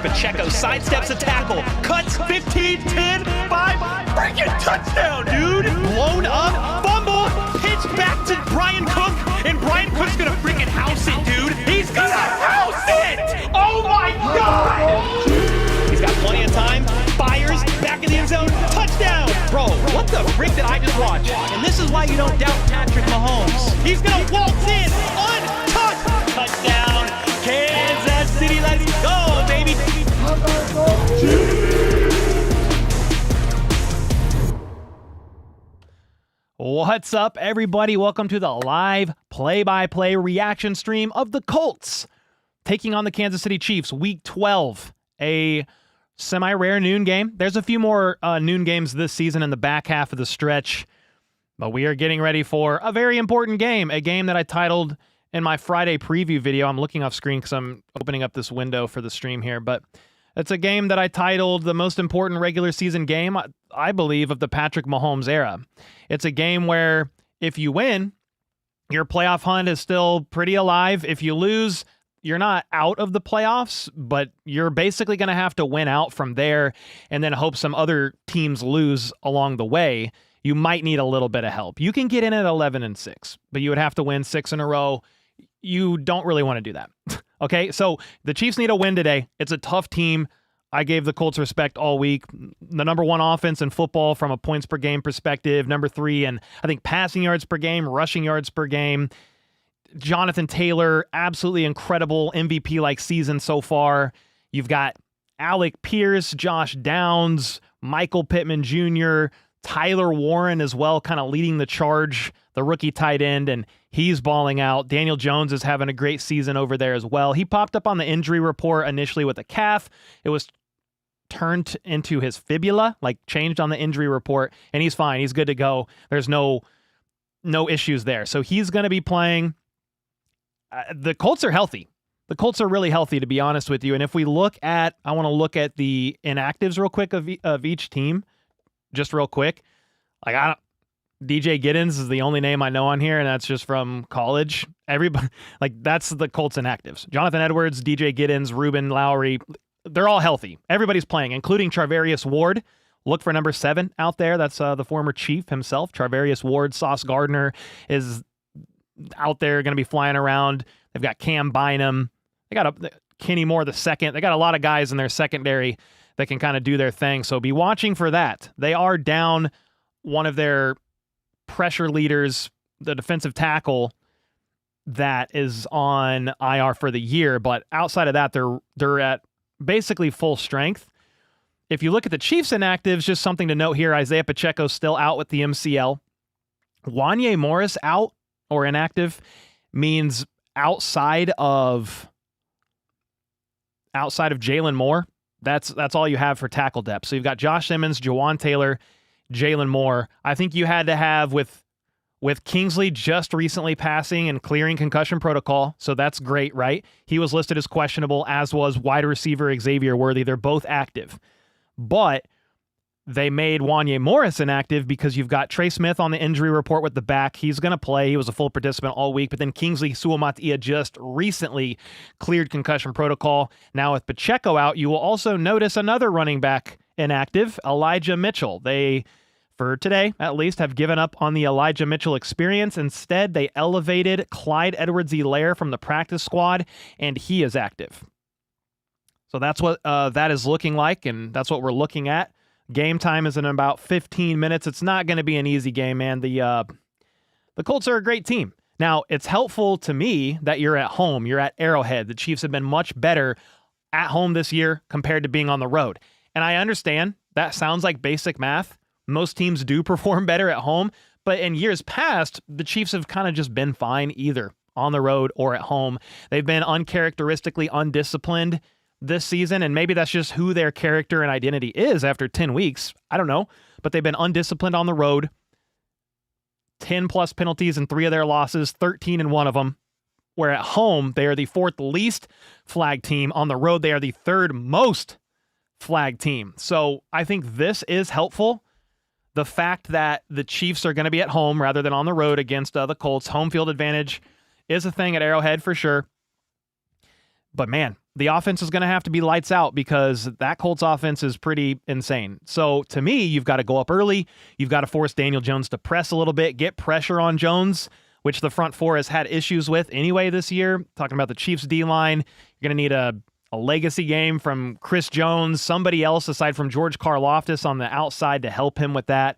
Pacheco sidesteps a tackle, cuts 15, 10, 5, freaking touchdown, dude! Blown up, fumble, pitch back to Brian Cook, and Brian Cook's gonna freaking house it, dude! He's gonna house it! Oh my God! He's got plenty of time, fires, back in the end zone, touchdown! Bro, what the frick did I just watch? And this is why you don't doubt Patrick Mahomes. He's gonna waltz in, untouched! Touchdown, Kansas City, let's go, baby! What's up, everybody? Welcome to the live play-by-play reaction stream of the Colts taking on the Kansas City Chiefs, Week 12, a semi-rare noon game. There's a few more noon games this season in the back half of the stretch, but we are getting ready for a very important game, a game that I titled in my Friday preview video. I'm looking off screen because I'm opening up this window for the stream here, but it's a game that I titled the most important regular season game, I believe, of the Patrick Mahomes era. It's a game where if you win, your playoff hunt is still pretty alive. If you lose, you're not out of the playoffs, but you're basically going to have to win out from there and then hope some other teams lose along the way. You might need a little bit of help. You can get in at 11-6, but you would have to win 6 in a row. You don't really want to do that. Okay, so the Chiefs need a win today. It's a tough team. I gave the Colts respect all week. The number 1 offense in football from a points per game perspective. Number 3 and I think passing yards per game, rushing yards per game. Jonathan Taylor, absolutely incredible MVP-like season so far. You've got Alec Pierce, Josh Downs, Michael Pittman Jr., Tyler Warren as well, kind of leading the charge, the rookie tight end, and he's balling out. Daniel Jones is having a great season over there as well. He popped up on the injury report initially with a calf. It was turned into his fibula, like changed on the injury report, and he's fine. He's good to go. There's no issues there. So he's going to be playing. The Colts are healthy. The Colts are really healthy, to be honest with you. And if we look at, I want to look at the inactives real quick of each team, just real quick. Like DJ Giddens is the only name I know on here, and that's just from college. Everybody, like, that's the Colts inactives. Jonathan Edwards, DJ Giddens, Ruben Lowry, they're all healthy. Everybody's playing, including Charvarius Ward. Look for number 7 out there. That's the former Chief himself. Charvarius Ward. Sauce Gardner is out there, going to be flying around. They've got Cam Bynum. They got Kenny Moore the second. They got a lot of guys in their secondary that can kind of do their thing. So be watching for that. They are down one of their pressure leaders, the defensive tackle, that is on IR for the year. But outside of that, they're at basically full strength. If you look at the Chiefs inactives, just something to note here, Isaiah Pacheco still out with the MCL. Wanya Morris out or inactive means outside of Jalen Moore. That's all you have for tackle depth. So you've got Josh Simmons, Jawan Taylor, Jalen Moore. I think you had to have with Kingsley just recently passing and clearing concussion protocol, so that's great, right? He was listed as questionable, as was wide receiver Xavier Worthy. They're both active. But they made Wanya Morris inactive because you've got Trey Smith on the injury report with the back. He's going to play. He was a full participant all week. But then Kingsley Suamatia just recently cleared concussion protocol. Now with Pacheco out, you will also notice another running back inactive, Elijah Mitchell. They, for today at least, have given up on the Elijah Mitchell experience. Instead, they elevated Clyde Edwards-Helaire from the practice squad, and he is active. So that's what that is looking like, and that's what we're looking at. Game time is in about 15 minutes. It's not going to be an easy game, man. The Colts are a great team. Now, it's helpful to me that you're at home. You're at Arrowhead. The Chiefs have been much better at home this year compared to being on the road. And I understand that sounds like basic math. Most teams do perform better at home, but in years past, the Chiefs have kind of just been fine either on the road or at home. They've been uncharacteristically undisciplined this season, and maybe that's just who their character and identity is after 10 weeks. I don't know, but they've been undisciplined on the road. 10-plus penalties in 3 of their losses, 13 in 1 of them. Where at home, they are the 4th least flagged team. On the road, they are the 3rd most flagged team. So I think this is helpful. The fact that the Chiefs are going to be at home rather than on the road against the Colts. Home field advantage is a thing at Arrowhead for sure. But man, the offense is going to have to be lights out because that Colts offense is pretty insane. So to me, you've got to go up early. You've got to force Daniel Jones to press a little bit, get pressure on Jones, which the front four has had issues with anyway this year. Talking about the Chiefs D-line, you're going to need a legacy game from Chris Jones, somebody else aside from George Karlaftis on the outside to help him with that.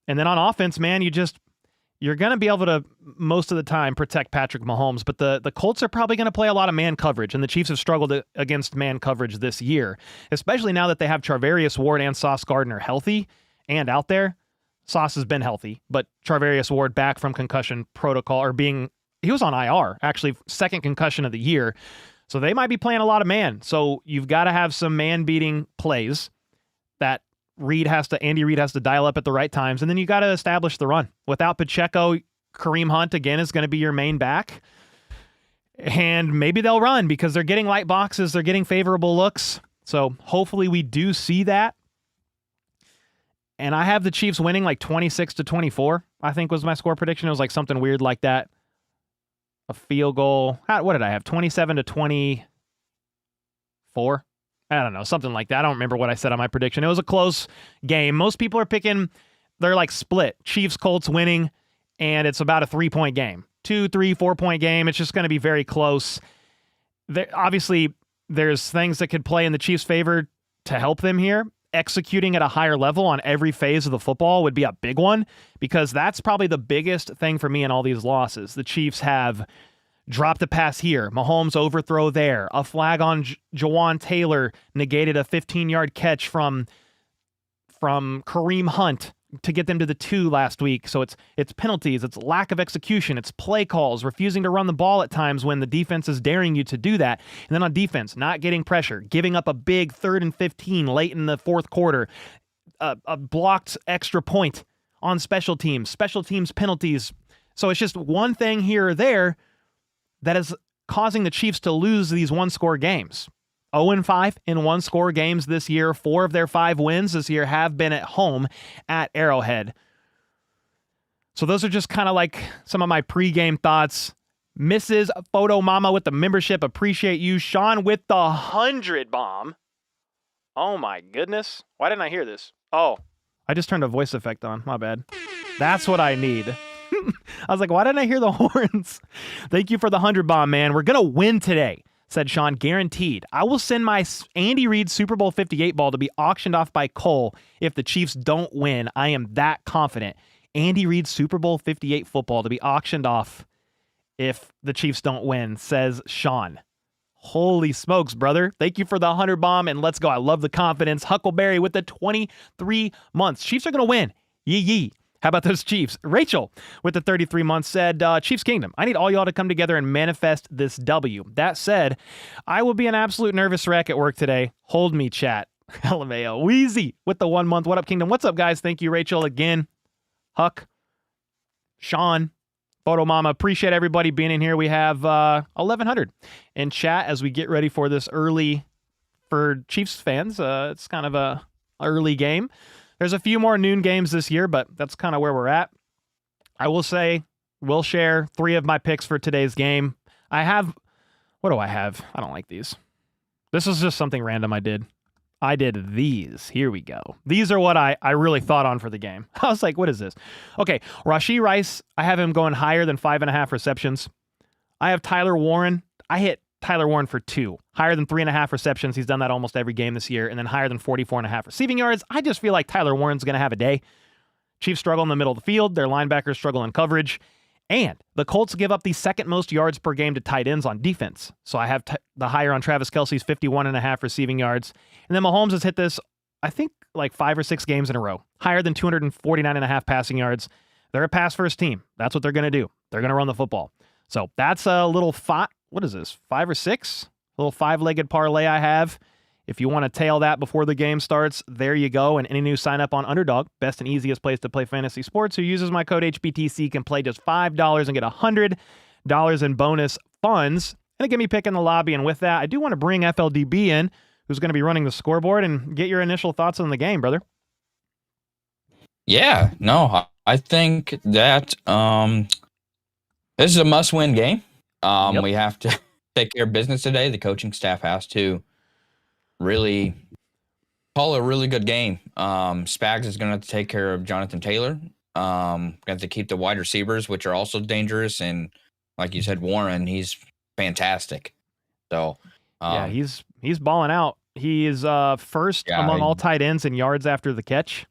And then on offense, man, you're going to be able to, most of the time, protect Patrick Mahomes, but the Colts are probably going to play a lot of man coverage, and the Chiefs have struggled against man coverage this year, especially now that they have Charvarius Ward and Sauce Gardner healthy and out there. Sauce has been healthy, but Charvarius Ward back from concussion protocol, he was on IR, actually, second concussion of the year, so they might be playing a lot of man. So you've got to have some man-beating plays that Andy Reid has to dial up at the right times, and then you got to establish the run. Without Pacheco, Kareem Hunt, again, is going to be your main back, and maybe they'll run because they're getting light boxes, they're getting favorable looks, so hopefully we do see that. And I have the Chiefs winning like 26-24, I think was my score prediction. It was like something weird like that. A field goal. What did I have? 27-24? I don't know, something like that. I don't remember what I said on my prediction. It was a close game. Most people are picking, they're like split. Chiefs, Colts winning, and it's about a 3-point game. 2, 3, 4-point game. It's just going to be very close. Obviously, there's things that could play in the Chiefs' favor to help them here. Executing at a higher level on every phase of the football would be a big one, because that's probably the biggest thing for me in all these losses. The Chiefs have dropped a pass here, Mahomes overthrow there, a flag on Jawan Taylor negated a 15-yard catch from Kareem Hunt to get them to the 2 last week. So it's penalties, it's lack of execution, it's play calls, refusing to run the ball at times when the defense is daring you to do that. And then on defense, not getting pressure, giving up a big 3rd and 15 late in the fourth quarter, a blocked extra point on special teams penalties. So it's just one thing here or there that is causing the Chiefs to lose these one-score games. 0-5 in one-score games this year. 4 of their 5 wins this year have been at home at Arrowhead. So those are just kind of like some of my pregame thoughts. Mrs. Photo Mama with the membership, appreciate you. Sean with the 100 bomb. Oh my goodness. Why didn't I hear this? Oh, I just turned a voice effect on. My bad. That's what I need. I was like, why didn't I hear the horns? Thank you for the 100 bomb, man. We're going to win today, said Sean, guaranteed. I will send my Andy Reid Super Bowl 58 ball to be auctioned off by Cole if the Chiefs don't win. I am that confident. Andy Reid Super Bowl 58 football to be auctioned off if the Chiefs don't win, says Sean. Holy smokes, brother. Thank you for the 100 bomb, and let's go. I love the confidence. Huckleberry with the 23 months. Chiefs are going to win. Yee. How about those Chiefs? Rachel with the 33 months said, Chiefs Kingdom, I need all y'all to come together and manifest this W. That said, I will be an absolute nervous wreck at work today. Hold me, chat. LMAO. Wheezy with the 1 month. What up, Kingdom? What's up, guys? Thank you, Rachel, again. Huck, Sean, Photo Mama. Appreciate everybody being in here. We have 1,100 in chat as we get ready for this early, for Chiefs fans, it's kind of a early game. There's a few more noon games this year, but that's kind of where we're at. I will say, we'll share 3 of my picks for today's game. What do I have? I don't like these. This is just something random I did. I did these. Here we go. These are what I really thought on for the game. I was like, what is this? Okay, Rashee Rice, I have him going higher than 5.5 receptions. I have Tyler Warren. I hit Tyler Warren for 2. Higher than 3.5 receptions. He's done that almost every game this year. And then higher than 44.5 receiving yards. I just feel like Tyler Warren's going to have a day. Chiefs struggle in the middle of the field. Their linebackers struggle in coverage. And the Colts give up the second most yards per game to tight ends on defense. So I have the higher on Travis Kelce's 51.5 receiving yards. And then Mahomes has hit this, I think, like 5 or 6 games in a row. Higher than 249.5 passing yards. They're a pass-first team. That's what they're going to do. They're going to run the football. So that's a little what is this, 5 or 6? A little 5-legged parlay I have. If you want to tail that before the game starts, there you go. And any new sign up on Underdog, best and easiest place to play fantasy sports, who uses my code HBTC can play just $5 and get $100 in bonus funds. And it get me picking the lobby. And with that, I do want to bring FLDB in, who's going to be running the scoreboard, and get your initial thoughts on the game, brother. Yeah, no, I think that this is a must-win game. Yep. We have to take care of business today. The coaching staff has to really call a really good game. Spags is going to have to take care of Jonathan Taylor. Got to keep the wide receivers, which are also dangerous. And like you said, Warren, he's fantastic. So yeah, he's balling out. He is first among all tight ends in yards after the catch.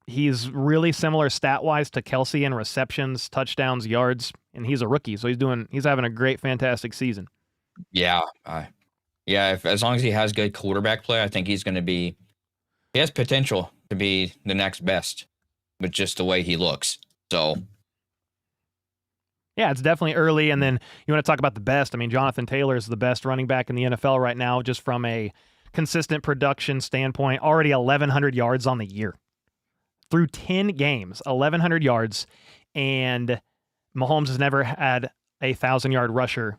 He's really similar stat-wise to Kelsey in receptions, touchdowns, yards, and he's a rookie, so he's having a great, fantastic season. Yeah, as long as he has good quarterback play, I think he has potential to be the next best, with just the way he looks. So, yeah, it's definitely early. And then you want to talk about the best. I mean, Jonathan Taylor is the best running back in the NFL right now, just from a consistent production standpoint. Already 1,100 yards on the year. Through 10 games, 1,100 yards, and Mahomes has never had a 1,000-yard rusher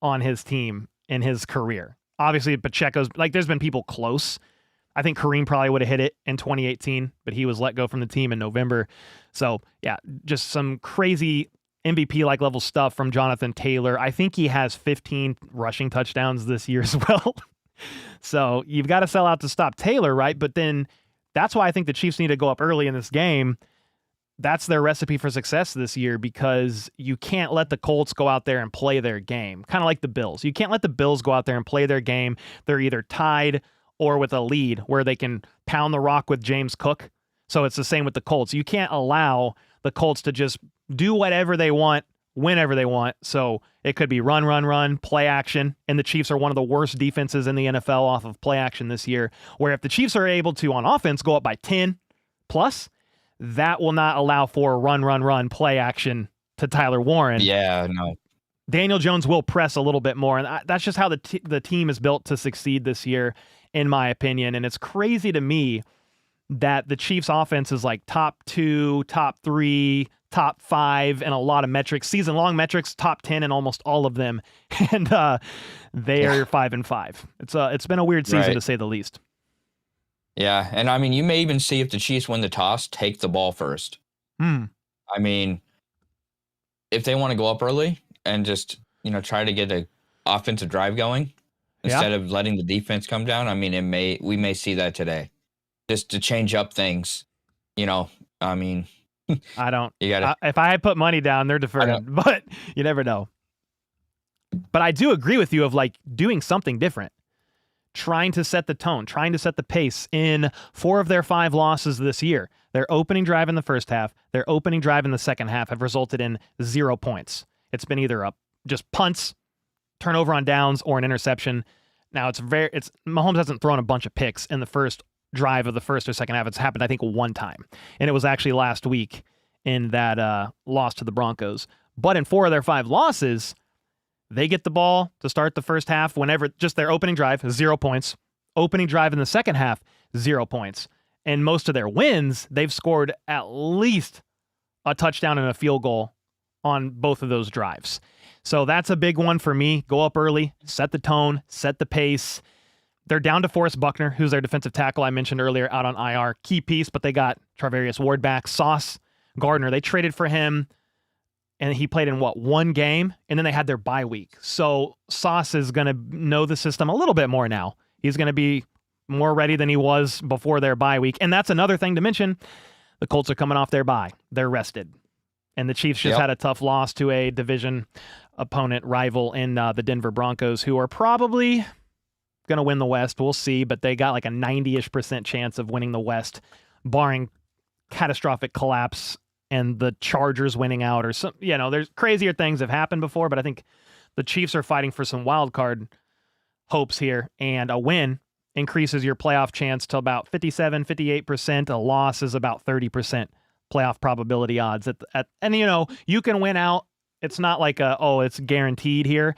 on his team in his career. Obviously, Pacheco's, there's been people close. I think Kareem probably would have hit it in 2018, but he was let go from the team in November. So, yeah, just some crazy MVP-like level stuff from Jonathan Taylor. I think he has 15 rushing touchdowns this year as well. So, you've got to sell out to stop Taylor, right? But then that's why I think the Chiefs need to go up early in this game. That's their recipe for success this year, because you can't let the Colts go out there and play their game. Kind of like the Bills. You can't let the Bills go out there and play their game. They're either tied or with a lead where they can pound the rock with James Cook. So it's the same with the Colts. You can't allow the Colts to just do whatever they want, whenever they want. So it could be run, play action. And the Chiefs are one of the worst defenses in the NFL off of play action this year, where if the Chiefs are able to, on offense, go up by 10 plus, that will not allow for run, play action to Tyler Warren. Yeah, no. Daniel Jones will press a little bit more, and that's just how the team is built to succeed this year, in my opinion. And it's crazy to me that the Chiefs' offense is like top 2, top 3, top 5 in a lot of metrics, season-long metrics, top 10 in almost all of them, and they are 5-5. It's been a weird season, to say the least. Yeah, and I mean, you may even see if the Chiefs win the toss, take the ball first. I mean, if they want to go up early and just try to get an offensive drive going instead of letting the defense come down, I mean, we may see that today, just to change up things. I mean. I don't. If I had put money down, they're deferred, but you never know. But I do agree with you of doing something different, trying to set the tone, trying to set the pace. In 4 of their 5 losses this year, their opening drive in the first half, their opening drive in the second half have resulted in 0 points. It's been either just punts, turnover on downs, or an interception. Now Mahomes hasn't thrown a bunch of picks in the first drive of the first or second half. It's happened, I think, one time, and it was actually last week in that loss to the Broncos. But in 4 of their 5 losses, they get the ball to start the first half whenever, just their opening drive, 0 points. Opening drive in the second half, 0 points. And most of their wins, they've scored at least a touchdown and a field goal on both of those drives. So that's a big one for me. Go up early, set the tone, set the pace. They're down to Forrest Buckner, who's their defensive tackle I mentioned earlier, out on IR. Key piece, but they got Charvarius Ward back. Sauce Gardner, they traded for him, and he played in, 1 game? And then they had their bye week. So Sauce is going to know the system a little bit more now. He's going to be more ready than he was before their bye week. And that's another thing to mention. The Colts are coming off their bye. They're rested. And the Chiefs just had a tough loss to a division opponent rival in the Denver Broncos, who are probably going to win the West. We'll see, but they got a 90-ish% chance of winning the West, barring catastrophic collapse and the Chargers winning out, or some, there's crazier things have happened before, but I think the Chiefs are fighting for some wild card hopes here, and a win increases your playoff chance to about 57, 58%. A loss is about 30% playoff probability odds. And you can win out. It's not like it's guaranteed here,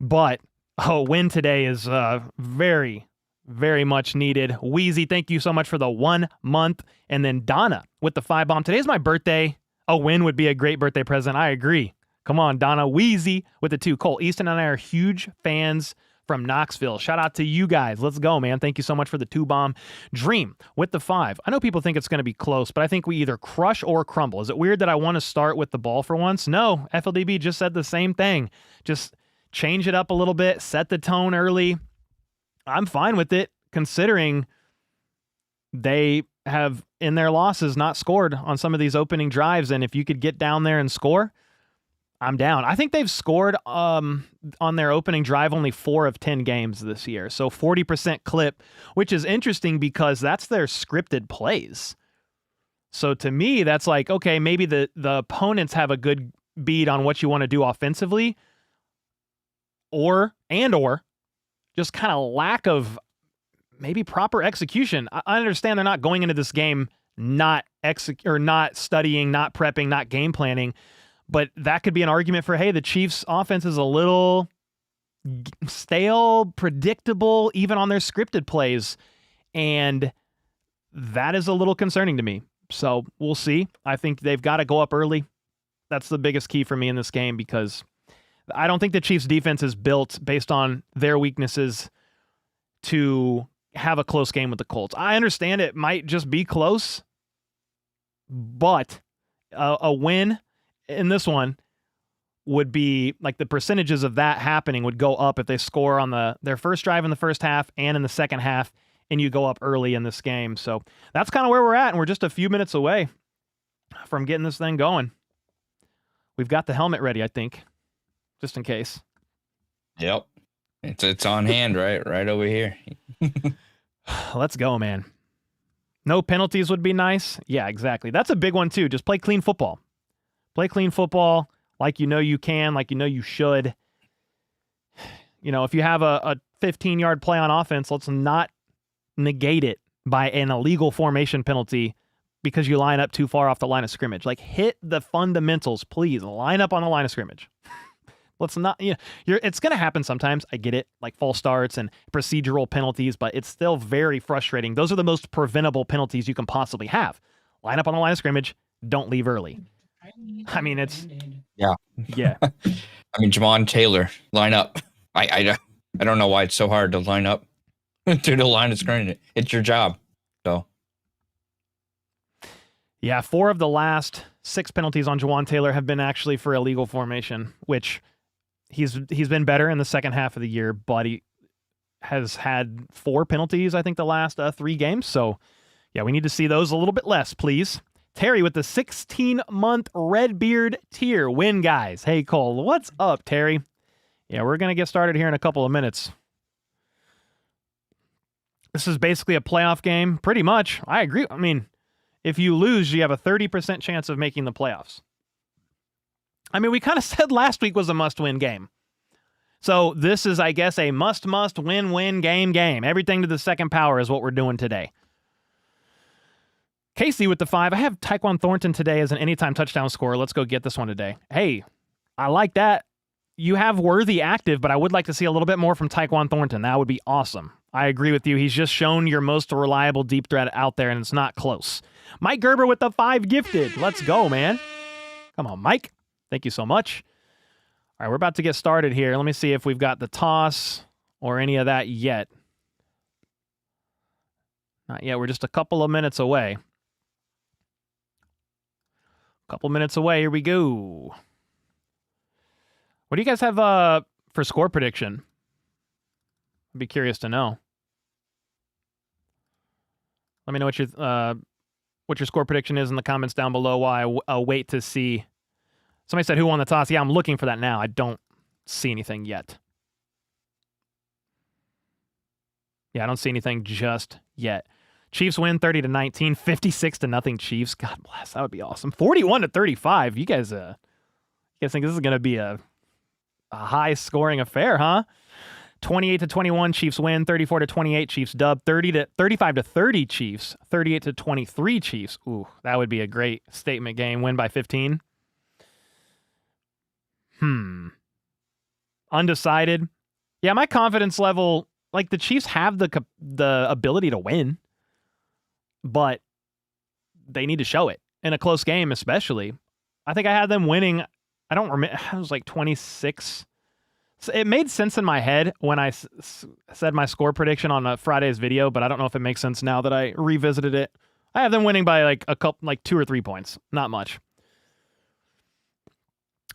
but win today is very, very much needed. Wheezy, thank you so much for the 1 month. And then Donna with the 5 bomb. Today's my birthday. A win would be a great birthday present. I agree. Come on, Donna. Wheezy with the 2. Cole, Easton and I are huge fans from Knoxville. Shout out to you guys. Let's go, man. Thank you so much for the 2 bomb. Dream with the 5. I know people think it's going to be close, but I think we either crush or crumble. Is it weird that I want to start with the ball for once? No. FLDB just said the same thing. Just change it up a little bit, set the tone early. I'm fine with it, considering they have, in their losses, not scored on some of these opening drives. And if you could get down there and score, I'm down. I think they've scored on their opening drive only 4 of 10 games this year. So 40% clip, which is interesting because that's their scripted plays. So to me, that's like, okay, maybe the opponents have a good beat on what you want to do offensively, or just kind of lack of maybe proper execution. I understand they're not going into this game not studying, not prepping, not game planning, but that could be an argument for, hey, the Chiefs' offense is a little stale, predictable, even on their scripted plays, and that is a little concerning to me. So we'll see. I think they've got to go up early. That's the biggest key for me in this game, because I don't think the Chiefs' defense is built based on their weaknesses to have a close game with the Colts. I understand it might just be close, but a win in this one would be like the percentages of that happening would go up if they score on their first drive in the first half and in the second half, and you go up early in this game. So that's kind of where we're at, and we're just a few minutes away from getting this thing going. We've got the helmet ready, I think, just in case. Yep. It's on hand, right over here. Let's go, man. No penalties would be nice. Yeah, exactly. That's a big one, too. Just play clean football. Play clean football like you know you can, like you know you should. You know, if you have a 15-yard play on offense, let's not negate it by an illegal formation penalty because you line up too far off the line of scrimmage. Like, hit the fundamentals, please. Line up on the line of scrimmage. Let's not, it's going to happen sometimes. I get it, like false starts and procedural penalties, but it's still very frustrating. Those are the most preventable penalties you can possibly have. Line up on the line of scrimmage. Don't leave early. I mean, it's... Yeah. I mean, Jamon Taylor, line up. I don't know why it's so hard to line up to the line of scrimmage. It's your job. So. Yeah, 4 of the last 6 penalties on Jamon Taylor have been actually for illegal formation, which he's been better in the second half of the year, but he has had 4 penalties, I think, the last 3 games. So, yeah, we need to see those a little bit less, please. Terry with the 16-month Redbeard tier win, guys. Hey, Cole, what's up, Terry? Yeah, we're going to get started here in a couple of minutes. This is basically a playoff game, pretty much. I agree. I mean, if you lose, you have a 30% chance of making the playoffs. I mean, we kind of said last week was a must-win game. So this is, I guess, a must-win game. Everything to the second power is what we're doing today. Casey with the 5. I have Tyquan Thornton today as an anytime touchdown scorer. Let's go get this one today. Hey, I like that. You have Worthy active, but I would like to see a little bit more from Tyquan Thornton. That would be awesome. I agree with you. He's just shown your most reliable deep threat out there, and it's not close. Mike Gerber with the 5 gifted. Let's go, man. Come on, Mike. Thank you so much. All right, we're about to get started here. Let me see if we've got the toss or any of that yet. Not yet. We're just a couple of minutes away. Couple minutes away. Here we go. What do you guys have for score prediction? I'd be curious to know. Let me know what your score prediction is in the comments down below while I wait to see. Somebody said who won the toss. Yeah, I'm looking for that now. I don't see anything yet. Yeah, I don't see anything just yet. Chiefs win 30-19, 56-0 Chiefs. God bless. That would be awesome. 41-35. You guys think this is going to be a high scoring affair, huh? 28-21 Chiefs win, 34-28 Chiefs dub, 35-30 Chiefs, 38-23 Chiefs. Ooh, that would be a great statement game. Win by 15. Undecided. Yeah, my confidence level, like the Chiefs have the ability to win, but they need to show it in a close game, especially. I think I had them winning. I don't remember. It was like 26. So it made sense in my head when I said my score prediction on Friday's video, but I don't know if it makes sense now that I revisited it. I have them winning by like 2 or 3 points. Not much.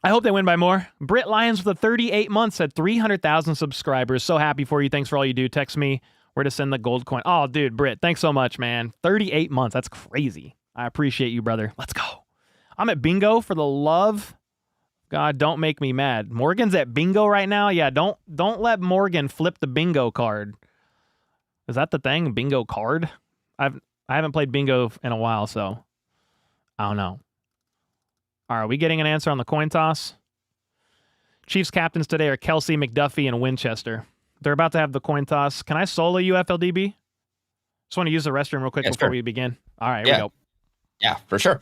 I hope they win by more. Britt Lyons with 38 months at 300,000 subscribers. So happy for you. Thanks for all you do. Text me where to send the gold coin. Oh, dude, Britt, thanks so much, man. 38 months. That's crazy. I appreciate you, brother. Let's go. I'm at bingo for the love. God, don't make me mad. Morgan's at bingo right now. Yeah, don't let Morgan flip the bingo card. Is that the thing? Bingo card? I haven't played bingo in a while, so I don't know. All right, are we getting an answer on the coin toss? Chiefs captains today are Kelsey, McDuffie, and Winchester. They're about to have the coin toss. Can I solo you, FLDB? Just want to use the restroom real quick before we begin. All right, here we go. Yeah, for sure.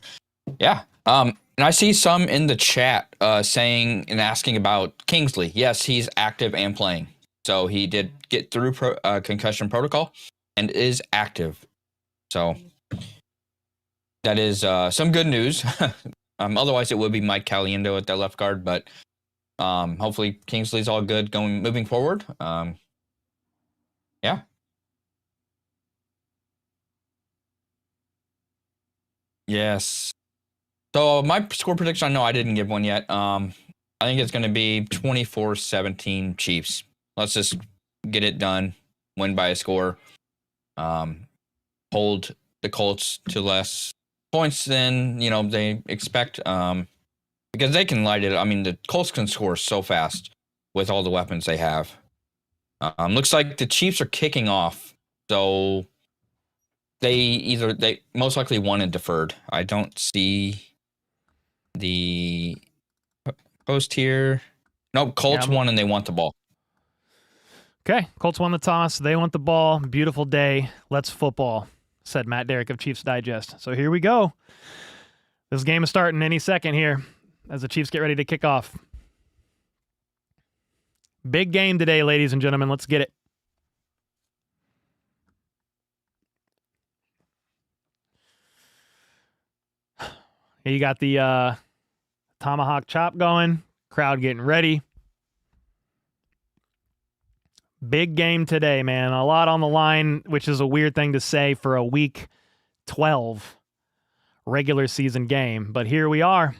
Yeah. And I see some in the chat saying and asking about Kingsley. Yes, he's active and playing. So he did get through concussion protocol and is active. So that is some good news. Otherwise, it would be Mike Caliendo at that left guard, but hopefully Kingsley's all good moving forward. Yeah. Yes. So my score prediction, no, I didn't give one yet. I think it's going to be 24-17 Chiefs. Let's just get it done, win by a score, hold the Colts to less points than they expect, because they can light it. I mean, the Colts can score so fast with all the weapons they have. Looks like the Chiefs are kicking off, so they most likely won and deferred. I don't see the post here. No, Colts won and they want the ball. Okay, Colts won the toss. They want the ball. Beautiful day. Let's football, said Matt Derrick of Chiefs Digest. So here we go. This game is starting any second here as the Chiefs get ready to kick off. Big game today, ladies and gentlemen. Let's get it. Here you got the tomahawk chop going. Crowd getting ready. Big game today, man. A lot on the line, which is a weird thing to say for a week 12 regular season game. But here we are.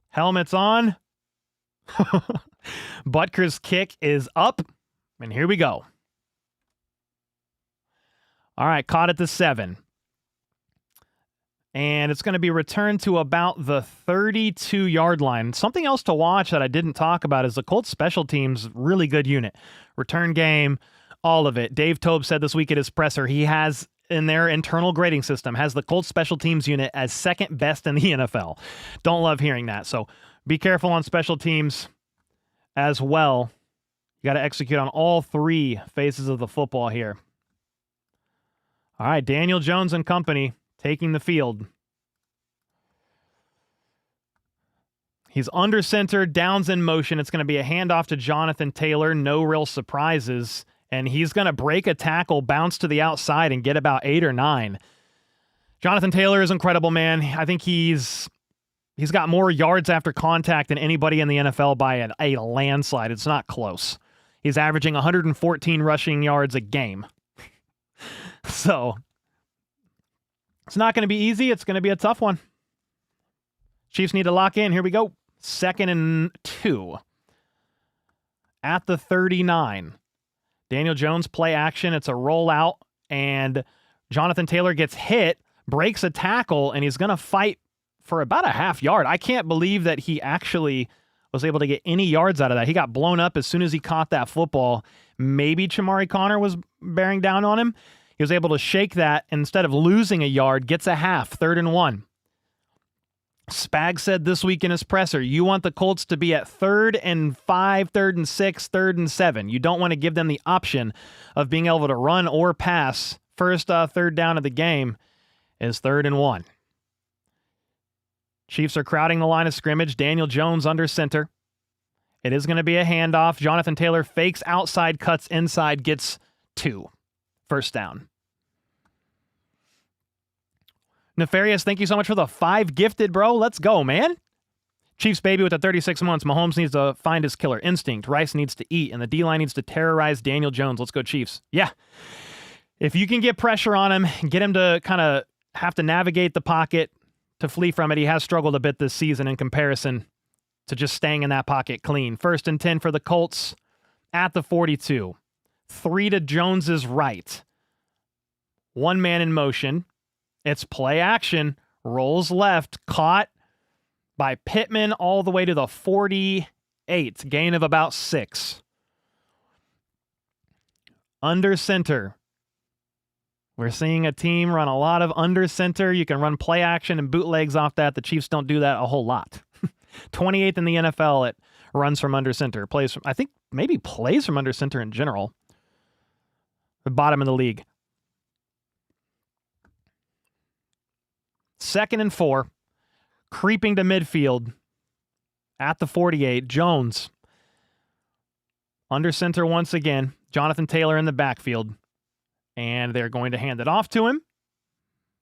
Helmets on. Butker's kick is up. And here we go. All right, caught at the 7. And it's going to be returned to about the 32-yard line. Something else to watch that I didn't talk about is the Colts special teams, really good unit. Return game, all of it. Dave Tobe said this week at his presser, he has, in their internal grading system, has the Colts special teams unit as second best in the NFL. Don't love hearing that. So be careful on special teams as well. You got to execute on all 3 phases of the football here. All right, Daniel Jones and company taking the field. He's under center, downs in motion. It's going to be a handoff to Jonathan Taylor. No real surprises. And he's going to break a tackle, bounce to the outside, and get about 8 or 9. Jonathan Taylor is incredible, man. I think he's got more yards after contact than anybody in the NFL by a landslide. It's not close. He's averaging 114 rushing yards a game. So it's not going to be easy. It's going to be a tough one. Chiefs need to lock in. Here we go. 2nd and 2. At the 39. Daniel Jones play action. It's a rollout, and Jonathan Taylor gets hit, breaks a tackle, and he's going to fight for about a half yard. I can't believe that he actually was able to get any yards out of that. He got blown up as soon as he caught that football. Maybe Chamari Connor was bearing down on him. He was able to shake that, and instead of losing a yard, gets a half, 3rd and 1. Spag said this week in his presser, you want the Colts to be at 3rd and 5, 3rd and 6, 3rd and 7. You don't want to give them the option of being able to run or pass. First 3rd down of the game is 3rd and 1. Chiefs are crowding the line of scrimmage. Daniel Jones under center. It is going to be a handoff. Jonathan Taylor fakes outside, cuts inside, gets 2. First down. Nefarious, thank you so much for the 5 gifted, bro. Let's go, man. Chiefs baby with the 36 months. Mahomes needs to find his killer instinct. Rice needs to eat, and the D-line needs to terrorize Daniel Jones. Let's go, Chiefs. Yeah. If you can get pressure on him, get him to kind of have to navigate the pocket to flee from it. He has struggled a bit this season in comparison to just staying in that pocket clean. 1st and 10 for the Colts at the 42. 3 to Jones's right. 1 man in motion. It's play action. Rolls left. Caught by Pittman all the way to the 48. Gain of about 6. Under center. We're seeing a team run a lot of under center. You can run play action and bootlegs off that. The Chiefs don't do that a whole lot. 28th in the NFL at runs from under center. Plays from, I think maybe plays from under center in general. The bottom of the league. 2nd and 4. Creeping to midfield at the 48. Jones. Under center once again. Jonathan Taylor in the backfield. And they're going to hand it off to him.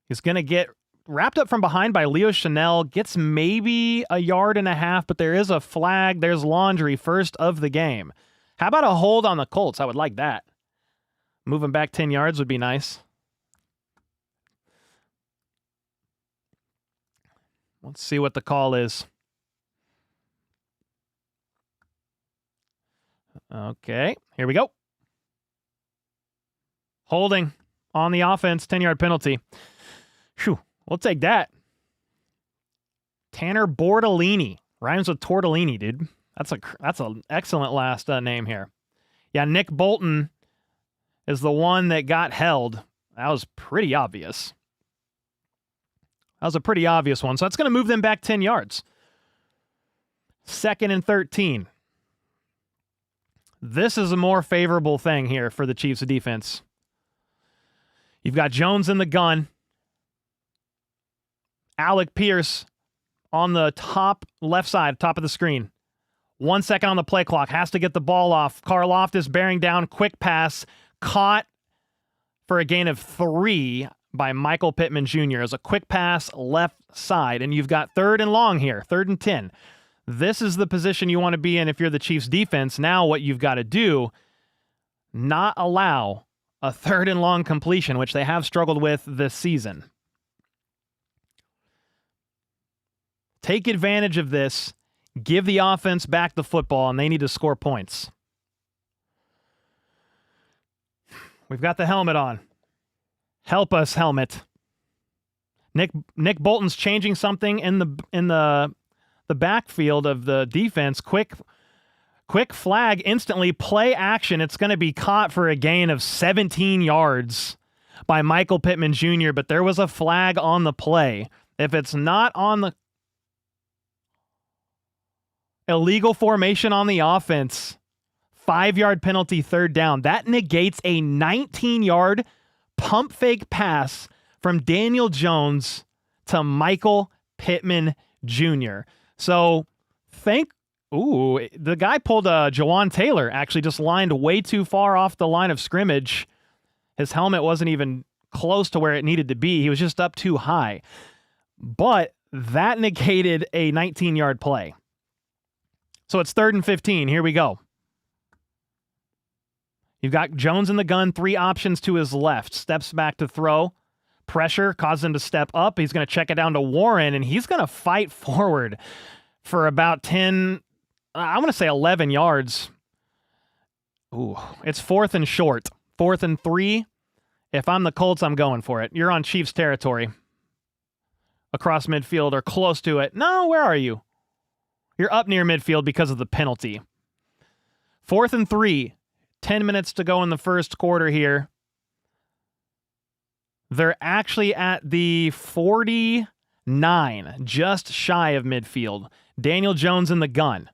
He's going to get wrapped up from behind by Leo Chanel. Gets maybe a yard and a half, but there is a flag. There's laundry, first of the game. How about a hold on the Colts? I would like that. Moving back 10 yards would be nice. Let's see what the call is. Okay, here we go. Holding on the offense, 10-yard penalty. Phew, we'll take that. Tanner Bortolini. Rhymes with tortellini, dude. That's an excellent last name here. Yeah, Nick Bolton is the one that got held. That was pretty obvious. That was a pretty obvious one. So that's going to move them back 10 yards. 2nd and 13. This is a more favorable thing here for the Chiefs' defense. You've got Jones in the gun. Alec Pierce on the top left side, top of the screen. 1 second on the play clock. Has to get the ball off. Karlaftis bearing down. Quick pass. Caught for a gain of 3 by Michael Pittman Jr. as a quick pass left side. And you've got 3rd and long here. 3rd and 10. This is the position you want to be in if you're the Chiefs defense. Now what you've got to do, not allow a 3rd and long completion, which they have struggled with this season. Take advantage of this. Give the offense back the football, and they need to score points. We've got the helmet on. Help us, helmet. Nick Bolton's changing something in the backfield of the defense. Quick flag instantly. Play action. It's going to be caught for a gain of 17 yards by Michael Pittman Jr., but there was a flag on the play. If it's not on the illegal formation on the offense, 5-yard penalty, 3rd down. That negates a 19-yard pump fake pass from Daniel Jones to Michael Pittman Jr. So the guy pulled a Jawan Taylor, actually just lined way too far off the line of scrimmage. His helmet wasn't even close to where it needed to be. He was just up too high. But that negated a 19-yard play. So it's 3rd and 15. Here we go. You've got Jones in the gun, 3 options to his left. Steps back to throw. Pressure causes him to step up. He's going to check it down to Warren, and he's going to fight forward for about 10, I want to say 11 yards. Ooh, it's 4th and short. 4th and 3. If I'm the Colts, I'm going for it. You're on Chiefs territory. Across midfield or close to it. No, where are you? You're up near midfield because of the penalty. 4th and 3. 10 minutes to go in the first quarter here. They're actually at the 49, just shy of midfield. Daniel Jones in the gun.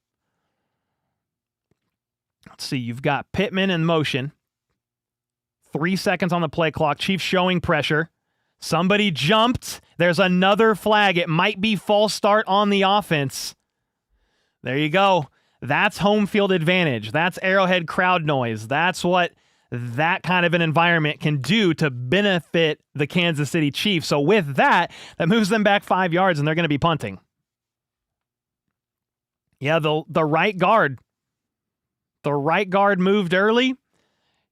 Let's see, you've got Pittman in motion. 3 seconds on the play clock. Chiefs showing pressure. Somebody jumped. There's another flag. It might be false start on the offense. There you go. That's home field advantage. That's Arrowhead crowd noise. That's what that kind of an environment can do to benefit the Kansas City Chiefs. So with that moves them back 5 yards, and they're going to be punting. Yeah, the right guard. The right guard moved early.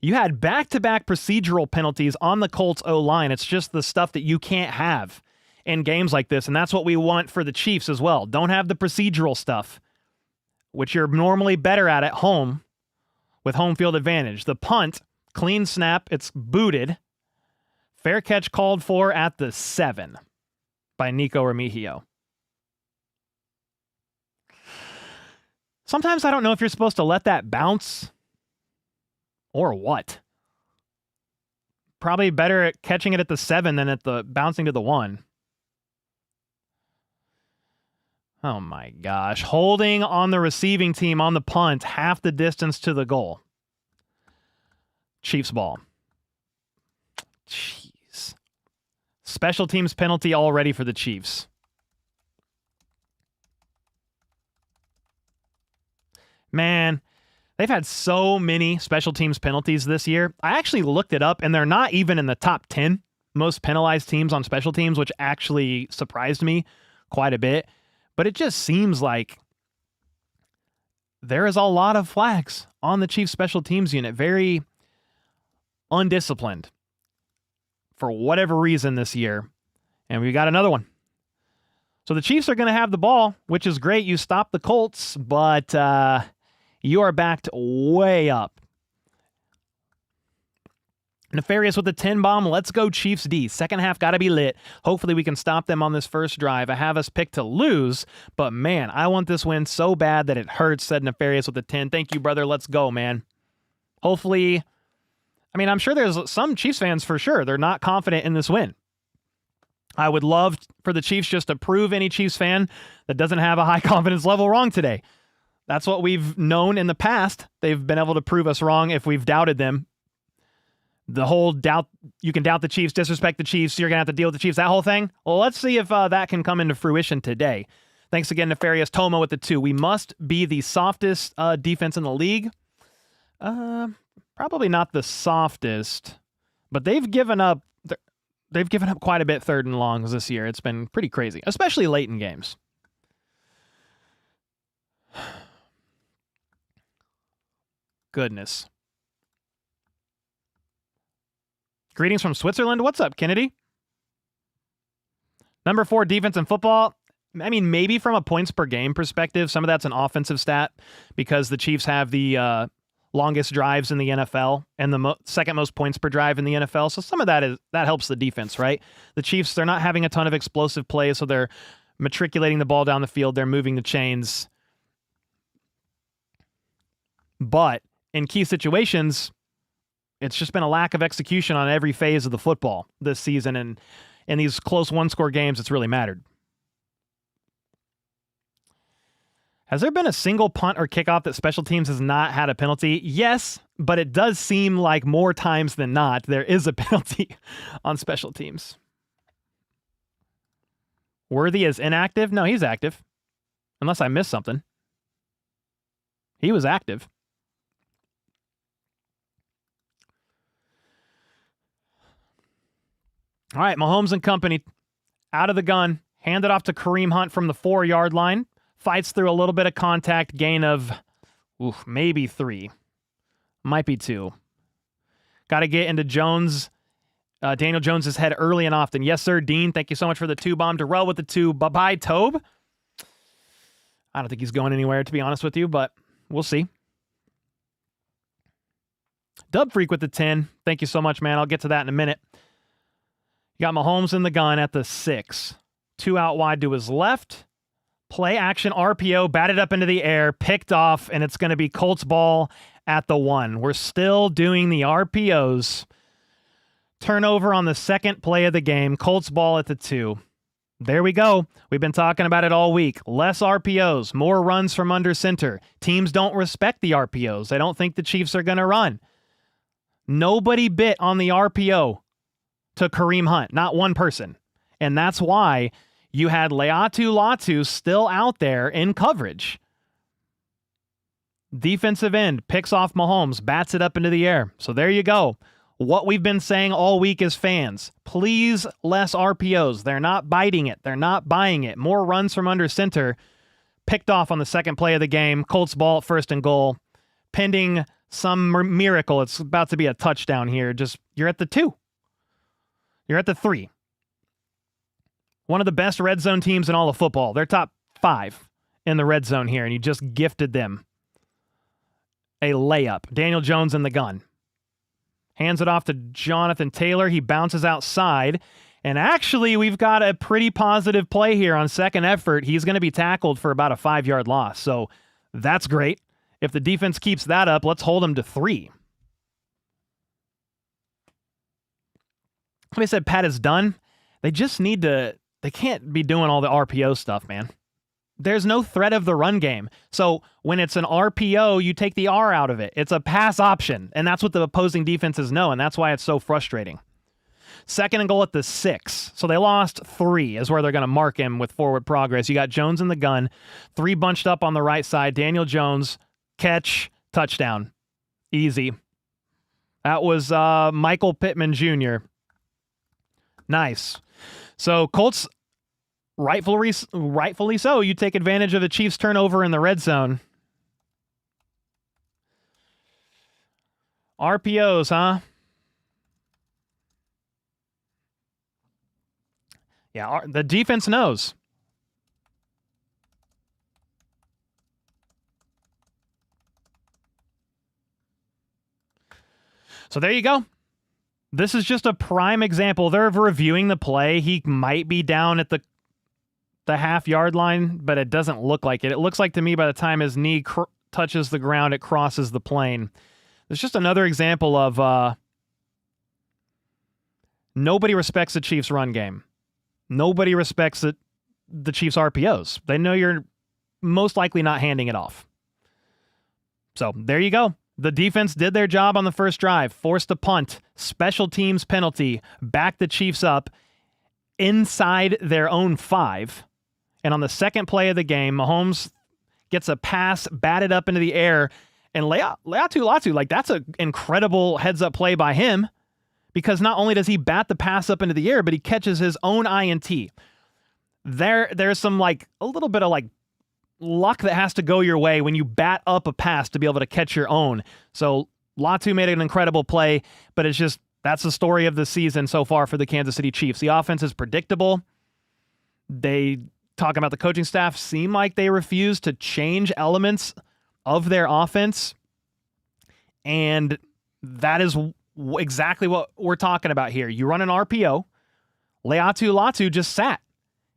You had back-to-back procedural penalties on the Colts O-line. It's just the stuff that you can't have in games like this, and that's what we want for the Chiefs as well. Don't have the procedural stuff. which you're normally better at home with home field advantage. The punt, clean snap, it's booted. Fair catch called for at the 7 by Nico Remigio. Sometimes I don't know if you're supposed to let that bounce or what. Probably better at catching it at the 7 than at the bouncing to the 1. Oh my gosh. Holding on the receiving team on the punt, half the distance to the goal. Chiefs ball. Jeez. Special teams penalty already for the Chiefs. Man, they've had so many special teams penalties this year. I actually looked it up, and they're not even in the top 10 most penalized teams on special teams, which actually surprised me quite a bit. But it just seems like there is a lot of flags on the Chiefs special teams unit. Very undisciplined for whatever reason this year. And we got another one. So the Chiefs are going to have the ball, which is great. You stop the Colts, but you are backed way up. Nefarious with the 10 bomb. Let's go Chiefs D. Second half got to be lit. Hopefully we can stop them on this first drive. I have us picked to lose, but man, I want this win so bad that it hurts, said Nefarious with the 10. Thank you, brother. Let's go, man. Hopefully, I mean, I'm sure there's some Chiefs fans for sure. They're not confident in this win. I would love for the Chiefs just to prove any Chiefs fan that doesn't have a high confidence level wrong today. That's what we've known in the past. They've been able to prove us wrong if we've doubted them. The whole doubt, you can doubt the Chiefs, disrespect the Chiefs, you're going to have to deal with the Chiefs, that whole thing. Well, let's see if that can come into fruition today. Thanks again, Nefarious. Toma with the 2. We must be the softest defense in the league. Probably not the softest, but they've given up quite a bit third and longs this year. It's been pretty crazy, especially late in games. Goodness. Greetings from Switzerland. What's up, Kennedy? Number 4 defense in football. I mean, maybe from a points per game perspective, some of that's an offensive stat because the Chiefs have the longest drives in the NFL and the second most points per drive in the NFL. So some of that helps the defense, right? The Chiefs, they're not having a ton of explosive plays, so they're matriculating the ball down the field. They're moving the chains. But in key situations, it's just been a lack of execution on every phase of the football this season. And in these close one-score games, it's really mattered. Has there been a single punt or kickoff that special teams has not had a penalty? Yes, but it does seem like more times than not, there is a penalty on special teams. Worthy is inactive? No, he's active. Unless I missed something. He was active. All right, Mahomes and company out of the gun. Hand it off to Kareem Hunt from the 4-yard line. Fights through a little bit of contact. Gain of maybe 3. Might be 2. Got to get into Jones. Daniel Jones' head early and often. Yes, sir, Dean. Thank you so much for the 2 bomb. Darrell with the 2. Bye-bye, Tobe. I don't think he's going anywhere, to be honest with you, but we'll see. Dub Freak with the 10. Thank you so much, man. I'll get to that in a minute. You got Mahomes in the gun at the 6. 2 out wide to his left. Play action RPO, batted up into the air, picked off, and it's going to be Colts ball at the 1. We're still doing the RPOs. Turnover on the second play of the game. Colts ball at the 2. There we go. We've been talking about it all week. Less RPOs, more runs from under center. Teams don't respect the RPOs. They don't think the Chiefs are going to run. Nobody bit on the RPO to Kareem Hunt, not one person. And that's why you had Leatu Latu still out there in coverage. Defensive end picks off Mahomes, bats it up into the air. So there you go. What we've been saying all week as fans, please less RPOs. They're not biting it. They're not buying it. More runs from under center. Picked off on the second play of the game. Colts ball at 1st and goal. Pending some miracle, it's about to be a touchdown here. You're at the 2. You're at the 3. One of the best red zone teams in all of football. They're top 5 in the red zone here, and you just gifted them a layup. Daniel Jones in the gun. Hands it off to Jonathan Taylor. He bounces outside. And actually, we've got a pretty positive play here on second effort. He's going to be tackled for about a 5-yard loss. So that's great. If the defense keeps that up, let's hold him to 3. Somebody said Pat is done. They just need to... They can't be doing all the RPO stuff, man. There's no threat of the run game. So when it's an RPO, you take the R out of it. It's a pass option, and that's what the opposing defenses know, and that's why it's so frustrating. Second and goal at the 6. So they lost 3 is where they're going to mark him with forward progress. You got Jones in the gun, 3 bunched up on the right side. Daniel Jones, catch, touchdown. Easy. That was Michael Pittman Jr. Nice. So Colts, rightfully so, you take advantage of the Chiefs' turnover in the red zone. RPOs, huh? Yeah, the defense knows. So there you go. This is just a prime example. They're reviewing the play. He might be down at the half-yard line, but it doesn't look like it. It looks like to me by the time his knee touches the ground, it crosses the plane. It's just another example of nobody respects the Chiefs' run game. Nobody respects the Chiefs' RPOs. They know you're most likely not handing it off. So there you go. The defense did their job on the first drive, forced a punt, special teams penalty, backed the Chiefs up inside their own 5. And on the second play of the game, Mahomes gets a pass batted up into the air, and Latu, like that's an incredible heads-up play by him, because not only does he bat the pass up into the air, but he catches his own INT. There's some like a little bit of like luck that has to go your way when you bat up a pass to be able to catch your own. So Latu made an incredible play, but it's just that's the story of the season so far for the Kansas City Chiefs. The offense is predictable. They talk about the coaching staff seem like they refuse to change elements of their offense, and that is exactly what we're talking about here. You run an RPO. Latu just sat.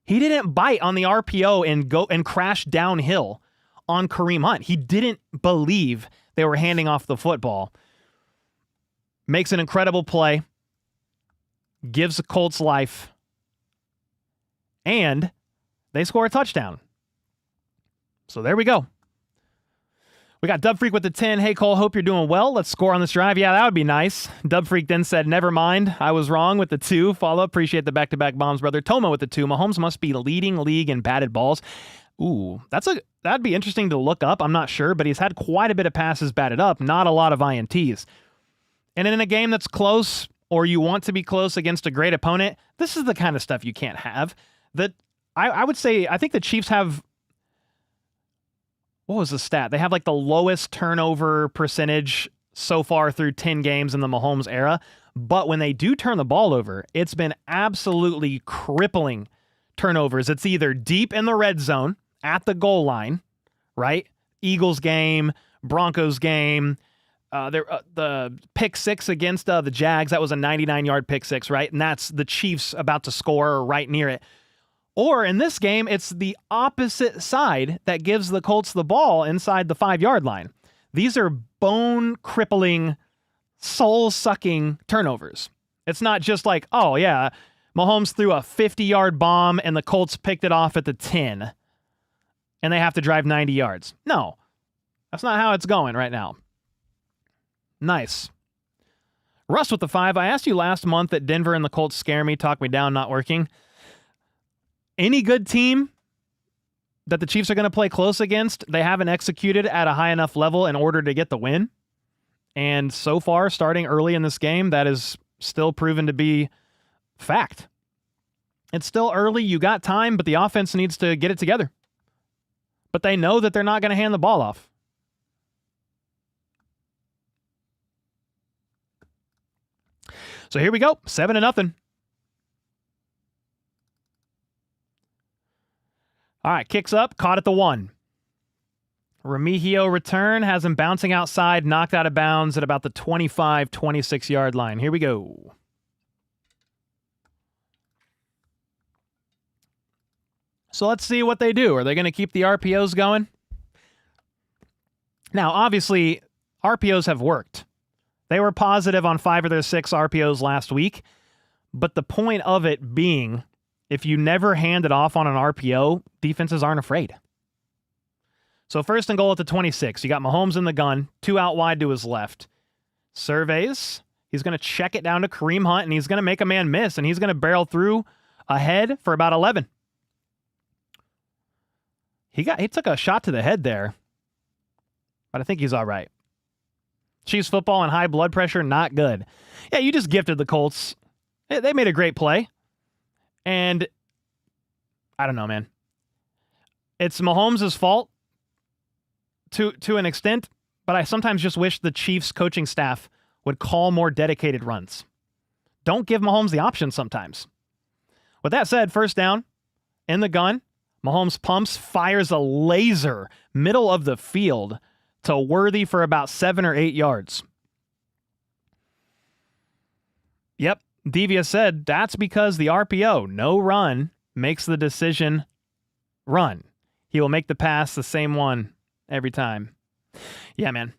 He didn't bite on the RPO and go and crash downhill on Kareem Hunt. He didn't believe they were handing off the football. Makes an incredible play. Gives the Colts life. And they score a touchdown. So there we go. We got Dub Freak with the 10. Hey, Cole, hope you're doing well. Let's score on this drive. Yeah, that would be nice. Dub Freak then said, never mind. I was wrong with the 2. Follow-up. Appreciate the back-to-back bombs, brother. Toma with the 2. Mahomes must be leading league in batted balls. Ooh, that'd be interesting to look up. I'm not sure, but he's had quite a bit of passes batted up. Not a lot of INTs. And in a game that's close, or you want to be close against a great opponent, this is the kind of stuff you can't have. That I would say, I think the Chiefs have... What was the stat? They have like the lowest turnover percentage so far through 10 games in the Mahomes era. But when they do turn the ball over, it's been absolutely crippling turnovers. It's either deep in the red zone at the goal line, right? Eagles game, Broncos game, the pick 6 against the Jags. That was a 99-yard pick 6, right? And that's the Chiefs about to score or right near it. Or in this game, it's the opposite side that gives the Colts the ball inside the 5-yard line. These are bone-crippling, soul-sucking turnovers. It's not just like, oh, yeah, Mahomes threw a 50-yard bomb and the Colts picked it off at the 10, and they have to drive 90 yards. No, that's not how it's going right now. Nice. Russ with the 5. I asked you last month that Denver and the Colts scare me, talk me down, not working. Any good team that the Chiefs are going to play close against, they haven't executed at a high enough level in order to get the win. And so far, starting early in this game, that is still proven to be fact. It's still early. You got time, but the offense needs to get it together. But they know that they're not going to hand the ball off. So here we go. 7-0. All right, kicks up, caught at the 1. Remigio return has him bouncing outside, knocked out of bounds at about the 25, 26-yard line. Here we go. So let's see what they do. Are they going to keep the RPOs going? Now, obviously, RPOs have worked. They were positive on 5 of their 6 RPOs last week, but the point of it being, if you never hand it off on an RPO, defenses aren't afraid. So first and goal at the 26. You got Mahomes in the gun, 2 out wide to his left. Surveys. He's going to check it down to Kareem Hunt, and he's going to make a man miss, and he's going to barrel through ahead for about 11. He took a shot to the head there, but I think he's all right. Chiefs football and high blood pressure, not good. Yeah, you just gifted the Colts. They made a great play. And I don't know, man. It's Mahomes' fault to an extent, but I sometimes just wish the Chiefs coaching staff would call more dedicated runs. Don't give Mahomes the option sometimes. With that said, first down, in the gun, Mahomes pumps, fires a laser middle of the field to Worthy for about 7 or 8 yards. Yep, Devia said that's because the RPO, no run, makes the decision run. He will make the pass the same one every time. Yeah, man.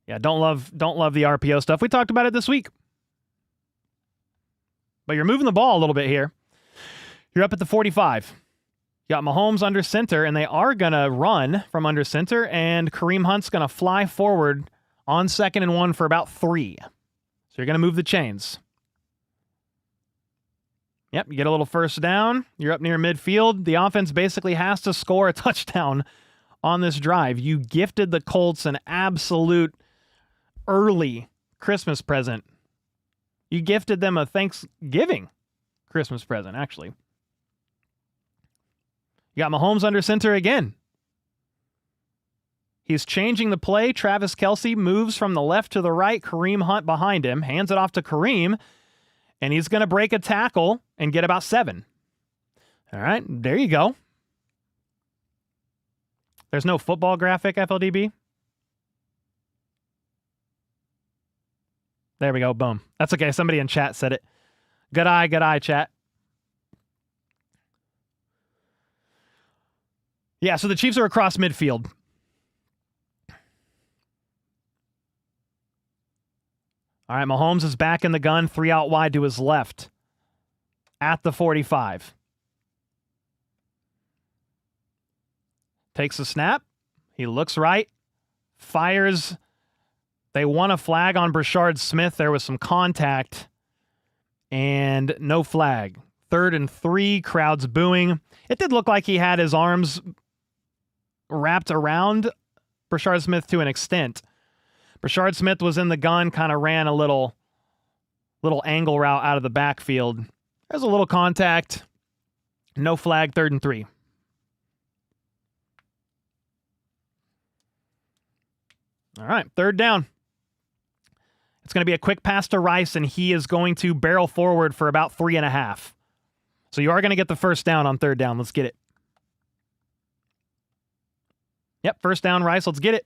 Yeah, don't love the RPO stuff. We talked about it this week. But you're moving the ball a little bit here. You're up at the 45. You got Mahomes under center, and they are going to run from under center, and Kareem Hunt's going to fly forward on 2nd and 1 for about 3. So you're going to move the chains. Yep, you get a little first down. You're up near midfield. The offense basically has to score a touchdown on this drive. You gifted the Colts an absolute early Christmas present. You gifted them a Thanksgiving Christmas present, actually. You got Mahomes under center again. He's changing the play. Travis Kelce moves from the left to the right. Kareem Hunt behind him. Hands it off to Kareem. And he's going to break a tackle and get about 7. All right, there you go. There's no football graphic, FLDB. There we go. Boom. That's okay. Somebody in chat said it. Good eye, chat. Yeah, so the Chiefs are across midfield. All right, Mahomes is back in the gun, 3 out wide to his left at the 45. Takes a snap. He looks right. Fires. They want a flag on Brashard Smith. There was some contact and no flag. 3rd and 3, crowd's booing. It did look like he had his arms wrapped around Brashard Smith to an extent. Brashard Smith was in the gun, kind of ran a little angle route out of the backfield. There's a little contact. No flag, 3rd and 3. All right, 3rd down. It's going to be a quick pass to Rice, and he is going to barrel forward for about 3.5. So you are going to get the first down on 3rd down. Let's get it. Yep, first down, Rice. Let's get it.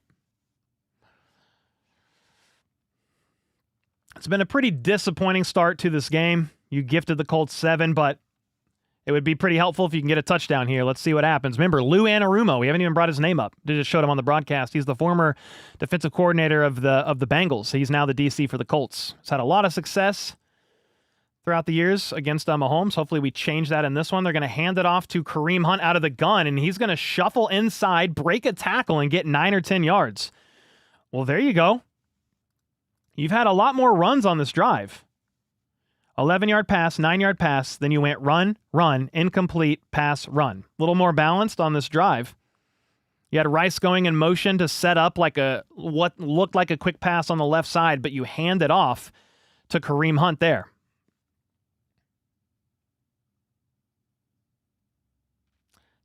It's been a pretty disappointing start to this game. You gifted the Colts 7, but it would be pretty helpful if you can get a touchdown here. Let's see what happens. Remember, Lou Anarumo, we haven't even brought his name up. They just showed him on the broadcast. He's the former defensive coordinator of the Bengals. He's now the DC for the Colts. He's had a lot of success throughout the years against Mahomes. Hopefully we change that in this one. They're going to hand it off to Kareem Hunt out of the gun, and he's going to shuffle inside, break a tackle, and get 9 or 10 yards. Well, there you go. You've had a lot more runs on this drive. 11-yard pass, 9-yard pass, then you went run, run, incomplete, pass, run. A little more balanced on this drive. You had Rice going in motion to set up like what looked like a quick pass on the left side, but you hand it off to Kareem Hunt there.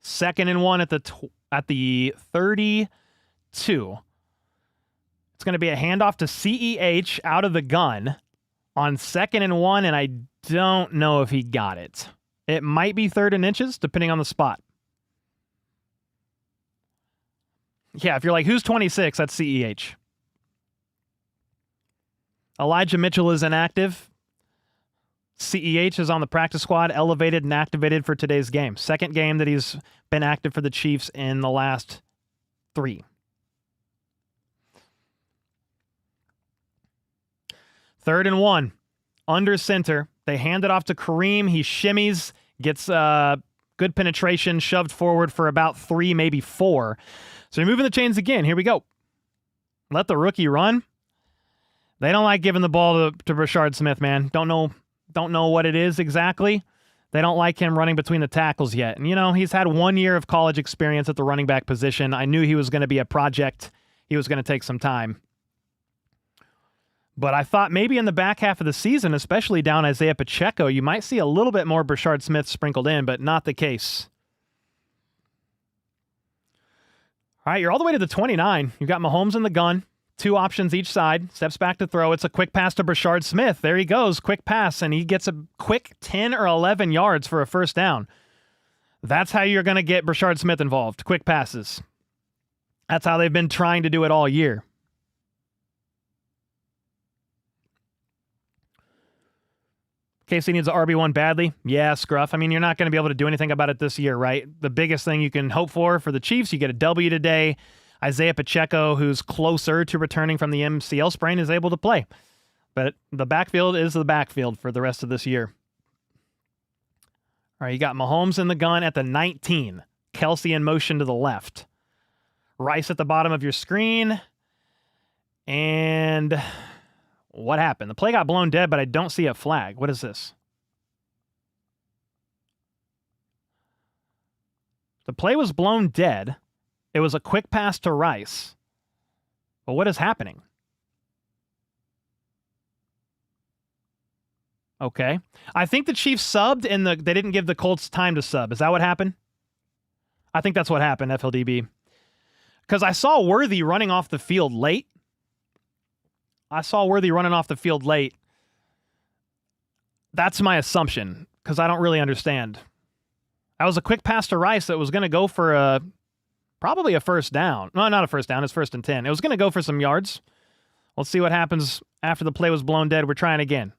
Second and 1 at the 32. It's going to be a handoff to CEH out of the gun on 2nd and 1, and I don't know if he got it. It might be 3rd and inches, depending on the spot. Yeah, if you're like, who's 26? That's CEH. Elijah Mitchell is inactive. CEH is on the practice squad, elevated and activated for today's game. Second game that he's been active for the Chiefs in the last 3. Third and 1. Under center. They hand it off to Kareem. He shimmies, gets good penetration, shoved forward for about 3, maybe 4. So you're moving the chains again. Here we go. Let the rookie run. They don't like giving the ball to Brashard Smith, man. Don't know what it is exactly. They don't like him running between the tackles yet. And, he's had 1 year of college experience at the running back position. I knew he was going to be a project. He was going to take some time. But I thought maybe in the back half of the season, especially down Isaiah Pacheco, you might see a little bit more Brashard Smith sprinkled in, but not the case. All right, you're all the way to the 29. You've got Mahomes in the gun. 2 options each side. Steps back to throw. It's a quick pass to Brashard Smith. There he goes. Quick pass, and he gets a quick 10 or 11 yards for a first down. That's how you're going to get Brashard Smith involved. Quick passes. That's how they've been trying to do it all year. KC needs an RB1 badly. Yeah, Scruff. I mean, you're not going to be able to do anything about it this year, right? The biggest thing you can hope for the Chiefs, you get a W today. Isaiah Pacheco, who's closer to returning from the MCL sprain, is able to play. But the backfield is the backfield for the rest of this year. All right, you got Mahomes in the gun at the 19. Kelsey in motion to the left. Rice at the bottom of your screen. And what happened? The play got blown dead, but I don't see a flag. What is this? The play was blown dead. It was a quick pass to Rice. But what is happening? Okay. I think the Chiefs subbed and they didn't give the Colts time to sub. Is that what happened? I think that's what happened, FLDB. Because I saw Worthy running off the field late. That's my assumption, because I don't really understand. That was a quick pass to Rice that was going to go for probably a first down. No, not a first down. It's 1st and 10. It was going to go for some yards. Let's see what happens after the play was blown dead. We're trying again.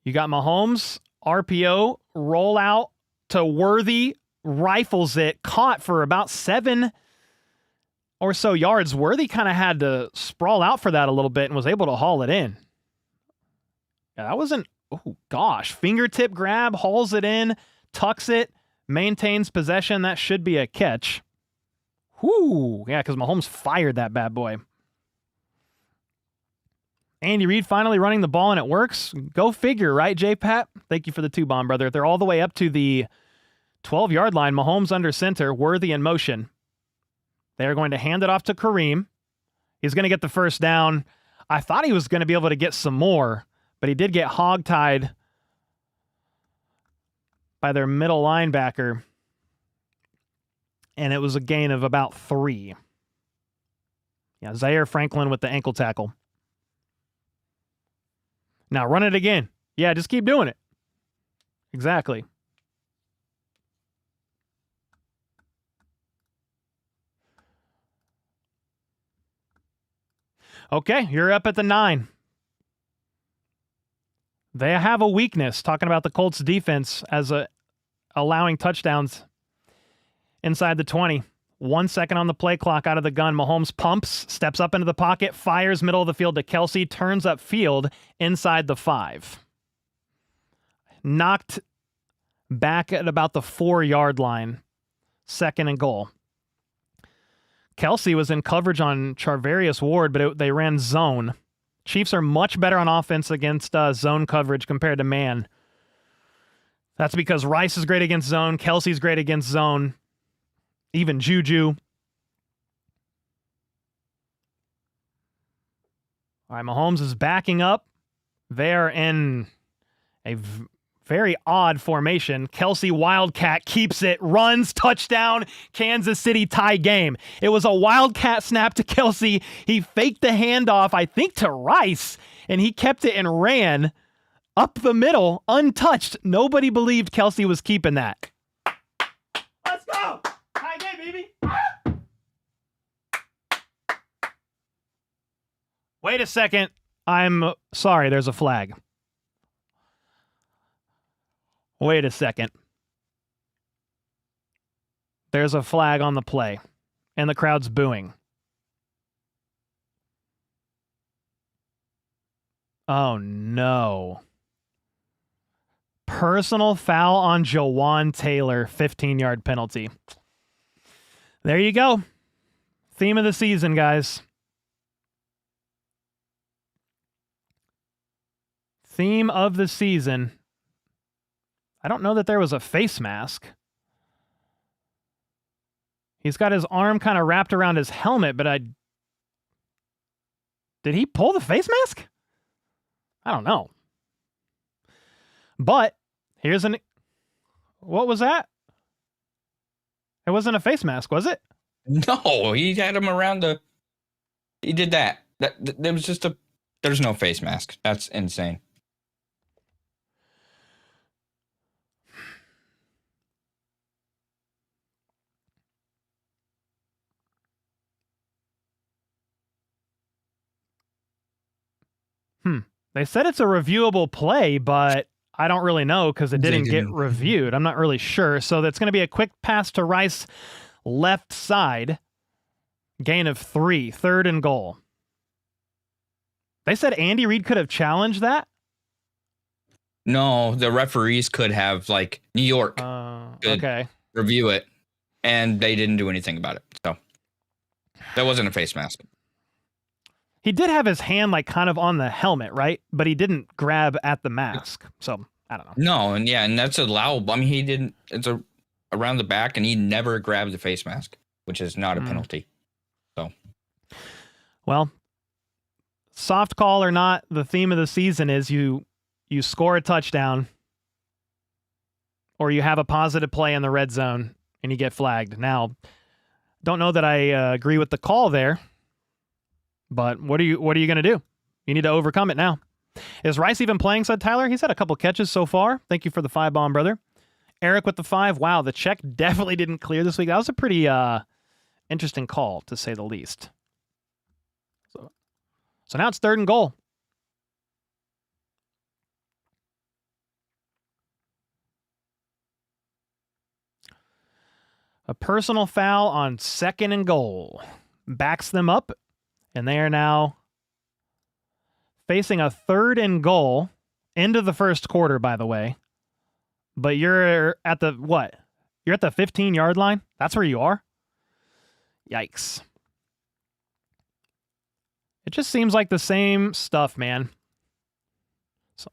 You got Mahomes, RPO, roll out to Worthy, rifles it, caught for about 7 or so yards. Worthy kind of had to sprawl out for that a little bit and was able to haul it in. Yeah, that wasn't, oh gosh, fingertip grab, hauls it in, tucks it, maintains possession. That should be a catch. Whoo, yeah, because Mahomes fired that bad boy. Andy Reid finally running the ball and it works. Go figure, right, J-Pat? Thank you for the 2-bomb, brother. They're all the way up to the 12-yard line. Mahomes under center, Worthy in motion. They're going to hand it off to Kareem. He's going to get the first down. I thought he was going to be able to get some more, but he did get hogtied by their middle linebacker, and it was a gain of about 3. Yeah, Zaire Franklin with the ankle tackle. Now run it again. Yeah, just keep doing it. Exactly. Okay, you're up at the 9. They have a weakness, talking about the Colts defense as allowing touchdowns inside the 20. 1 second on the play clock out of the gun. Mahomes pumps, steps up into the pocket, fires middle of the field to Kelsey, turns up field inside the 5. Knocked back at about the 4-yard line. 2nd and goal. Kelsey was in coverage on Charvarius Ward, but they ran zone. Chiefs are much better on offense against zone coverage compared to man. That's because Rice is great against zone. Kelsey's great against zone. Even Juju. All right, Mahomes is backing up. They're in a very odd formation. Kelsey Wildcat keeps it, runs, touchdown, Kansas City tie game. It was a Wildcat snap to Kelsey. He faked the handoff, I think, to Rice, and he kept it and ran up the middle, untouched. Nobody believed Kelsey was keeping that. Let's go! Wait a second. I'm sorry, there's a flag. Wait a second. There's a flag on the play, and the crowd's booing. Oh, no. Personal foul on Jawan Taylor, 15-yard penalty. There you go. Theme of the season, guys. Theme of the season. I don't know that there was a face mask. He's got his arm kind of wrapped around his helmet, but did he pull the face mask? I don't know. But here's what was that? It wasn't a face mask, was it? No, he had him around he did that. There was just there's no face mask. That's insane. They said it's a reviewable play, but I don't really know because it didn't get reviewed. I'm not really sure. So that's going to be a quick pass to Rice, left side. Gain of 3, 3rd and goal. They said Andy Reid could have challenged that? No, the referees could have, like, New York could review it, and they didn't do anything about it. So that wasn't a face mask. He did have his hand like kind of on the helmet, right? But he didn't grab at the mask. So I don't know. No, and that's allowable. I mean, he didn't. It's around the back, and he never grabbed the face mask, which is not a penalty. So, well, soft call or not, the theme of the season is you score a touchdown, or you have a positive play in the red zone, and you get flagged. Now, don't know that I agree with the call there. But what are you going to do? You need to overcome it now. Is Rice even playing, said Tyler? He's had a couple catches so far. Thank you for the 5-bomb, brother. Eric with the 5. Wow, the check definitely didn't clear this week. That was a pretty interesting call, to say the least. So now it's 3rd and goal. A personal foul on 2nd and goal. Backs them up. And they are now facing a 3rd and goal into the first quarter, by the way. But you're at the, what? You're at the 15-yard line? That's where you are? Yikes. It just seems like the same stuff, man. So,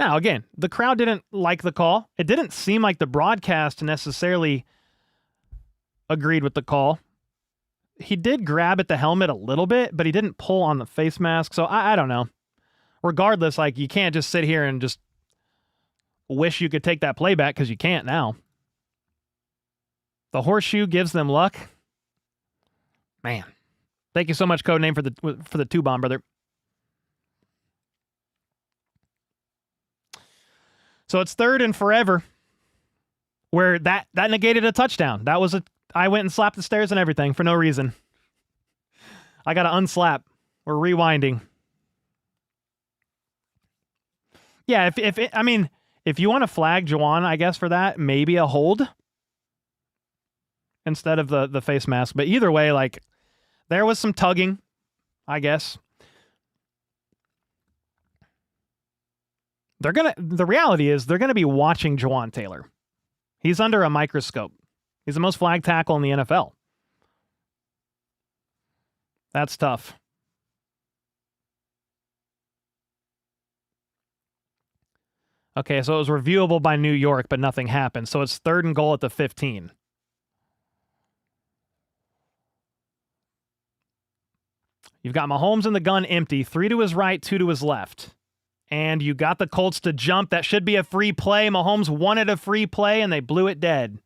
now, again, the crowd didn't like the call. It didn't seem like the broadcast necessarily agreed with the call. He did grab at the helmet a little bit, but he didn't pull on the face mask. So I don't know. Regardless, like, you can't just sit here and just wish you could take that play back because you can't now. The horseshoe gives them luck. Man. Thank you so much, Codename, for the 2-bomb, brother. So it's 3rd and forever, where that negated a touchdown. That was I went and slapped the stairs and everything for no reason. I got to unslap. We're rewinding. Yeah, if you want to flag Jawan, I guess, for that, maybe a hold instead of the face mask. But either way, like, there was some tugging, I guess. The reality is they're going to be watching Jawan Taylor. He's under a microscope. He's the most flagged tackle in the NFL. That's tough. Okay, so it was reviewable by New York, but nothing happened. So it's 3rd and goal at the 15. You've got Mahomes in the gun empty, 3 to his right, 2 to his left. And you got the Colts to jump. That should be a free play. Mahomes wanted a free play, and they blew it dead.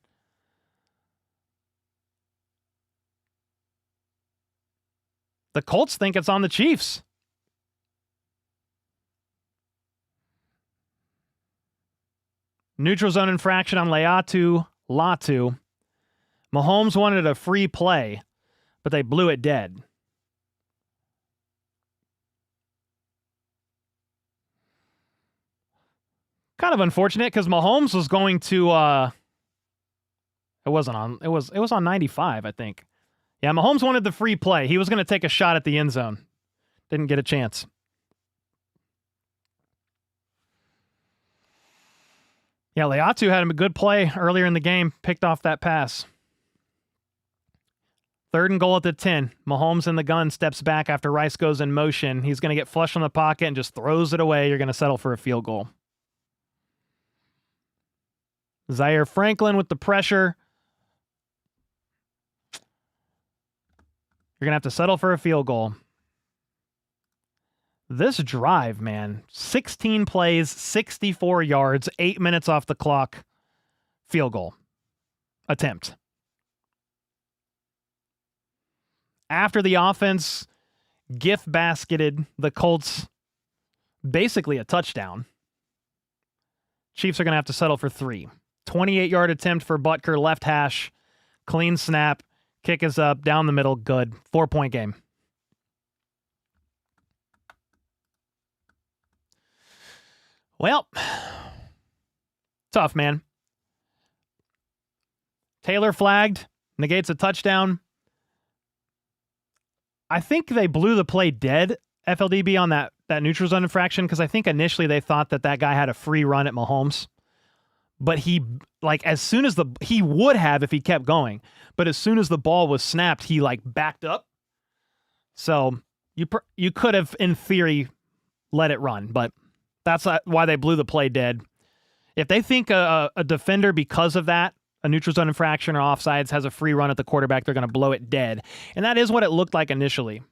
The Colts think it's on the Chiefs. Neutral zone infraction on Latu. Mahomes wanted a free play, but they blew it dead. Kind of unfortunate because Mahomes was going to it was on 95, I think. Yeah, Mahomes wanted the free play. He was going to take a shot at the end zone. Didn't get a chance. Yeah, Leatu had a good play earlier in the game, picked off that pass. 3rd and goal at the 10. Mahomes in the gun, steps back after Rice goes in motion. He's going to get flush from the pocket and just throws it away. You're going to settle for a field goal. Zaire Franklin with the pressure. You're going to have to settle for a field goal. This drive, man, 16 plays, 64 yards, 8 minutes off the clock, field goal attempt. After the offense gift basketed the Colts basically a touchdown, Chiefs are going to have to settle for 3. 28-yard attempt for Butker, left hash, clean snap, kick is up, down the middle, good. 4-point game. Well, tough, man. Taylor flagged, negates a touchdown. I think they blew the play dead, FLDB, on that neutral zone infraction, because I think initially they thought that guy had a free run at Mahomes. But he, like, as soon as he would have if he kept going, but as soon as the ball was snapped, he, like, backed up. So you could have, in theory, let it run, but that's why they blew the play dead. If they think a defender, because of that, a neutral zone infraction or offsides, has a free run at the quarterback, they're going to blow it dead. And that is what it looked like initially.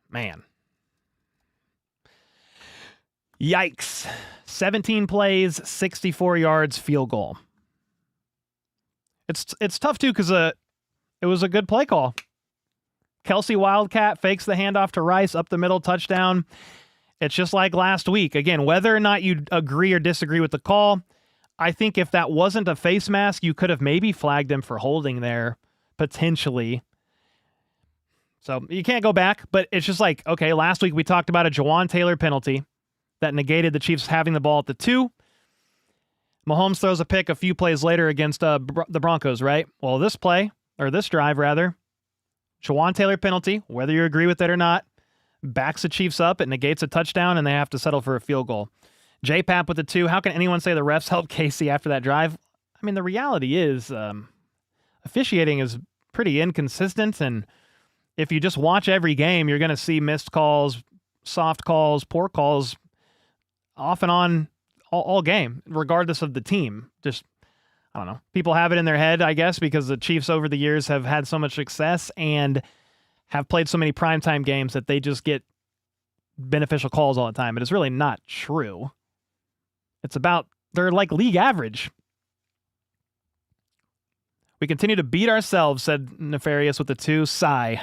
Man. Yikes. 17 plays, 64 yards, field goal. It's tough, too, because it was a good play call. Kelsey Wildcat fakes the handoff to Rice, up the middle, touchdown. It's just like last week. Again, whether or not you agree or disagree with the call, I think if that wasn't a face mask, you could have maybe flagged him for holding there, potentially. So you can't go back, but it's just like, okay, last week we talked about a Jawan Taylor penalty that negated the Chiefs having the ball at the 2. Mahomes throws a pick a few plays later against the Broncos, right? Well, this drive, Jawan Taylor penalty, whether you agree with it or not, backs the Chiefs up, it negates a touchdown, and they have to settle for a field goal. J-Pap with the 2. How can anyone say the refs helped Casey after that drive? I mean, the reality is officiating is pretty inconsistent, and if you just watch every game, you're going to see missed calls, soft calls, poor calls off and on all game, regardless of the team. Just, I don't know. People have it in their head, I guess, because the Chiefs over the years have had so much success and have played so many primetime games that they just get beneficial calls all the time. But it's really not true. It's about, they're like league average. We continue to beat ourselves, said Nefarious with the 2. Sigh.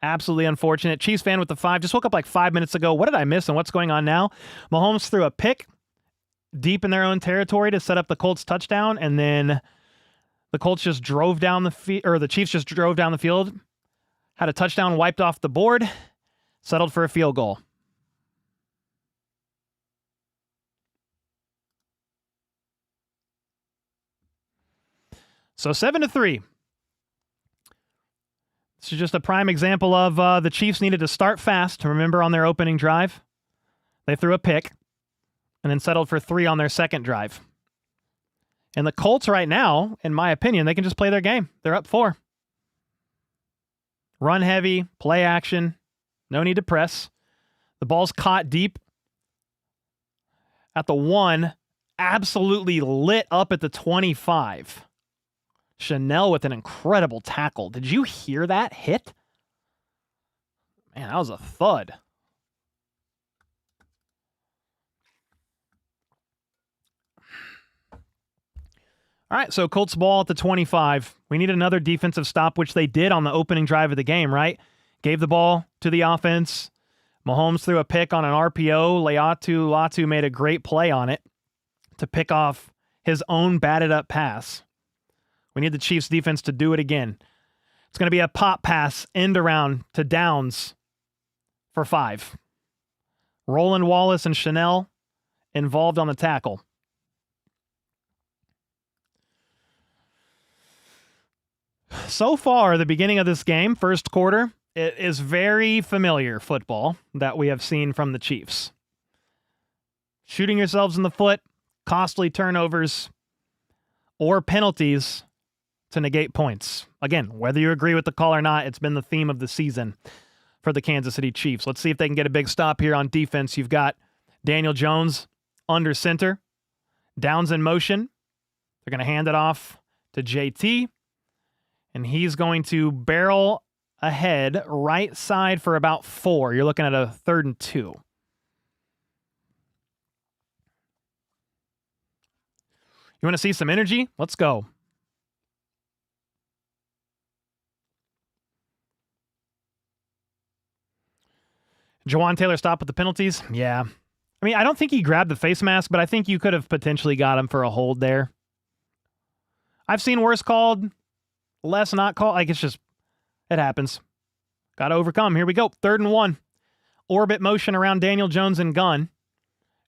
Absolutely unfortunate. Chiefs fan with the 5. Just woke up like 5 minutes ago. What did I miss and what's going on now? Mahomes threw a pick deep in their own territory to set up the Colts touchdown, and then the Colts just drove down the field, or the Chiefs just drove down the field, had a touchdown wiped off the board, settled for a field goal. So 7-3. This is just a prime example of the Chiefs needed to start fast. Remember, on their opening drive, they threw a pick and then settled for 3 on their second drive. And the Colts right now, in my opinion, they can just play their game. They're up 4. Run heavy, play action, no need to press. The ball's caught deep at the 1, absolutely lit up at the 25. Chanel with an incredible tackle. Did you hear that hit? Man, that was a thud. All right, so Colts ball at the 25. We need another defensive stop, which they did on the opening drive of the game, right? Gave the ball to the offense. Mahomes threw a pick on an RPO. Latu made a great play on it to pick off his own batted up pass. We need the Chiefs defense to do it again. It's going to be a pop pass end around to Downs for 5. Roland Wallace and Chanel involved on the tackle. So far, the beginning of this game, first quarter, it is very familiar football that we have seen from the Chiefs. Shooting yourselves in the foot, costly turnovers, or penalties to negate points. Again, whether you agree with the call or not, it's been the theme of the season for the Kansas City Chiefs. Let's see if they can get a big stop here on defense. You've got Daniel Jones under center, Downs in motion. They're going to hand it off to JT, and he's going to barrel ahead right side for about 4. You're looking at a 3rd and 2. You want to see some energy? Let's go. Jawan Taylor stopped with the penalties? Yeah. I mean, I don't think he grabbed the face mask, but I think you could have potentially got him for a hold there. I've seen worse called, less not called. Like, it's just, it happens. Got to overcome. Here we go. 3rd and 1. Orbit motion around Daniel Jones and gun.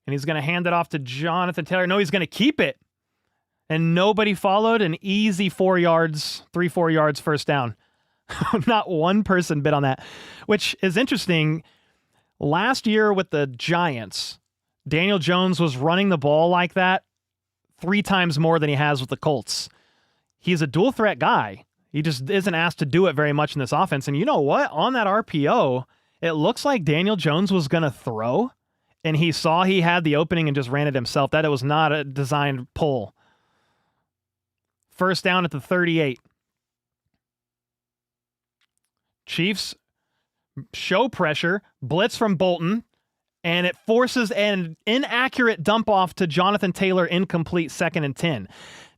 And he's going to hand it off to Jonathan Taylor. No, he's going to keep it. And nobody followed. An easy 4 yards, 3-4 yards first down. Not one person bid on that, which is interesting. Last year with the Giants, Daniel Jones was running the ball like that 3 times more than he has with the Colts. He's a dual threat guy. He just isn't asked to do it very much in this offense. And you know what? On that RPO, it looks like Daniel Jones was going to throw, and he saw he had the opening and just ran it himself. That it was not a designed pull. First down at the 38. Chiefs show pressure, blitz from Bolton, and it forces an inaccurate dump off to Jonathan Taylor, incomplete, 2nd and 10.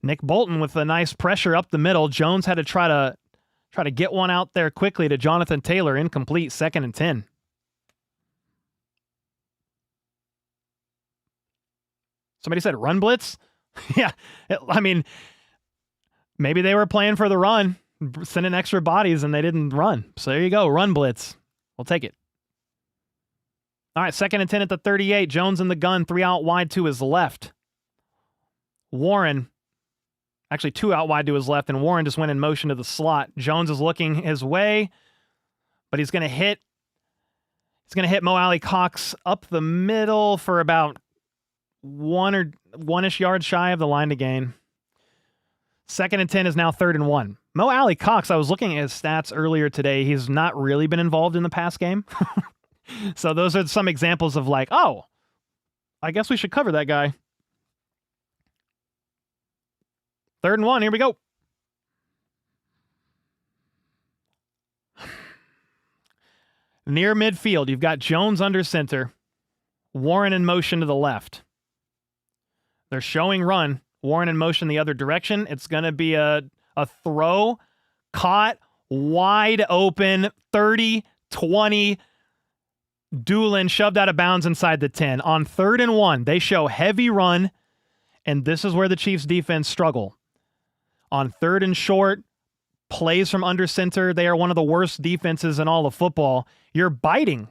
Nick Bolton with a nice pressure up the middle. Jones had to try to get one out there quickly to Jonathan Taylor, incomplete, 2nd and 10. Somebody said run blitz? Yeah, I mean, maybe they were playing for the run, sending extra bodies, and they didn't run. So there you go, run blitz. We'll take it. All right, 2nd and 10 at the 38. Jones in the gun, 3 out wide to his left. Warren, actually 2 out wide to his left, and Warren just went in motion to the slot. Jones is looking his way, but he's going to hit Mo Alley Cox up the middle for about 1-ish yards shy of the line to gain. 2nd and 10 is now 3rd and 1. Mo Alley Cox, I was looking at his stats earlier today. He's not really been involved in the pass game. So those are some examples of like, oh, I guess we should cover that guy. 3rd and 1, here we go. Near midfield, you've got Jones under center. Warren in motion to the left. They're showing run. Warren in motion the other direction. It's going to be a throw, caught, wide open, 30, 20. Doolin shoved out of bounds inside the 10. On 3rd and 1, they show heavy run, and this is where the Chiefs defense struggle. On 3rd and short, plays from under center. They are one of the worst defenses in all of football. You're biting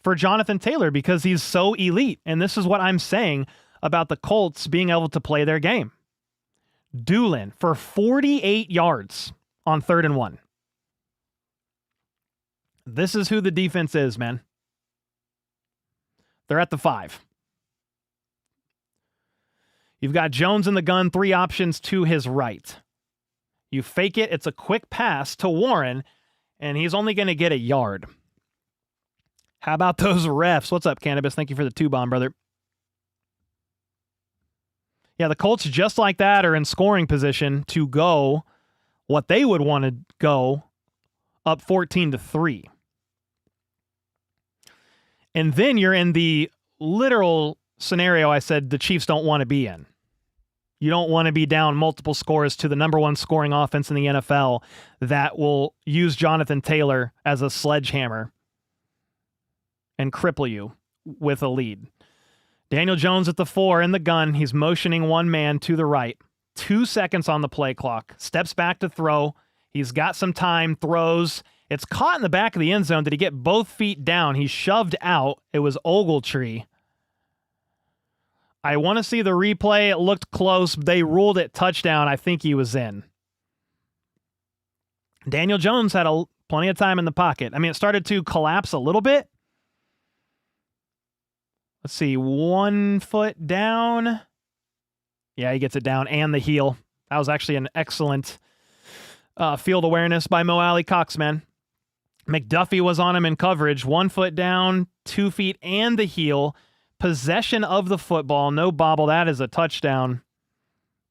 for Jonathan Taylor because he's so elite. And this is what I'm saying about the Colts being able to play their game. Doolin for 48 yards on 3rd and 1. This is who the defense is, man. They're at the 5. You've got Jones in the gun, 3 options to his right. You fake it. It's a quick pass to Warren, and he's only going to get a yard. How about those refs? What's up, Cannabis? Thank you for the 2-bomb, brother. Yeah, the Colts, just like that, are in scoring position to go what they would want to go up 14-3. And then you're in the literal scenario I said the Chiefs don't want to be in. You don't want to be down multiple scores to the number 1 scoring offense in the NFL that will use Jonathan Taylor as a sledgehammer and cripple you with a lead. Daniel Jones at the 4 in the gun. He's motioning one man to the right. 2 seconds on the play clock. Steps back to throw. He's got some time, throws. It's caught in the back of the end zone. Did he get both feet down? He's shoved out. It was Ogletree. I want to see the replay. It looked close. They ruled it touchdown. I think he was in. Daniel Jones had plenty of time in the pocket. I mean, it started to collapse a little bit. Let's see. 1 foot down. Yeah, he gets it down and the heel. That was actually an excellent field awareness by Mo Alley Cox, man. McDuffie was on him in coverage. 1 foot down, 2 feet, and the heel. Possession of the football. No bobble. That is a touchdown.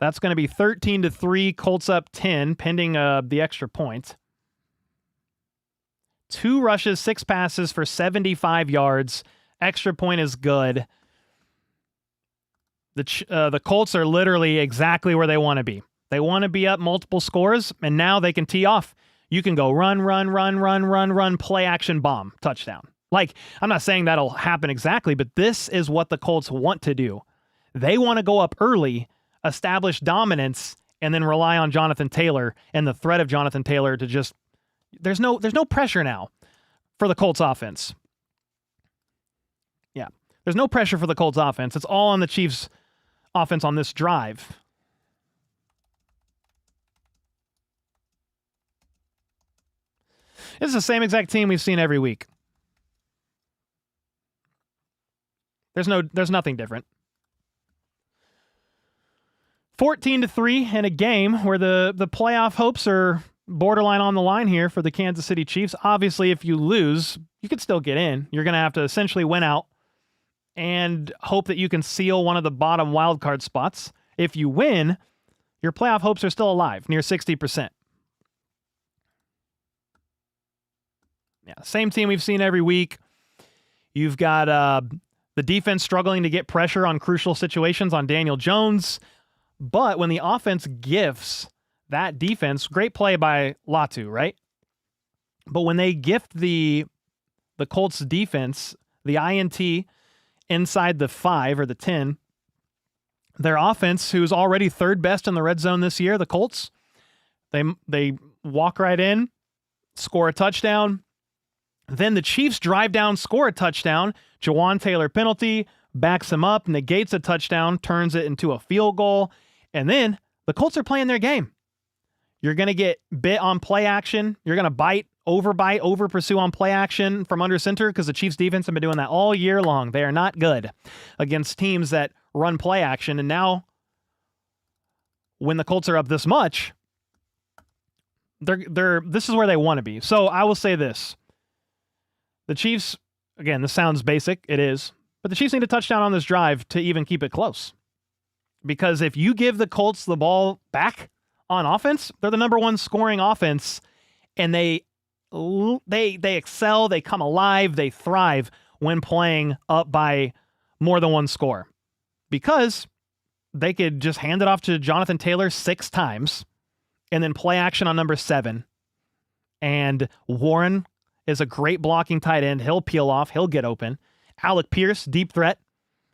That's going to be 13-3. Colts up 10, pending the extra point. 2 rushes, 6 passes for 75 yards. Extra point is good. The Colts are literally exactly where they want to be. They want to be up multiple scores, and now they can tee off. You can go run, play action, bomb, touchdown. Like, I'm not saying that'll happen exactly, but this is what the Colts want to do. They want to go up early, establish dominance, and then rely on Jonathan Taylor and the threat of Jonathan Taylor to just... There's no pressure now for the Colts offense. Yeah, there's no pressure for the Colts offense. It's all on the Chiefs offense on this drive. This is the same exact team we've seen every week. There's nothing different. 14-3 in a game where the playoff hopes are borderline on the line here for the Kansas City Chiefs. Obviously, if you lose, you could still get in. You're going to have to essentially win out and hope that you can seal one of the bottom wildcard spots. If you win, your playoff hopes are still alive, near 60%. Yeah, same team we've seen every week. You've got the defense struggling to get pressure on crucial situations on Daniel Jones. But when the offense gifts that defense, great play by Latu, right? But when they gift the Colts defense, the INT inside the 5 or the 10, their offense, who's already third best in the red zone this year, the Colts, they walk right in, score a touchdown. Then the Chiefs drive down, score a touchdown. Jawan Taylor penalty, backs him up, negates a touchdown, turns it into a field goal. And then the Colts are playing their game. You're going to get bit on play action. You're going to over pursue on play action from under center because the Chiefs defense have been doing that all year long. They are not good against teams that run play action. And now when the Colts are up this much, this is where they want to be. So I will say this. The Chiefs, again, this sounds basic. It is. But the Chiefs need a touchdown on this drive to even keep it close. Because if you give the Colts the ball back on offense, they're the number 1 scoring offense. And they excel, they come alive, they thrive when playing up by more than 1 score. Because they could just hand it off to Jonathan Taylor 6 times and then play action on number 7. And Warren is a great blocking tight end. He'll peel off. He'll get open. Alec Pierce, deep threat.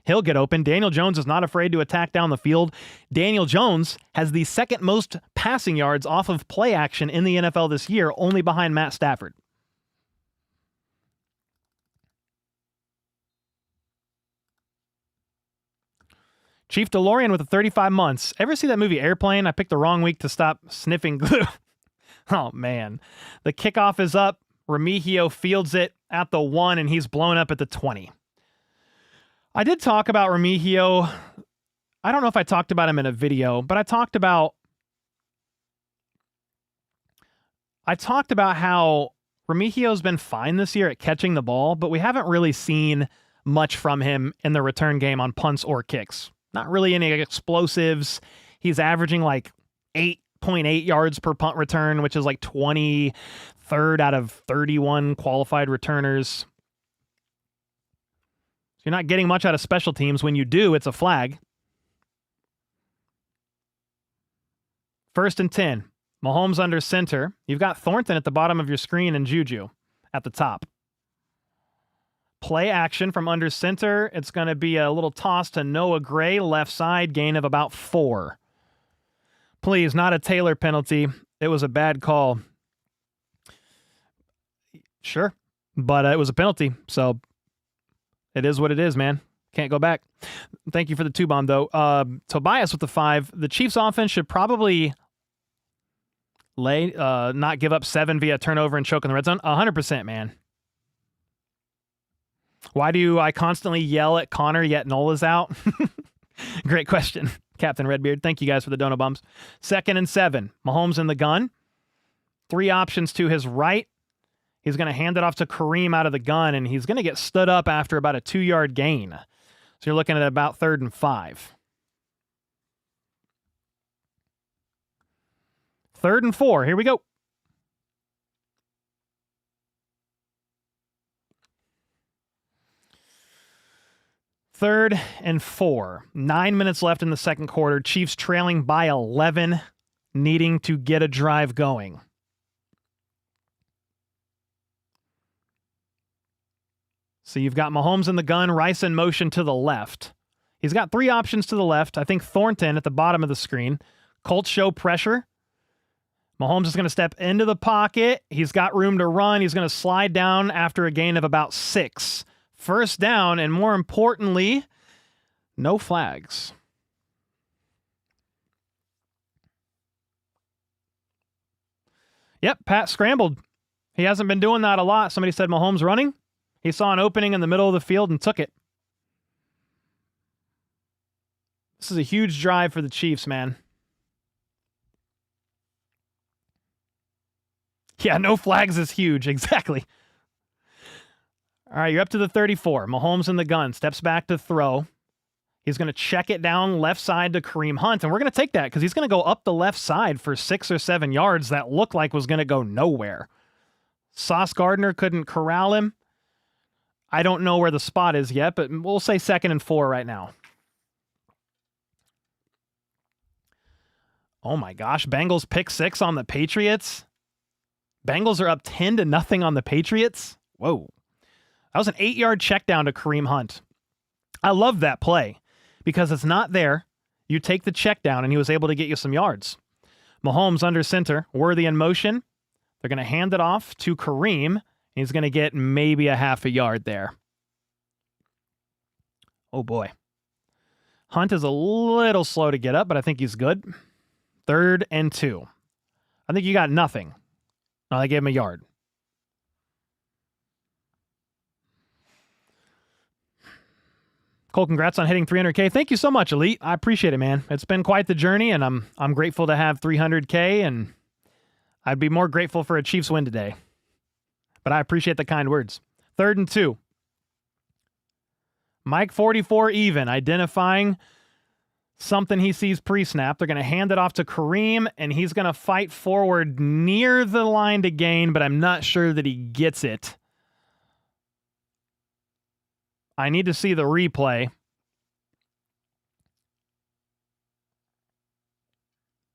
He'll get open. Daniel Jones is not afraid to attack down the field. Daniel Jones has the 2nd most passing yards off of play action in the NFL this year, only behind Matt Stafford. Chief DeLorean with the 35 months. Ever see that movie Airplane? I picked the wrong week to stop sniffing glue. Oh, man. The kickoff is up. Remigio fields it at the 1, and he's blown up at the 20. I did talk about Remigio. I don't know if I talked about him in a video, but I talked about how Remigio's been fine this year at catching the ball, but we haven't really seen much from him in the return game on punts or kicks. Not really any explosives. He's averaging like 8.8 yards per punt return, which is like 23rd out of 31 qualified returners. So you're not getting much out of special teams. When you do, it's a flag. 1st and 10. Mahomes under center. You've got Thornton at the bottom of your screen and Juju at the top. Play action from under center. It's going to be a little toss to Noah Gray, left side, gain of about 4. Please, not a Taylor penalty. It was a bad call. Sure. But it was a penalty. So it is what it is, man. Can't go back. Thank you for the 2-bomb, though. Tobias with the 5. The Chiefs offense should probably not give up 7 via turnover and choke in the red zone. 100%, man. Why do I constantly yell at Connor yet Nola's out? Great question, Captain Redbeard. Thank you guys for the dono bumps. 2nd and 7. Mahomes in the gun. 3 options to his right. He's going to hand it off to Kareem out of the gun, and he's going to get stood up after about a 2-yard gain. So you're looking at about 3rd and 5. 3rd and 4. Here we go. Third and 4. 9 minutes left in the second quarter. Chiefs trailing by 11, needing to get a drive going. So you've got Mahomes in the gun, Rice in motion to the left. He's got 3 options to the left. I think Thornton at the bottom of the screen. Colts show pressure. Mahomes is going to step into the pocket. He's got room to run. He's going to slide down after a gain of about 6. First down, and more importantly, no flags. Yep, Pat scrambled. He hasn't been doing that a lot. Somebody said Mahomes running. He saw an opening in the middle of the field and took it. This is a huge drive for the Chiefs, man. Yeah, no flags is huge. Exactly. All right, you're up to the 34. Mahomes in the gun. Steps back to throw. He's going to check it down left side to Kareem Hunt, and we're going to take that because he's going to go up the left side for 6 or 7 yards that looked like was going to go nowhere. Sauce Gardner couldn't corral him. I don't know where the spot is yet, but we'll say 2nd and 4 right now. Oh my gosh, Bengals pick 6 on the Patriots. Bengals are up 10-0 on the Patriots. Whoa. That was an 8-yard check down to Kareem Hunt. I love that play because it's not there. You take the check down, and he was able to get you some yards. Mahomes under center, Worthy in motion. They're going to hand it off to Kareem. He's going to get maybe a half a yard there. Oh, boy. Hunt is a little slow to get up, but I think he's good. 3rd and 2. I think you got nothing. No, they gave him a yard. Cole, congrats on hitting 300K. Thank you so much, Elite. I appreciate it, man. It's been quite the journey, and I'm grateful to have 300K, and I'd be more grateful for a Chiefs win today. But I appreciate the kind words. 3rd and 2. Mike 44 even, identifying something he sees pre-snap. They're going to hand it off to Kareem, and he's going to fight forward near the line to gain, but I'm not sure that he gets it. I need to see the replay.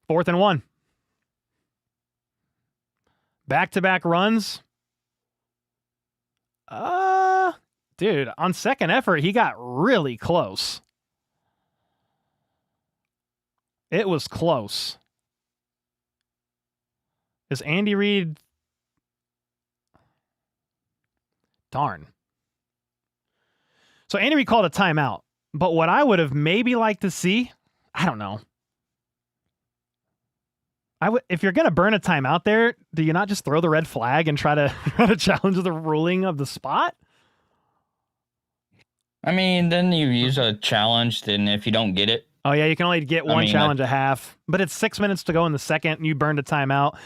4th and 1. Back-to-back runs. Dude, on second effort, he got really close. It was close. Is Andy Reid... Darn. So Andy Reid called a timeout, but what I would have maybe liked to see, I don't know. If you're going to burn a timeout there, do you not just throw the red flag and try to challenge the ruling of the spot? I mean, then you use a challenge, then if you don't get it. Oh, yeah, you can only get one challenge a half, but it's 6 minutes to go in the second, and you burned a timeout.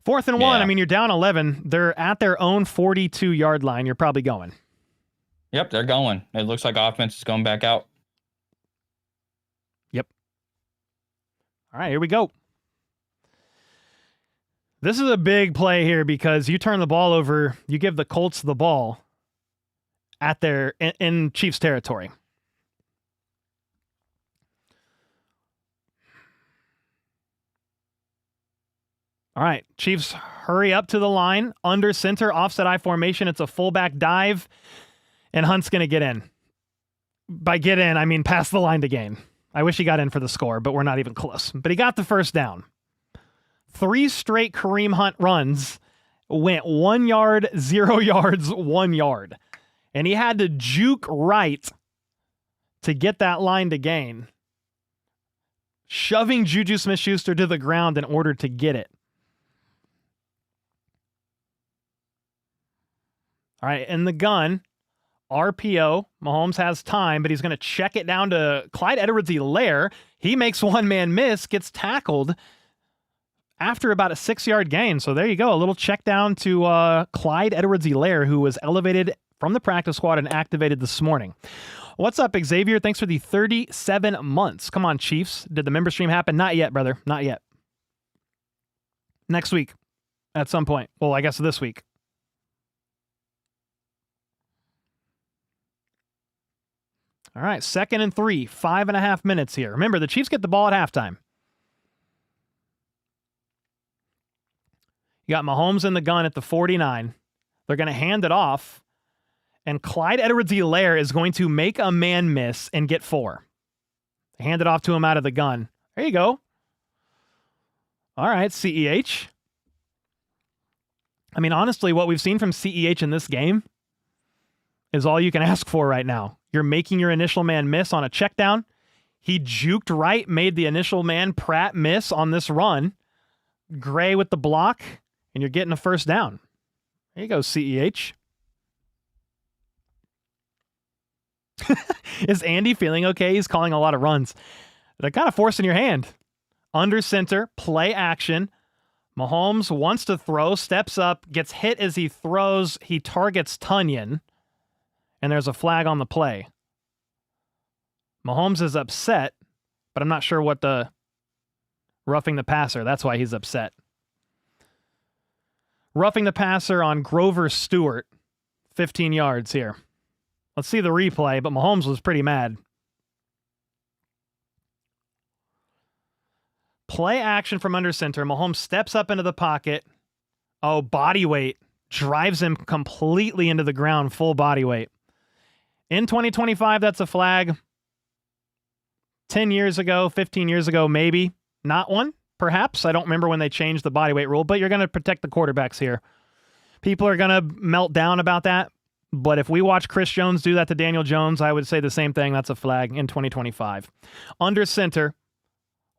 4th and 1, I mean, you're down 11. They're at their own 42-yard line. You're probably going. Yep, they're going. It looks like offense is going back out. Yep. All right, here we go. This is a big play here because you turn the ball over, you give the Colts the ball at their in Chiefs territory. All right, Chiefs hurry up to the line, under center, offset I formation. It's a fullback dive, and Hunt's going to get in. By get in, I mean past the line to gain. I wish he got in for the score, but we're not even close. But he got the first down. 3 straight Kareem Hunt runs went 1 yard, 0 yards, 1 yard. And he had to juke right to get that line to gain, shoving Juju Smith-Schuster to the ground in order to get it. All right, in the gun, RPO. Mahomes has time, but he's going to check it down to Clyde Edwards-Helaire. He makes one-man miss, gets tackled after about a 6-yard gain. So there you go, a little check down to Clyde Edwards-Helaire, who was elevated from the practice squad and activated this morning. What's up, Xavier? Thanks for the 37 months. Come on, Chiefs. Did the member stream happen? Not yet, brother. Not yet. Next week, at some point. Well, I guess this week. All right, 2nd and 3, 5.5 minutes here. Remember, the Chiefs get the ball at halftime. You got Mahomes in the gun at the 49. They're going to hand it off, and Clyde Edwards-Helaire is going to make a man miss and get 4. They hand it off to him out of the gun. There you go. All right, CEH. I mean, honestly, what we've seen from CEH in this game is all you can ask for right now. You're making your initial man miss on a check down. He juked right, made the initial man Pratt miss on this run. Gray with the block, and you're getting a first down. There you go, CEH. Is Andy feeling okay? He's calling a lot of runs. They're kind of forcing your hand. Under center, play action. Mahomes wants to throw, steps up, gets hit as he throws. He targets Tunyon, and there's a flag on the play. Mahomes is upset, but I'm not sure what the roughing the passer. That's why he's upset. Roughing the passer on Grover Stewart, 15 yards here. Let's see the replay, but Mahomes was pretty mad. Play action from under center. Mahomes steps up into the pocket. Oh, body weight. Drives him completely into the ground, full body weight. In 2025, that's a flag. 10 years ago, 15 years ago, maybe. Not one, perhaps. I don't remember when they changed the body weight rule, but you're going to protect the quarterbacks here. People are going to melt down about that, but if we watch Chris Jones do that to Daniel Jones, I would say the same thing. That's a flag in 2025. Under center,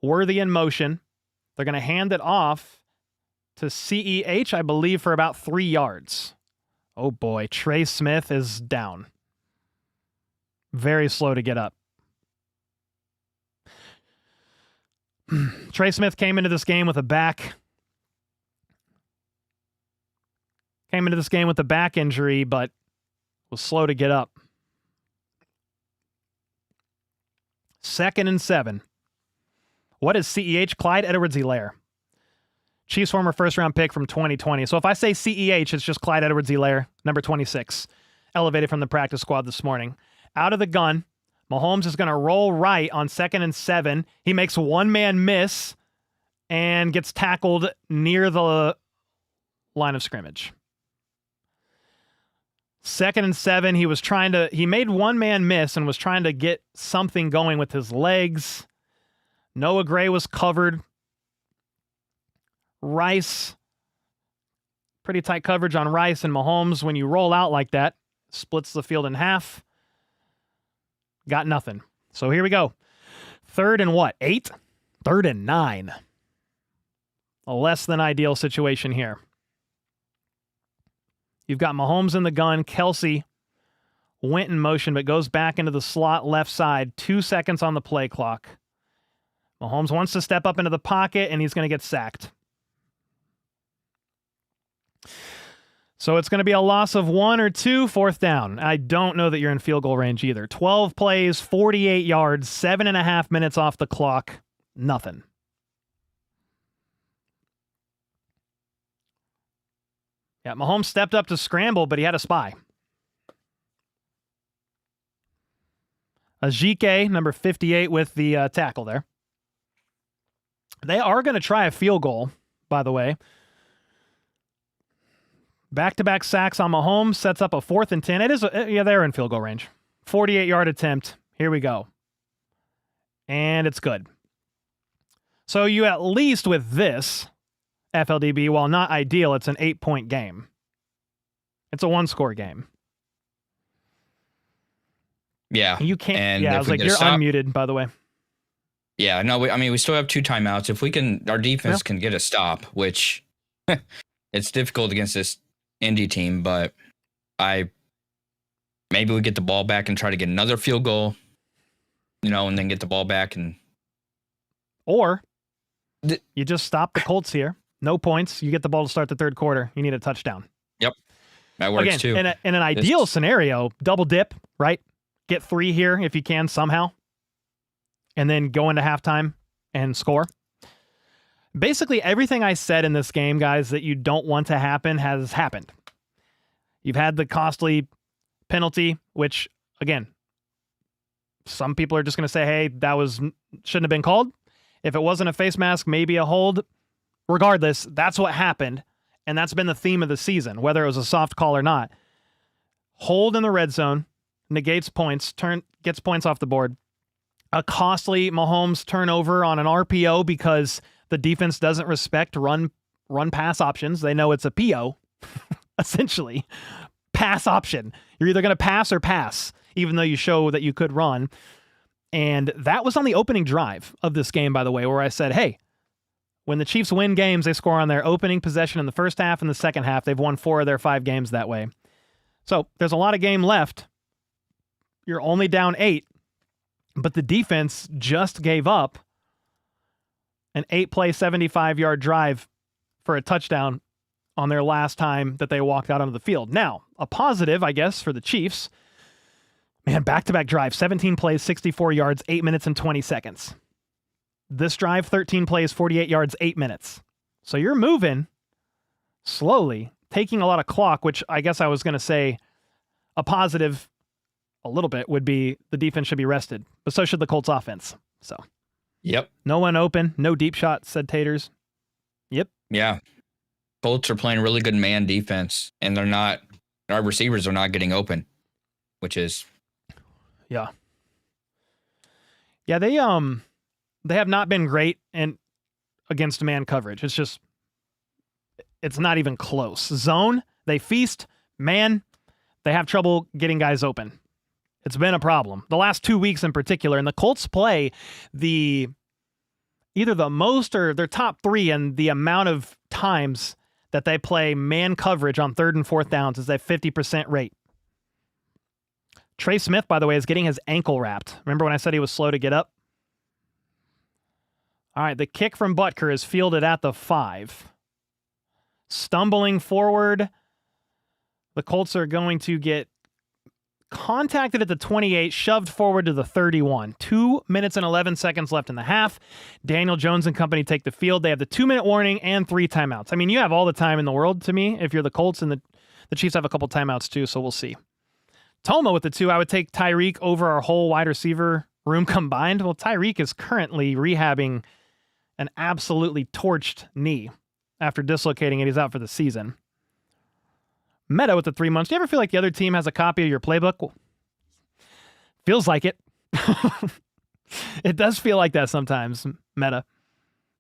Worthy in motion. They're going to hand it off to CEH, I believe, for about 3 yards. Oh boy, Trey Smith is down. Very slow to get up. Trey Smith came into this game with a back injury, but was slow to get up. 2nd and 7. What is CEH? Clyde Edwards-Helaire. Chiefs former first-round pick from 2020. So if I say CEH, it's just Clyde Edwards-Helaire, number 26, elevated from the practice squad this morning. Out of the gun, Mahomes is going to roll right on 2nd and 7. He makes one-man miss and gets tackled near the line of scrimmage. 2nd and 7, he made one-man miss and was trying to get something going with his legs. Noah Gray was covered. Rice, pretty tight coverage on Rice, and Mahomes, when you roll out like that, splits the field in half. Got nothing. So here we go. 3rd and what? 8? 3rd and 9. A less than ideal situation here. You've got Mahomes in the gun. Kelsey went in motion, but goes back into the slot left side. 2 seconds on the play clock. Mahomes wants to step up into the pocket, and he's going to get sacked. So it's going to be a loss of 1 or 2, 4th down. I don't know that you're in field goal range either. 12 plays, 48 yards, 7.5 minutes off the clock. Nothing. Yeah, Mahomes stepped up to scramble, but he had a spy. Ajike, number 58, with the tackle there. They are going to try a field goal, by the way. Back-to-back sacks on Mahomes sets up a 4th and 10. They're in field goal range. 48-yard attempt. Here we go. And it's good. So you at least with this FLDB, while not ideal, it's an 8-point game. It's a 1-score game. Yeah. You can't. And yeah, I was like, you're unmuted, by the way. Yeah, no, we still have 2 timeouts. If we can, our defense can get a stop, which it's difficult against this Indy team, but maybe we get the ball back and try to get another field goal, and then get the ball back Or you just stop the Colts here. No points. You get the ball to start the third quarter. You need a touchdown. Yep. That works too. In an ideal scenario, double dip, right? Get 3 here if you can somehow. And then go into halftime and score. Basically, everything I said in this game, guys, that you don't want to happen has happened. You've had the costly penalty, which, again, some people are just going to say, hey, shouldn't have been called. If it wasn't a face mask, maybe a hold. Regardless, that's what happened. And that's been the theme of the season, whether it was a soft call or not. Hold in the red zone, negates points, gets points off the board. A costly Mahomes turnover on an RPO because the defense doesn't respect run pass options. They know it's a PO, essentially. Pass option. You're either going to pass or pass, even though you show that you could run. And that was on the opening drive of this game, by the way, where I said, hey, when the Chiefs win games, they score on their opening possession in the first half and the second half. They've won 4 of their 5 games that way. So there's a lot of game left. You're only down 8. But the defense just gave up an 8-play, 75-yard drive for a touchdown on their last time that they walked out onto the field. Now, a positive, I guess, for the Chiefs. Man, back-to-back drive, 17 plays, 64 yards, 8 minutes and 20 seconds. This drive, 13 plays, 48 yards, 8 minutes. So you're moving slowly, taking a lot of clock, which I guess I was going to say a positive a little bit would be the defense should be rested, but so should the Colts offense. So, yep. No one open, no deep shot, said Taters. Yep. Yeah. Colts are playing really good man defense, and our receivers are not getting open, which is. Yeah. Yeah, they have not been great against man coverage. It's not even close. Zone, they feast. Man, they have trouble getting guys open. It's been a problem. The last 2 weeks in particular, and the Colts play either the most or their top 3 in the amount of times that they play man coverage on 3rd and 4th downs is at 50% rate. Trey Smith, by the way, is getting his ankle wrapped. Remember when I said he was slow to get up? All right, the kick from Butker is fielded at the 5. Stumbling forward. The Colts are going to get contacted at the 28, shoved forward to the 31. 2 minutes and 11 seconds left in the half. Daniel Jones and company take the field. They have the 2-minute warning and 3 timeouts. I mean, you have all the time in the world to me if you're the Colts, and the Chiefs have a couple timeouts too, so we'll see. Toma with the 2. I would take Tyreek over our whole wide receiver room combined. Well, Tyreek is currently rehabbing an absolutely torched knee after dislocating it. He's out for the season. Meta with the 3 months. Do you ever feel like the other team has a copy of your playbook? Well, feels like it. It does feel like that sometimes, Meta.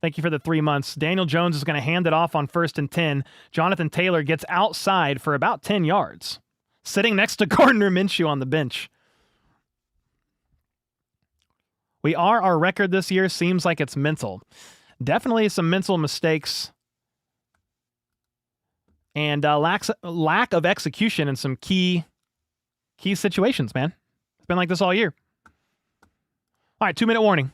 Thank you for the 3 months. Daniel Jones is going to hand it off on 1st and 10. Jonathan Taylor gets outside for about 10 yards, sitting next to Gardner Minshew on the bench. Our record this year seems like it's mental. Definitely some mental mistakes and lack of execution in some key situations, man. It's been like this all year. All right, 2-minute warning.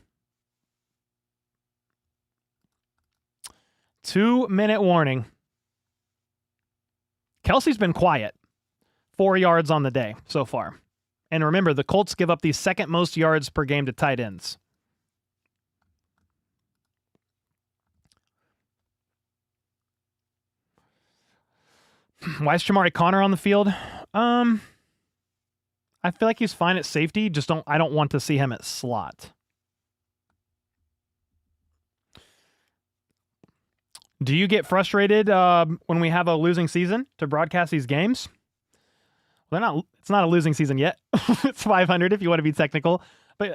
2-minute warning. Kelsey's been quiet. 4 yards on the day so far. And remember, the Colts give up the 2nd most yards per game to tight ends. Why is Shamari Connor on the field? I feel like he's fine at safety. I don't want to see him at slot. Do you get frustrated when we have a losing season to broadcast these games? Well, it's not a losing season yet. It's 500 if you want to be technical. But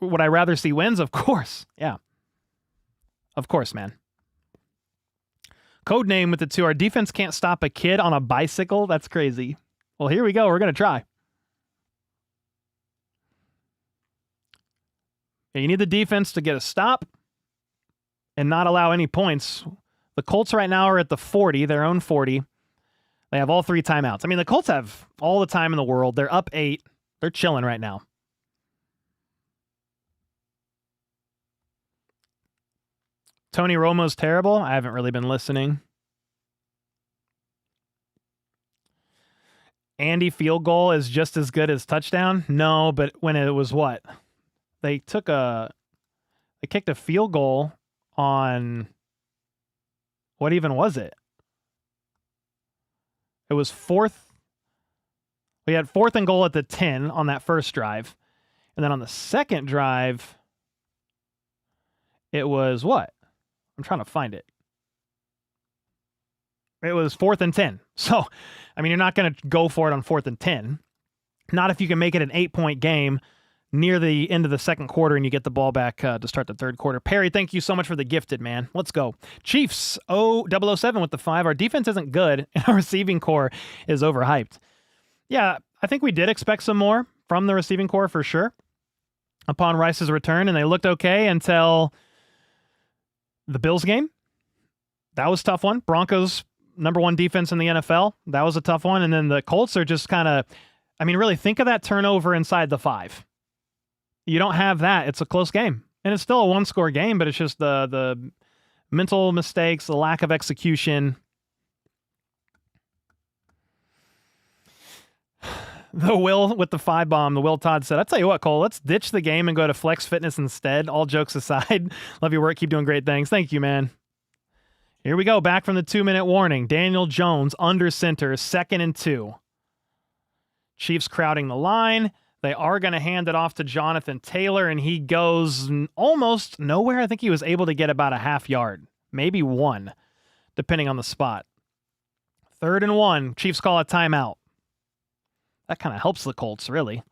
would I rather see wins? Of course. Yeah. Of course, man. Code name with the 2. Our defense can't stop a kid on a bicycle. That's crazy. Well, here we go. We're going to try. You need the defense to get a stop and not allow any points. The Colts right now are at the 40, their own 40. They have all 3 timeouts. I mean, the Colts have all the time in the world. They're up 8. They're chilling right now. Tony Romo's terrible. I haven't really been listening. Andy field goal is just as good as touchdown? No, but when it was what? They kicked a field goal on, what even was it? It was 4th. We had 4th and goal at the 10 on that first drive. And then on the second drive, it was what? I'm trying to find it. It was 4th and 10. So, I mean, you're not going to go for it on 4th and 10. Not if you can make it an 8-point game near the end of the second quarter and you get the ball back to start the third quarter. Perry, thank you so much for the gifted, man. Let's go. Chiefs 007 with the 5. Our defense isn't good, and our receiving core is overhyped. Yeah, I think we did expect some more from the receiving core for sure upon Rice's return, and they looked okay until the Bills game. That was a tough one. Broncos, number 1 defense in the NFL. That was a tough one. And then the Colts are just kind of, I mean, really think of that turnover inside the 5. You don't have that. It's a close game. And it's still a 1-score game, but it's just the mental mistakes, the lack of execution. The Will with the 5 bomb, the Will Todd said, I'll tell you what, Cole, let's ditch the game and go to Flex Fitness instead. All jokes aside. Love your work. Keep doing great things. Thank you, man. Here we go. Back from the 2-minute warning. Daniel Jones under center, 2nd and 2. Chiefs crowding the line. They are going to hand it off to Jonathan Taylor, and he goes almost nowhere. I think he was able to get about a half yard, maybe 1, depending on the spot. 3rd and 1. Chiefs call a timeout. That kind of helps the Colts, really.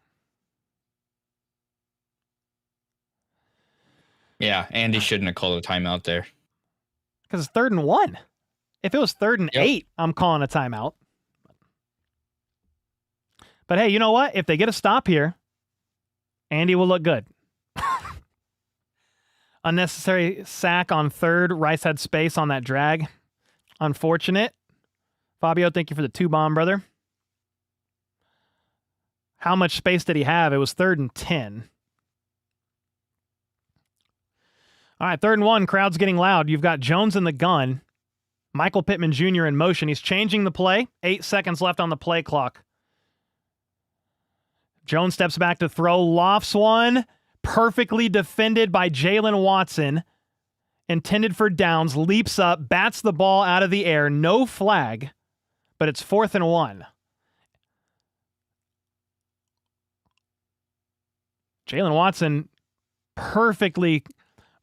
Yeah, Andy shouldn't have called a timeout there. Because it's 3rd and 1. If it was 3rd and 8, I'm calling a timeout. But hey, you know what? If they get a stop here, Andy will look good. Unnecessary sack on 3rd. Rice had space on that drag. Unfortunate. Fabio, thank you for the 2-bomb, brother. How much space did he have? It was 3rd and 10. All right, 3rd and 1. Crowd's getting loud. You've got Jones in the gun. Michael Pittman Jr. in motion. He's changing the play. 8 seconds left on the play clock. Jones steps back to throw. Lofts one. Perfectly defended by Jalen Watson. Intended for downs. Leaps up. Bats the ball out of the air. No flag. But it's 4th and 1. Jalen Watson perfectly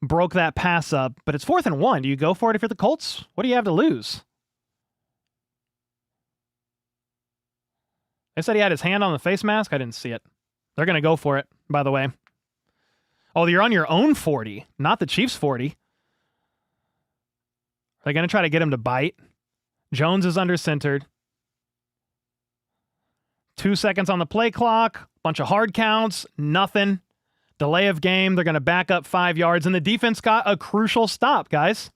broke that pass up, but it's 4th and 1. Do you go for it if you're the Colts? What do you have to lose? They said he had his hand on the face mask. I didn't see it. They're going to go for it, by the way. Oh, you're on your own 40, not the Chiefs 40. Are they going to try to get him to bite? Jones is under centered. 2 seconds on the play clock. Bunch of hard counts. Nothing. Delay of game. They're going to back up 5 yards. And the defense got a crucial stop, guys.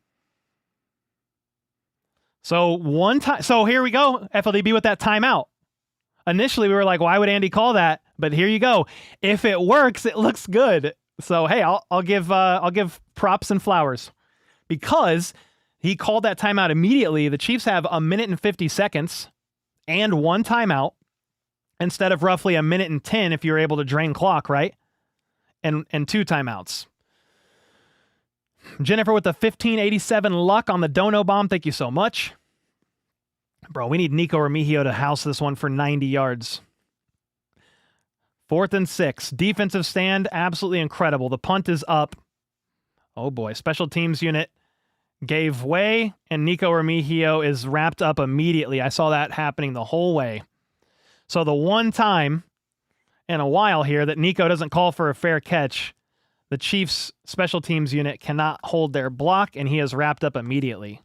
So here we go. FLDB with that timeout. Initially, we were like, why would Andy call that? But here you go. If it works, it looks good. So, hey, I'll give props and flowers. Because he called that timeout immediately. The Chiefs have 1 minute and 50 seconds and 1 timeout instead of roughly 1 minute and 10 if you're able to drain clock, right? And 2 timeouts. Jennifer with the 1587 luck on the dono bomb. Thank you so much. Bro, we need Nico Remigio to house this one for 90 yards. 4th and 6. Defensive stand, absolutely incredible. The punt is up. Oh boy, special teams unit gave way, and Nico Remigio is wrapped up immediately. I saw that happening the whole way. So the one time in a while here that Nico doesn't call for a fair catch, the Chiefs special teams unit cannot hold their block, and he is wrapped up immediately.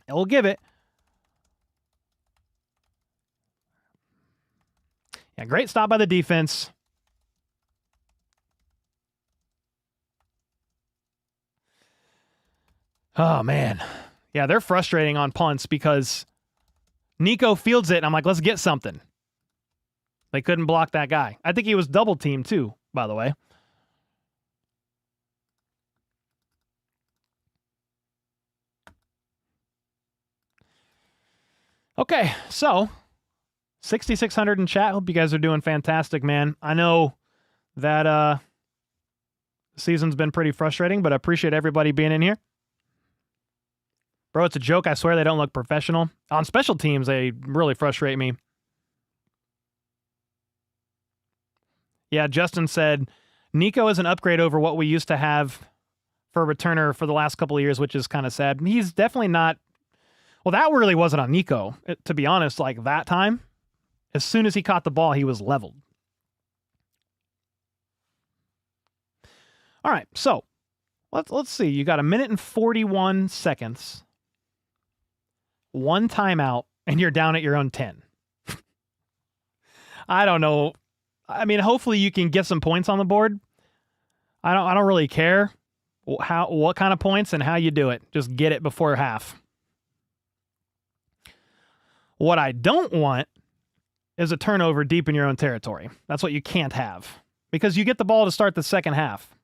He'll give it. Yeah, great stop by the defense. Oh, man. Yeah, they're frustrating on punts because Nico fields it, and I'm like, let's get something. They couldn't block that guy. I think he was double-teamed, too, by the way. Okay, so 6,600 in chat. Hope you guys are doing fantastic, man. I know that the season's been pretty frustrating, but I appreciate everybody being in here. Bro, it's a joke. I swear they don't look professional. On special teams, they really frustrate me. Yeah, Justin said, Nico is an upgrade over what we used to have for a returner for the last couple of years, which is kind of sad. He's definitely not... Well, that really wasn't on Nico, to be honest. Like, that time, as soon as he caught the ball, he was leveled. All right, so let's see. You got 1 minute and 41 seconds, 1 timeout, and you're down at your own 10. I don't know. I mean, hopefully you can get some points on the board. I don't really care what kind of points and how you do it. Just get it before half. What I don't want is a turnover deep in your own territory. That's what you can't have, because you get the ball to start the second half.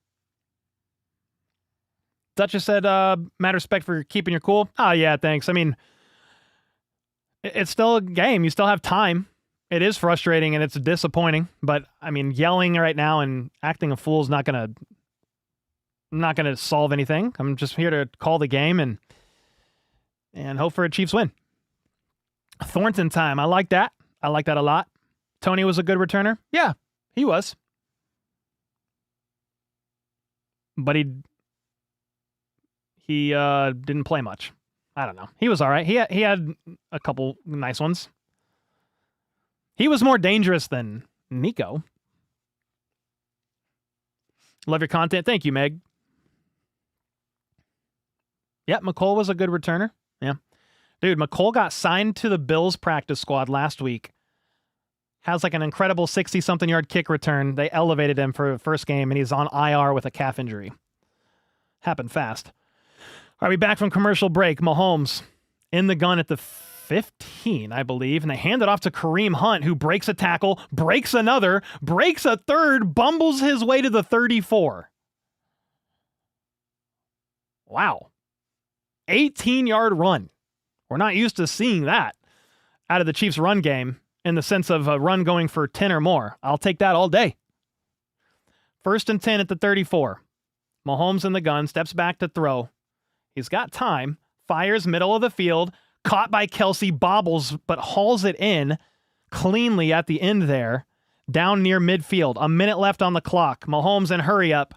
Duchess said, mad respect for keeping your cool. Oh, yeah, thanks. I mean, it's still a game. You still have time. It is frustrating and it's disappointing, but I mean, yelling right now and acting a fool is not gonna solve anything. I'm just here to call the game and hope for a Chiefs win. Thornton time. I like that. I like that a lot. Tony was a good returner. Yeah, he was. But he didn't play much. I don't know. He was all right. He had a couple nice ones. He was more dangerous than Nico. Love your content. Thank you, Meg. Yep, McCole was a good returner. Yeah. Dude, McCole got signed to the Bills practice squad last week. Has like an incredible 60-something yard kick return. They elevated him for the first game, and he's on IR with a calf injury. Happened fast. All right, we back from commercial break. Mahomes in the gun at the 15, I believe, and they hand it off to Kareem Hunt, who breaks a tackle, breaks another, breaks a third, bumbles his way to the 34. Wow. 18-yard run. We're not used to seeing that out of the Chiefs' run game in the sense of a run going for 10 or more. I'll take that all day. 1st and 10 at the 34. Mahomes in the gun, steps back to throw. He's got time, fires middle of the field, caught by Kelsey, bobbles, but hauls it in cleanly at the end there, down near midfield. 1 minute left on the clock. Mahomes in hurry up,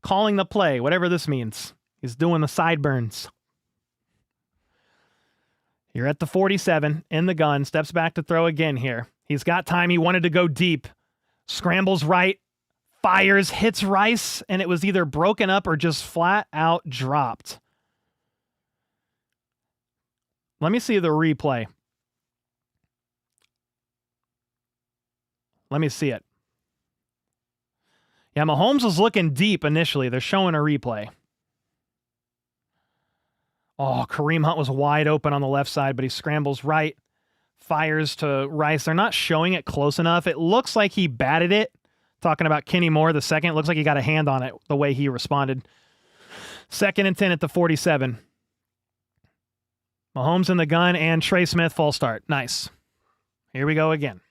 calling the play, whatever this means. He's doing the sideburns. You're at the 47, in the gun, steps back to throw again here. He's got time. He wanted to go deep. Scrambles right, fires, hits Rice, and it was either broken up or just flat out dropped. Let me see the replay. Let me see it. Yeah, Mahomes was looking deep initially. They're showing a replay. Oh, Kareem Hunt was wide open on the left side, but he scrambles right, fires to Rice. They're not showing it close enough. It looks like he batted it. Talking about Kenny Moore, the second. It looks like he got a hand on it, the way he responded. 2nd and 10 at the 47. Mahomes in the gun and Trey Smith false start. Nice. Here we go again.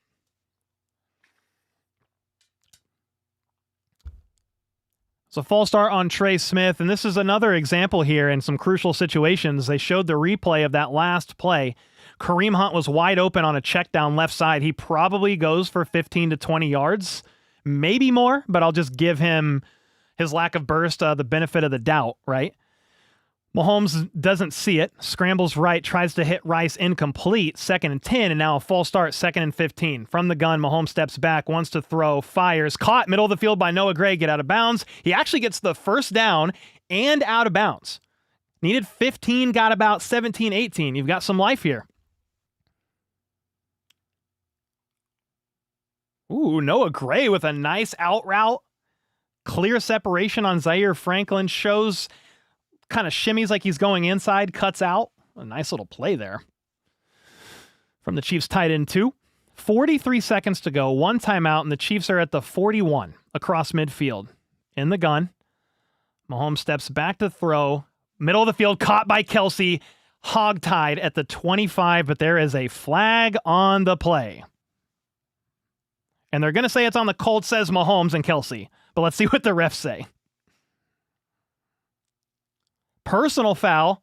So false start on Trey Smith, and this is another example here in some crucial situations. They showed the replay of that last play. Kareem Hunt was wide open on a check down left side. He probably goes for 15 to 20 yards, maybe more, but I'll just give him his lack of burst the benefit of the doubt, right? Mahomes doesn't see it, scrambles right, tries to hit Rice, incomplete, 2nd and 10, and now a false start, 2nd and 15. From the gun, Mahomes steps back, wants to throw, fires, caught, middle of the field by Noah Gray, get out of bounds. He actually gets the first down and out of bounds. Needed 15, got about 17, 18. You've got some life here. Ooh, Noah Gray with a nice out route. Clear separation on Zaire Franklin. Shows, kind of shimmies like he's going inside, cuts out. A nice little play there from the Chiefs tight end 2. 43 seconds to go, 1 timeout, and the Chiefs are at the 41 across midfield. In the gun. Mahomes steps back to throw. Middle of the field, caught by Kelce. Hogtied at the 25, but there is a flag on the play. And they're going to say it's on the Colts, says Mahomes and Kelce. But let's see what the refs say. Personal foul.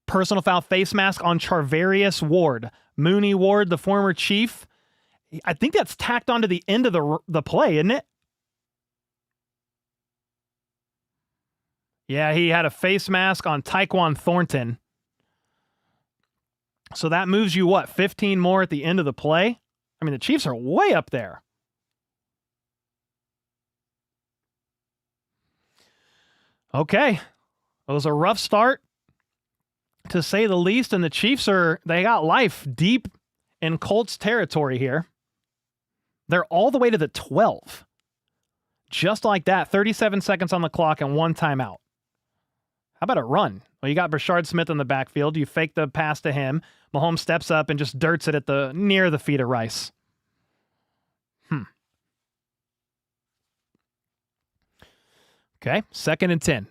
Personal foul face mask on Charvarius Ward. Mooney Ward, the former Chief. I think that's tacked onto the end of the play, isn't it? Yeah, he had a face mask on Tyquan Thornton. So that moves you, what, 15 more at the end of the play? I mean, the Chiefs are way up there. Okay. It was a rough start, to say the least, and the Chiefs they got life deep in Colts territory here. They're all the way to the 12. Just like that, 37 seconds on the clock and 1 timeout. How about a run? Well, you got Brashard Smith in the backfield. You fake the pass to him. Mahomes steps up and just dirts it at near the feet of Rice. Okay, 2nd and 10.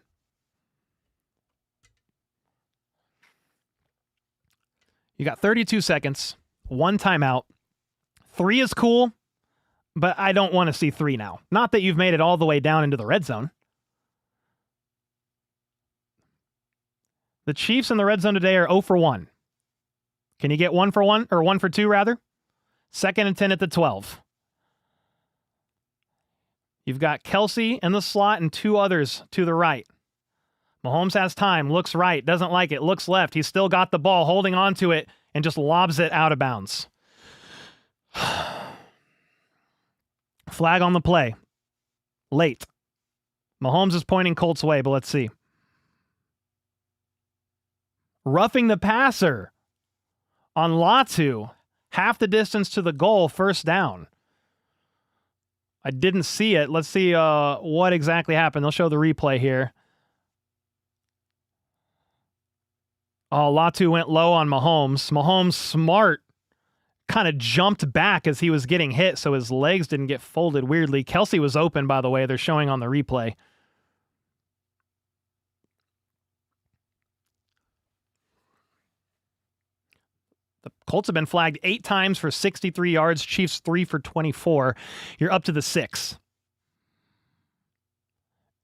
You got 32 seconds, 1 timeout. 3 is cool, but I don't want to see 3 now. Not that you've made it all the way down into the red zone. The Chiefs in the red zone today are 0 for 1. Can you get 1 for 1, or 1 for 2 rather? 2nd and 10 at the 12. You've got Kelce in the slot and 2 others to the right. Mahomes has time, looks right, doesn't like it, looks left. He's still got the ball, holding on to it, and just lobs it out of bounds. Flag on the play. Late. Mahomes is pointing Colts' way, but let's see. Roughing the passer on Latu. Half the distance to the goal, 1st down. I didn't see it. Let's see what exactly happened. They'll show the replay here. Oh, Latu went low on Mahomes. Mahomes, smart, kind of jumped back as he was getting hit, so his legs didn't get folded weirdly. Kelce was open, by the way. They're showing on the replay. The Colts have been flagged 8 times for 63 yards. Chiefs 3 for 24. You're up to the 6.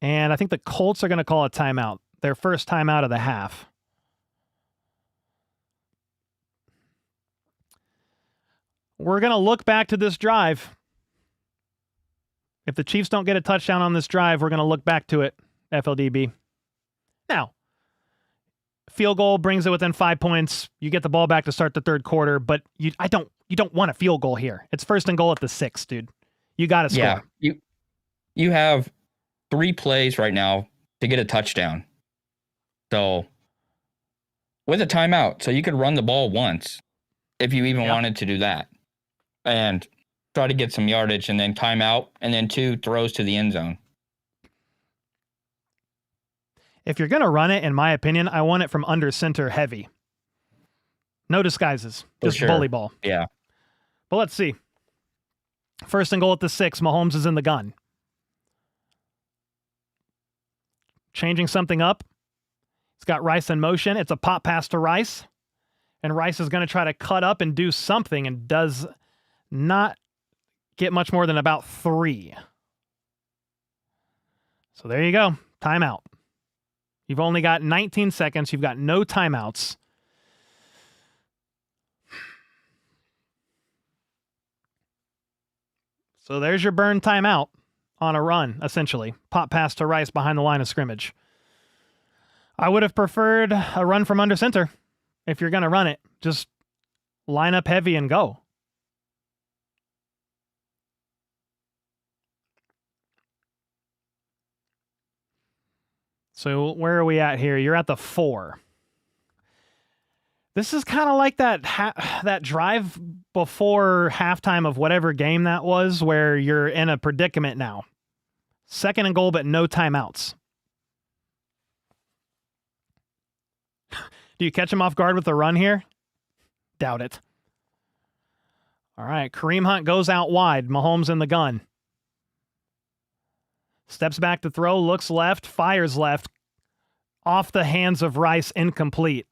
And I think the Colts are going to call a timeout. Their first timeout of the half. We're going to look back to this drive. If the Chiefs don't get a touchdown on this drive, we're going to look back to it, FLDB. Now, field goal brings it within 5 points. You get the ball back to start the 3rd quarter, but you don't want a field goal here. It's 1st and goal at the 6, dude. You got to score. Yeah, you have 3 plays right now to get a touchdown. So, with a timeout, so you could run the ball once if you even wanted to do that. And try to get some yardage, and then timeout, and then 2 throws to the end zone. If you're going to run it, in my opinion, I want it from under center heavy. No disguises. Just bully ball. Yeah. But let's see. 1st and goal at the 6. Mahomes is in the gun. Changing something up. He's got Rice in motion. It's a pop pass to Rice. And Rice is going to try to cut up and do something, and does not get much more than about 3. So there you go. Timeout. You've only got 19 seconds. You've got no timeouts. So there's your burn timeout on a run, essentially. Pop pass to Rice behind the line of scrimmage. I would have preferred a run from under center. If you're going to run it, just line up heavy and go. So where are we at here? You're at the 4. This is kind of like that drive before halftime of whatever game that was, where you're in a predicament now. 2nd and goal, but no timeouts. Do you catch him off guard with the run here? Doubt it. All right, Kareem Hunt goes out wide. Mahomes in the gun. Steps back to throw, looks left, fires left. Off the hands of Rice, incomplete.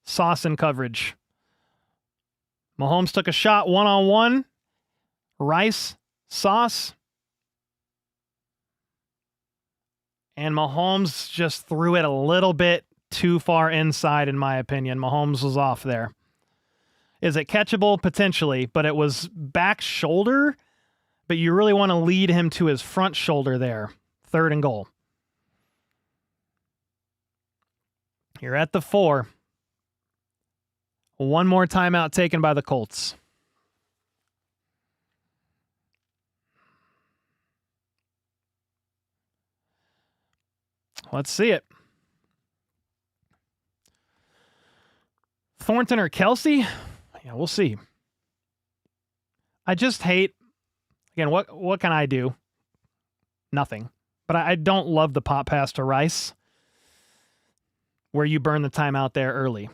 Sauce in coverage. Mahomes took a shot one-on-one. Rice, Sauce. And Mahomes just threw it a little bit too far inside, in my opinion. Mahomes was off there. Is it catchable? Potentially, but it was back shoulder, but you really want to lead him to his front shoulder there. 3rd and goal. You're at the 4. One more timeout taken by the Colts. Let's see it. Thornton or Kelsey? Yeah, we'll see. I just hate, again, what can I do? Nothing. But I don't love the pop pass to Rice where you burn the timeout there early.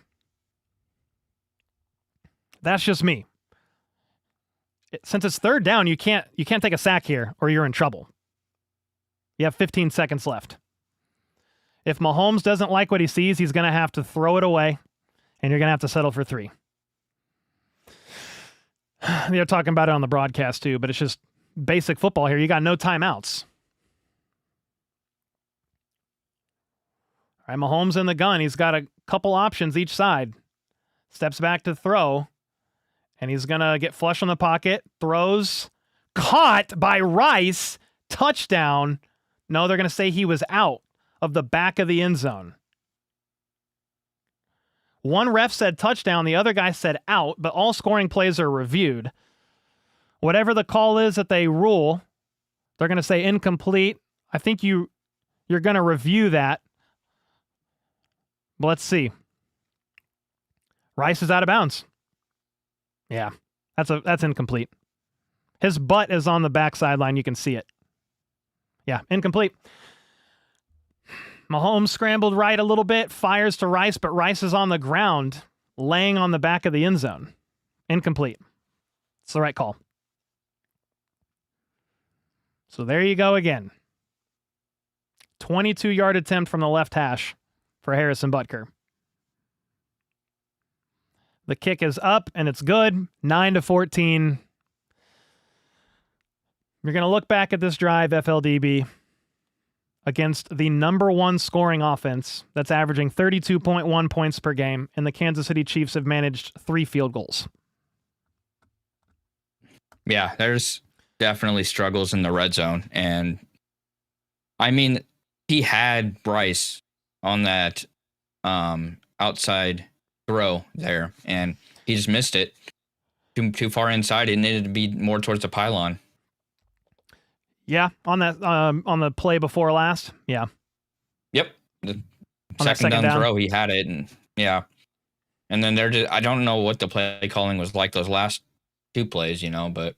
That's just me. Since it's 3rd down, you can't take a sack here or you're in trouble. You have 15 seconds left. If Mahomes doesn't like what he sees, he's going to have to throw it away, and you're going to have to settle for 3. They're talking about it on the broadcast too, but it's just basic football here. You got no timeouts. All right, Mahomes in the gun. He's got a couple options each side. Steps back to throw, and he's going to get flush on the pocket. Throws. Caught by Rice. Touchdown. No, they're going to say he was out of the back of the end zone. One ref said touchdown, the other guy said out, but all scoring plays are reviewed. Whatever the call is that they rule, they're going to say incomplete. I think you're going to review that. But let's see. Rice is out of bounds. Yeah, that's incomplete. His butt is on the back sideline. You can see it. Yeah, incomplete. Mahomes scrambled right a little bit, fires to Rice, but Rice is on the ground, laying on the back of the end zone. Incomplete. It's the right call. So there you go again. 22-yard attempt from the left hash for Harrison Butker. The kick is up, and it's good. 9-14. You're going to look back at this drive, FLDB, against the number 1 scoring offense that's averaging 32.1 points per game, and the Kansas City Chiefs have managed 3 field goals. Yeah, there's definitely struggles in the red zone. And, I mean, he had Bryce on that outside throw there, and he just missed it. Too far inside. It needed to be more towards the pylon. Yeah, on that on the play before last. Yeah. Yep. The second down throw, he had it, and yeah. And then I don't know what the play calling was like those last 2 plays, but.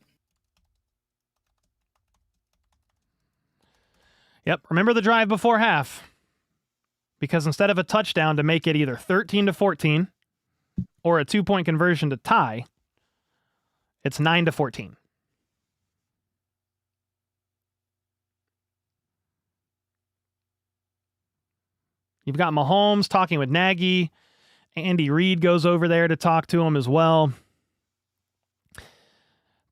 Yep. Remember the drive before half, because instead of a touchdown to make it either 13-14 or a 2-point conversion to tie, it's 9-14. You've got Mahomes talking with Nagy. Andy Reid goes over there to talk to him as well.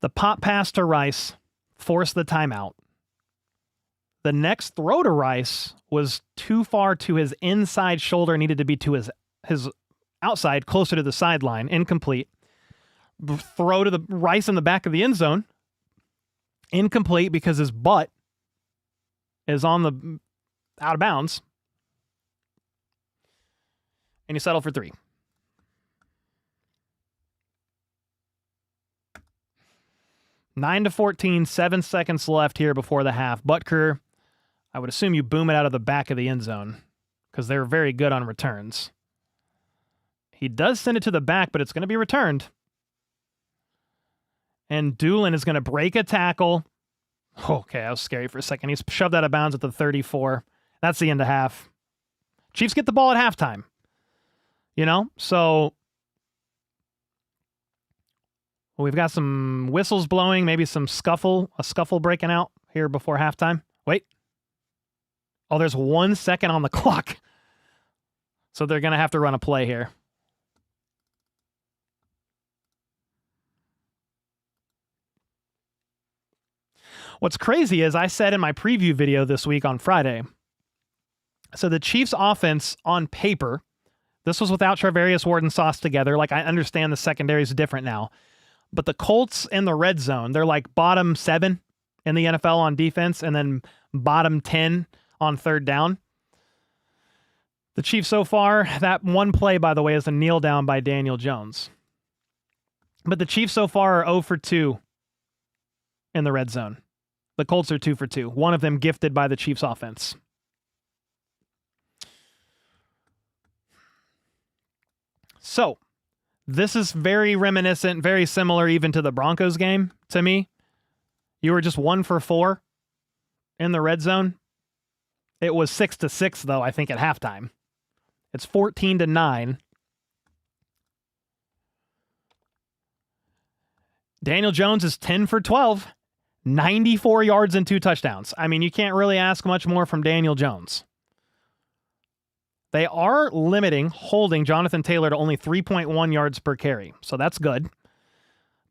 The pop pass to Rice forced the timeout. The next throw to Rice was too far to his inside shoulder, needed to be to his outside, closer to the sideline, incomplete. Throw to the Rice in the back of the end zone, incomplete because his butt is on the out of bounds. And you settle for 3. Nine to 14, 7 seconds left here before the half. Butker, I would assume you boom it out of the back of the end zone. because they're very good on returns. He does send it to the back, but it's going to be returned. And Doolin is going to break a tackle. Okay, that was scary for a second. He's shoved out of bounds at the 34. That's the end of half. Chiefs get the ball at halftime. You know, so we've got some whistles blowing, maybe a scuffle breaking out here before halftime. Wait. Oh, there's 1 second on the clock. So they're going to have to run a play here. What's crazy is I said in my preview video this week on Friday, so the Chiefs offense on paper, this was without Charvarius Ward and Sauce together. Like, I understand the secondary is different now, but the Colts in the red zone, they're like bottom 7 in the NFL on defense and then bottom 10 on third down. The Chiefs so far, that one play, by the way, is a kneel down by Daniel Jones. But the Chiefs so far are 0 for 2 in the red zone. The Colts are 2 for 2. One of them gifted by the Chiefs offense. So, this is very reminiscent, very similar even to the Broncos game to me. You were just 1 for 4 in the red zone. It was 6-6, though, I think, at halftime. It's 14-9. Daniel Jones is 10 for 12. 94 yards and 2 touchdowns. I mean, you can't really ask much more from Daniel Jones. They are holding Jonathan Taylor to only 3.1 yards per carry, so that's good.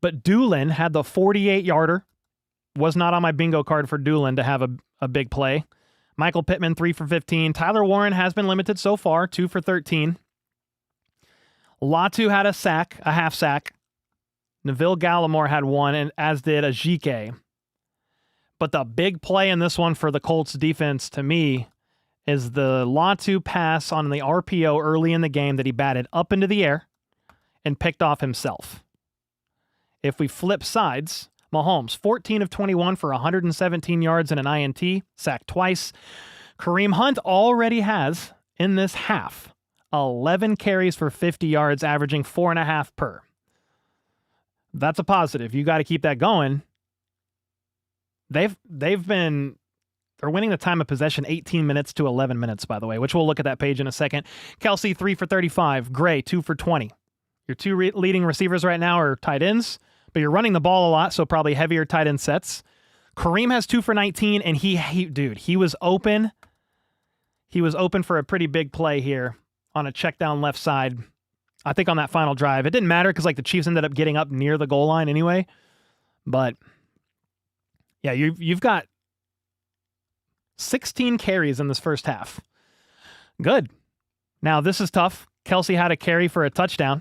But Doolin had the 48-yarder. Was not on my bingo card for Doolin to have a big play. Michael Pittman, 3 for 15. Tyler Warren has been limited so far, 2 for 13. Latu had a half sack. Neville Gallimore had 1, and as did Ajike. But the big play in this one for the Colts defense, to me, is the Latu pass on the RPO early in the game that he batted up into the air and picked off himself. If we flip sides, Mahomes, 14 of 21 for 117 yards and an INT, sacked twice. Kareem Hunt already has, in this half, 11 carries for 50 yards, averaging 4.5 per. That's a positive. You got to keep that going. They're winning the time of possession 18 minutes to 11 minutes, by the way, which we'll look at that page in a second. Kelsey, 3 for 35. Gray, 2 for 20. Your two leading receivers right now are tight ends, but you're running the ball a lot, so probably heavier tight end sets. Kareem has 2 for 19, and he was open. He was open for a pretty big play here on a check down left side. I think on that final drive. It didn't matter because the Chiefs ended up getting up near the goal line anyway. But yeah, you've got 16 carries in this first half. Good. Now, this is tough. Kelsey had a carry for a touchdown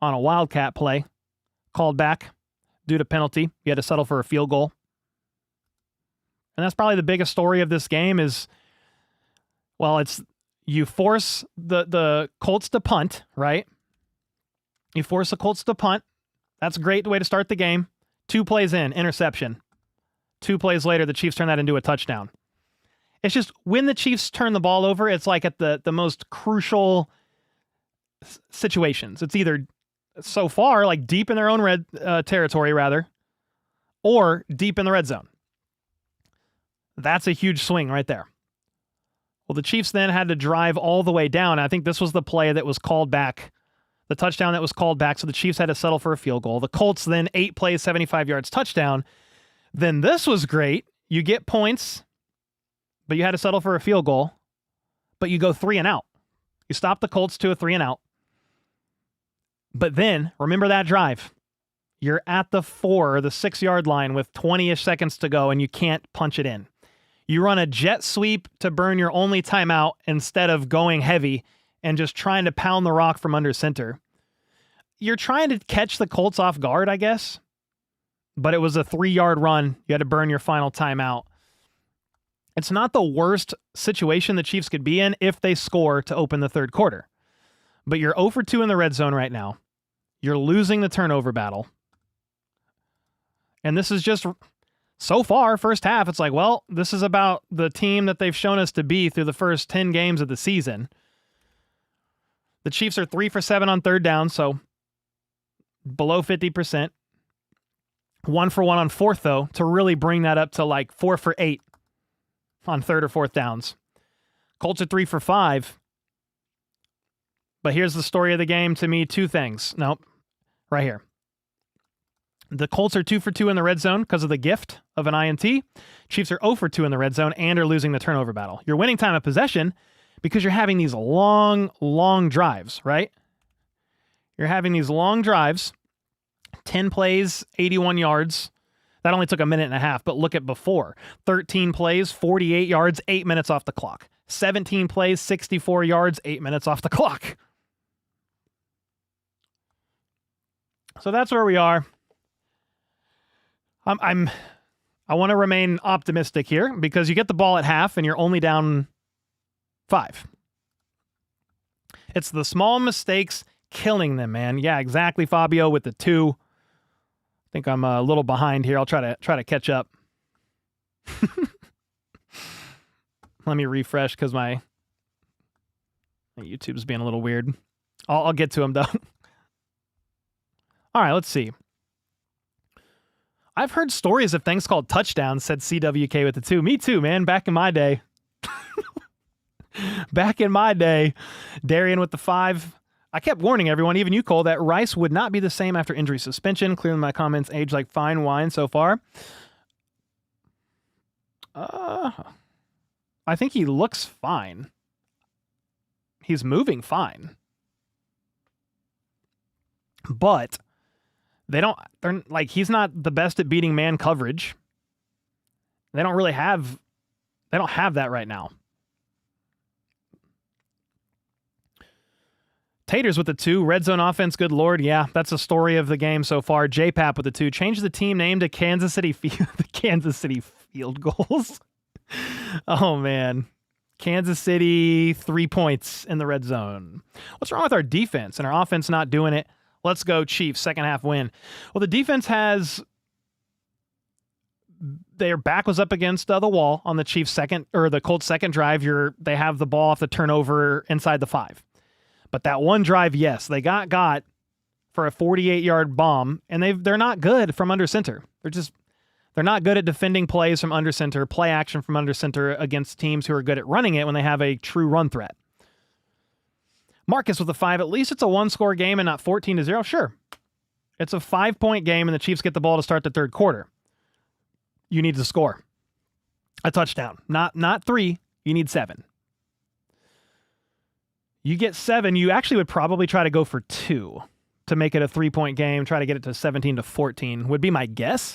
on a Wildcat play. Called back due to penalty. You had to settle for a field goal. And that's probably the biggest story of this game is, well, it's you force the Colts to punt, right? You force the Colts to punt. That's a great way to start the game. 2 plays in, interception. 2 plays later, the Chiefs turn that into a touchdown. It's just when the Chiefs turn the ball over, it's like at the most crucial situations. It's either so far like deep in their own red territory, rather, or deep in the red zone. That's a huge swing right there. Well, the Chiefs then had to drive all the way down. I think this was the play that was called back, the touchdown that was called back, so the Chiefs had to settle for a field goal. The Colts then 8 plays, 75 yards, touchdown. Then this was great. You get points, but you had to settle for a field goal, but you go 3 and out. You stop the Colts to a 3 and out. But then, remember that drive. You're at the 4 or the 6-yard line with 20-ish seconds to go, and you can't punch it in. You run a jet sweep to burn your only timeout instead of going heavy and just trying to pound the rock from under center. You're trying to catch the Colts off guard, I guess. But it was a 3-yard run. You had to burn your final timeout. It's not the worst situation the Chiefs could be in if they score to open the third quarter. But you're 0 for 2 in the red zone right now. You're losing the turnover battle. And this is just, so far, first half, it's like, well, this is about the team that they've shown us to be through the first 10 games of the season. The Chiefs are 3 for 7 on third down, so below 50%. 1 for 1 on fourth, though, to really bring that up to like 4 for 8 on third or fourth downs. Colts are 3 for 5. But here's the story of the game to me. 2 things. Nope. Right here. The Colts are 2 for 2 in the red zone because of the gift of an INT. Chiefs are 0 for 2 in the red zone and are losing the turnover battle. You're winning time of possession because you're having these long, long drives, right? You're having these long drives, 10 plays, 81 yards. That only took a minute and a half, but look at before. 13 plays, 48 yards, 8 minutes off the clock. 17 plays, 64 yards, 8 minutes off the clock. So that's where we are. I want to remain optimistic here because you get the ball at half and you're only down 5. It's the small mistakes killing them, man. Yeah, exactly, Fabio, with the 2. I think I'm a little behind here. I'll try to catch up. Let me refresh because my YouTube's being a little weird. I'll get to them, though. All right, let's see. I've heard stories of things called touchdowns, said CWK with the 2. Me too, man. Back in my day. Back in my day. Darian with the 5. I kept warning everyone, even you, Cole, that Rice would not be the same after injury suspension. Clearly my comments age like fine wine so far. I think he looks fine. He's moving fine. But they're like, he's not the best at beating man coverage. They don't have that right now. Taters with the 2. Red zone offense, good lord. Yeah, that's the story of the game so far. JPAP with the 2. Change the team name to Kansas City the Kansas City Field Goals. Oh, man. Kansas City, 3 points in the red zone. What's wrong with our defense and our offense not doing it? Let's go Chiefs, second half win. Well, the defense their back was up against the wall on the Chiefs the Colts second drive. They have the ball off the turnover inside the 5. But that one drive, yes, they got for a 48-yard bomb, and they're not good from under center. They're not good at defending plays from under center, play action from under center against teams who are good at running it when they have a true run threat. Marcus with a 5. At least it's a 1-score game and not 14-0. Sure. It's a 5-point game and the Chiefs get the ball to start the third quarter. You need to score a touchdown. Not 3. You need 7. You get 7, you actually would probably try to go for 2 to make it a 3-point game, try to get it to 17-14 would be my guess.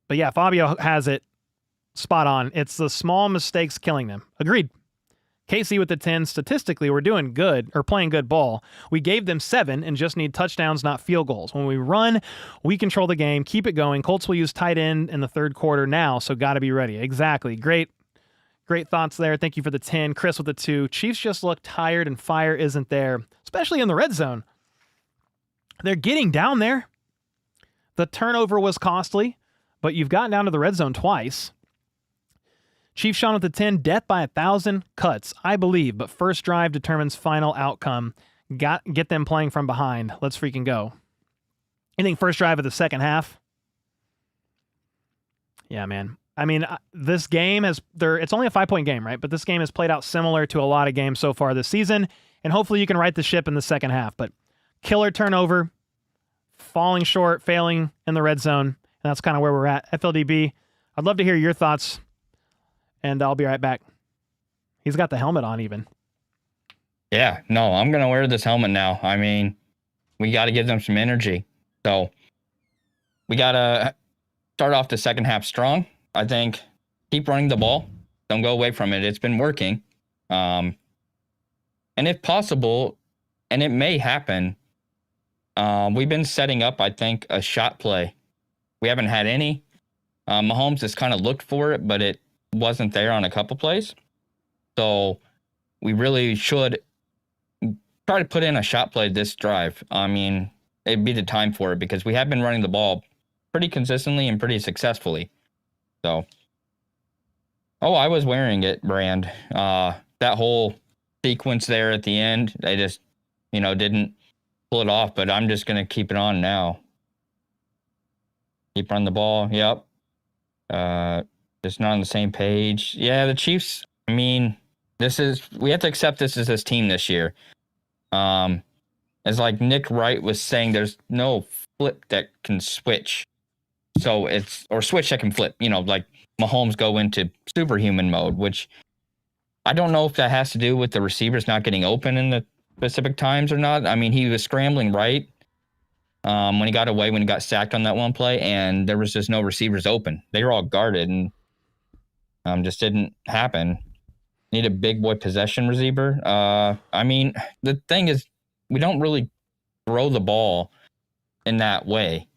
But yeah, Fabio has it spot on. It's the small mistakes killing them. Agreed. KC with the 10, statistically, we're doing good, or playing good ball. We gave them 7 and just need touchdowns, not field goals. When we run, we control the game, keep it going. Colts will use tight end in the third quarter now, so got to be ready. Exactly. Great thoughts there. Thank you for the 10. Chris with the 2. Chiefs just look tired and fire isn't there, especially in the red zone. They're getting down there. The turnover was costly, but you've gotten down to the red zone twice. Chief Sean with the 10, death by 1,000 cuts, I believe, but first drive determines final outcome. Get them playing from behind. Let's freaking go. You think first drive of the second half? Yeah, man. I mean, this game it's only a 5-point game, right? But this game has played out similar to a lot of games so far this season, and hopefully you can right the ship in the second half. But killer turnover, falling short, failing in the red zone, and that's kind of where we're at. FLDB, I'd love to hear your thoughts. And I'll be right back. He's got the helmet on even. Yeah, no, I'm going to wear this helmet now. I mean, we got to give them some energy. So we got to start off the second half strong. I think keep running the ball. Don't go away from it. It's been working. And if possible, and it may happen, we've been setting up, I think, a shot play. We haven't had any. Mahomes has kind of looked for it, but it wasn't there on a couple plays. So we really should try to put in a shot play this drive. I mean, it'd be the time for it because we have been running the ball pretty consistently and pretty successfully. So, I was wearing it, Brand. That whole sequence there at the end. They just, didn't pull it off, but I'm just going to keep it on now. Keep running the ball. Yep. Just not on the same page. Yeah, the Chiefs, I mean, we have to accept this as this team this year. As like Nick Wright was saying, there's no flip that can switch. So or switch that can flip, like Mahomes go into superhuman mode, which I don't know if that has to do with the receivers not getting open in the specific times or not. I mean, he was scrambling right when he got sacked on that one play, and there was just no receivers open. They were all guarded, and just didn't happen. Need a big boy possession receiver. I mean, the thing is, we don't really throw the ball in that way.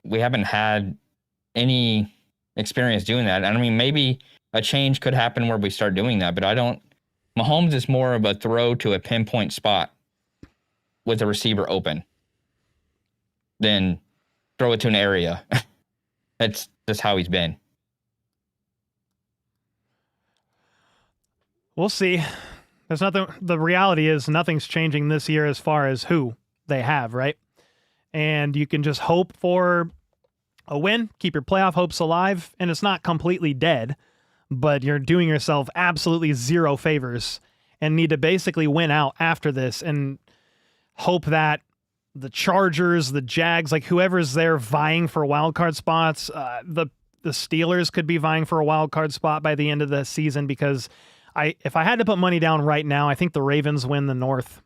We haven't had any experience doing that. And I mean, maybe a change could happen where we start doing that, but Mahomes is more of a throw to a pinpoint spot with a receiver open than throw it to an area. That's just how he's been. We'll see. There's nothing. The reality is nothing's changing this year as far as who they have, right? And you can just hope for a win, keep your playoff hopes alive, and it's not completely dead, but you're doing yourself absolutely zero favors and need to basically win out after this and hope that the Chargers, the Jags, like whoever's there vying for wild card spots, the Steelers could be vying for a wild card spot by the end of the season, because if I had to put money down right now, I think the Ravens win the North.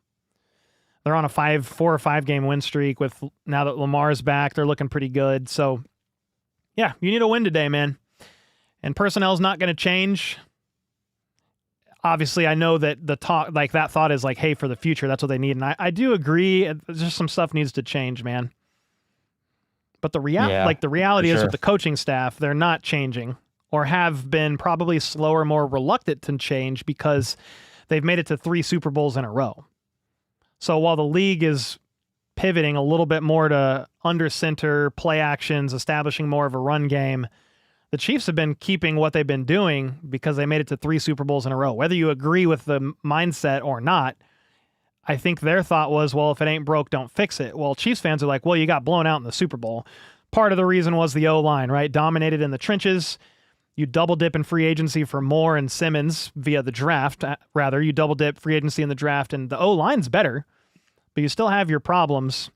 They're on a 4 or 5 game win streak with, now that Lamar's back, they're looking pretty good. So yeah, you need a win today, man. And personnel's not going to change. Obviously, I know that that thought is like, hey, for the future, that's what they need. And I do agree. Just some stuff needs to change, man. But the reality is with the coaching staff, they're not changing, or have been probably slower, more reluctant to change, because they've made it to 3 Super Bowls in a row. So while the league is pivoting a little bit more to under center play actions, establishing more of a run game, the Chiefs have been keeping what they've been doing because they made it to 3 Super Bowls in a row. Whether you agree with the mindset or not, I think their thought was, well, if it ain't broke, don't fix it. Well, Chiefs fans are like, well, you got blown out in the Super Bowl. Part of the reason was the O-line, right? Dominated in the trenches. You double dip in free agency for Moore and Simmons via the draft. Rather, you double dip free agency in the draft, and the O-line's better, but you still have your problems.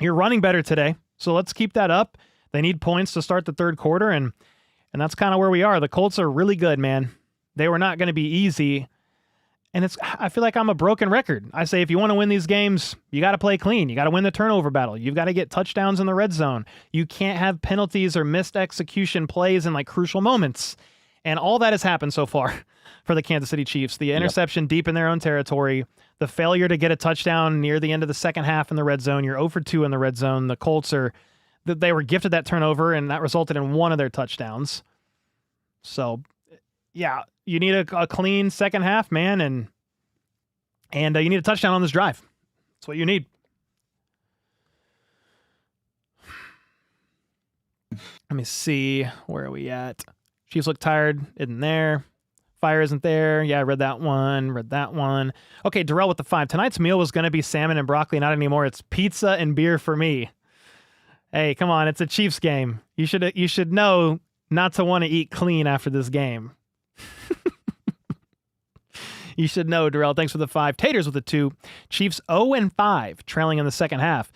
You're running better today, so let's keep that up. They need points to start the third quarter, and that's kind of where we are. The Colts are really good, man. They were not going to be easy, and I feel like I'm a broken record. I say if you want to win these games, you got to play clean. You got to win the turnover battle. You've got to get touchdowns in the red zone. You can't have penalties or missed execution plays in like crucial moments. And all that has happened so far for the Kansas City Chiefs. The interception deep in their own territory, the failure to get a touchdown near the end of the second half in the red zone. You're 0 for 2 in the red zone. The Colts they were gifted that turnover, and that resulted in one of their touchdowns. So, yeah, you need a clean second half, man, and you need a touchdown on this drive. That's what you need. Let me see. Where are we at? Chiefs look tired. Isn't there. Fire isn't there. Yeah, I read that one. Okay, Darrell with the 5. Tonight's meal was going to be salmon and broccoli. Not anymore. It's pizza and beer for me. Hey, come on. It's a Chiefs game. You should know not to want to eat clean after this game. You should know, Darrell. Thanks for the 5. Taters with the 2. Chiefs 0-5, trailing in the second half.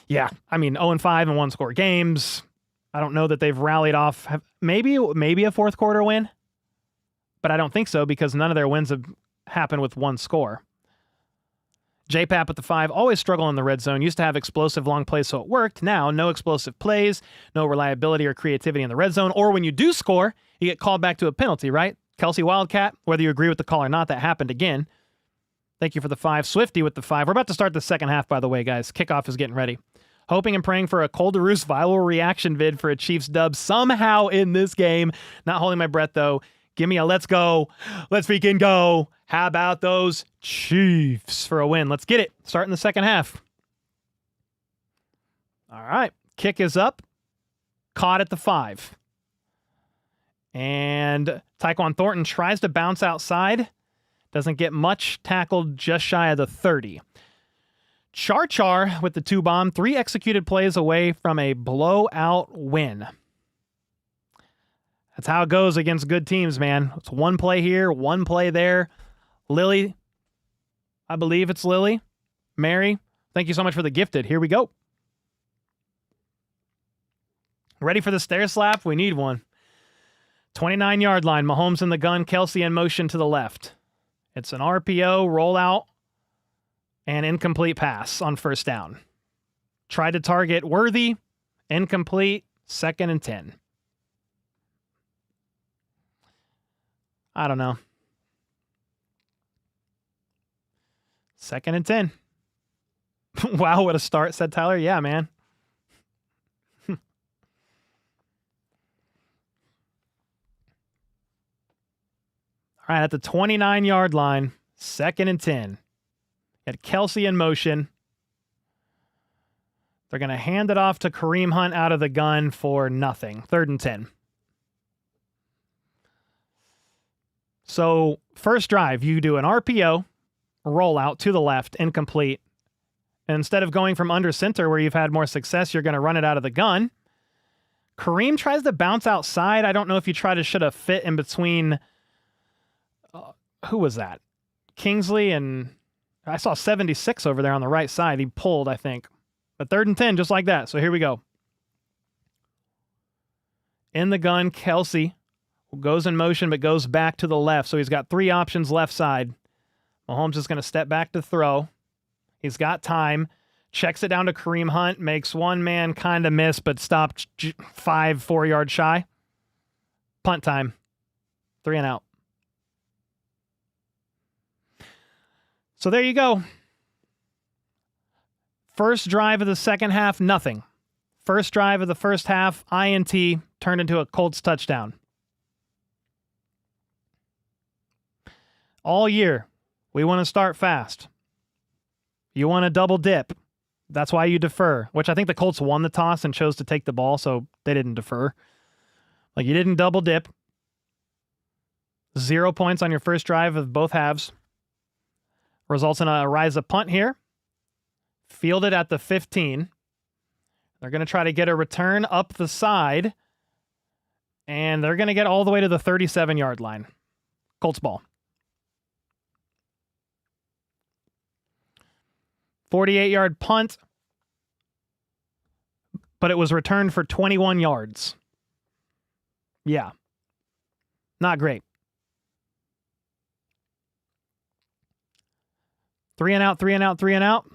Yeah, I mean, 0-5 in one-score games. I don't know that they've rallied off. Maybe a fourth quarter win, but I don't think so, because none of their wins have happened with one score. JPAP with the 5, always struggle in the red zone. Used to have explosive long plays, so it worked. Now, no explosive plays, no reliability or creativity in the red zone. Or when you do score, you get called back to a penalty, right? Kelsey Wildcat, whether you agree with the call or not, that happened again. Thank you for the 5. Swifty with the 5. We're about to start the second half, by the way, guys. Kickoff is getting ready. Hoping and praying for a Cole DeRuse viral reaction vid for a Chiefs dub somehow in this game. Not holding my breath, though. Give me a let's go. Let's freaking go. How about those Chiefs for a win? Let's get it. Start in the second half. All right. Kick is up. Caught at the 5. And Tyquan Thornton tries to bounce outside. Doesn't get much, tackled just shy of the 30. Char with the 2-bomb, 3 executed plays away from a blowout win. That's how it goes against good teams, man. It's 1 play here, 1 play there. Lily, I believe it's Lily. Mary, thank you so much for the gifted. Here we go. Ready for the stair slap? We need one. 29-yard line. Mahomes in the gun. Kelsey in motion to the left. It's an RPO, rollout, and incomplete pass on first down. Tried to target Worthy. Incomplete. 2nd and 10. I don't know. 2nd and 10. Wow, what a start, said Tyler. Yeah, man. All right, at the 29-yard line, 2nd and 10. Got Kelsey in motion. They're going to hand it off to Kareem Hunt out of the gun for nothing. 3rd and 10. So, first drive, you do an RPO, rollout to the left, incomplete. And instead of going from under center where you've had more success, you're going to run it out of the gun. Kareem tries to bounce outside. I don't know if you should have fit in between. Who was that? Kingsley and I saw 76 over there on the right side. He pulled, I think. But 3rd and 10, just like that. So here we go. In the gun, Kelsey goes in motion, but goes back to the left. So he's got 3 options left side. Mahomes is going to step back to throw. He's got time. Checks it down to Kareem Hunt. Makes one man kind of miss, but stopped 4 yards shy. Punt time. 3 and out. So there you go. First drive of the second half, nothing. First drive of the first half, INT, turned into a Colts touchdown. All year, we want to start fast. You want to double dip. That's why you defer, which I think the Colts won the toss and chose to take the ball, so they didn't defer. Like, you didn't double dip. 0 points on your first drive of both halves. Results in a rise of punt here. Fielded at the 15. They're going to try to get a return up the side. And they're going to get all the way to the 37-yard line. Colts ball. 48-yard punt. But it was returned for 21 yards. Yeah. Not great. 3 and out, 3 and out, 3 and out.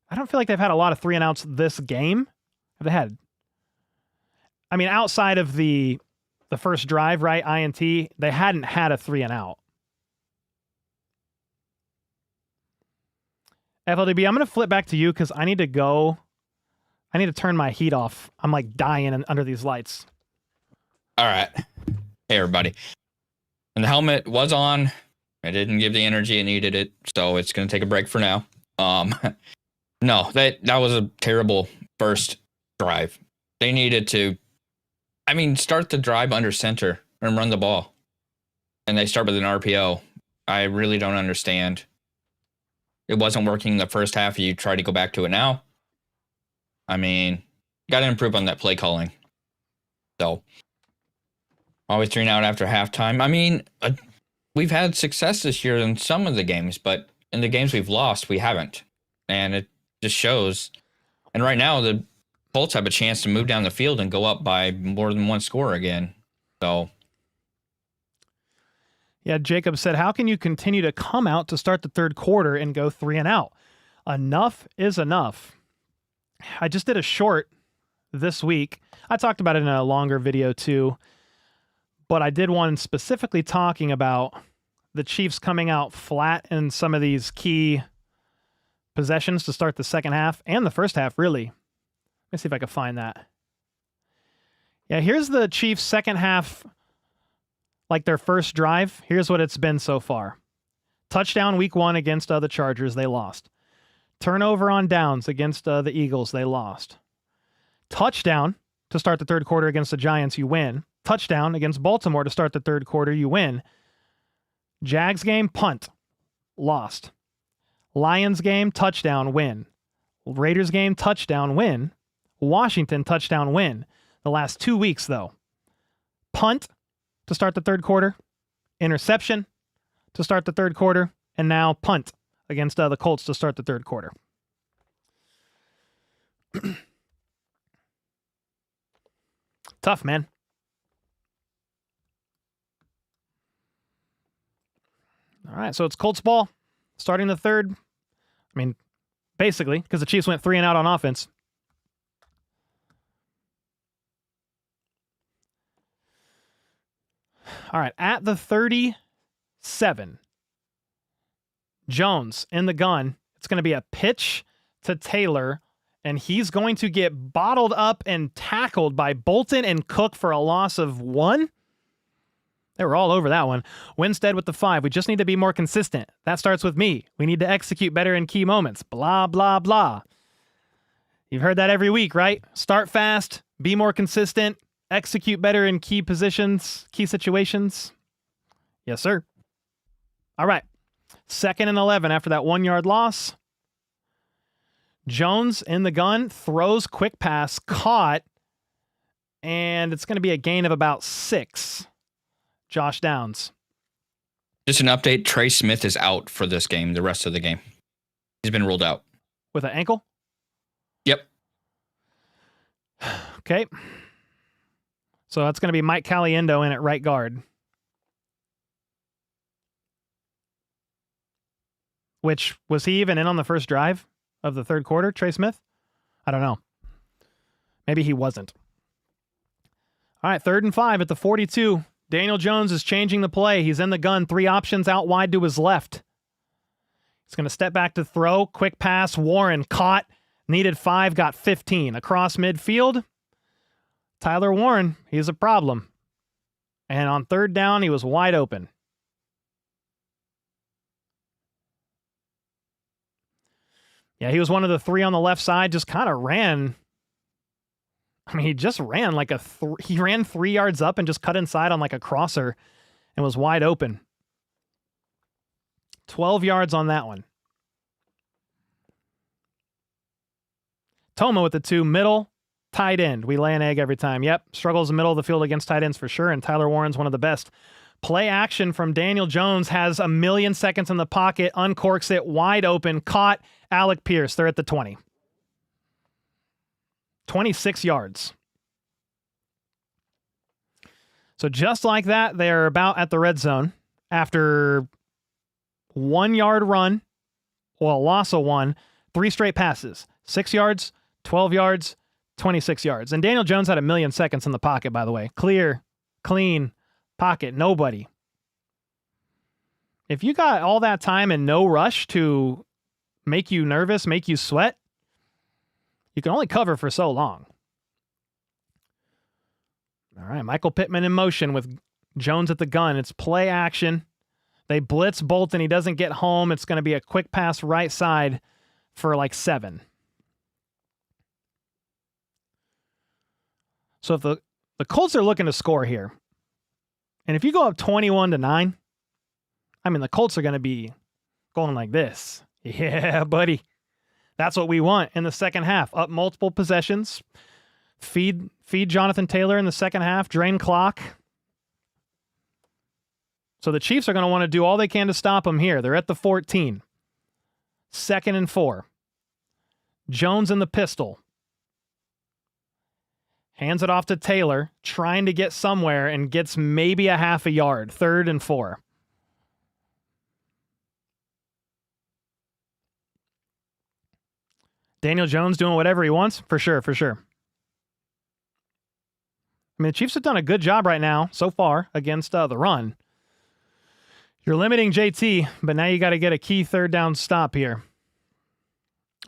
I don't feel like they've had a lot of 3 and outs this game. Have they had? I mean, outside of the first drive, right? INT, they hadn't had a 3 and out. FLDB, I'm going to flip back to you because I need to go. I need to turn my heat off. I'm like dying under these lights. All right. Hey, everybody. And the helmet was on. It didn't give the energy it needed it, so it's going to take a break for now. No, that was a terrible first drive. They needed to, start the drive under center and run the ball. And they start with an RPO. I really don't understand. It wasn't working the first half. You try to go back to it now. Got to improve on that play calling. So, always 3 and out after halftime. We've had success this year in some of the games, but in the games we've lost, we haven't. And it just shows. And right now, the Colts have a chance to move down the field and go up by more than 1 score again. So. Yeah, Jacob said, how can you continue to come out to start the third quarter and go 3 and out? Enough is enough. I just did a short this week. I talked about it in a longer video too. But I did one specifically talking about the Chiefs coming out flat in some of these key possessions to start the second half and the first half, really. Let me see if I can find that. Yeah, here's the Chiefs' second half, like their first drive. Here's what it's been so far. Touchdown week 1 against the Chargers, they lost. Turnover on downs against the Eagles, they lost. Touchdown to start the third quarter against the Giants, you win. touchdown against Baltimore to start the third quarter, you win. Jags game, punt, lost. Lions game, touchdown, win. Raiders game, touchdown, win. Washington, touchdown, win. The last 2 weeks, though. Punt to start the third quarter. Interception to start the third quarter. And now punt against the Colts to start the third quarter. Tough, man. All right, so it's Colts ball starting the third. I mean, basically, because the Chiefs went 3 and out on offense. All right, at the 37, Jones in the gun. It's going to be a pitch to Taylor, and he's going to get bottled up and tackled by Bolton and Cook for a loss of 1. They were all over that one. Winstead with the 5. We just need to be more consistent. That starts with me. We need to execute better in key moments. Blah, blah, blah. You've heard that every week, right? Start fast, be more consistent, execute better in key positions, key situations. Yes, sir. All right. 2nd and 11 after that 1-yard loss. Jones in the gun, throws, quick pass, caught, and it's going to be a gain of about 6. Josh Downs. Just an update. Trey Smith is out for this game, the rest of the game. He's been ruled out. With an ankle? Yep. Okay. So that's going to be Mike Caliendo in at right guard. Which, was he even in on the first drive of the third quarter, Trey Smith? I don't know. Maybe he wasn't. All right, 3rd and 5 at the 42. Daniel Jones is changing the play. He's in the gun. 3 options out wide to his left. He's going to step back to throw. Quick pass. Warren caught. Needed 5. Got 15. Across midfield. Tyler Warren, he's a problem. And on 3rd down, he was wide open. Yeah, he was one of the 3 on the left side. Just kind of ran. I mean, he just ran like he ran 3 yards up and just cut inside on like a crosser and was wide open. 12 yards on that one. Toma with the 2, middle, tight end. We lay an egg every time. Yep, struggles in the middle of the field against tight ends for sure, and Tyler Warren's one of the best. Play action from Daniel Jones, has a million seconds in the pocket, uncorks it, wide open, caught. Alec Pierce, they're at the 20. 26 yards. So just like that, they're about at the red zone after 1-yard run, well, loss of 1, 3 straight passes, 6 yards, 12 yards, 26 yards. And Daniel Jones had a million seconds in the pocket, by the way. Clear, clean pocket, nobody. If you got all that time and no rush to make you nervous, make you sweat, you can only cover for so long. All right, Michael Pittman in motion with Jones at the gun. It's play action. They blitz Bolton. He doesn't get home. It's going to be a quick pass right side for like 7. So if the Colts are looking to score here, and if you go up 21-9, I mean, the Colts are going to be going like this. Yeah, buddy. That's what we want in the second half. Up multiple possessions. Feed Jonathan Taylor in the second half. Drain clock. So the Chiefs are going to want to do all they can to stop them here. They're at the 14. 2nd and 4. Jones in the pistol. Hands it off to Taylor, trying to get somewhere, and gets maybe a half a yard. 3rd and 4. Daniel Jones doing whatever he wants? For sure, for sure. I mean, the Chiefs have done a good job right now, so far, against the run. You're limiting JT, but now you got to get a key 3rd down stop here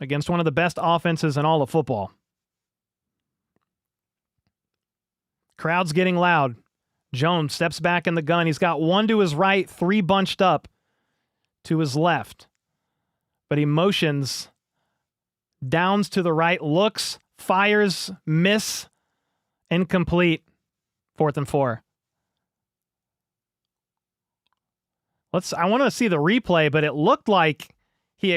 against one of the best offenses in all of football. Crowd's getting loud. Jones steps back in the gun. He's got 1 to his right, 3 bunched up to his left. But he motions Downs to the right, looks, fires, miss, incomplete. 4th and 4. I want to see the replay, but it looked like he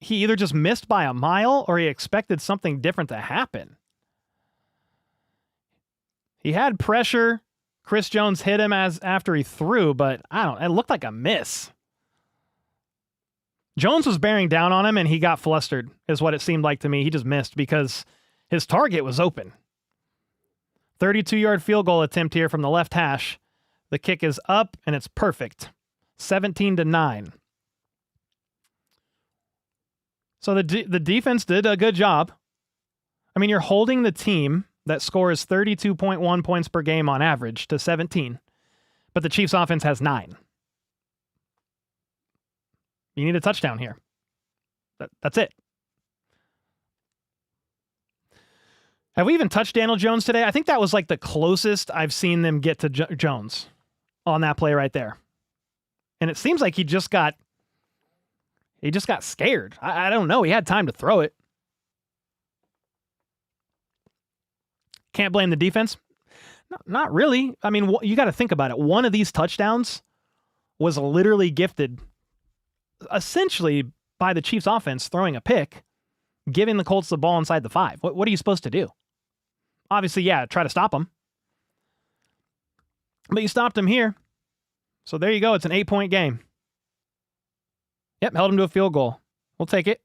either just missed by a mile or he expected something different to happen. He had pressure. Chris Jones hit him after he threw, but it looked like a miss. Jones was bearing down on him and he got flustered, is what it seemed like to me. He just missed because his target was open. 32-yard field goal attempt here from the left hash. The kick is up and it's perfect. 17-9. So the defense did a good job. I mean, you're holding the team that scores 32.1 points per game on average to 17, but the Chiefs offense has 9. You need a touchdown here. That's it. Have we even touched Daniel Jones today? I think that was like the closest I've seen them get to Jones on that play right there. And it seems like he just got scared. I don't know. He had time to throw it. Can't blame the defense. Not really. I mean, you got to think about it. One of these touchdowns was literally gifted essentially by the Chiefs offense throwing a pick, giving the Colts the ball inside the 5. What are you supposed to do? Obviously, yeah, try to stop them. But you stopped him here. So there you go. It's an 8-point game. Yep, held him to a field goal. We'll take it.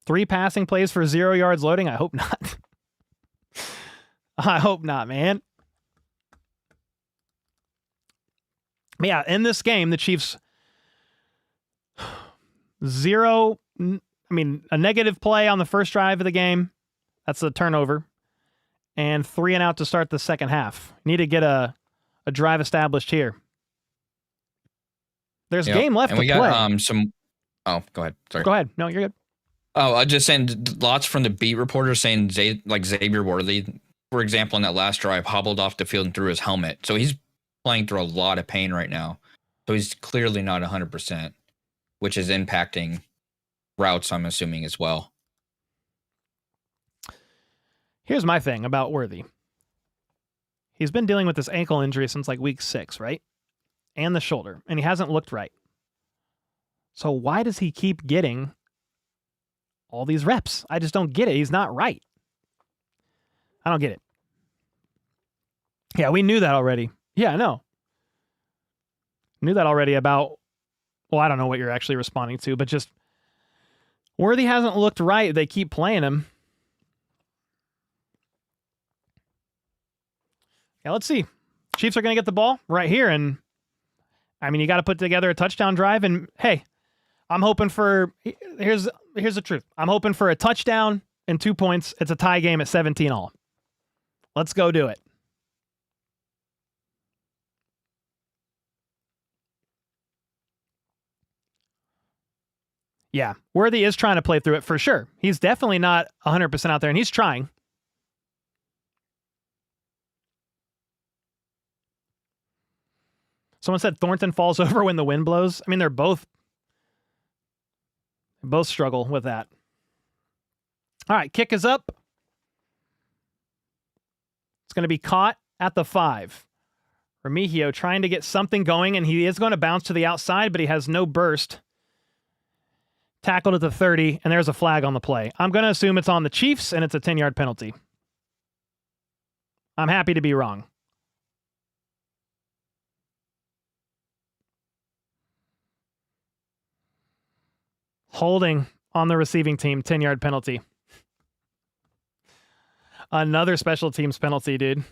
3 passing plays for 0 yards loading? I hope not. I hope not, man. But yeah, in this game, the Chiefs a negative play on the first drive of the game. That's the turnover. And 3 and out to start the second half. Need to get a drive established here. There's game left to play. And we got Oh, go ahead. Sorry. Go ahead. No, you're good. Oh, I just saying lots from the beat reporters saying Xavier Worthy, for example, in that last drive, hobbled off the field and threw his helmet. So he's playing through a lot of pain right now. So he's clearly not 100%, which is impacting routes, I'm assuming, as well. Here's my thing about Worthy. He's been dealing with this ankle injury since like week 6, right? And the shoulder, and he hasn't looked right. So why does he keep getting all these reps? I just don't get it. He's not right. I don't get it. Yeah, we knew that already. Yeah, I know. Knew that already about, well, I don't know what you're actually responding to, but just Worthy hasn't looked right. They keep playing him. Yeah, let's see. Chiefs are going to get the ball right here, and I mean, you got to put together a touchdown drive, and hey, I'm hoping for, here's the truth. I'm hoping for a touchdown and 2 points. It's a tie game at 17-all. Let's go do it. Yeah, Worthy is trying to play through it for sure. He's definitely not 100% out there, and he's trying. Someone said Thornton falls over when the wind blows. I mean, they both struggle with that. All right, kick is up. It's going to be caught at the 5. Remigio trying to get something going, and he is going to bounce to the outside, but he has no burst. Tackled at the 30, and there's a flag on the play. I'm going to assume it's on the Chiefs, and it's a 10-yard penalty. I'm happy to be wrong. Holding on the receiving team, 10-yard penalty. Another special teams penalty, dude.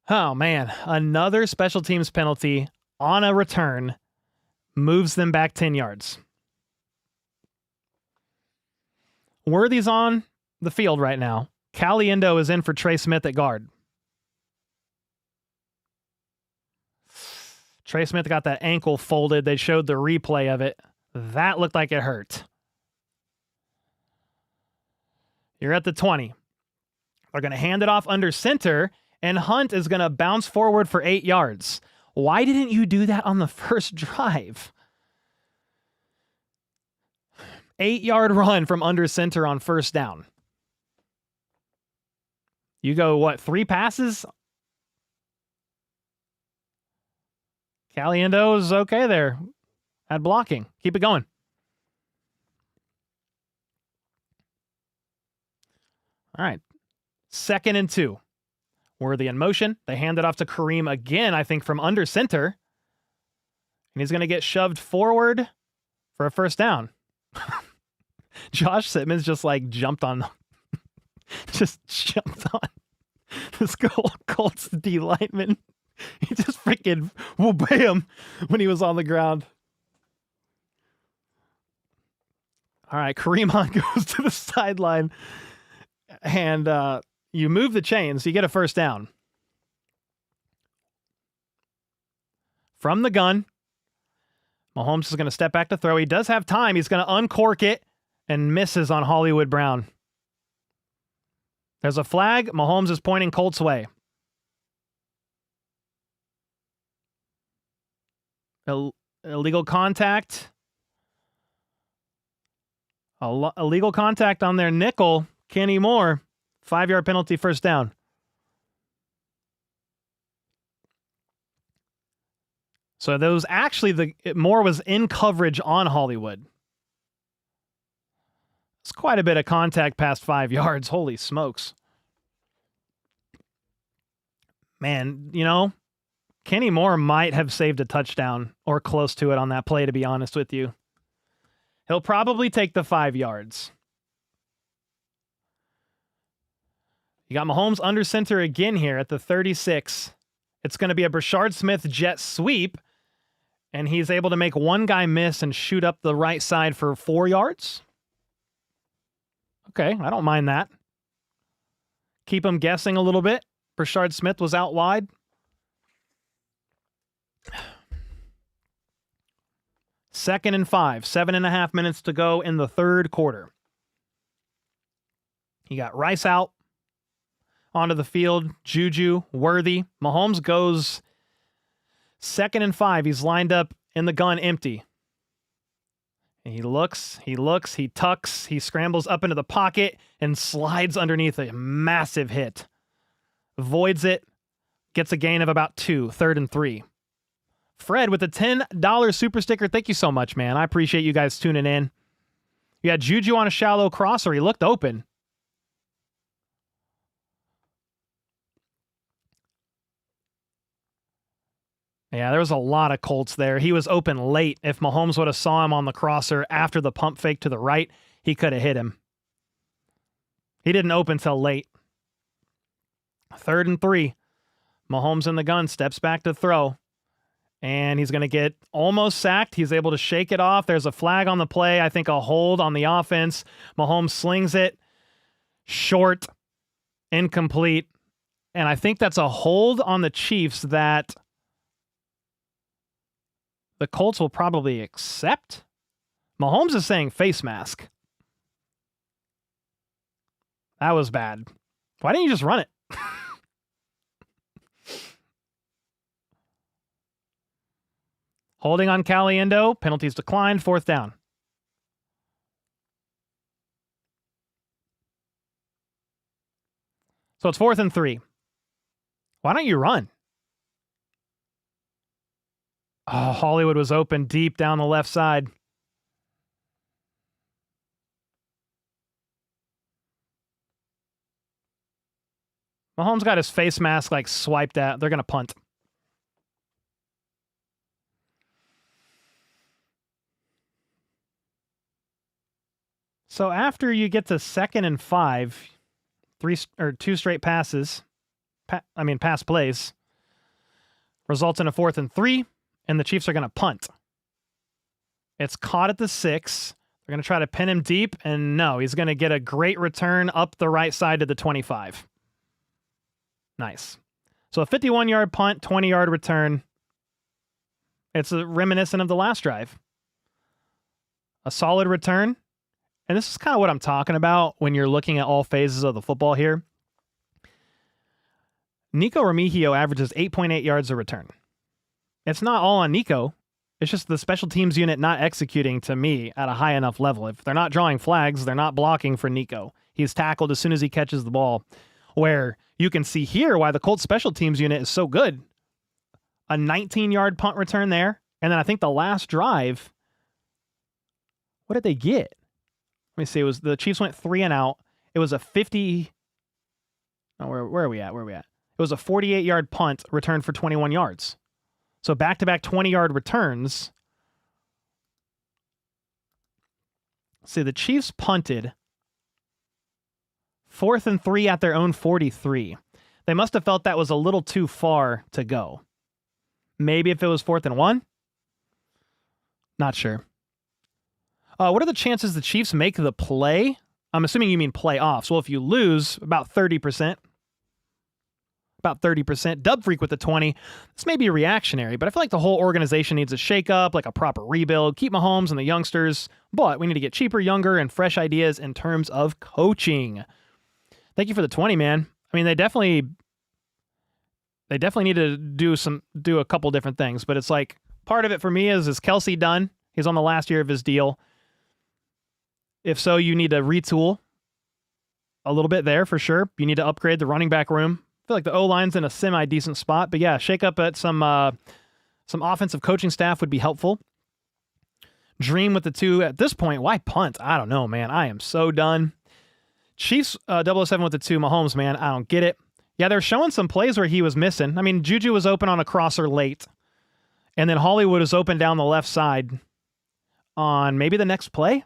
Oh, man. Another special teams penalty on a return moves them back 10 yards. Worthy's on the field right now. Caliendo is in for Trey Smith at guard. Trey Smith got that ankle folded. They showed the replay of it. That looked like it hurt. You're at the 20. They're going to hand it off under center, and Hunt is going to bounce forward for 8 yards. Why didn't you do that on the first drive? 8-yard run from under center on first down. You go, what, 3 passes? Caliendo's okay there at blocking. Keep it going. All right. 2nd and 2. Worthy in motion. They hand it off to Kareem again, I think, from under center. And he's going to get shoved forward for a first down. Josh Simmons just like jumped on this Colts D lineman. He just freaking bam when he was on the ground. All right, Kareem Hunt goes to the sideline, and you move the chains. So you get a first down. From the gun, Mahomes is going to step back to throw. He does have time. He's going to uncork it and misses on Hollywood Brown. There's a flag. Mahomes is pointing Colts' way. Illegal contact. Illegal contact on their nickel. Kenny Moore. 5-yard penalty, first down. So those actually, Moore was in coverage on Hollywood. It's quite a bit of contact past 5 yards. Holy smokes. Man, you know, Kenny Moore might have saved a touchdown or close to it on that play, to be honest with you. He'll probably take the 5 yards. You got Mahomes under center again here at the 36. It's going to be a Brashard Smith jet sweep, and he's able to make one guy miss and shoot up the right side for 4 yards. Okay, I don't mind that. Keep him guessing a little bit. Brashard Smith was out wide. Second and 5, 7.5 minutes to go in the third quarter. You got Rice out onto the field. Juju, Worthy. Mahomes goes 2nd and 5. He's lined up in the gun empty. And he looks, he tucks, he scrambles up into the pocket and slides underneath a massive hit. Avoids it, gets a gain of about 2, 3rd and 3. Fred with a $10 super sticker. Thank you so much, man. I appreciate you guys tuning in. You had Juju on a shallow crosser. He looked open. Yeah, there was a lot of Colts there. He was open late. If Mahomes would have saw him on the crosser after the pump fake to the right, he could have hit him. He didn't open till late. 3rd and 3. Mahomes in the gun, steps back to throw. And he's going to get almost sacked. He's able to shake it off. There's a flag on the play. I think a hold on the offense. Mahomes slings it. Short. Incomplete. And I think that's a hold on the Chiefs that the Colts will probably accept. Mahomes is saying face mask. That was bad. Why didn't you just run it? Holding on Caliendo. Penalties declined. 4th down. So it's 4th and 3. Why don't you run? Oh, Hollywood was open deep down the left side. Mahomes got his face mask like swiped at. They're going to punt. So after you get to 2nd and 5, 2 straight passes, pass plays, results in a 4th and 3, and the Chiefs are going to punt. It's caught at the 6. They're going to try to pin him deep, and no, he's going to get a great return up the right side to the 25. Nice. So a 51-yard punt, 20-yard return. It's reminiscent of the last drive. A solid return. And this is kind of what I'm talking about when you're looking at all phases of the football here. Nico Remigio averages 8.8 yards a return. It's not all on Nico. It's just the special teams unit not executing to me at a high enough level. If they're not drawing flags, they're not blocking for Nico. He's tackled as soon as he catches the ball. Where you can see here why the Colts special teams unit is so good. A 19-yard punt return there. And then I think the last drive, what did they get? Let me see. It was the Chiefs went 3 and out. It was a 50. Oh, where are we at? It was a 48-yard punt returned for 21 yards. So back-to-back 20-yard returns. See, the Chiefs punted 4th and 3 at their own 43. They must have felt that was a little too far to go. Maybe if it was 4th and 1? Not sure. What are the chances the Chiefs make the play? I'm assuming you mean playoffs. Well, if you lose, about 30%. About 30%. Dub Freak with the 20. This may be reactionary, but I feel like the whole organization needs a shakeup, like a proper rebuild. Keep Mahomes and the youngsters, but we need to get cheaper, younger, and fresh ideas in terms of coaching. Thank you for the 20, man. I mean, they definitely need to do a couple different things, but it's like part of it for me is Kelsey done? He's on the last year of his deal. If so, you need to retool a little bit there for sure. You need to upgrade the running back room. I feel like the O-line's in a semi-decent spot, but yeah, shake up at some offensive coaching staff would be helpful. Dream with the 2 at this point. Why punt? I don't know, man. I am so done. Chiefs 007 with the 2. Mahomes, man, I don't get it. Yeah, they're showing some plays where he was missing. I mean, Juju was open on a crosser late, and then Hollywood was open down the left side on maybe the next play.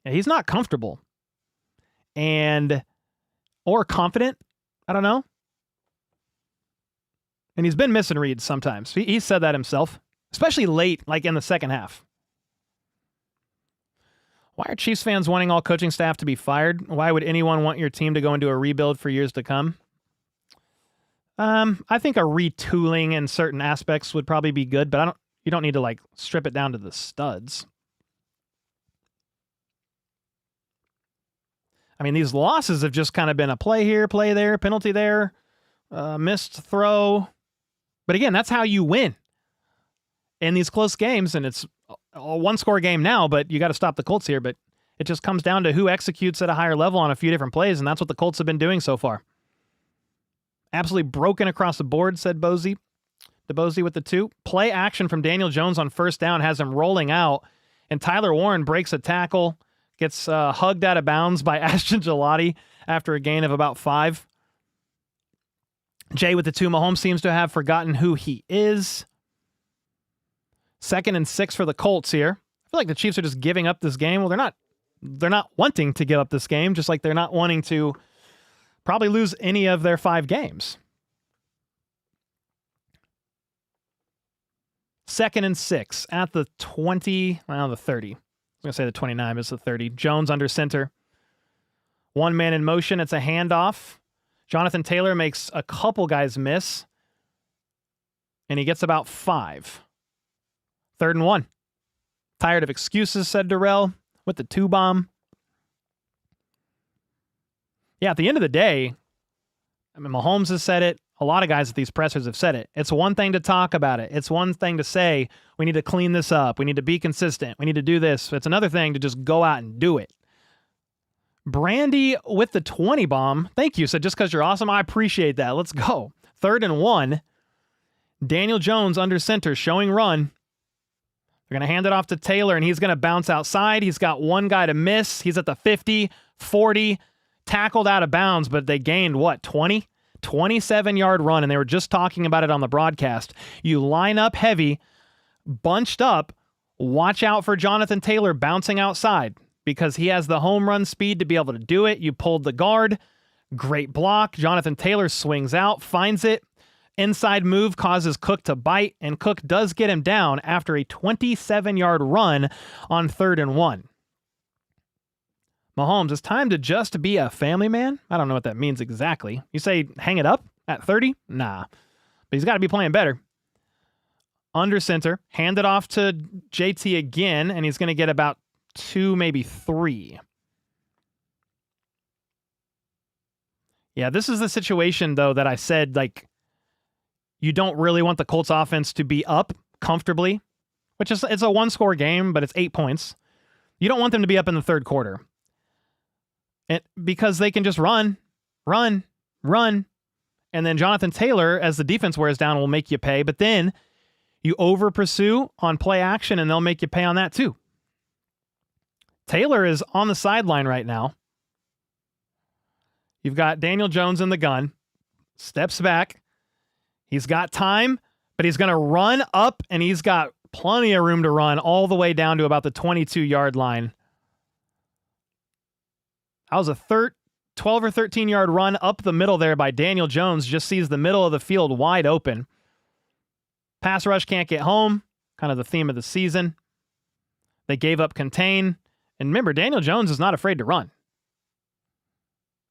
Yeah, he's not comfortable or confident. I don't know. And he's been missing reads sometimes. He said that himself, especially late, like in the second half. Why are Chiefs fans wanting all coaching staff to be fired? Why would anyone want your team to go into a rebuild for years to come? I think a retooling in certain aspects would probably be good, but you don't need to like strip it down to the studs. I mean, these losses have just kind of been a play here, play there, penalty there, missed throw. But again, that's how you win in these close games. And it's a one-score game now, but you got to stop the Colts here. But it just comes down to who executes at a higher level on a few different plays, and that's what the Colts have been doing so far. Absolutely broken across the board, said Bozy. DeBozy with the 2. Play action from Daniel Jones on first down has him rolling out, and Tyler Warren breaks a tackle. Gets hugged out of bounds by Ashton Gelati after a gain of about 5. Jay with the 2. Mahomes seems to have forgotten who he is. 2nd and 6 for the Colts here. I feel like the Chiefs are just giving up this game. Well, they're not wanting to give up this game, just like they're not wanting to probably lose any of their 5 games. 2nd and 6 at the 20, well, the 30. I'm going to say the 29, but it's the 30. Jones under center. 1 man in motion. It's a handoff. Jonathan Taylor makes a couple guys miss, and he gets about 5. 3rd and 1. Tired of excuses, said Darrell with the 2-bomb. Yeah, at the end of the day, I mean, Mahomes has said it. A lot of guys at these pressers have said it. It's one thing to talk about it. It's one thing to say, we need to clean this up. We need to be consistent. We need to do this. It's another thing to just go out and do it. Brandy with the 20 bomb. Thank you. So just because you're awesome, I appreciate that. Let's go. 3rd and 1. Daniel Jones under center, showing run. They're going to hand it off to Taylor, and he's going to bounce outside. He's got 1 guy to miss. He's at the 50, 40, tackled out of bounds, but they gained, 20? 27-yard run, and they were just talking about it on the broadcast. You line up heavy, bunched up, watch out for Jonathan Taylor bouncing outside because he has the home run speed to be able to do it. You pulled the guard. Great block. Jonathan Taylor swings out, finds it. Inside move causes Cook to bite, and Cook does get him down after a 27-yard run on 3rd and 1. Mahomes, it's time to just be a family man? I don't know what that means exactly. You say hang it up at 30? Nah. But he's got to be playing better. Under center, hand it off to JT again, and he's going to get about 2, maybe 3. Yeah, this is the situation, though, that I said, like, you don't really want the Colts offense to be up comfortably, which is it's a one-score game, but it's 8 points. You don't want them to be up in the third quarter. Because they can just run, and then Jonathan Taylor, as the defense wears down, will make you pay, but then you over-pursue on play action, and they'll make you pay on that too. Taylor is on the sideline right now. You've got Daniel Jones in the gun. Steps back. He's got time, but he's going to run up, and he's got plenty of room to run all the way down to about the 22-yard line. That was a 12 or 13-yard run up the middle there by Daniel Jones. Just sees the middle of the field wide open. Pass rush can't get home. Kind of the theme of the season. They gave up contain. And remember, Daniel Jones is not afraid to run.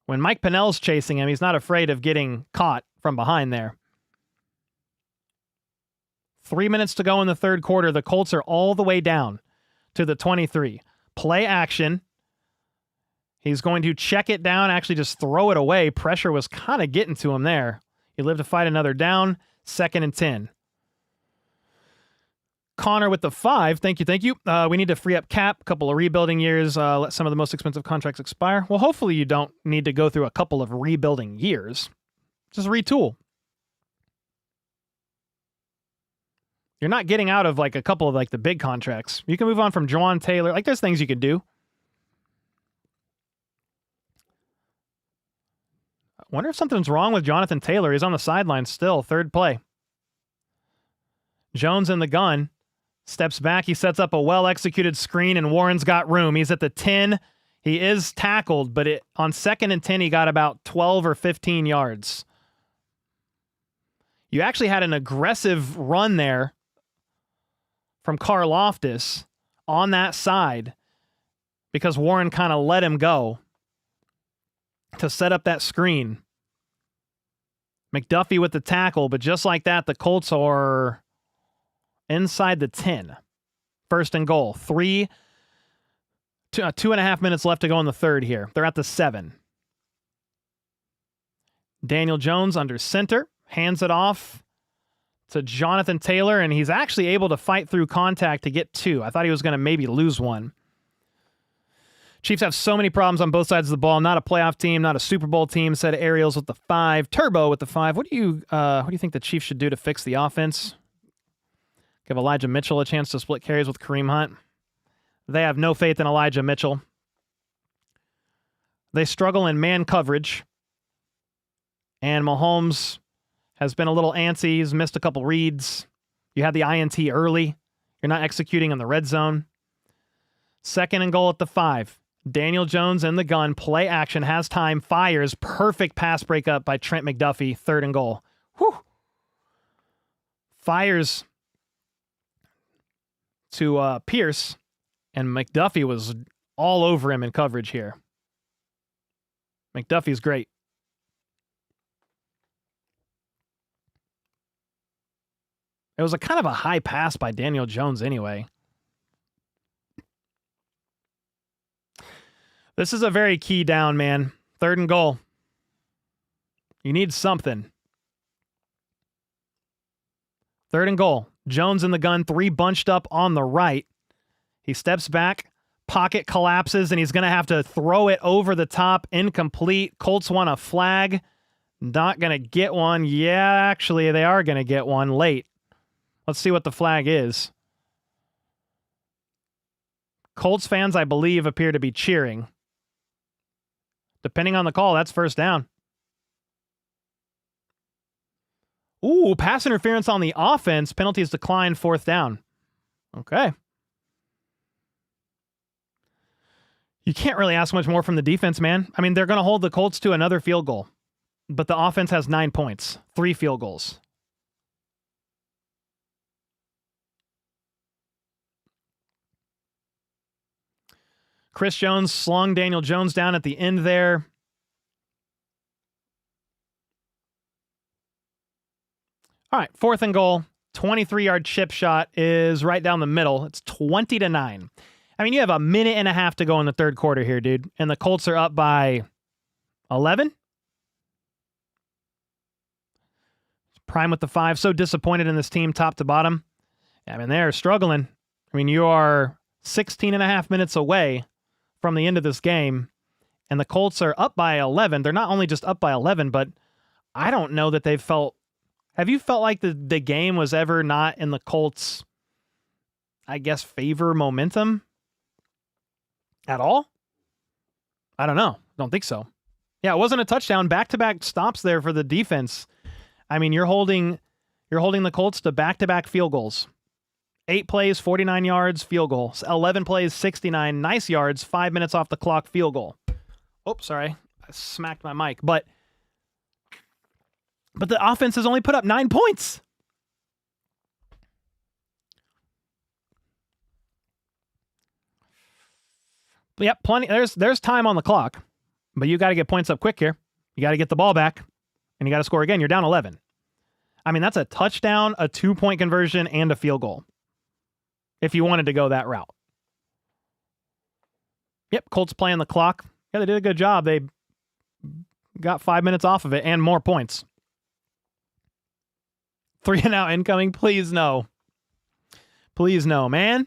When Mike Pennell's chasing him, he's not afraid of getting caught from behind there. 3 minutes to go in the third quarter. The Colts are all the way down to the 23. Play action. He's going to check it down, actually just throw it away. Pressure was kind of getting to him there. He lived to fight another down. 2nd and 10. Connor with the 5. Thank you. We need to free up cap, a couple of rebuilding years, let some of the most expensive contracts expire. Well, hopefully you don't need to go through a couple of rebuilding years. Just retool. You're not getting out of like a couple of like the big contracts. You can move on from Jawan Taylor. Like there's things you can do. I wonder if something's wrong with Jonathan Taylor. He's on the sideline still. Third play. Jones in the gun. Steps back. He sets up a well-executed screen, and Warren's got room. He's at the 10. He is tackled, but on 2nd and 10, he got about 12 or 15 yards. You actually had an aggressive run there from Karlaftis on that side because Warren kind of let him go to set up that screen. McDuffie with the tackle, but just like that, the Colts are inside the 10. 1st and goal. 2.5 minutes left to go in the third here. They're at the 7. Daniel Jones under center. Hands it off to Jonathan Taylor, and he's actually able to fight through contact to get 2. I thought he was going to maybe lose one. Chiefs have so many problems on both sides of the ball. Not a playoff team, not a Super Bowl team, said Ariels with the 5. Turbo with the 5. What do you think the Chiefs should do to fix the offense? Give Elijah Mitchell a chance to split carries with Kareem Hunt. They have no faith in Elijah Mitchell. They struggle in man coverage. And Mahomes has been a little antsy. He's missed a couple reads. You had the INT early. You're not executing in the red zone. 2nd and goal at the 5. Daniel Jones in the gun. Play action. Has time. Fires. Perfect pass breakup by Trent McDuffie. 3rd and goal. Whew. Fires to Pierce, and McDuffie was all over him in coverage here. McDuffie's great. It was a kind of a high pass by Daniel Jones anyway. This is a very key down, man. 3rd and goal. You need something. 3rd and goal. Jones in the gun, 3 bunched up on the right. He steps back, pocket collapses, and he's going to have to throw it over the top. Incomplete. Colts want a flag. Not going to get one. Yeah, actually, they are going to get one late. Let's see what the flag is. Colts fans, I believe, appear to be cheering. Depending on the call, that's 1st down. Ooh, pass interference on the offense. Penalties declined. 4th down. Okay. You can't really ask much more from the defense, man. I mean, they're going to hold the Colts to another field goal. But the offense has 9 points. 3 field goals. Chris Jones slung Daniel Jones down at the end there. All right, 4th and goal. 23-yard chip shot is right down the middle. It's 20-9. I mean, you have a minute and a half to go in the third quarter here, dude. And the Colts are up by 11. Prime with the 5. So disappointed in this team top to bottom. I mean, they're struggling. I mean, you are 16 and a half minutes away from the end of this game, and the Colts are up by 11. They're not only just up by 11, but I don't know that they've felt... Have you felt like the game was ever not in the Colts, I guess, favor momentum at all? I don't know. Don't think so. Yeah, it wasn't a touchdown. Back-to-back stops there for the defense. I mean, you're holding the Colts to back-to-back field goals. 8 plays, 49 yards, field goals. 11 plays, 69 nice yards, 5 minutes off the clock, field goal. Oh, sorry. I smacked my mic. But the offense has only put up 9 points. But yep, plenty. There's time on the clock, but you got to get points up quick here. You got to get the ball back, and you got to score again. You're down 11. I mean, that's a touchdown, a 2-point conversion, and a field goal if you wanted to go that route. Yep, Colts playing the clock. Yeah, they did a good job. They got 5 minutes off of it and more points. 3 and out incoming. Please no. Please no, man.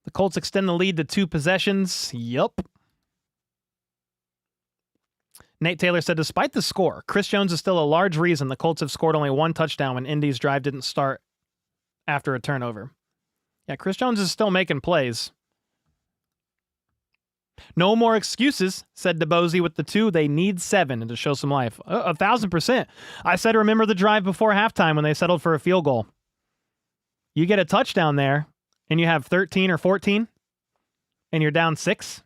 The Colts extend the lead to 2 possessions. Yup. Nate Taylor said, despite the score, Chris Jones is still a large reason the Colts have scored only 1 touchdown when Indy's drive didn't start after a turnover. Yeah, Chris Jones is still making plays. No more excuses, said DeBosey with the 2. They need 7 and to show some life. 1,000%. I said, remember the drive before halftime when they settled for a field goal. You get a touchdown there, and you have 13 or 14, and you're down 6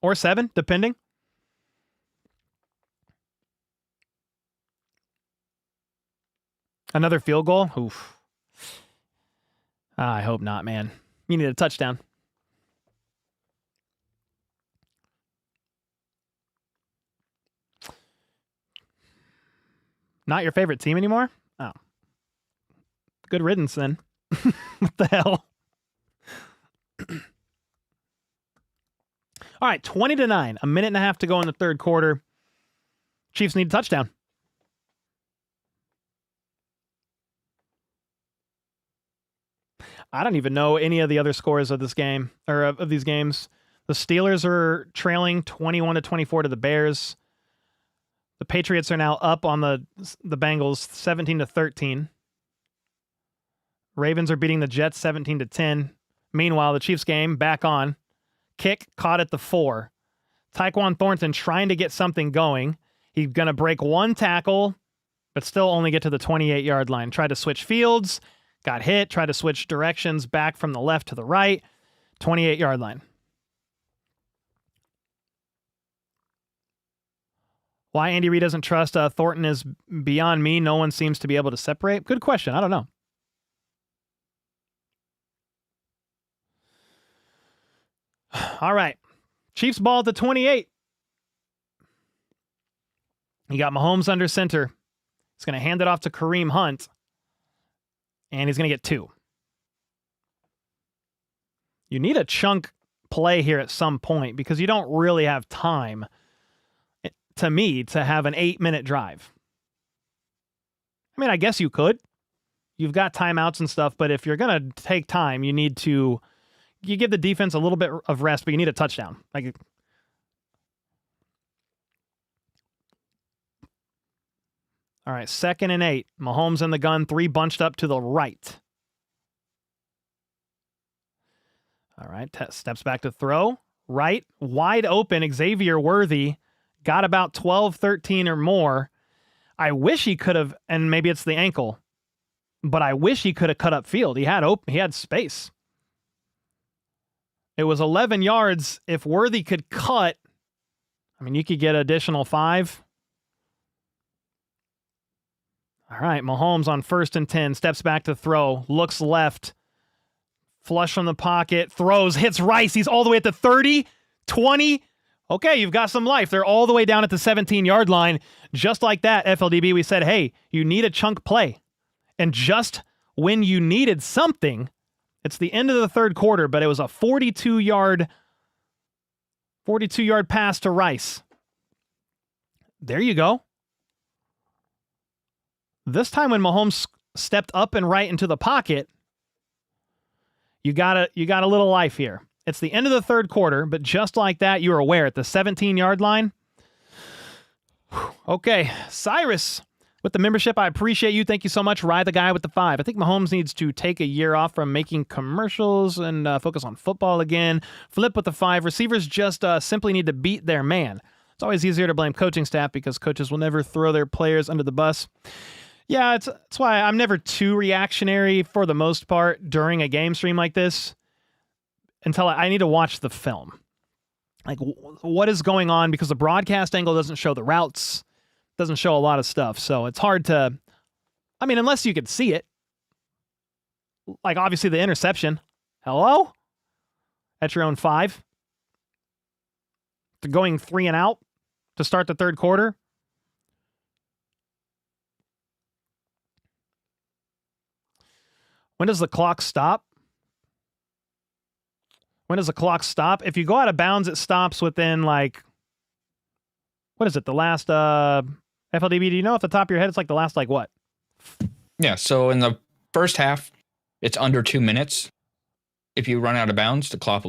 or 7, depending. Another field goal? Oof. I hope not, man. You need a touchdown. Not your favorite team anymore? Oh. Good riddance, then. What the hell? All right, 20-9. A minute and a half to go in the third quarter. Chiefs need a touchdown. I don't even know any of the other scores of this game, or of these games. The Steelers are trailing 21-24 to the Bears. The Patriots are now up on the Bengals 17-13. Ravens are beating the Jets 17-10. Meanwhile, the Chiefs game back on. Kick caught at the 4. Tyquan Thornton trying to get something going. He's going to break 1 tackle, but still only get to the 28-yard line. Tried to switch fields. Got hit, tried to switch directions back from the left to the right. 28-yard line. Why Andy Reid doesn't trust Thornton is beyond me. No one seems to be able to separate. Good question. I don't know. All right. Chiefs ball at the 28. You got Mahomes under center. He's going to hand it off to Kareem Hunt. And he's going to get 2. You need a chunk play here at some point because you don't really have time, to me, to have an 8-minute drive. I mean, I guess you could. You've got timeouts and stuff, but if you're going to take time, you give the defense a little bit of rest, but you need a touchdown. All right, 2nd and 8. Mahomes in the gun, 3 bunched up to the right. All right, steps back to throw. Right, wide open, Xavier Worthy got about 12, 13 or more. I wish he could have, and maybe it's the ankle, but I wish he could have cut up field. He had space. It was 11 yards. If Worthy could cut, I mean, you could get additional 5. All right, Mahomes on 1st and 10, steps back to throw, looks left, flush from the pocket, throws, hits Rice. He's all the way at the 30, 20. Okay, you've got some life. They're all the way down at the 17-yard line. Just like that, FLDB, we said, hey, you need a chunk play. And just when you needed something, it's the end of the third quarter, but it was a 42-yard pass to Rice. There you go. This time when Mahomes stepped up and right into the pocket, you got a little life here. It's the end of the third quarter, but just like that, you were aware at the 17-yard line. Okay, Cyrus with the membership. I appreciate you. Thank you so much. Ride the guy with the 5. I think Mahomes needs to take a year off from making commercials and focus on football again. Flip with the 5. Receivers just simply need to beat their man. It's always easier to blame coaching staff because coaches will never throw their players under the bus. Yeah, that's why I'm never too reactionary for the most part during a game stream like this until I need to watch the film. Like, what is going on? Because the broadcast angle doesn't show the routes, doesn't show a lot of stuff. So it's hard to, I mean, unless you could see it. Like, obviously, the interception. Hello? At your own 5. They're going 3 and out to start the third quarter. When does the clock stop? When does the clock stop? If you go out of bounds, it stops within, like, what is it? The last FLDB, do you know off the top of your head? It's like the last, like, what? Yeah, so in the first half, it's under 2 minutes. If you run out of bounds, the clock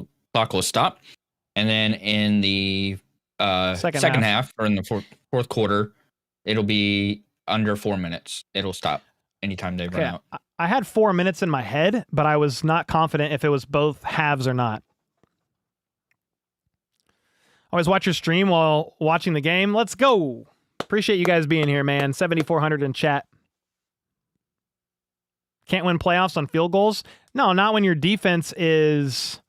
will stop. And then in the second half, or in the fourth quarter, it'll be under 4 minutes. It'll stop anytime they run out. I had 4 minutes in my head, but I was not confident if it was both halves or not. Always watch your stream while watching the game. Let's go. Appreciate you guys being here, man. 7,400 in chat. Can't win playoffs on field goals? No, not when your defense is...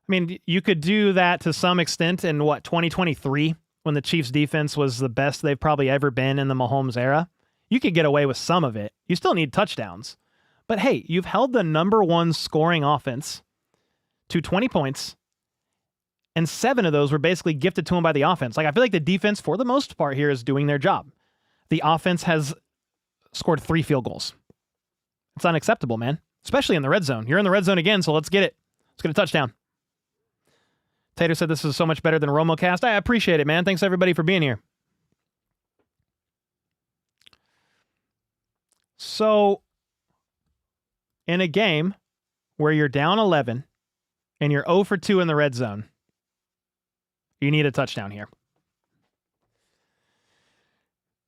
I mean, you could do that to some extent in, 2023, when the Chiefs' defense was the best they've probably ever been in the Mahomes era. You could get away with some of it. You still need touchdowns. But hey, you've held the number 1 scoring offense to 20 points, and 7 of those were basically gifted to him by the offense. Like, I feel like the defense, for the most part here, is doing their job. The offense has scored 3 field goals. It's unacceptable, man. Especially in the red zone. You're in the red zone again, so let's get it. Let's get a touchdown. Tater said this is so much better than RomoCast. I appreciate it, man. Thanks, everybody, for being here. So, in a game where you're down 11 and you're 0 for 2 in the red zone, you need a touchdown here.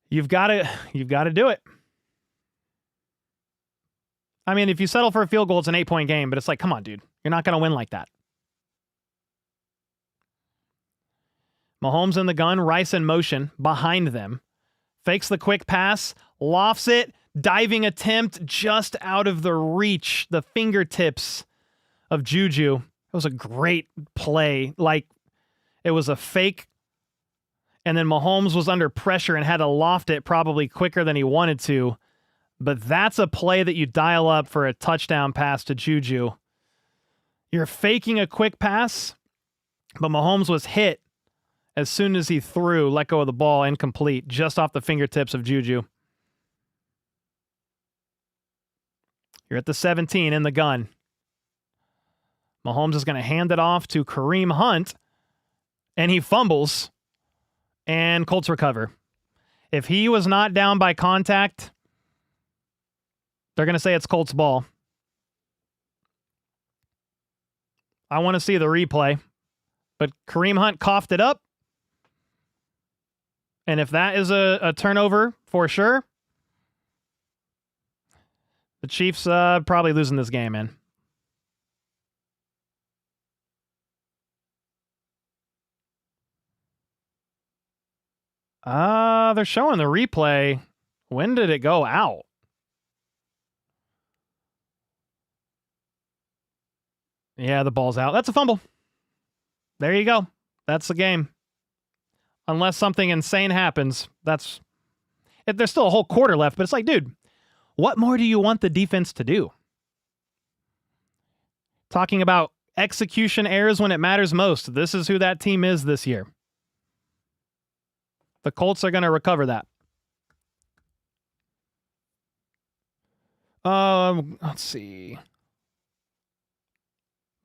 You've got to do it. I mean, if you settle for a field goal, it's an 8-point game, but it's like, come on, dude. You're not going to win like that. Mahomes in the gun, Rice in motion behind them. Fakes the quick pass, lofts it, diving attempt just out of the reach, the fingertips of Juju. It was a great play. Like, it was a fake, and then Mahomes was under pressure and had to loft it probably quicker than he wanted to. But that's a play that you dial up for a touchdown pass to Juju. You're faking a quick pass, but Mahomes was hit as soon as he threw, let go of the ball, incomplete, just off the fingertips of Juju. You're at the 17 in the gun. Mahomes is going to hand it off to Kareem Hunt, and he fumbles, and Colts recover. If he was not down by contact, they're going to say it's Colts ball. I want to see the replay, but Kareem Hunt coughed it up. And if that is a turnover for sure, the Chiefs probably losing this game, man. They're showing the replay. When did it go out? Yeah, the ball's out. That's a fumble. There you go. That's the game. Unless something insane happens, there's still a whole quarter left, but it's like, dude, what more do you want the defense to do? Talking about execution errors when it matters most. This is who that team is this year. The Colts are going to recover that. Let's see.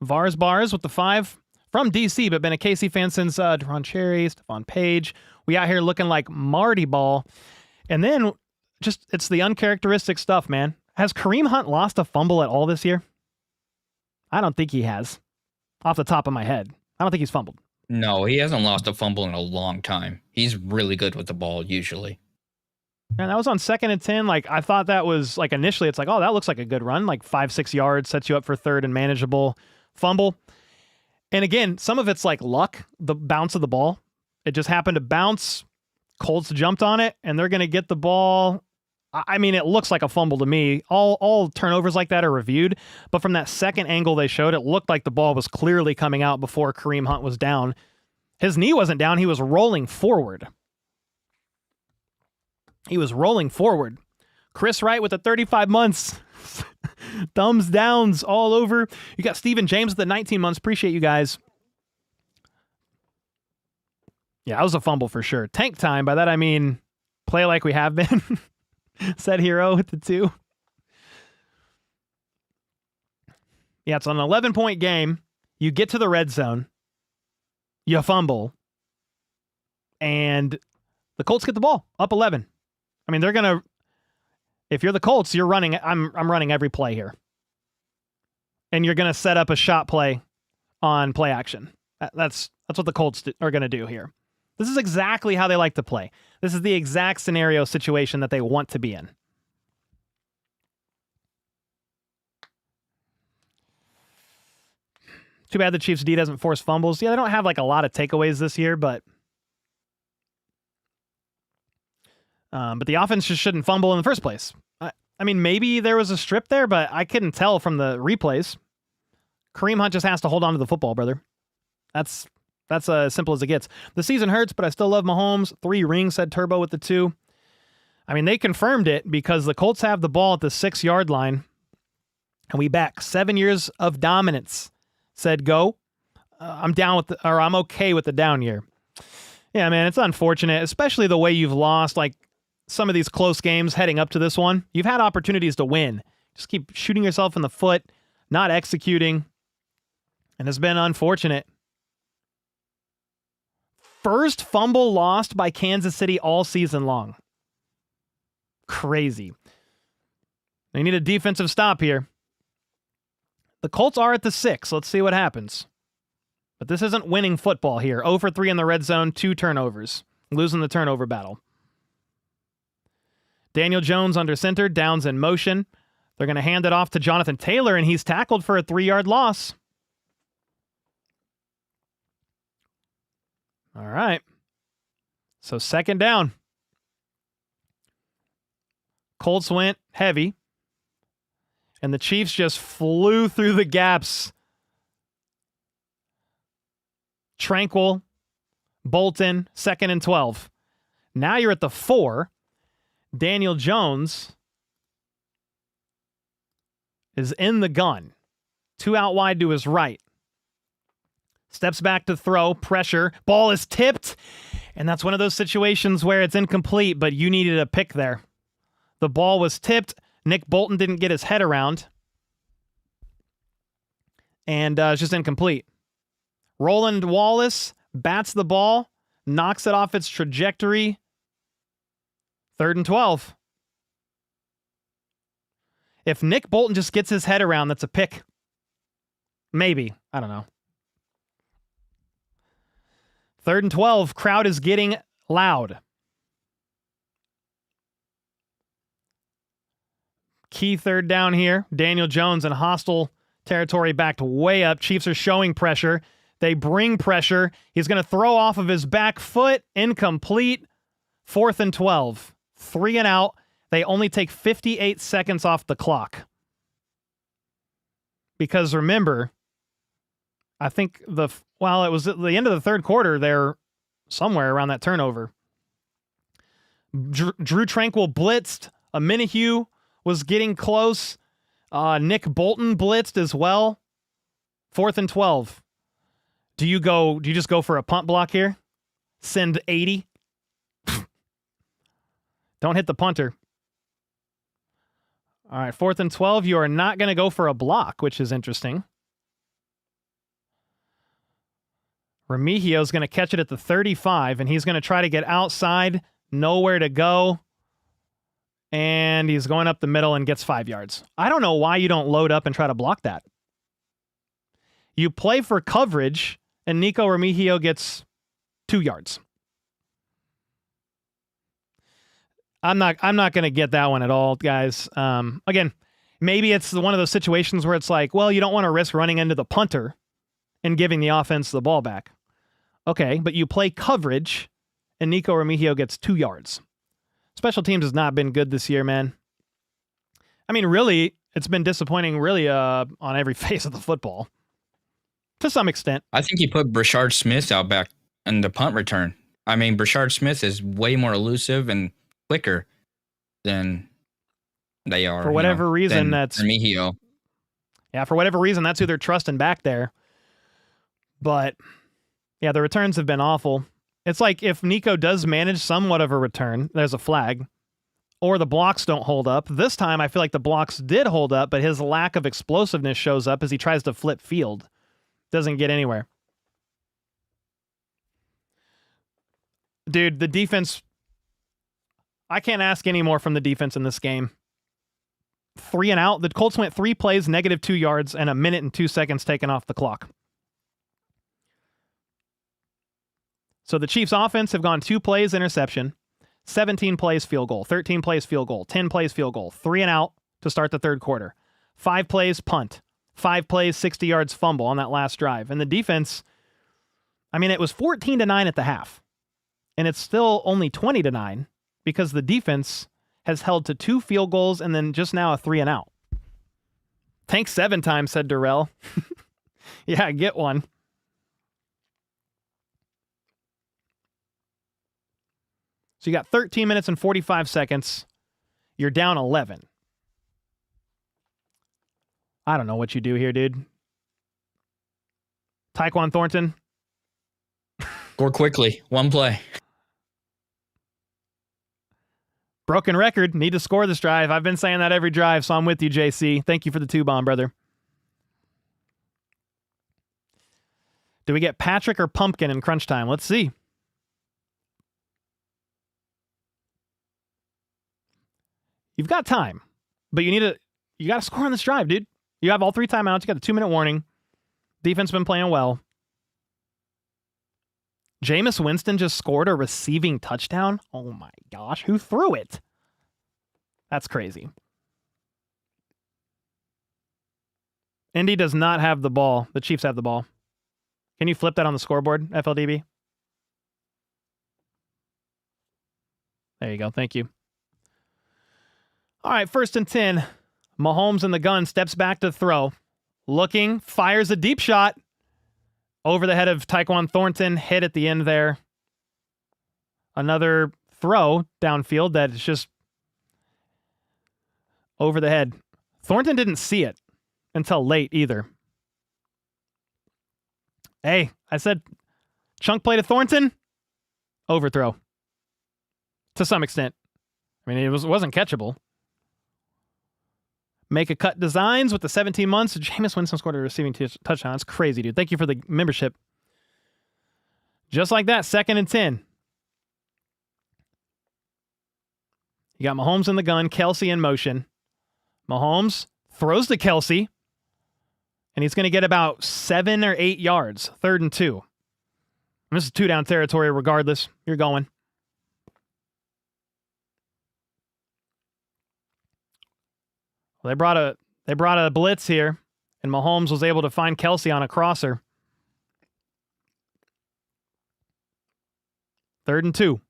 Vars Bars with the 5 from DC, but been a KC fan since Deron Cherry, Stephon Page. We out here looking like Marty Ball. And then it's the uncharacteristic stuff, man. Has Kareem Hunt lost a fumble at all this year? I don't think he has. Off the top of my head, I don't think he's fumbled. No, he hasn't lost a fumble in a long time. He's really good with the ball usually. And that was on 2nd and 10. Like, I thought that was, like, initially it's like, oh, that looks like a good run. Like 5-6 yards, sets you up for 3rd and manageable. Fumble. And again, some of it's like luck, the bounce of the ball. It just happened to bounce. Colts jumped on it, and they're going to get the ball. I mean, it looks like a fumble to me. All turnovers like that are reviewed. But from that second angle they showed, it looked like the ball was clearly coming out before Kareem Hunt was down. His knee wasn't down. He was rolling forward. Chris Wright with the 35 months. Thumbs downs all over. You got Steven James with the 19 months. Appreciate you guys. Yeah, that was a fumble for sure. Tank time. By that, I mean play like we have been. Said Hero with the 2. Yeah, it's an 11-point game. You get to the red zone. You fumble. And the Colts get the ball. Up 11. I mean, they're going to... If you're the Colts, you're running... I'm running every play here. And you're going to set up a shot play on play action. That's what the Colts are going to do here. This is exactly how they like to play. This is the exact scenario situation that they want to be in. Too bad the Chiefs D doesn't force fumbles. Yeah, they don't have like a lot of takeaways this year, but the offense just shouldn't fumble in the first place. I mean, maybe there was a strip there, but I couldn't tell from the replays. Kareem Hunt just has to hold on to the football, brother. That's as simple as it gets. The season hurts, but I still love Mahomes. 3 rings, said Turbo with the 2. I mean, they confirmed it because the Colts have the ball at the 6-yard line, and we back 7 years of dominance. Said go. I'm okay with the down year. Yeah, man, it's unfortunate, especially the way you've lost like some of these close games heading up to this one. You've had opportunities to win. Just keep shooting yourself in the foot, not executing, and it's been unfortunate. First fumble lost by Kansas City all season long. Crazy. They need a defensive stop here. The Colts are at the 6. Let's see what happens. But this isn't winning football here. 0 for 3 in the red zone, 2 turnovers. Losing the turnover battle. Daniel Jones under center, downs in motion. They're going to hand it off to Jonathan Taylor, and he's tackled for a 3-yard loss. All right. So 2nd down. Colts went heavy. And the Chiefs just flew through the gaps. Tranquil, Bolton, 2nd and 12. Now you're at the 4. Daniel Jones is in the gun. 2 out wide to his right. Steps back to throw, pressure, ball is tipped, and that's one of those situations where it's incomplete, but you needed a pick there. The ball was tipped. Nick Bolton didn't get his head around, and it's just incomplete. Roland Wallace bats the ball, knocks it off its trajectory. 3rd and 12. If Nick Bolton just gets his head around, that's a pick. Maybe. I don't know. 3rd and 12. Crowd is getting loud. Key 3rd down here. Daniel Jones in hostile territory backed way up. Chiefs are showing pressure. They bring pressure. He's going to throw off of his back foot. Incomplete. 4th and 12. 3 and out. They only take 58 seconds off the clock. Because remember, I think it was at the end of the 3rd quarter there, somewhere around that turnover. Drew Tranquil blitzed. Minihue was getting close. Nick Bolton blitzed as well. 4th and 12. Do you just go for a punt block here? Send 80? Don't hit the punter. All right, 4th and 12. You are not going to go for a block, which is interesting. Remigio is going to catch it at the 35, and he's going to try to get outside. Nowhere to go. And he's going up the middle and gets 5 yards. I don't know why you don't load up and try to block that. You play for coverage, and Nico Remigio gets 2 yards. I'm not going to get that one at all, guys. Again, maybe it's one of those situations where it's like, well, you don't want to risk running into the punter and giving the offense the ball back. Okay, but you play coverage, and Nico Remigio gets 2 yards. Special teams has not been good this year, man. I mean, really, it's been disappointing, really, on every face of the football. To some extent. I think he put Brashard Smith out back in the punt return. I mean, Brashard Smith is way more elusive and quicker than they are. For whatever reason, that's Remigio. Yeah, for whatever reason, that's who they're trusting back there. But yeah, the returns have been awful. It's like if Nico does manage somewhat of a return, there's a flag, or the blocks don't hold up. This time, I feel like the blocks did hold up, but his lack of explosiveness shows up as he tries to flip field. Doesn't get anywhere. Dude, the defense, I can't ask any more from the defense in this game. 3 and out. The Colts went 3 plays, -2 yards, and 1 minute and 2 seconds taken off the clock. So the Chiefs offense have gone 2 plays, interception, 17 plays, field goal, 13 plays, field goal, 10 plays, field goal, 3 and out to start the third quarter, 5 plays, punt, 5 plays, 60 yards, fumble on that last drive. And the defense, I mean, it was 14-9 at the half, and it's still only 20-9 because the defense has held to 2 field goals and then just now a 3 and out. Tank 7 times, said Durrell. Yeah, get one. So you got 13 minutes and 45 seconds. You're down 11. I don't know what you do here, dude. Tyquan Thornton. Score quickly. 1 play. Broken record. Need to score this drive. I've been saying that every drive, so I'm with you, JC. Thank you for the 2-bomb, brother. Do we get Patrick or Pumpkin in crunch time? Let's see. You've got time, but you got to score on this drive, dude. You have all 3 timeouts. You got the 2-minute warning. Defense been playing well. Jameis Winston just scored a receiving touchdown. Oh my gosh, who threw it? That's crazy. Indy does not have the ball. The Chiefs have the ball. Can you flip that on the scoreboard, FLDB? There you go. Thank you. All right, 1st and 10. Mahomes in the gun, steps back to throw. Looking, fires a deep shot. Over the head of Tyquan Thornton, hit at the end there. Another throw downfield that is just over the head. Thornton didn't see it until late either. Hey, I said chunk play to Thornton. Overthrow. To some extent. I mean, it wasn't catchable. Make a cut designs with the 17 months. Jameis Winston scored a receiving touchdown. That's crazy, dude. Thank you for the membership. Just like that, 2nd and 10. You got Mahomes in the gun, Kelsey in motion. Mahomes throws to Kelsey, and he's going to get about 7 or 8 yards. 3rd and 2. And this is 2-down territory regardless. You're going. Well, they brought a blitz here, and Mahomes was able to find Kelsey on a crosser. 3rd and 2.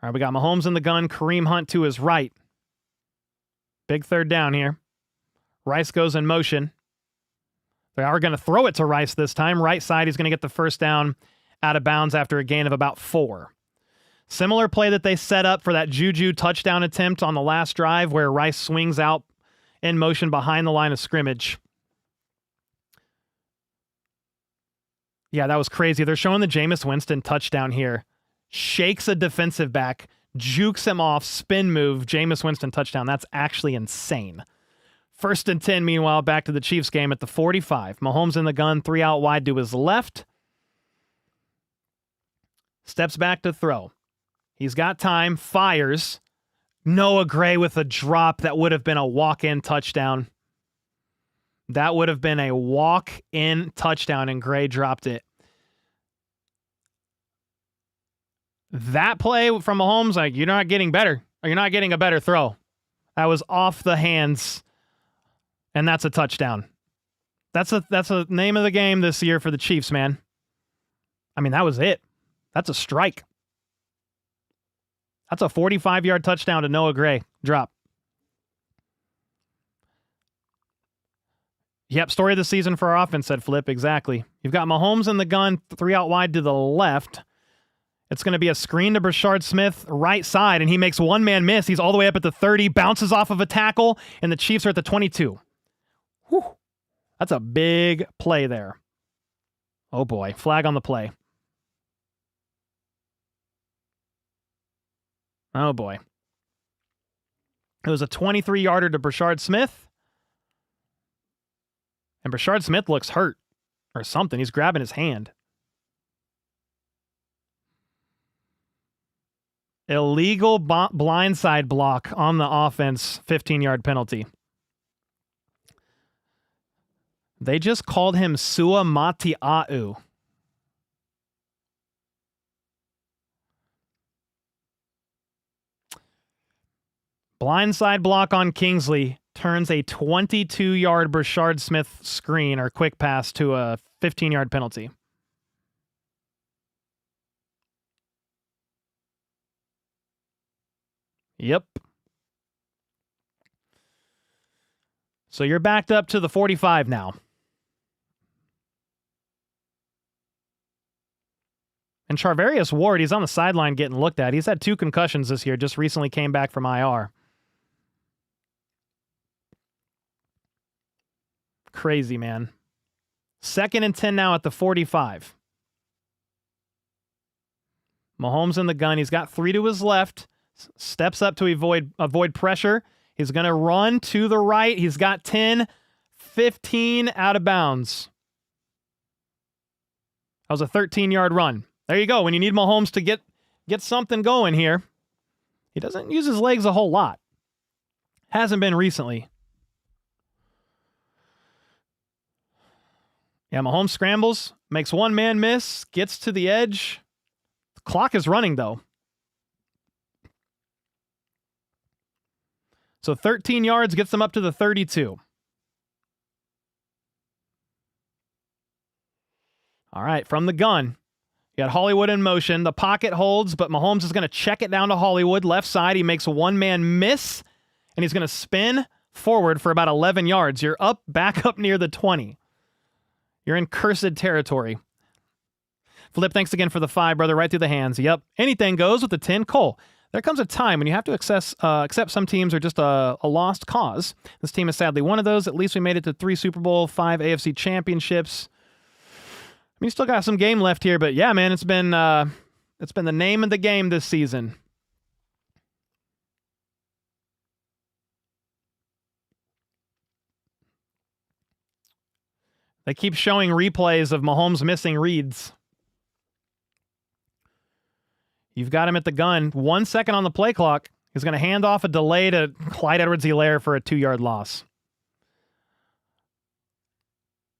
All right, we got Mahomes in the gun, Kareem Hunt to his right. Big 3rd down here. Rice goes in motion. They are going to throw it to Rice this time. Right side, he's going to get the 1st down out of bounds after a gain of about 4. Similar play that they set up for that Juju touchdown attempt on the last drive where Rice swings out in motion behind the line of scrimmage. Yeah, that was crazy. They're showing the Jameis Winston touchdown here. Shakes a defensive back, jukes him off, spin move, Jameis Winston touchdown. That's actually insane. 1st and 10, meanwhile, back to the Chiefs game at the 45. Mahomes in the gun, 3 out wide to his left. Steps back to throw. He's got time, fires. Noah Gray with a drop that would have been a walk-in touchdown. That would have been a walk-in touchdown, and Gray dropped it. That play from Mahomes, like, you're not getting better. Or you're not getting a better throw. That was off the hands, and that's a touchdown. That's the name of the game this year for the Chiefs, man. I mean, that was it. That's a strike. That's a 45-yard touchdown to Noah Gray. Drop. Yep, story of the season for our offense, said Flip. Exactly. You've got Mahomes in the gun, 3 out wide to the left. It's going to be a screen to Brashard Smith, right side, and he makes one man miss. He's all the way up at the 30, bounces off of a tackle, and the Chiefs are at the 22. Whew. That's a big play there. Oh boy, flag on the play. Oh boy. It was a 23-yarder to Brashard Smith. And Brashard Smith looks hurt or something. He's grabbing his hand. Illegal blindside block on the offense, 15-yard penalty. They just called him Sua Matia'u. Blindside block on Kingsley turns a 22-yard Brashard Smith screen or quick pass to a 15-yard penalty. Yep. So you're backed up to the 45 now. And Charvarius Ward, he's on the sideline getting looked at. He's had 2 concussions this year, just recently came back from IR. Crazy, man. 2nd and 10 now at the 45. Mahomes in the gun. He's got 3 to his left. Steps up to avoid pressure. He's going to run to the right. He's got 10, 15 out of bounds. That was a 13-yard run. There you go. When you need Mahomes to get something going here, he doesn't use his legs a whole lot. Hasn't been recently. Yeah, Mahomes scrambles, makes one man miss, gets to the edge. The clock is running, though. So 13 yards gets them up to the 32. All right, from the gun, you got Hollywood in motion. The pocket holds, but Mahomes is going to check it down to Hollywood, left side. He makes a one-man miss, and he's going to spin forward for about 11 yards. You're back up near the 20. You're in cursed territory. Flip, thanks again for the 5, brother. Right through the hands. Yep. Anything goes with the 10. Cole, there comes a time when you have to accept some teams are just a lost cause. This team is sadly one of those. At least we made it to 3 Super Bowl, 5 AFC championships. I mean, you still got some game left here, but yeah, man, it's been the name of the game this season. They keep showing replays of Mahomes missing reads. You've got him at the gun. 1 second on the play clock. He's going to hand off a delay to Clyde Edwards-Helaire for a 2-yard loss.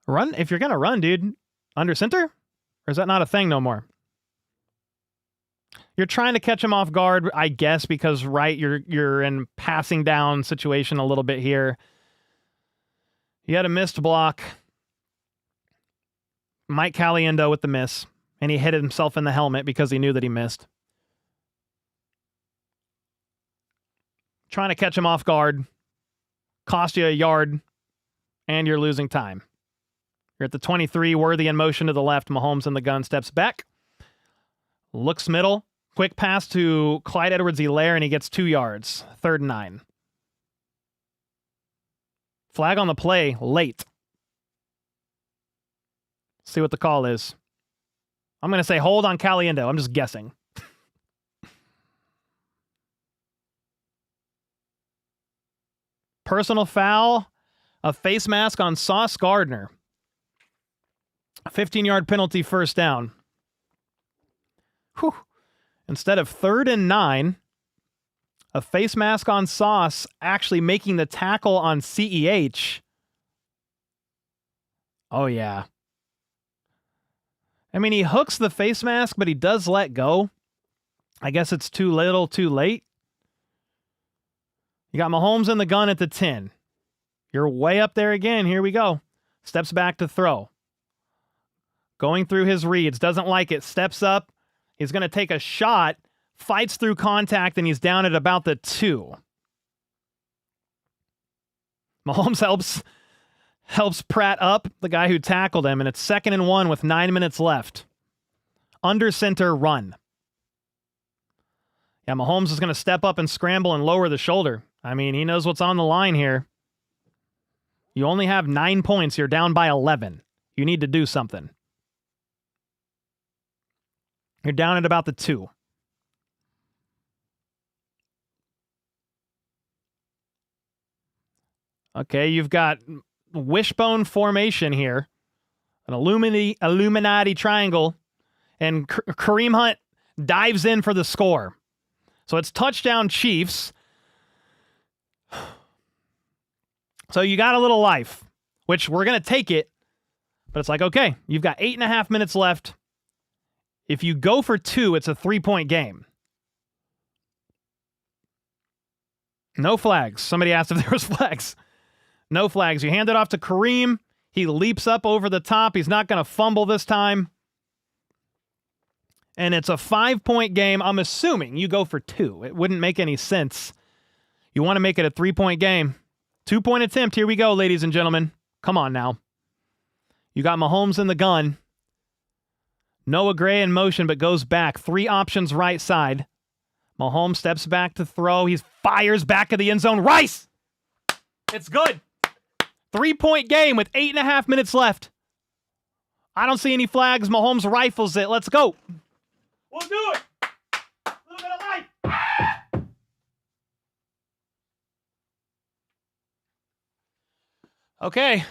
Run, if you're going to run, dude. Under center? Or is that not a thing no more? You're trying to catch him off guard, I guess, because, right, you're in passing down situation a little bit here. He had a missed block. Mike Caliendo with the miss, and he hit himself in the helmet because he knew that he missed. Trying to catch him off guard. Cost you a yard, and you're losing time. You're at the 23, Worthy in motion to the left. Mahomes in the gun, steps back. Looks middle. Quick pass to Clyde Edwards-Helaire, and he gets 2 yards. 3rd and 9. Flag on the play, late. See what the call is. I'm going to say hold on Caliendo. I'm just guessing. Personal foul. A face mask on Sauce Gardner. A 15-yard penalty, 1st down. Whew. Instead of 3rd and 9, a face mask on Sauce actually making the tackle on CEH. Oh, yeah. I mean, he hooks the face mask, but he does let go. I guess it's too little, too late. You got Mahomes in the gun at the 10. You're way up there again. Here we go. Steps back to throw. Going through his reads. Doesn't like it. Steps up. He's going to take a shot. Fights through contact, and he's down at about the 2. Mahomes helps Pratt up, the guy who tackled him, and it's 2nd and 1 with 9 minutes left. Under center run. Yeah, Mahomes is going to step up and scramble and lower the shoulder. I mean, he knows what's on the line here. You only have 9 points. You're down by 11. You need to do something. You're down at about the 2. Okay, you've got wishbone formation here. An Illuminati triangle. And Kareem Hunt dives in for the score. So it's touchdown Chiefs. So you got a little life, which we're going to take it. But it's like, okay, you've got 8.5 minutes left. If you go for 2, it's a 3-point game. No flags. Somebody asked if there was flags. No flags. You hand it off to Kareem. He leaps up over the top. He's not going to fumble this time. And it's a 5-point game. I'm assuming you go for 2. It wouldn't make any sense. You want to make it a 3-point game. 2-point attempt. Here we go, ladies and gentlemen. Come on now. You got Mahomes in the gun. Noah Gray in motion, but goes back. 3 options right side. Mahomes steps back to throw. He fires back at the end zone. Rice! It's good. 3-point game with 8.5 minutes left. I don't see any flags. Mahomes rifles it. Let's go. We'll do it. A little bit of life. Okay.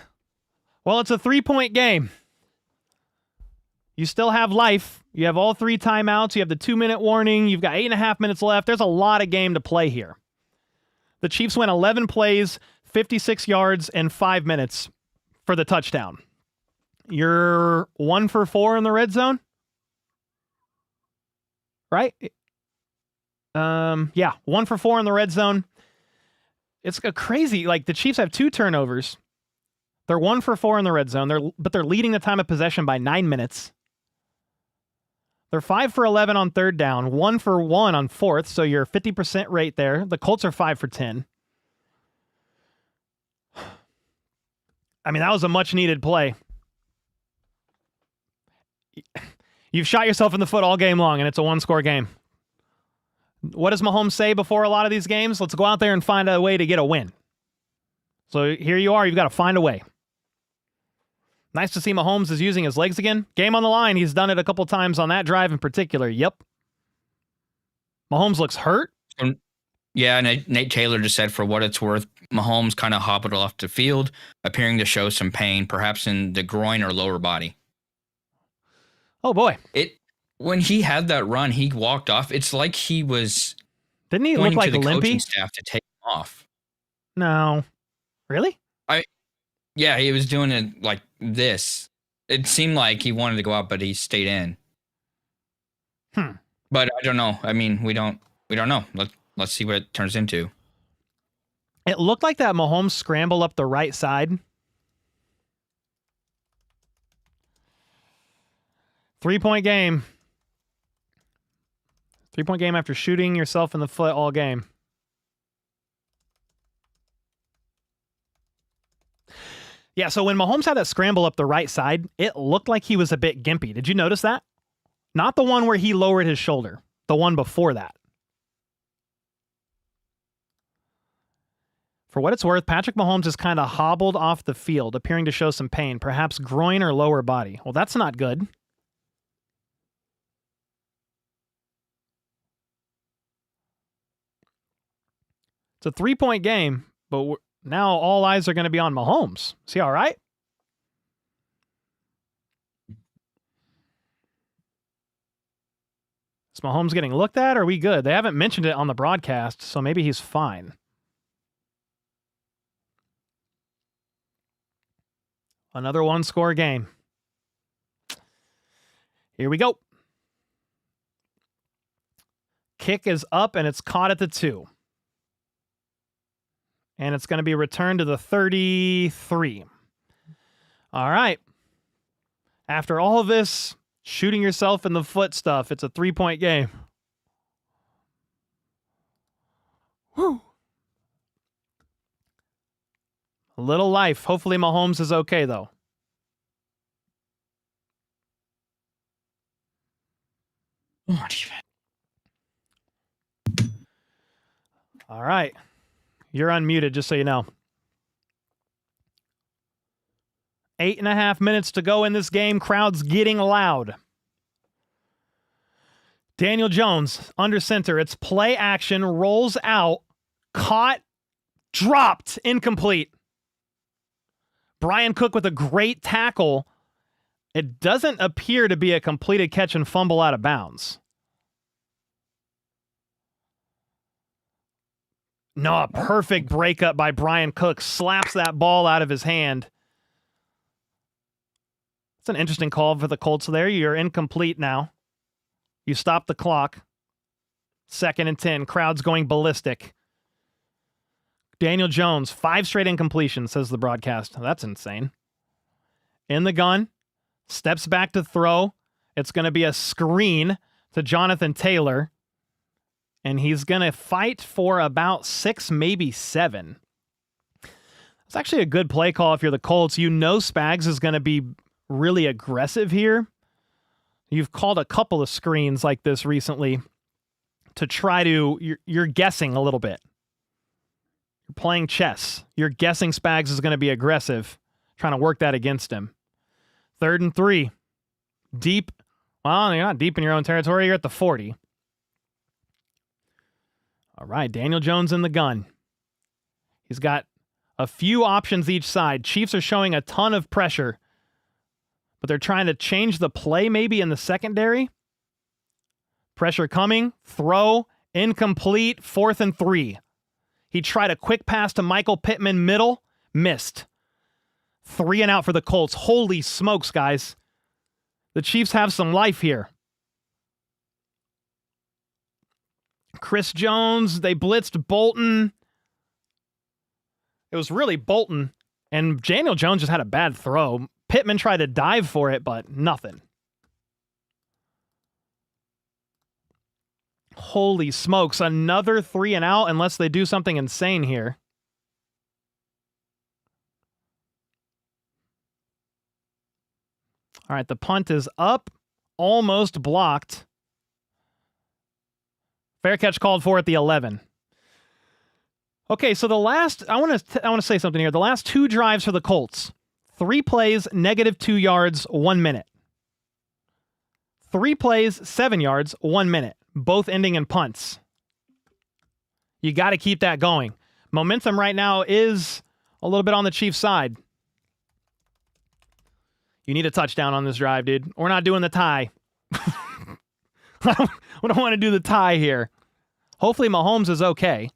Well, it's a 3-point game. You still have life. You have all 3 timeouts. You have the 2-minute warning. You've got 8.5 minutes left. There's a lot of game to play here. The Chiefs went 11 plays, 56 yards, and 5 minutes for the touchdown. You're 1 for 4 in the red zone? Right? Yeah, 1 for 4 in the red zone. It's a crazy, like the Chiefs have 2 turnovers. They're 1 for 4 in the red zone, but they're leading the time of possession by 9 minutes. They're 5 for 11 on 3rd down, 1 for 1 on 4th, so you're 50% rate there. The Colts are 5 for 10. I mean, that was a much-needed play. You've shot yourself in the foot all game long, and it's a 1-score game. What does Mahomes say before a lot of these games? Let's go out there and find a way to get a win. So here you are. You've got to find a way. Nice to see Mahomes is using his legs again. Game on the line. He's done it a couple times on that drive in particular. Yep. Mahomes looks hurt. Yeah, Nate Taylor just said, for what it's worth, Mahomes kind of hobbled off the field, appearing to show some pain, perhaps in the groin or lower body. Oh, boy. When he had that run, he walked off. It's like he was... Didn't he look like the limpy? Coaching staff to take him off. No. Really? Yeah, he was doing it like this. It seemed like he wanted to go out, but he stayed in. But I don't know. I mean, we don't know. Let's see what it turns into. It looked like that Mahomes scramble up the right side. 3-point game. 3-point game after shooting yourself in the foot all game. Yeah, so when Mahomes had that scramble up the right side, it looked like he was a bit gimpy. Did you notice that? Not the one where he lowered his shoulder. The one before that. For what it's worth, Patrick Mahomes is kind of hobbled off the field, appearing to show some pain, perhaps groin or lower body. Well, that's not good. It's a 3-point game, but now all eyes are going to be on Mahomes. Is he all right? Is Mahomes getting looked at? Or are we good? They haven't mentioned it on the broadcast, so maybe he's fine. Another one-score game. Here we go. Kick is up, and it's caught at the 2. And it's going to be returned to the 33. All right. After all of this shooting yourself in the foot stuff, it's a 3-point game. Whew. A little life. Hopefully Mahomes is okay, though. All right. You're unmuted, just so you know. 8.5 minutes to go in this game. Crowd's getting loud. Daniel Jones under center. It's play action. Rolls out. Caught. Dropped. Incomplete. Brian Cook with a great tackle. It doesn't appear to be a completed catch and fumble out of bounds. No, a perfect breakup by Brian Cook. Slaps that ball out of his hand. It's an interesting call for the Colts there. You're incomplete now. You stop the clock. 2nd and 10. Crowd's going ballistic. Daniel Jones, 5 straight incompletions, says the broadcast. That's insane. In the gun. Steps back to throw. It's going to be a screen to Jonathan Taylor. And he's going to fight for about 6, maybe 7. It's actually a good play call if you're the Colts. You know Spags is going to be really aggressive here. You've called a couple of screens like this recently to try to... You're guessing a little bit. You're playing chess. You're guessing Spags is going to be aggressive, trying to work that against him. 3rd and 3. Deep. Well, you're not deep in your own territory. You're at the 40. All right, Daniel Jones in the gun. He's got a few options each side. Chiefs are showing a ton of pressure, but they're trying to change the play maybe in the secondary. Pressure coming. Throw. Incomplete. 4th and 3. He tried a quick pass to Michael Pittman middle. Missed. 3 and out for the Colts. Holy smokes, guys. The Chiefs have some life here. Chris Jones, they blitzed Bolton. It was really Bolton, and Daniel Jones just had a bad throw. Pittman tried to dive for it, but nothing. Holy smokes, another 3 and out unless they do something insane here. All right, the punt is up, almost blocked. Fair catch called for at the 11. Okay, so the last... I want to say something here. The last 2 drives for the Colts. 3 plays, -2 yards, 1 minute. 3 plays, 7 yards, 1 minute. Both ending in punts. You got to keep that going. Momentum right now is a little bit on the Chiefs' side. You need a touchdown on this drive, dude. We're not doing the tie. We don't want to do the tie here. Hopefully Mahomes is okay.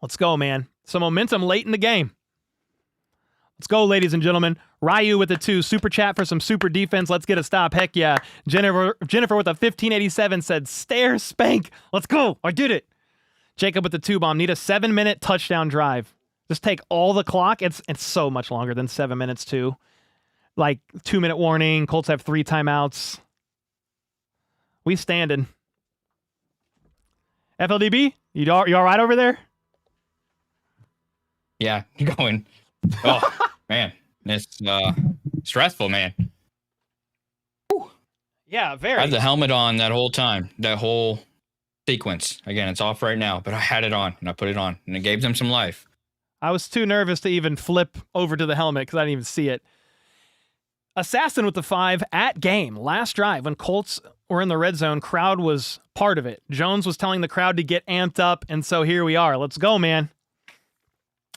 Let's go, man. Some momentum late in the game. Let's go, ladies and gentlemen. Ryu with the 2. Super chat for some super defense. Let's get a stop. Heck yeah. Jennifer with a 1587 said, stare spank. Let's go. I did it. Jacob with the 2 bomb. Need a 7-minute touchdown drive. Just take all the clock. It's so much longer than 7 minutes, too. Like, 2-minute warning. Colts have 3 timeouts. We standing. FLDB, you all right over there? Yeah, going. Oh, man. It's stressful, man. Whew. Yeah, very. I had the helmet on that whole time. That whole sequence. Again, it's off right now, but I had it on, and I put it on, and it gave them some life. I was too nervous to even flip over to the helmet because I didn't even see it. Assassin with the 5 at game. Last drive when Colts were in the red zone, crowd was part of it. Jones was telling the crowd to get amped up, and so here we are. Let's go, man.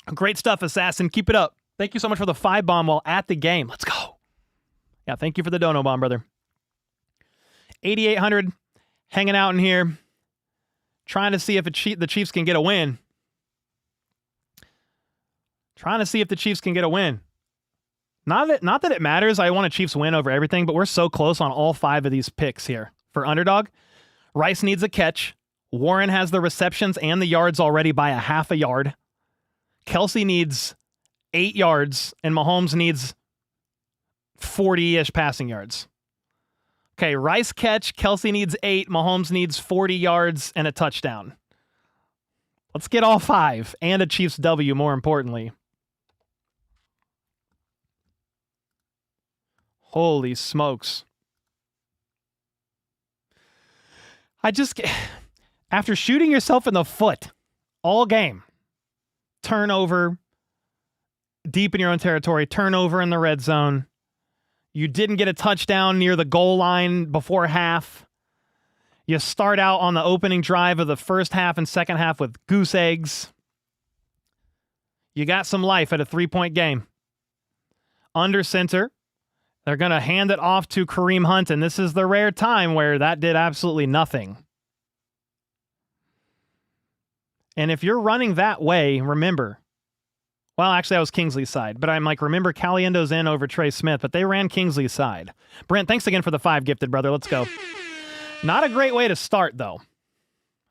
Great stuff, Assassin. Keep it up. Thank you so much for the 5 bomb while at the game. Let's go. Yeah, thank you for the dono bomb, brother. 8,800 hanging out in here, trying to see if the Chiefs can get a win. Trying to see if the Chiefs can get a win. Not that it matters. I want a Chiefs win over everything, but we're so close on all 5 of these picks here. For underdog, Rice needs a catch. Warren has the receptions and the yards already by a half a yard. Kelsey needs 8 yards, and Mahomes needs 40-ish passing yards. Okay, Rice catch, Kelsey needs 8, Mahomes needs 40 yards and a touchdown. Let's get all 5, and a Chiefs W, more importantly. Holy smokes. After shooting yourself in the foot all game, turnover, deep in your own territory, turnover in the red zone. You didn't get a touchdown near the goal line before half. You start out on the opening drive of the first half and second half with goose eggs. You got some life at a 3-point game. Under center, they're going to hand it off to Kareem Hunt, and this is the rare time where that did absolutely nothing. And if you're running that way, remember, well, actually, I was Kingsley's side, but I'm like, remember, Caliendo's in over Trey Smith, but they ran Kingsley's side. Brent, thanks again for the 5 gifted, brother. Let's go. Not a great way to start, though.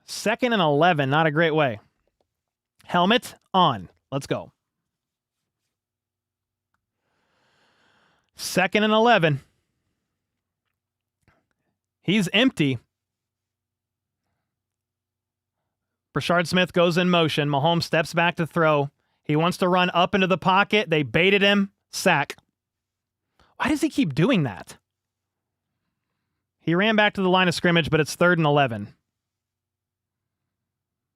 2nd and 11, not a great way. Helmet on. Let's go. 2nd and 11. He's empty. Brashard Smith goes in motion. Mahomes steps back to throw. He wants to run up into the pocket. They baited him. Sack. Why does he keep doing that? He ran back to the line of scrimmage, but it's 3rd and 11.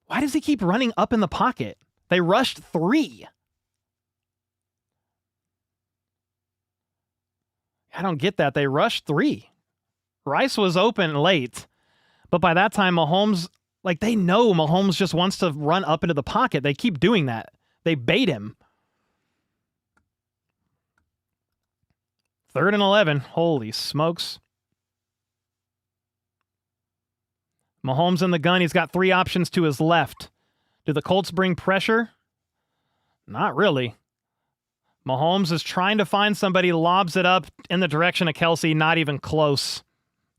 Why does he keep running up in the pocket? They rushed 3. I don't get that. They rushed 3. Rice was open late, but by that time, Mahomes, like, they know Mahomes just wants to run up into the pocket. They keep doing that. They bait him. 3rd and 11. Holy smokes. Mahomes in the gun. He's got 3 options to his left. Do the Colts bring pressure? Not really. Mahomes is trying to find somebody, lobs it up in the direction of Kelsey. Not even close.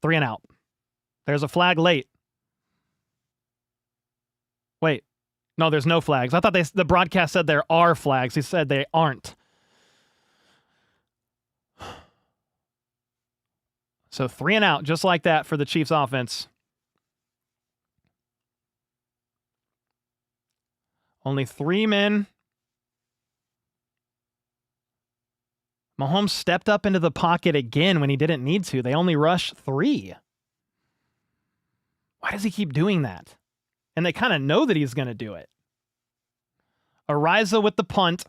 3 and out. There's a flag late. Wait. No, there's no flags. I thought the broadcast said there are flags. He said they aren't. So 3 and out, just like that for the Chiefs offense. Only 3 men. Mahomes stepped up into the pocket again when he didn't need to. They only rushed 3. Why does he keep doing that? And they kind of know that he's going to do it. Ariza with the punt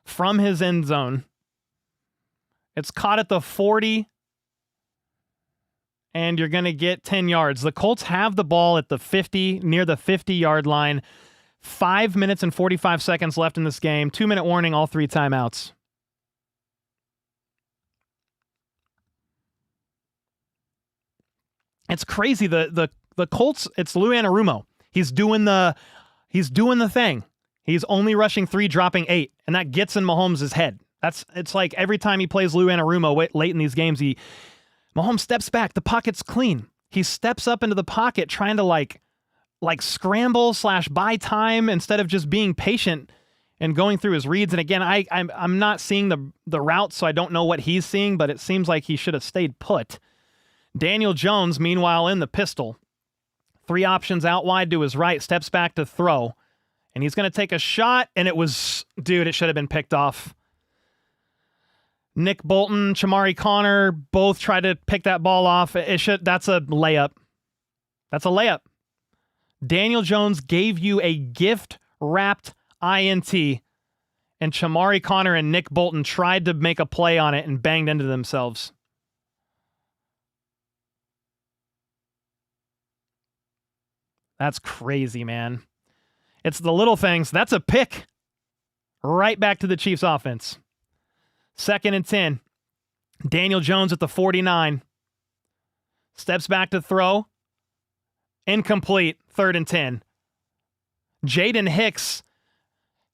from his end zone. It's caught at the 40. And you're going to get 10 yards. The Colts have the ball at the 50, near the 50-yard line. 5 minutes and 45 seconds left in this game. 2-minute warning, all 3 timeouts. It's crazy. The Colts, it's Lou Anarumo. He's doing the thing. He's only rushing 3, dropping 8, and that gets in Mahomes' head. It's like every time he plays Lou Anarumo late in these games, Mahomes steps back. The pocket's clean. He steps up into the pocket trying to like scramble / buy time instead of just being patient and going through his reads. And again, I'm not seeing the route, so I don't know what he's seeing, but it seems like he should have stayed put. Daniel Jones, meanwhile, in the pistol. 3 options out wide to his right, steps back to throw. And he's going to take a shot, and it should have been picked off. Nick Bolton, Chamari Connor, both tried to pick that ball off. That's a layup. That's a layup. Daniel Jones gave you a gift-wrapped INT, and Chamari Connor and Nick Bolton tried to make a play on it and banged into themselves. That's crazy, man. It's the little things. That's a pick. Right back to the Chiefs offense. 2nd and 10. Daniel Jones at the 49. Steps back to throw. Incomplete. 3rd and 10. Jaden Hicks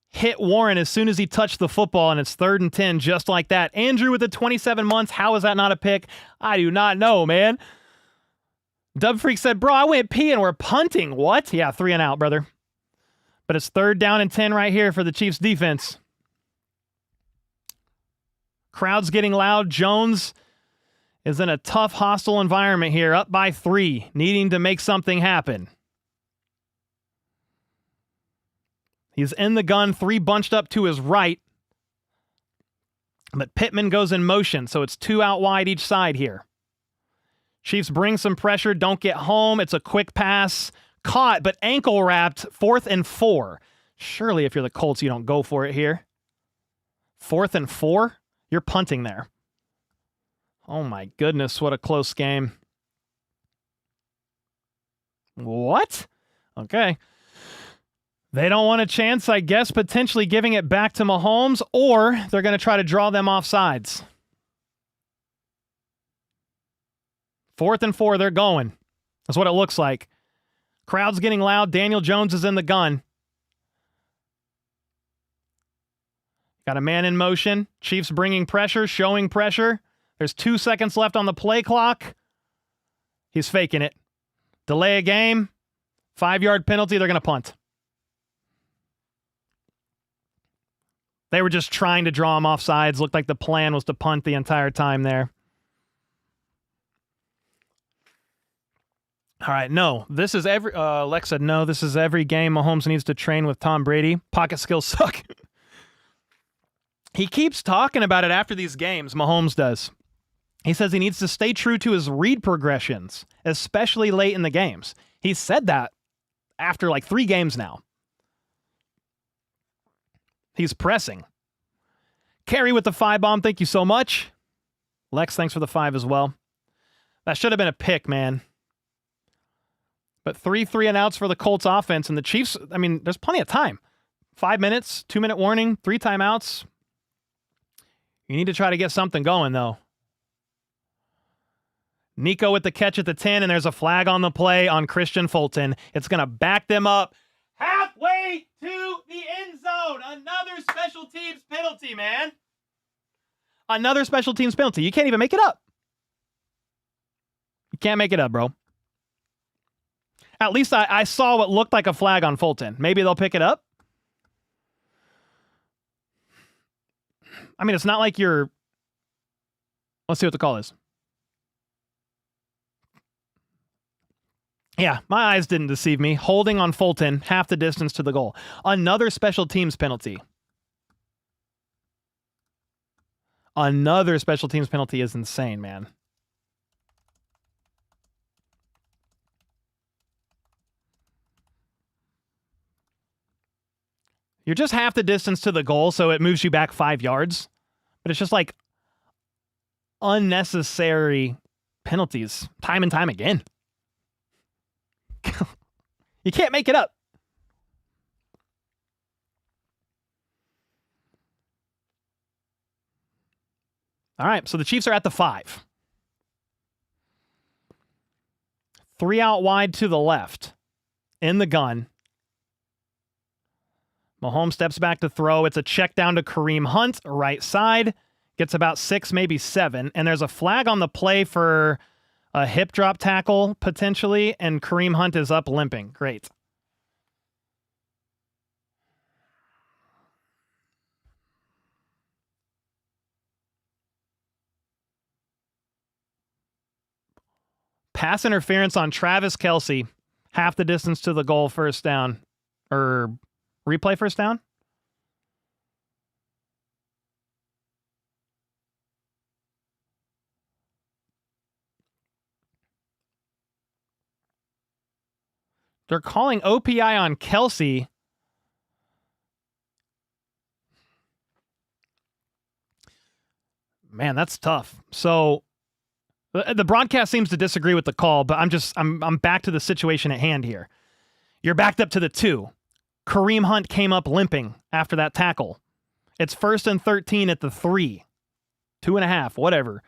hit Warren as soon as he touched the football, and it's 3rd and 10 just like that. Andrew with the 27 months. How is that not a pick? I do not know, man. Dub Freak said, bro, I went pee and we're punting. What? Yeah, 3 and out, brother. But it's 3rd down and 10 right here for the Chiefs defense. Crowd's getting loud. Jones is in a tough, hostile environment here, up by 3, needing to make something happen. He's in the gun, 3 bunched up to his right. But Pittman goes in motion, so it's 2 out wide each side here. Chiefs bring some pressure, don't get home. It's a quick pass. Caught, but ankle wrapped. 4th and 4. Surely if you're the Colts, you don't go for it here. 4th and 4? You're punting there. Oh my goodness, what a close game. What? Okay. They don't want a chance, I guess, potentially giving it back to Mahomes, or they're going to try to draw them off sides. 4th and 4, they're going. That's what it looks like. Crowd's getting loud. Daniel Jones is in the gun. Got a man in motion. Chiefs bringing pressure, showing pressure. There's 2 seconds left on the play clock. He's faking it. Delay a game. 5-yard penalty. They're going to punt. They were just trying to draw him off sides. Looked like the plan was to punt the entire time there. All right, no. This is every... Lex said, no, this is every game Mahomes needs to train with Tom Brady. Pocket skills suck. He keeps talking about it after these games, Mahomes does. He says he needs to stay true to his read progressions, especially late in the games. He said that after like 3 games now. He's pressing. Carrie with the 5-bomb, thank you so much. Lex, thanks for the 5 as well. That should have been a pick, man. But 3 3-and-outs for the Colts offense, and the Chiefs, I mean, there's plenty of time. 5 minutes, 2-minute warning, 3 timeouts. You need to try to get something going, though. Nico with the catch at the 10, and there's a flag on the play on Christian Fulton. It's going to back them up halfway to the end zone. Another special teams penalty, man. Another special teams penalty. You can't even make it up. You can't make it up, bro. At least I saw what looked like a flag on Fulton. Maybe they'll pick it up. I mean, it's not like you're... Let's see what the call is. Yeah, my eyes didn't deceive me. Holding on Fulton, half the distance to the goal. Another special teams penalty. Another special teams penalty is insane, man. You're just half the distance to the goal, so it moves you back 5 yards. But it's just like unnecessary penalties time and time again. You can't make it up. All right, so the Chiefs are at the 5. 3 out wide to the left. In the gun. Mahomes steps back to throw. It's a check down to Kareem Hunt, right side. Gets about 6, maybe 7. And there's a flag on the play for a hip drop tackle, potentially. And Kareem Hunt is up limping. Great. Pass interference on Travis Kelce. Half the distance to the goal, first down. Or... replay first down? They're calling OPI on Kelce. Man, that's tough. So the broadcast seems to disagree with the call, but I'm back to the situation at hand here. You're backed up to the 2. Kareem Hunt came up limping after that tackle. It's 1st and 13 at the 3. 2.5, whatever.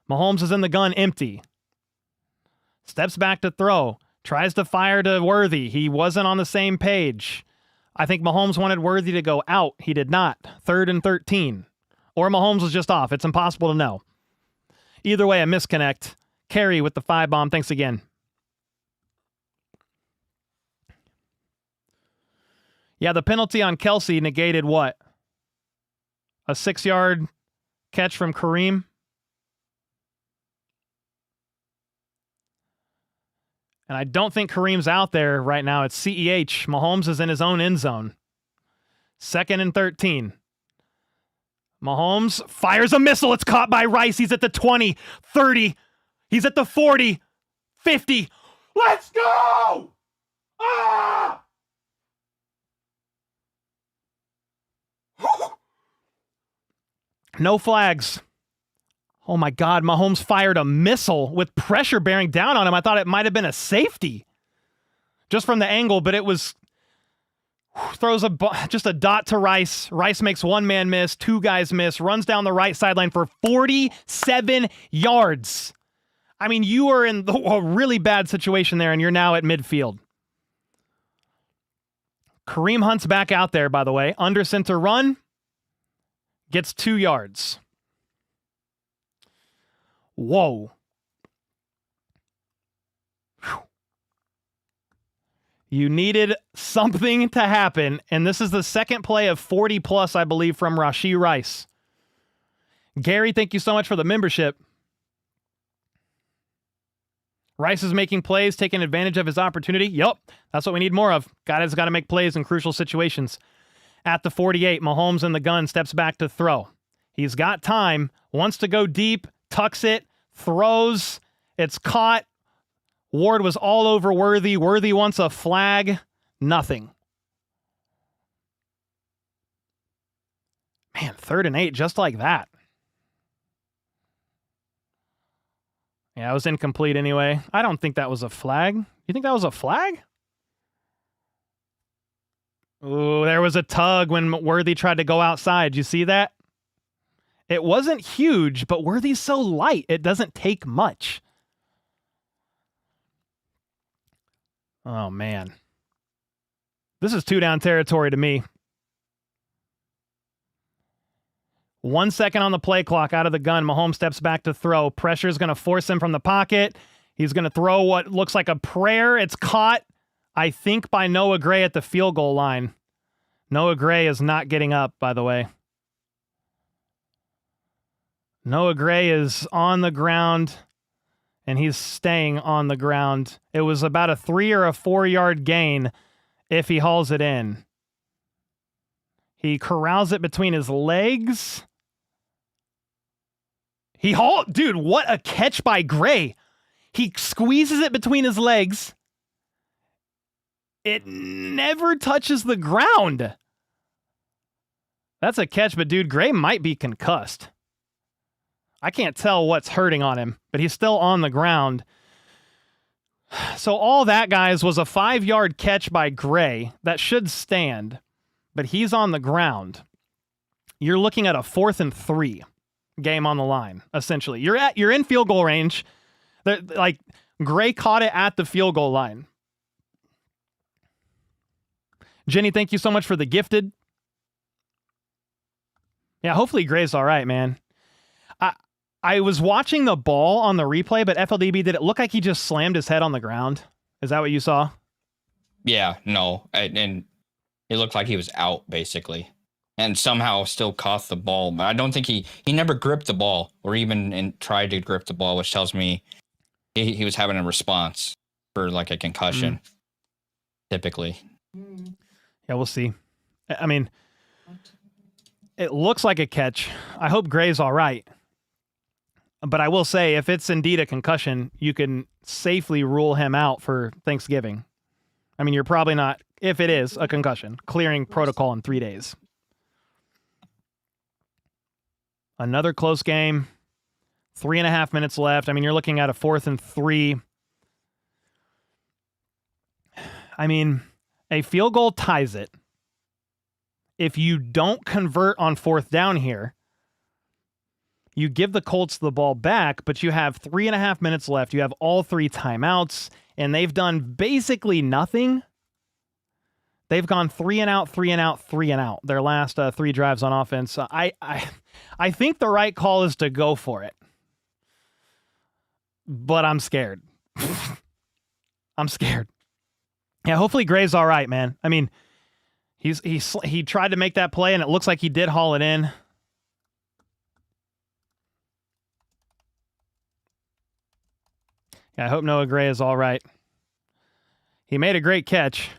Mahomes is in the gun empty. Steps back to throw. Tries to fire to Worthy. He wasn't on the same page. I think Mahomes wanted Worthy to go out. He did not. 3rd and 13. Or Mahomes was just off. It's impossible to know. Either way, a misconnect. Carey with the 5-bomb. Thanks again. Yeah, the penalty on Kelsey negated what? A 6-yard catch from Kareem? And I don't think Kareem's out there right now. It's CEH. Mahomes is in his own end zone. 2nd and 13. Mahomes fires a missile. It's caught by Rice. He's at the 20, 30. He's at the 40, 50. Let's go! Ah! No flags. Oh my God, Mahomes fired a missile with pressure bearing down on him. I thought it might have been a safety just from the angle, but it was throws just a dot to Rice. Rice makes one man miss, 2 guys miss, runs down the right sideline for 47 yards. I mean, you are in a really bad situation there, and you're now at midfield. Kareem Hunt's back out there, by the way. Under center run. Gets 2 yards. Whoa. Whew. You needed something to happen, and this is the second play of 40-plus, I believe, from Rashee Rice. Gary, thank you so much for the membership. Rice is making plays, taking advantage of his opportunity. Yup, that's what we need more of. Guys got to make plays in crucial situations. At the 48, Mahomes in the gun, steps back to throw. He's got time, wants to go deep, tucks it, throws. It's caught. Ward was all over Worthy. Worthy wants a flag. Nothing. Man, 3rd and 8, just like that. Yeah, it was incomplete anyway. I don't think that was a flag. You think that was a flag? Ooh, there was a tug when Worthy tried to go outside. You see that? It wasn't huge, but Worthy's so light, it doesn't take much. Oh, man. This is 2-down territory to me. 1 second on the play clock out of the gun. Mahomes steps back to throw. Pressure is going to force him from the pocket. He's going to throw what looks like a prayer. It's caught, I think, by Noah Gray at the field goal line. Noah Gray is not getting up, by the way. Noah Gray is on the ground, and he's staying on the ground. It was about a 3 or a 4 yard gain if he hauls it in. He corrals it between his legs. Dude, what a catch by Gray. He squeezes it between his legs. It never touches the ground. That's a catch, but dude, Gray might be concussed. I can't tell what's hurting on him, but he's still on the ground. So all that, guys, was a 5 yard catch by Gray that should stand, but he's on the ground. You're looking at a 4th and 3 game on the line, essentially. You're in field goal range. Like, Gray caught it at the field goal line. Jenny, thank you so much for the gifted. Yeah, hopefully Gray's all right, man. I was watching the ball on the replay, but FLDB, did it look like he just slammed his head on the ground? Is that what you saw? Yeah, no. And it looked like he was out, basically. And somehow still caught the ball. But I don't think he never gripped the ball or even tried to grip the ball, which tells me he was having a response for like a concussion, typically. Yeah, we'll see. I mean, it looks like a catch. I hope Gray's all right. But I will say, if it's indeed a concussion, you can safely rule him out for Thanksgiving. I mean, you're probably not, if it is a concussion, clearing protocol in 3 days. Another close game. 3.5 minutes left. I mean, you're looking at a 4th and 3. I mean, a field goal ties it. If you don't convert on 4th down here, You give the Colts the ball back, but you have 3.5 minutes left. You have all 3 timeouts, and they've done basically nothing. They've gone 3 and out, 3 and out, 3 and out. Their last 3 drives on offense. I think the right call is to go for it, but I'm scared. I'm scared. Yeah, hopefully Gray's all right, man. I mean, he tried to make that play, and it looks like he did haul it in. Yeah, I hope Noah Gray is all right. He made a great catch.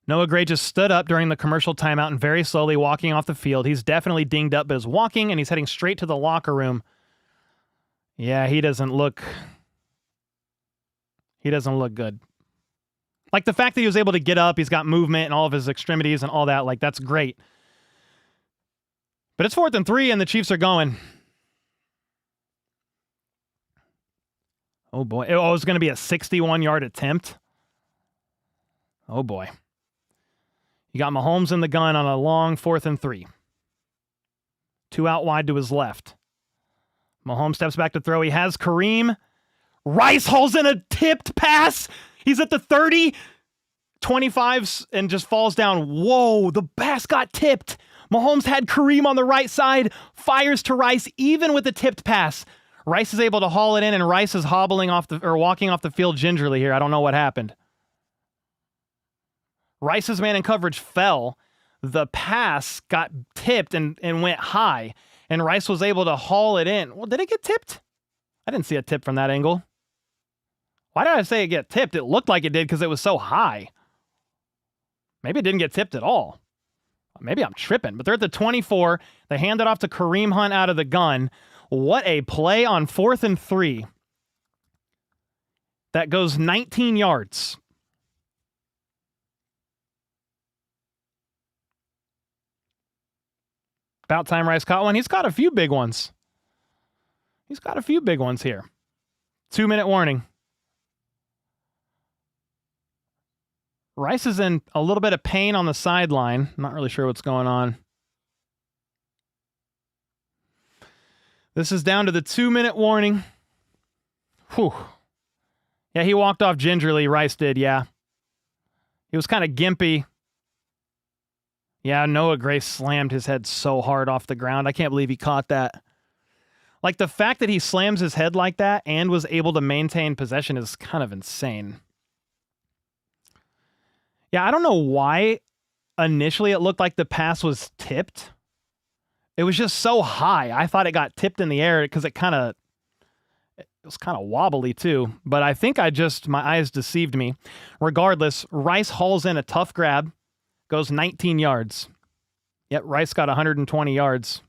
Noah Gray just stood up during the commercial timeout and very slowly walking off the field. He's definitely dinged up, but is walking, and he's heading straight to the locker room. Yeah, he doesn't look good. Like, the fact that he was able to get up, he's got movement and all of his extremities and all that, like, that's great. But it's 4th and 3, and the Chiefs are going. Oh, boy. Oh, it was going to be a 61-yard attempt. Oh, boy. You got Mahomes in the gun on a long 4th and 3. 2 out wide to his left. Mahomes steps back to throw. He has Kareem. Rice hauls in a tipped pass. He's at the 30. 25s and just falls down. Whoa, the pass got tipped. Mahomes had Kareem on the right side, fires to Rice, even with the tipped pass. Rice is able to haul it in, and Rice is walking off the field gingerly here. I don't know what happened. Rice's man in coverage fell. The pass got tipped and went high, and Rice was able to haul it in. Well, did it get tipped? I didn't see a tip from that angle. Why did I say it get tipped? It looked like it did because it was so high. Maybe it didn't get tipped at all. Maybe I'm tripping, but they're at the 24. They hand it off to Kareem Hunt out of the gun. What a play on 4th and 3. That goes 19 yards. About time Rice caught one. He's got a few big ones. He's got a few big ones here. 2-minute warning. Rice is in a little bit of pain on the sideline. Not really sure what's going on. This is down to the 2-minute warning. Whew. Yeah, he walked off gingerly. Rice did, yeah. He was kind of gimpy. Yeah, Noah Gray slammed his head so hard off the ground. I can't believe he caught that. Like, the fact that he slams his head like that and was able to maintain possession is kind of insane. Yeah, I don't know why initially it looked like the pass was tipped. It was just so high. I thought it got tipped in the air because it was kind of wobbly too. But I think my eyes deceived me. Regardless, Rice hauls in a tough grab, goes 19 yards. Yep, Rice got 120 yards.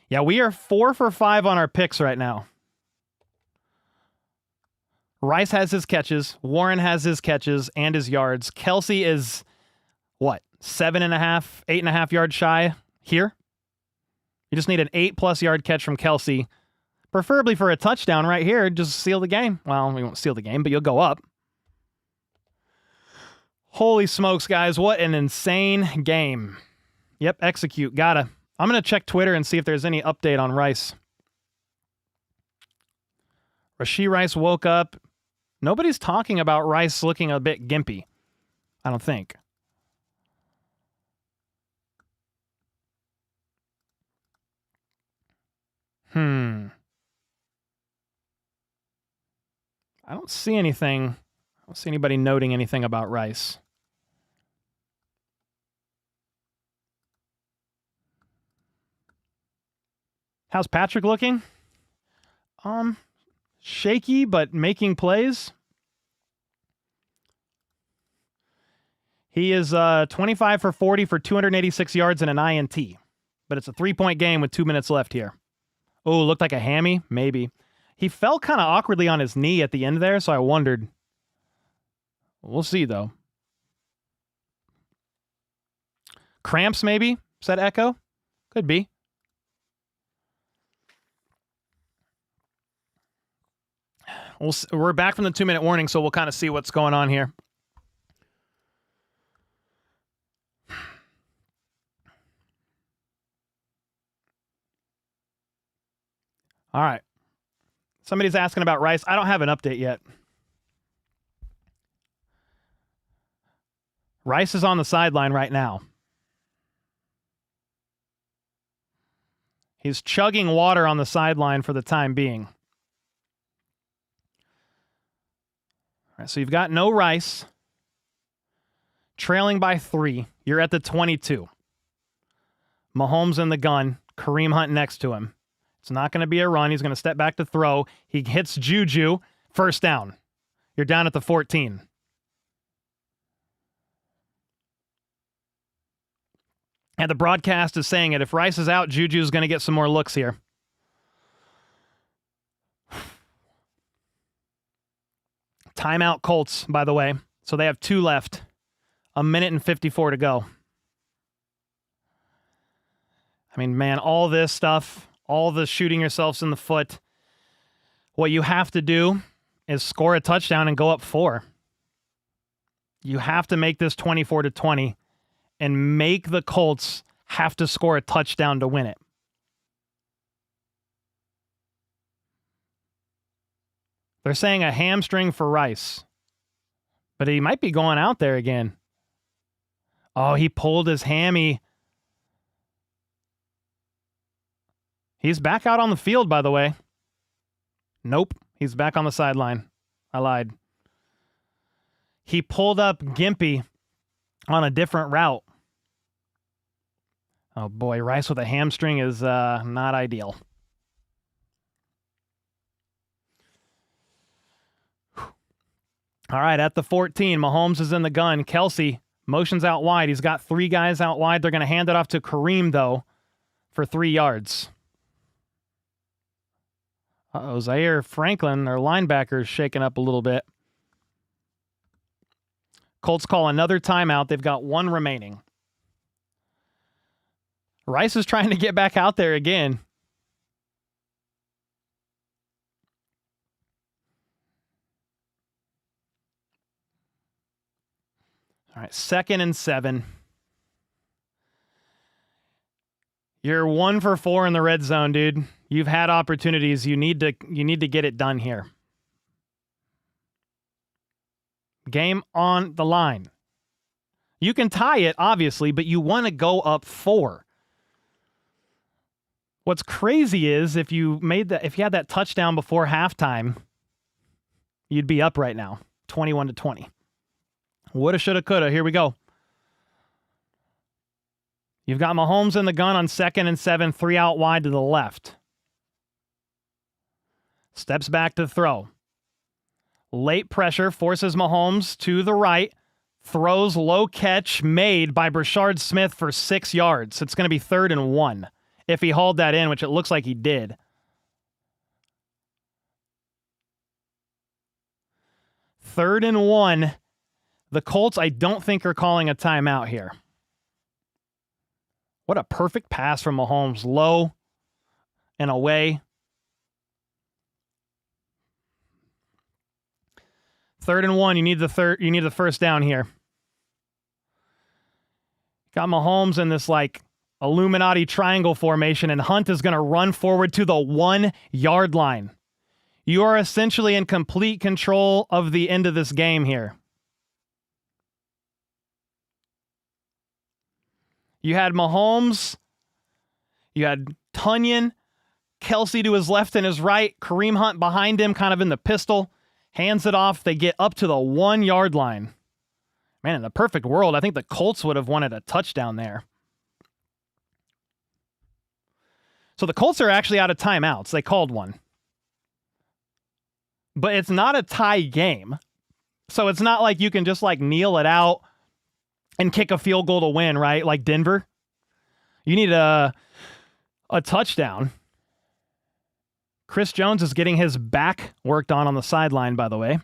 Yeah, we are 4 for 5 on our picks right now. Rice has his catches. Warren has his catches and his yards. Kelsey is, what, 7.5, 8.5 yards shy here? You just need an 8+ yard catch from Kelsey, preferably for a touchdown right here. Just seal the game. Well, we won't seal the game, but you'll go up. Holy smokes, guys. What an insane game. Yep, execute. Gotta. I'm going to check Twitter and see if there's any update on Rice. Rashee Rice woke up. Nobody's talking about Rice looking a bit gimpy. I don't think. I don't see anything. I don't see anybody noting anything about Rice. How's Patrick looking? Shaky, but making plays. He is 25 for 40 for 286 yards and an INT. But it's a 3-point game with 2 minutes left here. Oh, looked like a hammy? Maybe. He fell kind of awkwardly on his knee at the end there, so I wondered. We'll see, though. Cramps, maybe? Said Echo? Could be. We're back from the 2-minute warning, so we'll kind of see what's going on here. All right. Somebody's asking about Rice. I don't have an update yet. Rice is on the sideline right now. He's chugging water on the sideline for the time being. All right, so you've got no Rice. Trailing by 3. You're at the 22. Mahomes in the gun. Kareem Hunt next to him. It's not going to be a run. He's going to step back to throw. He hits Juju. First down. You're down at the 14. And the broadcast is saying it. If Rice is out, Juju's going to get some more looks here. Timeout Colts, by the way. So they have 2 left. 1 minute and 54 to go. I mean, man, all this stuff, all the shooting yourselves in the foot, what you have to do is score a touchdown and go up 4. You have to make this 24-20 and make the Colts have to score a touchdown to win it. They're saying a hamstring for Rice, but he might be going out there again. Oh, he pulled his hammy. He's back out on the field, by the way. Nope, he's back on the sideline. I lied. He pulled up Gimpy on a different route. Oh boy, Rice with a hamstring is not ideal. All right, at the 14, Mahomes is in the gun. Kelsey motions out wide. He's got 3 guys out wide. They're going to hand it off to Kareem, though, for 3 yards. Zaire Franklin, their linebacker, is shaking up a little bit. Colts call another timeout. They've got 1 remaining. Rice is trying to get back out there again. All right, 2nd and 7. You're 1 for 4 in the red zone, dude. You've had opportunities. You need to get it done here. Game on the line. You can tie it, obviously, but you want to go up 4. What's crazy is if you had that touchdown before halftime, you'd be up right now, 21-20. Woulda, shoulda, coulda. Here we go. You've got Mahomes in the gun on 2nd and 7, 3 out wide to the left. Steps back to throw. Late pressure forces Mahomes to the right. Throws low catch made by Brashard Smith for 6 yards. It's going to be 3rd and 1 if he hauled that in, which it looks like he did. 3rd and 1. The Colts, I don't think, are calling a timeout here. What a perfect pass from Mahomes. Low and away. 3rd and 1. You need the first down here. Got Mahomes in this like Illuminati triangle formation, and Hunt is going to run forward to the 1-yard line. You are essentially in complete control of the end of this game here. You had Mahomes, you had Tunyon, Kelsey to his left and his right, Kareem Hunt behind him, kind of in the pistol, hands it off. They get up to the 1-yard line. Man, in the perfect world, I think the Colts would have wanted a touchdown there. So the Colts are actually out of timeouts. They called one. But it's not a tie game. So it's not like you can just like kneel it out and kick a field goal to win, right? Like Denver. You need a touchdown. Chris Jones is getting his back worked on the sideline, by the way.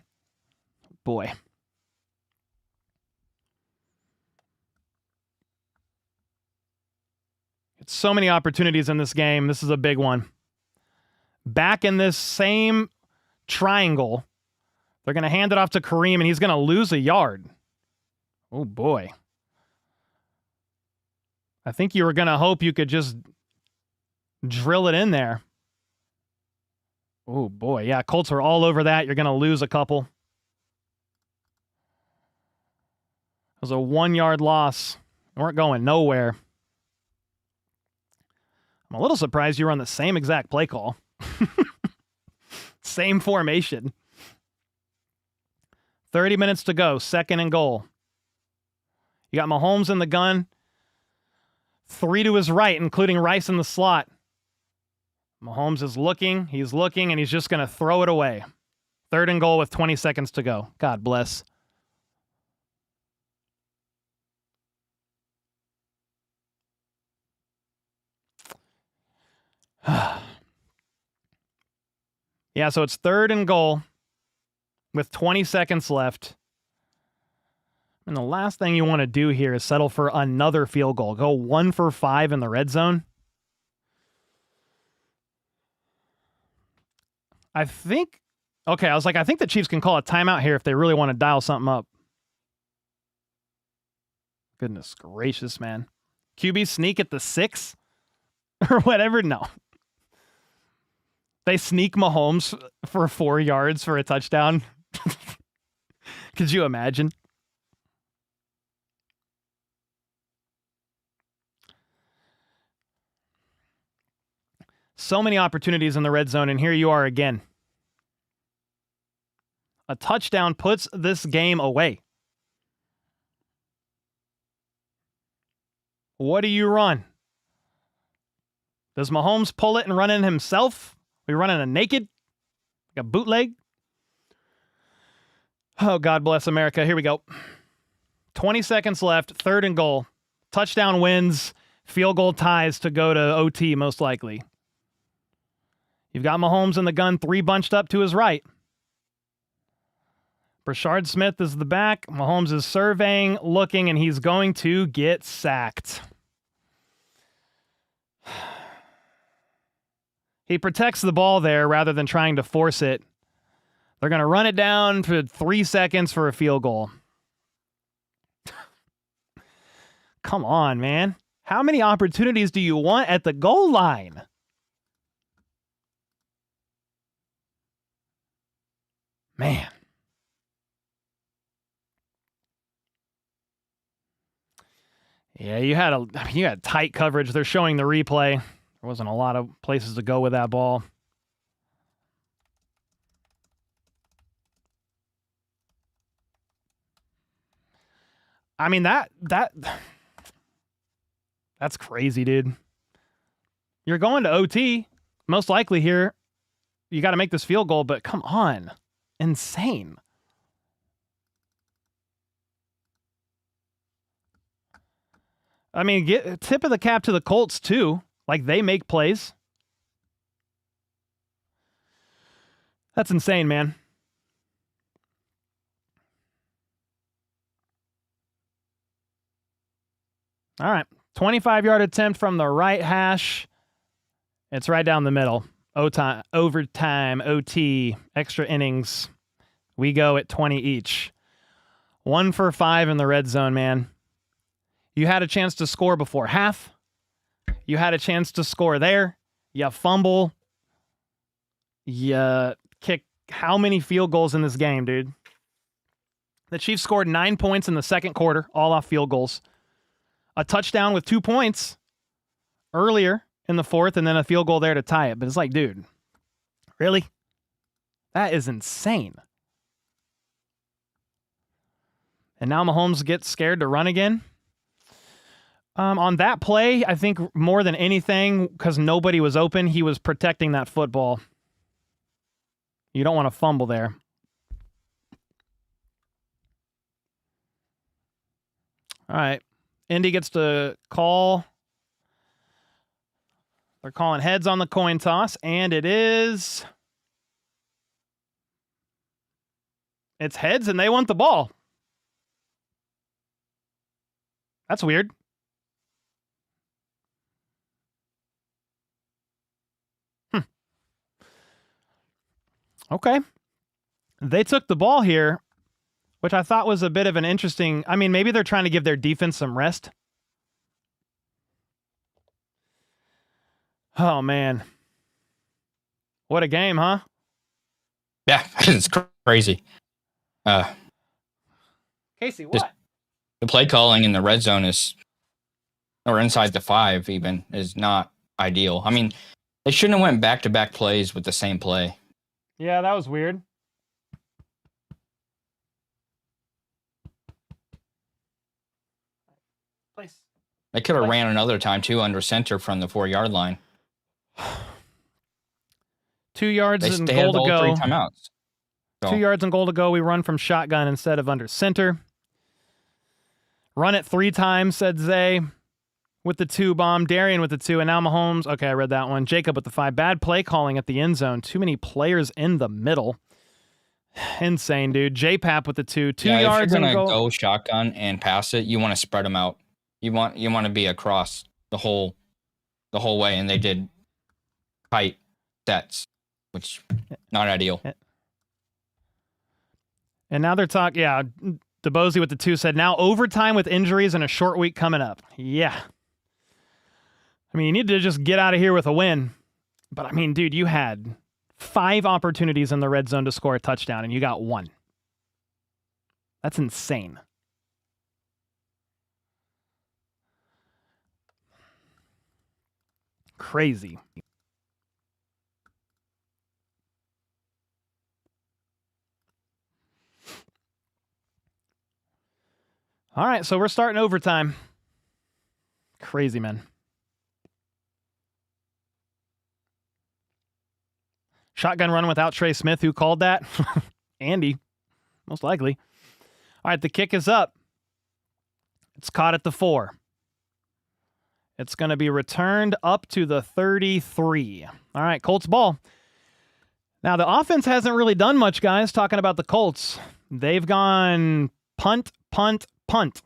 Boy. It's so many opportunities in this game. This is a big one. Back in this same triangle, they're going to hand it off to Kareem, and he's going to lose a yard. Oh, boy. I think you were going to hope you could just drill it in there. Oh, boy. Yeah, Colts are all over that. You're going to lose a couple. It was a 1-yard loss. They weren't going nowhere. I'm a little surprised you were on the same exact play call. Same formation. 30 minutes to go. 2nd and goal. You got Mahomes in the gun. 3 to his right, including Rice in the slot. Mahomes is looking. He's looking, and he's just going to throw it away. 3rd and goal with 20 seconds to go. God bless. Yeah, so it's 3rd and goal with 20 seconds left. And the last thing you want to do here is settle for another field goal. Go 1 for 5 in the red zone. I think the Chiefs can call a timeout here if they really want to dial something up. Goodness gracious, man. QB sneak at the 6 or whatever? No. They sneak Mahomes for 4 yards for a touchdown. Could you imagine? So many opportunities in the red zone, and here you are again. A touchdown puts this game away. What do you run? Does Mahomes pull it and run in himself? We running a naked? Like a bootleg? Oh, God bless America. Here we go. 20 seconds left. 3rd and goal. Touchdown wins. Field goal ties to go to OT, most likely. You've got Mahomes in the gun, 3 bunched up to his right. Brashard Smith is the back. Mahomes is surveying, looking, and he's going to get sacked. He protects the ball there rather than trying to force it. They're going to run it down for 3 seconds for a field goal. Come on, man. How many opportunities do you want at the goal line? Man. Yeah, you had tight coverage. They're showing the replay. There wasn't a lot of places to go with that ball. I mean, that's crazy, dude. You're going to OT, most likely here. You got to make this field goal, but come on. Insane. I mean, tip of the cap to the Colts, too. Like, they make plays. That's insane, man. All right. 25-yard attempt from the right hash. It's right down the middle. Overtime, OT, extra innings. We go at 20 each. 1 for 5 in the red zone, man. You had a chance to score before half. You had a chance to score there. You fumble. You kick how many field goals in this game, dude? The Chiefs scored 9 points in the second quarter, all off field goals. A touchdown with 2 points earlier in the fourth, and then a field goal there to tie it. But it's like, dude, really? That is insane. And now Mahomes gets scared to run again. On that play, I think more than anything, because nobody was open, he was protecting that football. You don't want to fumble there. All right. Indy gets to call. They're calling heads on the coin toss, and it's heads, and they want the ball. That's weird. Okay. They took the ball here, which I thought was a bit of an interesting... I mean, maybe they're trying to give their defense some rest. Oh, man. What a game, huh? Yeah, it's crazy. Casey, what? The play calling in the red zone or inside the 5 even, is not ideal. I mean, they shouldn't have went back-to-back plays with the same play. Yeah, that was weird. Place. They could have ran another time, too, under center from the 4-yard line. 2 yards and goal to go. 3 timeouts. So. 2 yards and goal to go. We run from shotgun instead of under center. Run it 3 times, said Zay, with the 2 bomb. Darian with the 2, and now Mahomes. Okay, I read that one. Jacob with the 5. Bad play calling at the end zone. Too many players in the middle. Insane, dude. J-Pap with the 2. 2 yards and goal. If you're going to go shotgun and pass it, you want to spread them out. You want to be across the whole way, and they did tight sets, which not ideal. And now they're talking, yeah, DeBosey with the 2 said, now overtime with injuries and a short week coming up. Yeah. I mean, you need to just get out of here with a win. But, I mean, dude, you had 5 opportunities in the red zone to score a touchdown, and you got 1. That's insane. Crazy. All right, so we're starting overtime. Crazy, man. Shotgun run without Trey Smith. Who called that? Andy, most likely. All right, the kick is up. It's caught at the 4. It's going to be returned up to the 33. All right, Colts ball. Now, the offense hasn't really done much, guys, talking about the Colts. They've gone punt, punt, punt.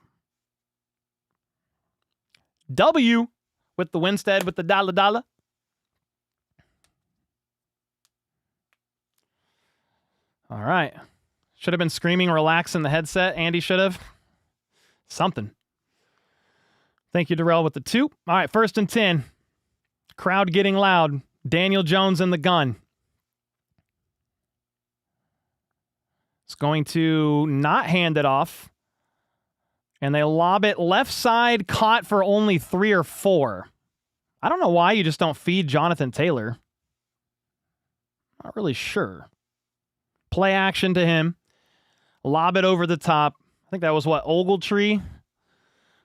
W with the Winstead with the dollar. All right. Should have been screaming relax in the headset. Andy should have. Something. Thank you, Darrell, with the 2. All right, 1st and 10. Crowd getting loud. Daniel Jones in the gun. It's going to not hand it off. And they lob it left side, caught for only 3 or 4. I don't know why you just don't feed Jonathan Taylor. Not really sure. Play action to him. Lob it over the top. I think that was what, Ogletree?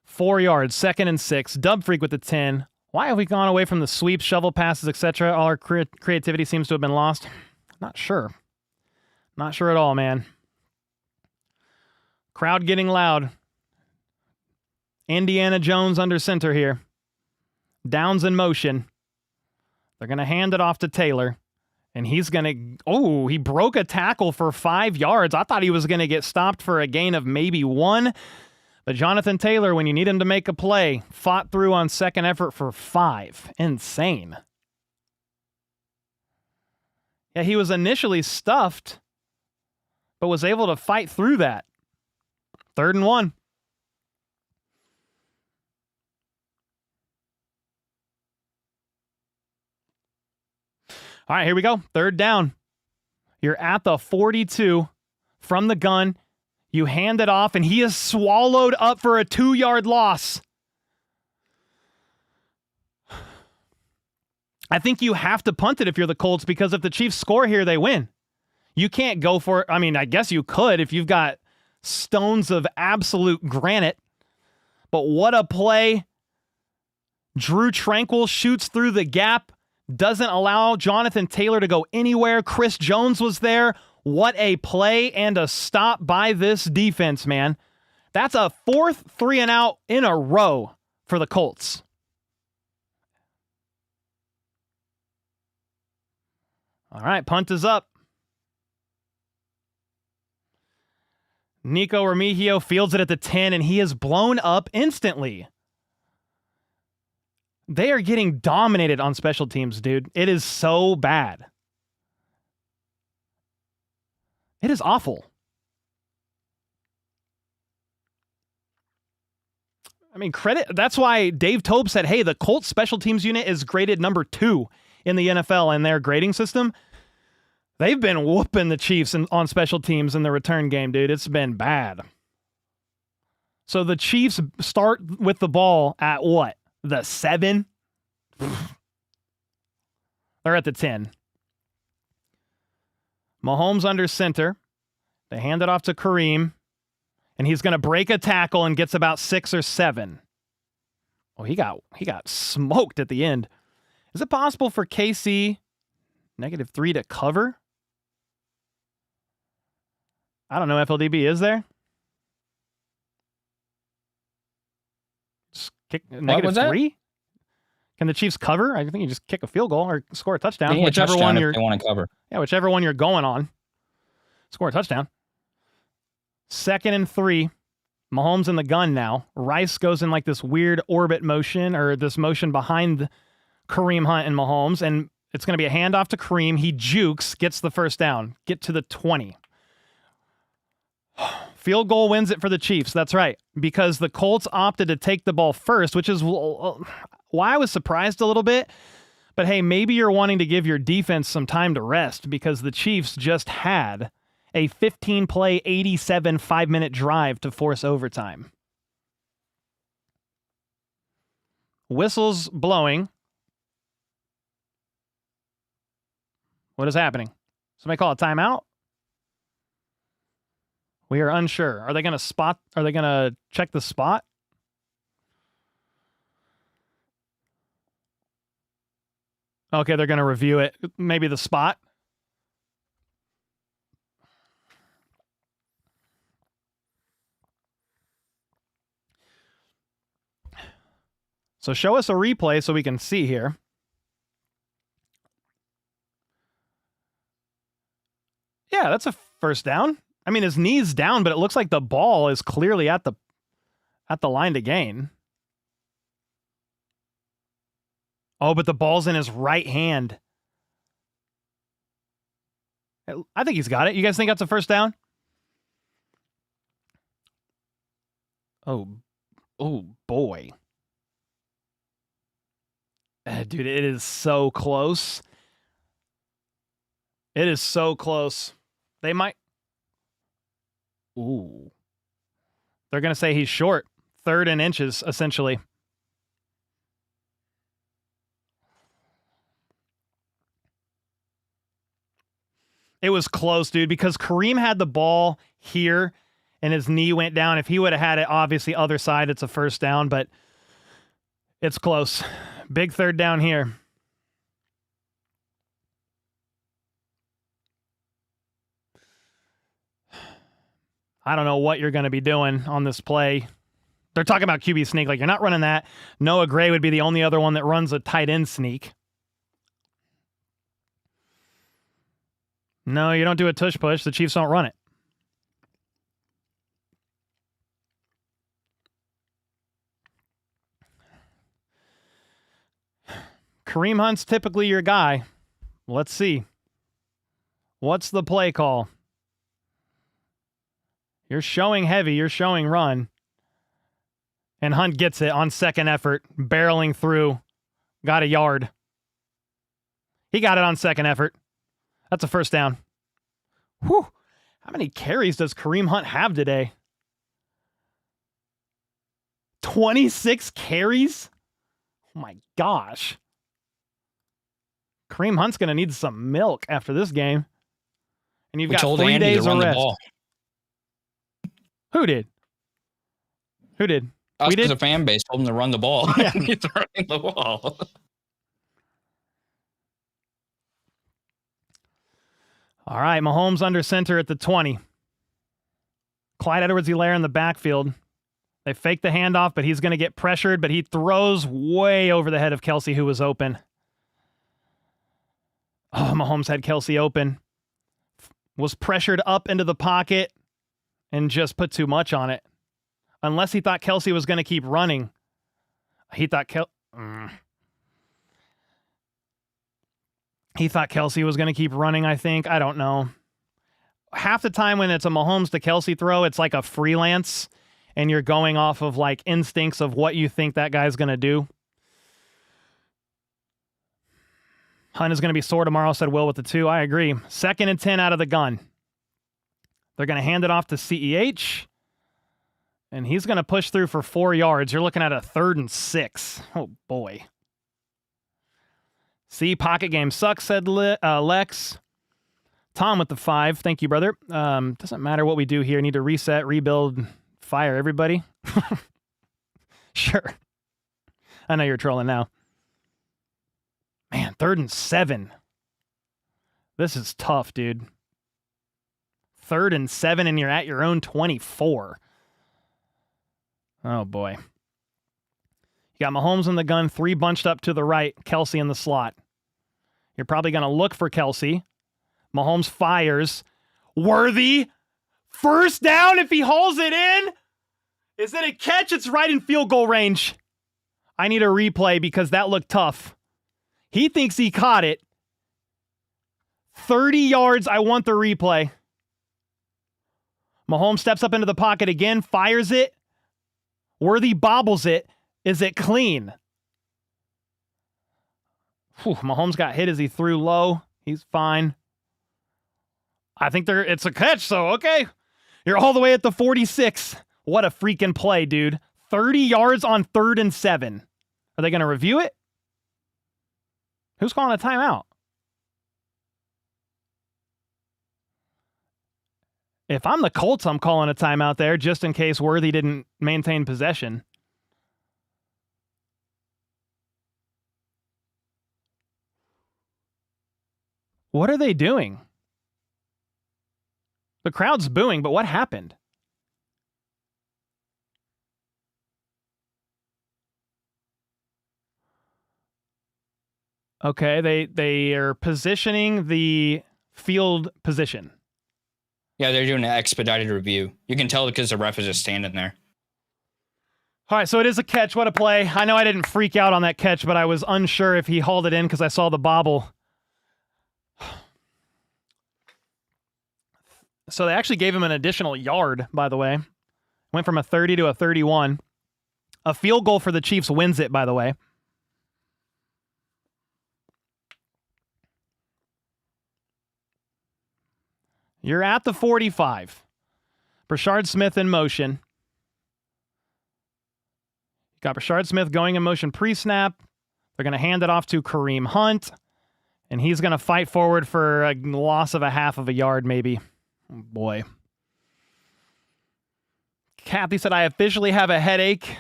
4 yards, 2nd and 6. Dub Freak with the 10. Why have we gone away from the sweeps, shovel passes, etc.? All our creativity seems to have been lost. Not sure. Not sure at all, man. Crowd getting loud. Indiana Jones under center here. Downs in motion. They're going to hand it off to Taylor. And he's going to... Oh, he broke a tackle for 5 yards. I thought he was going to get stopped for a gain of maybe 1. But Jonathan Taylor, when you need him to make a play, fought through on second effort for 5. Insane. Yeah, he was initially stuffed, but was able to fight through that. 3rd and 1. All right, here we go. 3rd down. You're at the 42 from the gun. You hand it off, and he is swallowed up for a 2-yard loss. I think you have to punt it if you're the Colts, because if the Chiefs score here, they win. You can't go for it. I mean, I guess you could if you've got stones of absolute granite. But what a play. Drew Tranquil shoots through the gap. Doesn't allow Jonathan Taylor to go anywhere. Chris Jones was there. What a play and a stop by this defense, man. That's a 4th 3-and-out in a row for the Colts. All right, punt is up. Nico Remigio fields it at the 10, and he is blown up instantly. They are getting dominated on special teams, dude. It is so bad. It is awful. I mean, credit. That's why Dave Tobe said, hey, the Colts special teams unit is graded number 2 in the NFL in their grading system. They've been whooping the Chiefs on special teams in the return game, dude. It's been bad. So the Chiefs start with the ball at what? The 7? They're at the 10. Mahomes under center. They hand it off to Kareem, and he's going to break a tackle and gets about 6 or 7. Oh, he got smoked at the end. Is it possible for KC -3 to cover? I don't know, FLDB, is there? Just kick -3? Can the Chiefs cover? I think you just kick a field goal or score a touchdown. Yeah, whichever touchdown one if you're they want to cover. Yeah, whichever one you're going on. Score a touchdown. 2nd and 3. Mahomes in the gun now. Rice goes in like this weird orbit motion, or this motion behind Kareem Hunt and Mahomes, and it's going to be a handoff to Kareem. He jukes, gets the first down. Get to the 20. Field goal wins it for the Chiefs. That's right, because the Colts opted to take the ball first, which is why I was surprised a little bit. But hey, maybe you're wanting to give your defense some time to rest, because the Chiefs just had a 15-play, 87 5-minute drive to force overtime. Whistles blowing. What is happening? Somebody call a timeout? We are unsure. Are they going to check the spot? Okay, they're going to review it. Maybe the spot. So show us a replay so we can see here. Yeah, that's a first down. I mean, his knee's down, but it looks like the ball is clearly at the line to gain. Oh, but the ball's in his right hand. I think he's got it. You guys think that's a first down? Oh boy. Dude, it is so close. It is so close. They might... Ooh. They're going to say he's short. 3rd and inches, essentially. It was close, dude, because Kareem had the ball here and his knee went down. If he would have had it, obviously, other side, it's a first down, but it's close. Big 3rd down here. I don't know what you're going to be doing on this play. They're talking about QB sneak. Like, you're not running that. Noah Gray would be the only other one that runs a tight end sneak. No, you don't do a tush push. The Chiefs don't run it. Kareem Hunt's typically your guy. Let's see. What's the play call? You're showing heavy. You're showing run. And Hunt gets it on second effort, barreling through. Got a yard. He got it on second effort. That's a first down. Whew. How many carries does Kareem Hunt have today? 26 carries? Oh my gosh. Kareem Hunt's going to need some milk after this game. And you've got 3 days of rest. Who did? Who did? Us as a fan base told him to run the ball. Yeah. He's running the ball. All right, Mahomes under center at the 20. Clyde Edwards-Helaire in the backfield. They fake the handoff, but he's going to get pressured, but he throws way over the head of Kelsey, who was open. Oh, Mahomes had Kelsey open. Was pressured up into the pocket and just put too much on it. Unless he thought Kelsey was going to keep running. He thought Kelsey was going to keep running, I think. I don't know. Half the time when it's a Mahomes to Kelsey throw, it's like a freelance, and you're going off of like instincts of what you think that guy's going to do. Hunt is going to be sore tomorrow, said Will with the 2. I agree. 2nd and 10 out of the gun. They're going to hand it off to CEH. And he's going to push through for 4 yards. You're looking at a 3rd and 6. Oh, boy. See, pocket game sucks, said Lex. Tom with the 5. Thank you, brother. Doesn't matter what we do here. Need to reset, rebuild, fire everybody. Sure. I know you're trolling now. Man, 3rd and 7. This is tough, dude. 3rd and 7, and you're at your own 24. Oh, boy. You got Mahomes in the gun, 3 bunched up to the right, Kelsey in the slot. You're probably going to look for Kelsey. Mahomes fires. Worthy. First down if he hauls it in. Is it a catch? It's right in field goal range. I need a replay because that looked tough. He thinks he caught it. 30 yards. I want the replay. Mahomes steps up into the pocket again, fires it. Worthy bobbles it. Is it clean? Whew, Mahomes got hit as he threw low. He's fine. I think it's a catch, so okay. You're all the way at the 46. What a freaking play, dude. 30 yards on 3rd and 7. Are they going to review it? Who's calling a timeout? If I'm the Colts, I'm calling a timeout there just in case Worthy didn't maintain possession. What are they doing? The crowd's booing, but what happened? Okay, they are positioning the field position. Yeah, they're doing an expedited review. You can tell because the ref is just standing there. All right, so it is a catch. What a play. I know I didn't freak out on that catch, but I was unsure if he hauled it in because I saw the bobble. So they actually gave him an additional yard, by the way. Went from a 30 to a 31. A field goal for the Chiefs wins it, by the way. You're at the 45. Brashard Smith in motion. Got Brashard Smith going in motion pre-snap. They're going to hand it off to Kareem Hunt. And he's going to fight forward for a loss of a half of a yard, maybe. Oh, boy. Kathy said, I officially have a headache.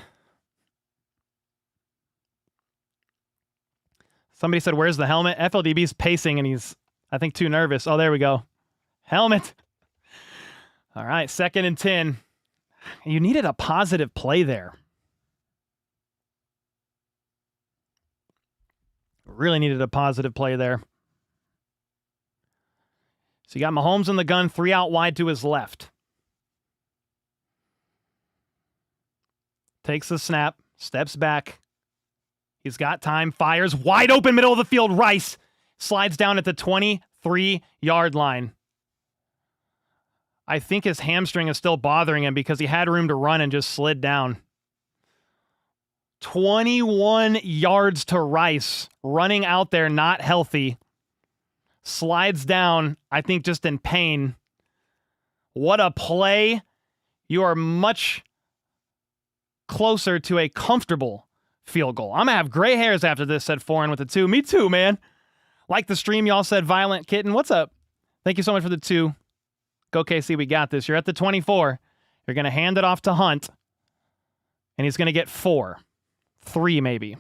Somebody said, where's the helmet? FLDB's pacing, and he's, I think, too nervous. Oh, there we go. Helmet. All right, 2nd and 10. You needed a positive play there. Really needed a positive play there. So you got Mahomes in the gun, 3 out wide to his left. Takes the snap, steps back. He's got time, fires, wide open middle of the field. Rice slides down at the 23-yard line. I think his hamstring is still bothering him because he had room to run and just slid down. 21 yards to Rice, running out there, not healthy. Slides down, I think just in pain. What a play. You are much closer to a comfortable field goal. I'm going to have gray hairs after this, said Foreign with the 2. Me too, man. Like the stream, y'all said Violent Kitten. What's up? Thank you so much for the 2. Go KC, we got this. You're at the 24. You're going to hand it off to Hunt. And he's going to get 4. 3 maybe.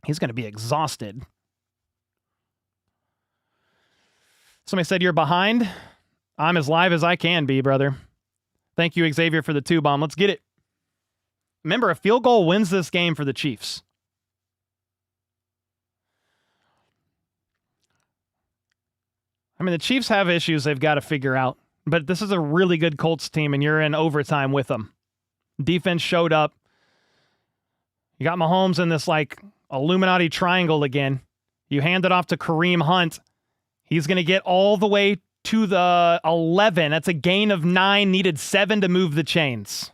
He's going to be exhausted. Somebody said you're behind. I'm as live as I can be, brother. Thank you, Xavier, for the 2 bomb. Let's get it. Remember, a field goal wins this game for the Chiefs. I mean, the Chiefs have issues they've got to figure out, but this is a really good Colts team, and you're in overtime with them. Defense showed up. You got Mahomes in this, like, Illuminati triangle again. You hand it off to Kareem Hunt. He's going to get all the way to the 11. That's a gain of 9, needed 7 to move the chains.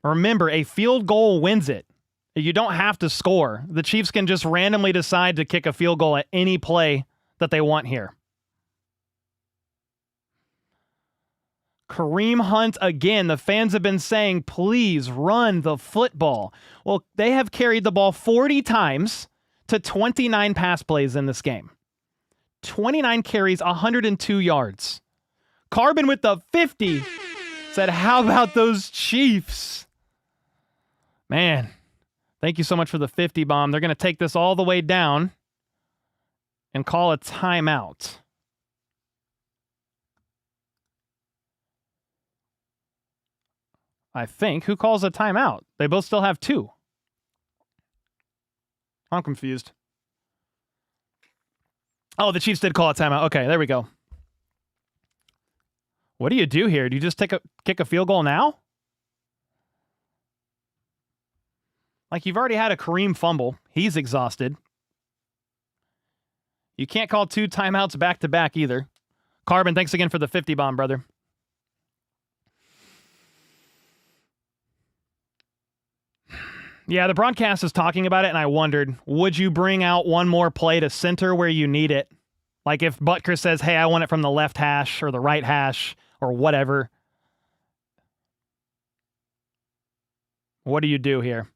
Remember, a field goal wins it. You don't have to score. The Chiefs can just randomly decide to kick a field goal at any play that they want here. Kareem Hunt again. The fans have been saying, please run the football. Well, they have carried the ball 40 times to 29 pass plays in this game. 29 carries, 102 yards. Carbon with the 50 said, how about those Chiefs? Man, thank you so much for the 50 bomb. They're going to take this all the way down and call a timeout. I think. Who calls a timeout? They both still have 2. I'm confused. Oh, the Chiefs did call a timeout. Okay, there we go. What do you do here? Do you just kick a field goal now? Like, you've already had a Kareem fumble. He's exhausted. You can't call 2 timeouts back-to-back either. Carbon, thanks again for the 50 bomb, brother. Yeah, the broadcast is talking about it, and I wondered, would you bring out one more play to center where you need it? Like if Butker says, hey, I want it from the left hash or the right hash or whatever. What do you do here?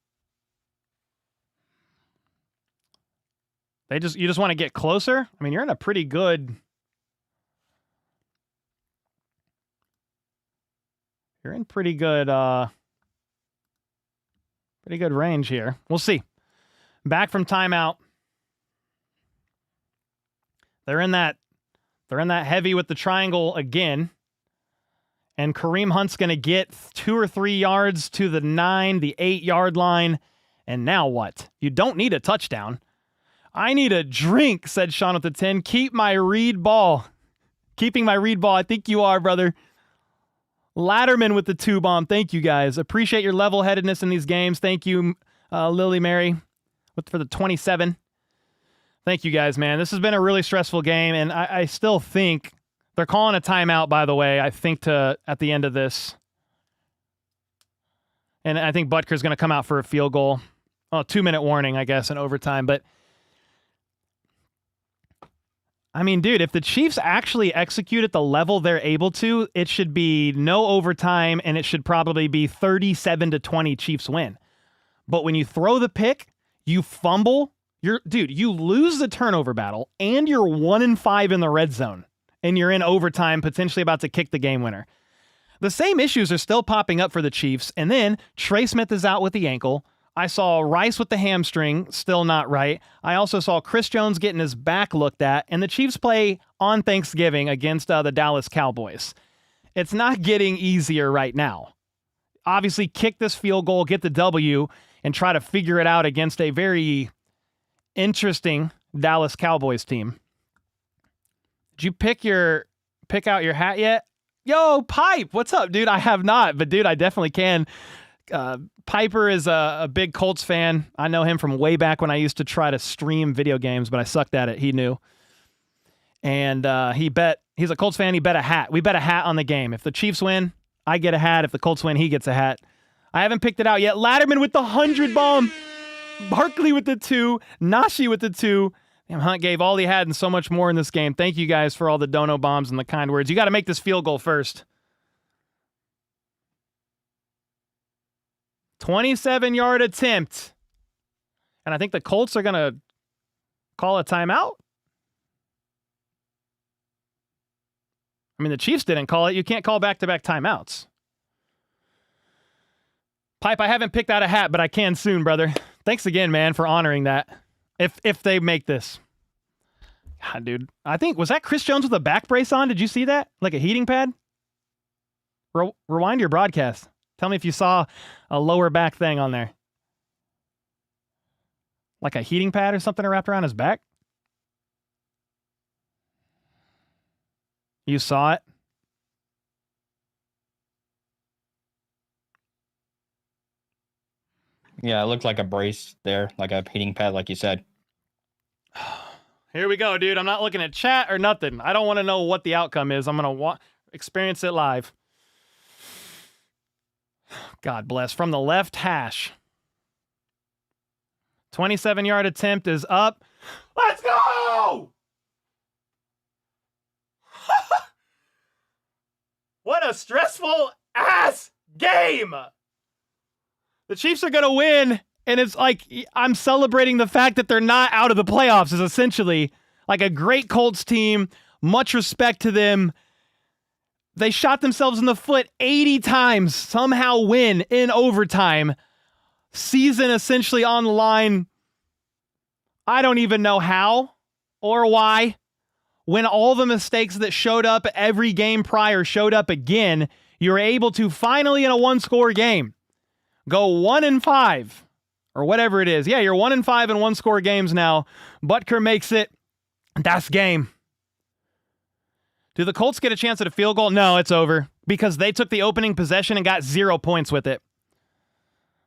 You just want to get closer? I mean, you're in a pretty good... You're in pretty good range here. We'll see. Back from timeout. They're in that heavy with the triangle again. And Kareem Hunt's going to get 2 or 3 yards to the 9, the 8-yard line. And now what? You don't need a touchdown. I need a drink, said Sean with the 10. Keep my read ball. Keeping my read ball. I think you are, brother. Latterman with the 2 bomb. Thank you, guys. Appreciate your level-headedness in these games. Thank you, Lily Mary, for the 27. Thank you, guys, man. This has been a really stressful game, and I still think they're calling a timeout, by the way, I think, at the end of this. And I think Butker's going to come out for a field goal. Oh, 2-minute warning, I guess, in overtime. But, I mean, dude, if the Chiefs actually execute at the level they're able to, it should be no overtime, and it should probably be 37-20 Chiefs win. But when you throw the pick, you fumble, you lose the turnover battle, and you're 1-5 in the red zone, and you're in overtime, potentially about to kick the game winner. The same issues are still popping up for the Chiefs, and then Trey Smith is out with the ankle. I saw Rice with the hamstring, still not right. I also saw Chris Jones getting his back looked at, and the Chiefs play on Thanksgiving against the Dallas Cowboys. It's not getting easier right now. Obviously, kick this field goal, get the W, and try to figure it out against a very interesting Dallas Cowboys team. Did you pick out your hat yet? Yo, Pipe, what's up, dude? I have not, but dude, I definitely can. Piper is a big Colts fan. I know him from way back when I used to try to stream video games, but I sucked at it. He knew. And he's a Colts fan. He bet a hat. We bet a hat on the game. If the Chiefs win, I get a hat. If the Colts win, he gets a hat. I haven't picked it out yet. Latterman with the 100 bomb. Barkley with the 2. Nashi with the 2. Damn, Hunt gave all he had and so much more in this game. Thank you guys for all the dono bombs and the kind words. You got to make this field goal first. 27-yard attempt. And I think the Colts are going to call a timeout. I mean, the Chiefs didn't call it. You can't call back-to-back timeouts. Pipe, I haven't picked out a hat, but I can soon, brother. Thanks again, man, for honoring that. If they make this. God, dude. I think, was that Chris Jones with a back brace on? Did you see that? Like a heating pad? Rewind your broadcast. Tell me if you saw a lower back thing on there. Like a heating pad or something wrapped around his back? You saw it? Yeah, it looked like a brace there, like a heating pad, like you said. Here we go, dude. I'm not looking at chat or nothing. I don't want to know what the outcome is. I'm going to experience it live. God bless. From the left hash. 27-yard attempt is up. Let's go! What a stressful ass game! The Chiefs are going to win, and it's like I'm celebrating the fact that they're not out of the playoffs is essentially like a great Colts team. Much respect to them. They shot themselves in the foot 80 times, somehow win in overtime. Season essentially on the line. I don't even know how or why. When all the mistakes that showed up every game prior showed up again, you're able to finally, in a one-score game, go 1-5 or whatever it is. Yeah, you're 1-5 in one-score games now. Butker makes it. That's game. Do the Colts get a chance at a field goal? No, it's over because they took the opening possession and got 0 points with it.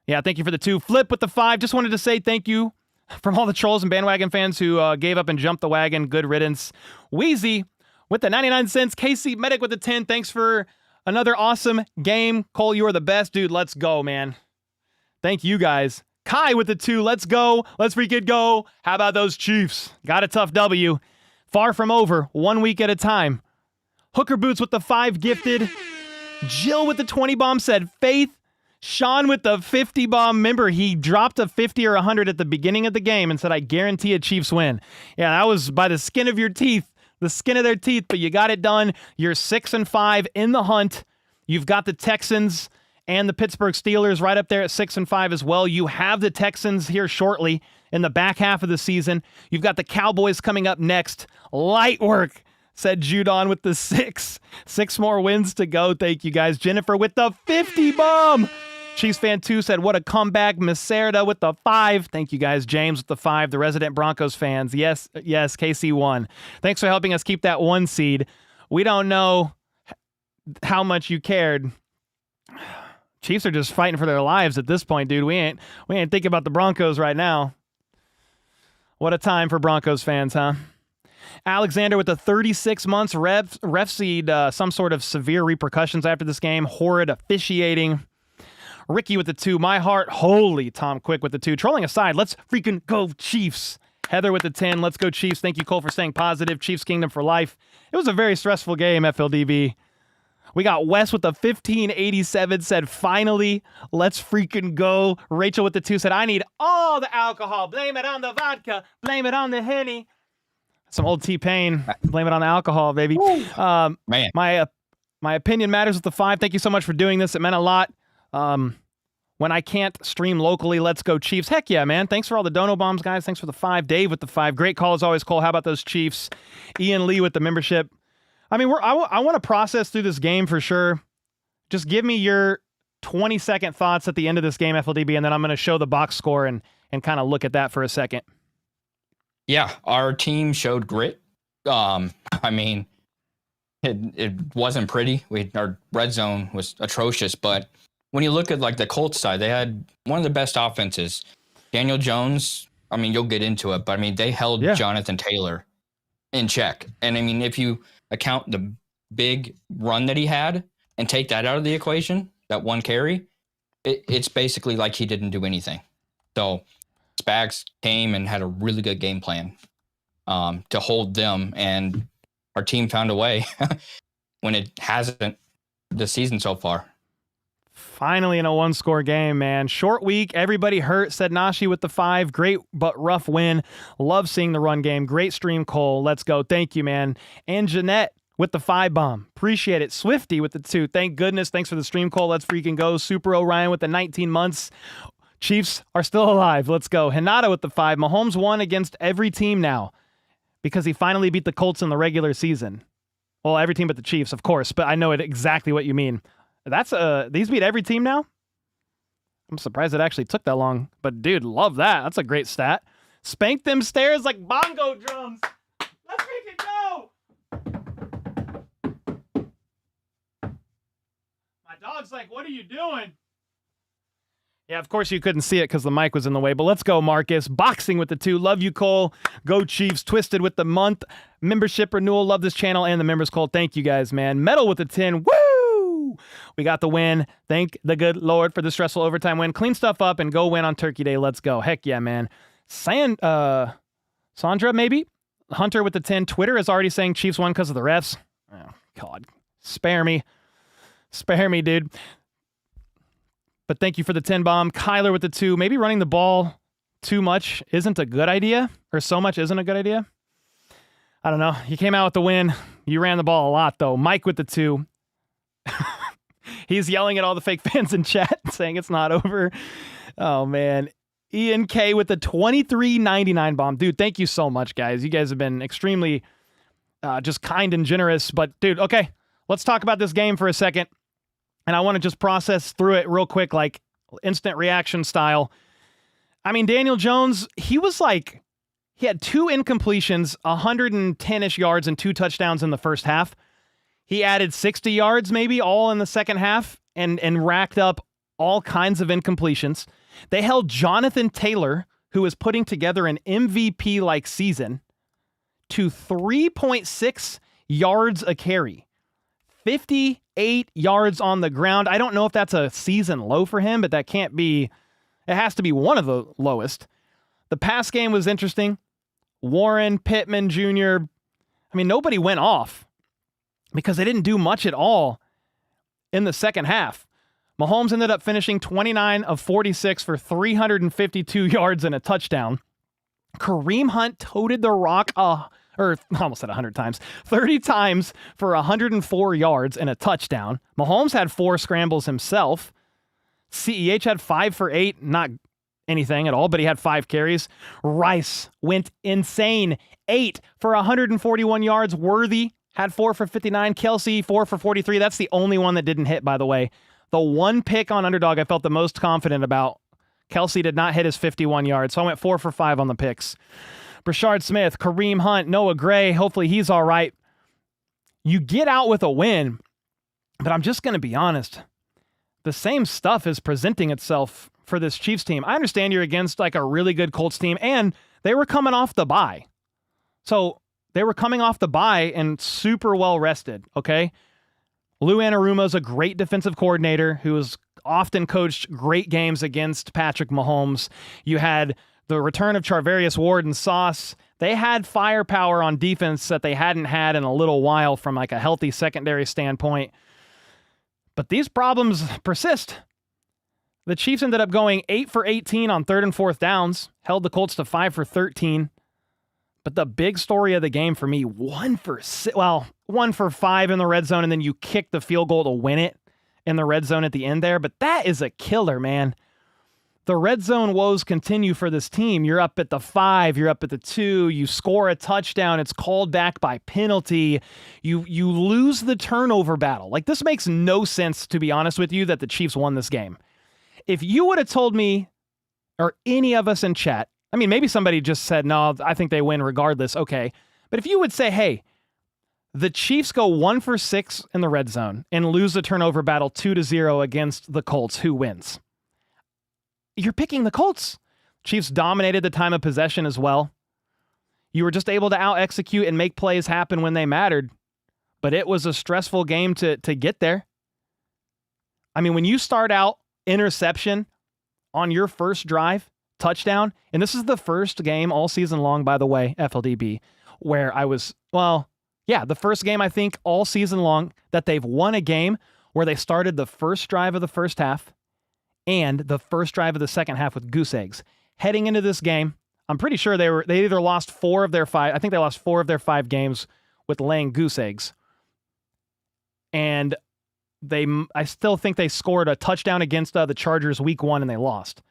Yeah, thank you for the 2. Flip with the 5. Just wanted to say thank you from all the trolls and bandwagon fans who gave up and jumped the wagon. Good riddance. Wheezy with the 99 cents. KC Medic with the 10. Thanks for another awesome game. Cole, you are the best. Dude, let's go, man. Thank you guys. Kai with the 2. Let's go. Let's freaking go. How about those Chiefs? Got a tough W. Far from over. 1 week at a time. Hooker Boots with the 5 gifted. Jill with the 20 bomb said faith. Sean with the 50 bomb. Remember, he dropped a 50 or 100 at the beginning of the game and said, I guarantee a Chiefs win. Yeah, that was by the skin of your teeth, the skin of their teeth, but you got it done. You're 6-5 in the hunt. You've got the Texans and the Pittsburgh Steelers right up there at 6-5 as well. You have the Texans here shortly in the back half of the season. You've got the Cowboys coming up next. Light work, said Judon with the 6. 6 more wins to go. Thank you, guys. Jennifer with the 50 bomb. Chiefs fan 2 said, what a comeback. Miss Serda with the 5. Thank you, guys. James with the 5. The resident Broncos fans. Yes, KC1. Thanks for helping us keep that 1 seed. We don't know how much you cared. Chiefs are just fighting for their lives at this point, dude. We ain't thinking about the Broncos right now. What a time for Broncos fans, huh? Alexander with the 36 months. Ref seed some sort of severe repercussions after this game. Horrid officiating. Ricky with the 2. My heart. Holy Tom Quick with the 2. Trolling aside, let's freaking go Chiefs. Heather with the 10. Let's go Chiefs. Thank you, Cole, for staying positive. Chiefs Kingdom for life. It was a very stressful game, FLDB. We got Wes with the 1587 said, finally, let's freaking go. Rachel with the 2 said, I need all the alcohol. Blame it on the vodka. Blame it on the Henny. Some old T-Pain. Blame it on the alcohol, baby. Man. My opinion matters with the 5. Thank you so much for doing this. It meant a lot. When I can't stream locally, let's go Chiefs. Heck yeah, man. Thanks for all the dono bombs, guys. Thanks for the 5. Dave with the 5. Great call as always, Cole. How about those Chiefs? Ian Lee with the membership. I mean, I want to process through this game for sure. Just give me your 20-second thoughts at the end of this game, FLDB, and then I'm going to show the box score and kind of look at that for a second. Yeah, our team showed grit. I mean, it wasn't pretty. Our red zone was atrocious, but when you look at like the Colts side, they had one of the best offenses. Daniel Jones, I mean, you'll get into it, but I mean, they held Jonathan Taylor in check. And I mean, if you account the big run that he had and take that out of the equation, that 1 carry, it's basically like he didn't do anything. So Spags came and had a really good game plan to hold them, and our team found a way when it hasn't this season so far. Finally in a 1-score game, man. Short week. Everybody hurt, said Nashi with the 5. Great but rough win. Love seeing the run game. Great stream, Cole. Let's go. Thank you, man. And Jeanette with the 5 bomb. Appreciate it. Swifty with the 2. Thank goodness. Thanks for the stream, Cole. Let's freaking go. Super Orion with the 19 months. Chiefs are still alive. Let's go. Hinata with the 5. Mahomes won against every team now because he finally beat the Colts in the regular season. Well, every team but the Chiefs, of course, but I know exactly what you mean. That's these beat every team now? I'm surprised it actually took that long. But dude, love that. That's a great stat. Spank them stairs like bongo drums. Let's freaking go. My dog's like, what are you doing? Yeah, of course you couldn't see it because the mic was in the way, but let's go, Marcus. Boxing with the 2. Love you, Cole. Go Chiefs. Twisted with the month. Membership renewal. Love this channel and the members, Cole. Thank you guys, man. Metal with the 10. Woo! We got the win. Thank the good Lord for the stressful overtime win. Clean stuff up and go win on Turkey Day. Let's go. Heck yeah, man. Sandra, maybe? Hunter with the 10. Twitter is already saying Chiefs won because of the refs. Oh, God. Spare me. Spare me, dude. But thank you for the 10 bomb. Kyler with the 2. Maybe running the ball too much isn't a good idea, or so much isn't a good idea. I don't know. You came out with the win. You ran the ball a lot, though. Mike with the 2. He's yelling at all the fake fans in chat, saying it's not over. Oh, man. Ian K with the 23.99 bomb. Dude, thank you so much, guys. You guys have been extremely just kind and generous. But, dude, okay, let's talk about this game for a second. And I want to just process through it real quick, like instant reaction style. I mean, Daniel Jones, he had 2 incompletions, 110-ish yards, and 2 touchdowns in the first half. He added 60 yards maybe all in the second half and racked up all kinds of incompletions. They held Jonathan Taylor, who is putting together an MVP-like season, to 3.6 yards a carry. 58 yards on the ground. I don't know if that's a season low for him, but that can't be. It has to be one of the lowest. The pass game was interesting. Warren, Pittman Jr., I mean, nobody went off because they didn't do much at all in the second half. Mahomes ended up finishing 29 of 46 for 352 yards and a touchdown. Kareem Hunt toted the rock, almost said 100 times, 30 times for 104 yards and a touchdown. Mahomes had 4 scrambles himself. CEH had 5 for 8, not anything at all, but he had 5 carries. Rice went insane, 8 for 141 yards. Worthy had 4 for 59. Kelsey, 4 for 43. That's the only one that didn't hit, by the way. The one pick on Underdog I felt the most confident about. Kelsey did not hit his 51 yards, so I went 4 for 5 on the picks. Brashard Smith, Kareem Hunt, Noah Gray, hopefully he's all right. You get out with a win, but I'm just going to be honest. The same stuff is presenting itself for this Chiefs team. I understand you're against like a really good Colts team, and they were coming off the bye. So they were coming off the bye and super well rested, okay? Lou Anarumo's a great defensive coordinator who has often coached great games against Patrick Mahomes. You had the return of Charvarius Ward and Sauce. They had firepower on defense that they hadn't had in a little while from like a healthy secondary standpoint. But these problems persist. The Chiefs ended up going 8 for 18 on 3rd and 4th downs, held the Colts to 5 for 13. But the big story of the game for me, 1 for 5 in the red zone, and then you kick the field goal to win it in the red zone at the end there. But that is a killer, man. The red zone woes continue for this team. You're up at the 5, you're up at the 2, you score a touchdown, it's called back by penalty. You lose the turnover battle. Like, this makes no sense, to be honest with you, that the Chiefs won this game. If you would have told me, or any of us in chat, I mean, maybe somebody just said, no, I think they win regardless. Okay. But if you would say, hey, the Chiefs go 1 for 6 in the red zone and lose the turnover battle 2-0 against the Colts, who wins? You're picking the Colts. Chiefs dominated the time of possession as well. You were just able to out-execute and make plays happen when they mattered. But it was a stressful game to get there. I mean, when you start out interception on your first drive, touchdown, and this is the first game all season long, by the way, FLDB, where the first game, I think, all season long that they've won a game where they started the first drive of the first half and the first drive of the second half with goose eggs. Heading into this game, I'm pretty sure they either lost 4 of their 5, I think they lost 4 of their 5 games with laying goose eggs. And I still think they scored a touchdown against the Chargers week 1 and they lost.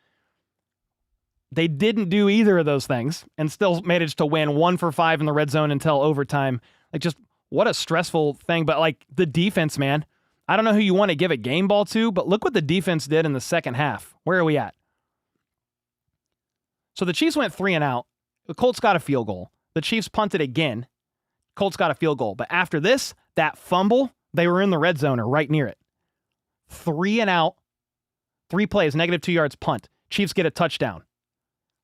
They didn't do either of those things and still managed to win 1 for 5 in the red zone until overtime. Like, just what a stressful thing. But like, the defense, man, I don't know who you want to give a game ball to, but look what the defense did in the second half. Where are we at? So the Chiefs went 3 and out. The Colts got a field goal. The Chiefs punted again. Colts got a field goal. But after this, that fumble, they were in the red zone or right near it. 3 and out. 3 plays, -2 yards, punt. Chiefs get a touchdown.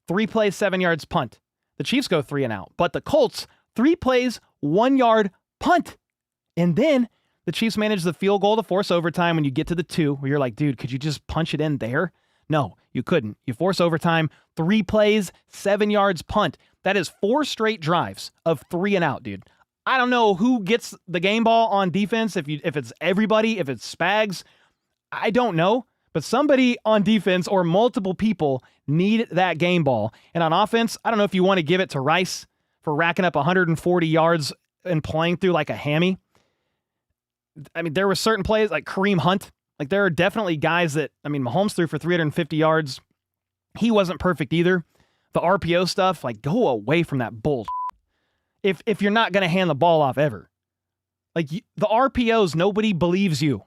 3 plays, 7 yards, punt. The Chiefs go 3 and out. But the Colts, 3 plays, 1 yard, punt. And then the Chiefs manage the field goal to force overtime when you get to the 2, where you're like, dude, could you just punch it in there? No, you couldn't. You force overtime, 3 plays, 7 yards punt. That is 4 straight drives of 3 and out, dude. I don't know who gets the game ball on defense, if it's everybody, if it's Spags. I don't know. But somebody on defense or multiple people need that game ball. And on offense, I don't know if you want to give it to Rice for racking up 140 yards and playing through like a hammy. I mean, there were certain plays like Kareem Hunt. Like, there are definitely guys that, I mean, Mahomes threw for 350 yards. He wasn't perfect either. The RPO stuff, like, go away from that bull. If you're not going to hand the ball off ever. Like, the RPOs, nobody believes you.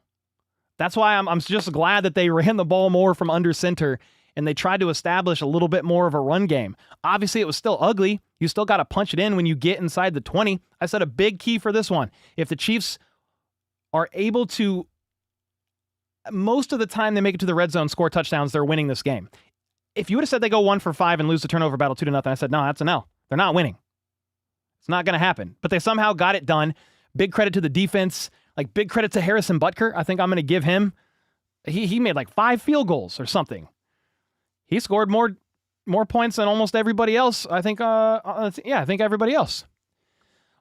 That's why I'm just glad that they ran the ball more from under center and they tried to establish a little bit more of a run game. Obviously, it was still ugly. You still got to punch it in when you get inside the 20. I said a big key for this one. If the Chiefs are able to, most of the time they make it to the red zone, score touchdowns, they're winning this game. If you would have said they go 1 for 5 and lose the turnover battle 2-0, I said, no, that's an L. They're not winning. It's not going to happen. But they somehow got it done. Big credit to the defense. Like, big credit to Harrison Butker. I think I'm going to give him. He made like 5 field goals or something. He scored more points than almost everybody else. I think, I think everybody else.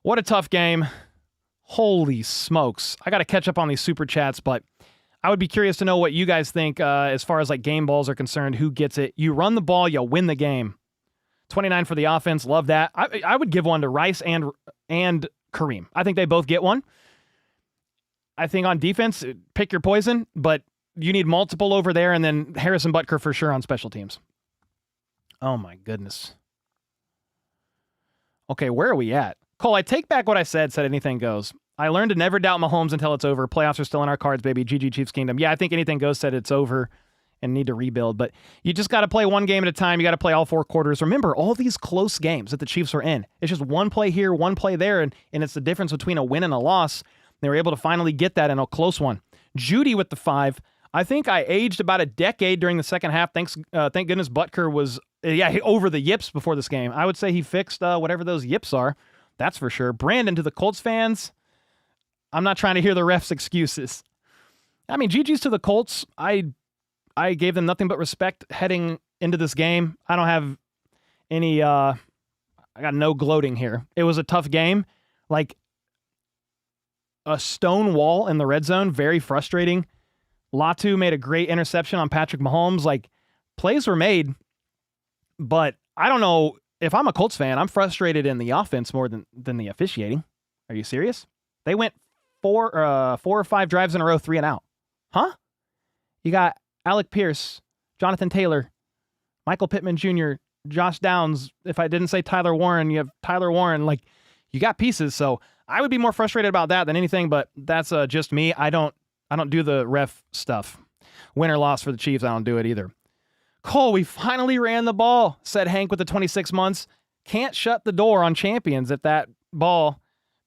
What a tough game. Holy smokes. I got to catch up on these super chats, but I would be curious to know what you guys think as far as like game balls are concerned. Who gets it? You run the ball, you win the game. 29 for the offense. Love that. I would give one to Rice and Kareem. I think they both get one. I think on defense, pick your poison, but you need multiple over there, and then Harrison Butker for sure on special teams. Oh, my goodness. Okay, where are we at? Cole, I take back what I said anything goes. I learned to never doubt Mahomes until it's over. Playoffs are still in our cards, baby. GG Chiefs Kingdom. Yeah, I think anything goes said it's over and need to rebuild, but you just got to play one game at a time. You got to play all 4 quarters. Remember, all these close games that the Chiefs are in, it's just one play here, one play there, and it's the difference between a win and a loss. They were able to finally get that in a close one. Judy with the 5. I think I aged about a decade during the second half. Thank goodness Butker was over the yips before this game. I would say he fixed whatever those yips are. That's for sure. Brandon, to the Colts fans, I'm not trying to hear the refs' excuses. I mean, GG's to the Colts. I gave them nothing but respect heading into this game. I don't have any, I got no gloating here. It was a tough game. Like, a stone wall in the red zone, very frustrating. Latu made a great interception on Patrick Mahomes. Like, plays were made, but I don't know. If I'm a Colts fan, I'm frustrated in the offense more than the officiating. Are you serious? They went 4 or 5 drives in a row, 3 and out. Huh? You got Alec Pierce, Jonathan Taylor, Michael Pittman Jr., Josh Downs. If I didn't say Tyler Warren, you have Tyler Warren. Like, you got pieces. So I would be more frustrated about that than anything, but that's just me. I don't do the ref stuff. Win or loss for the Chiefs, I don't do it either. Cole, we finally ran the ball, said Hank with the 26 months. Can't shut the door on champions if that ball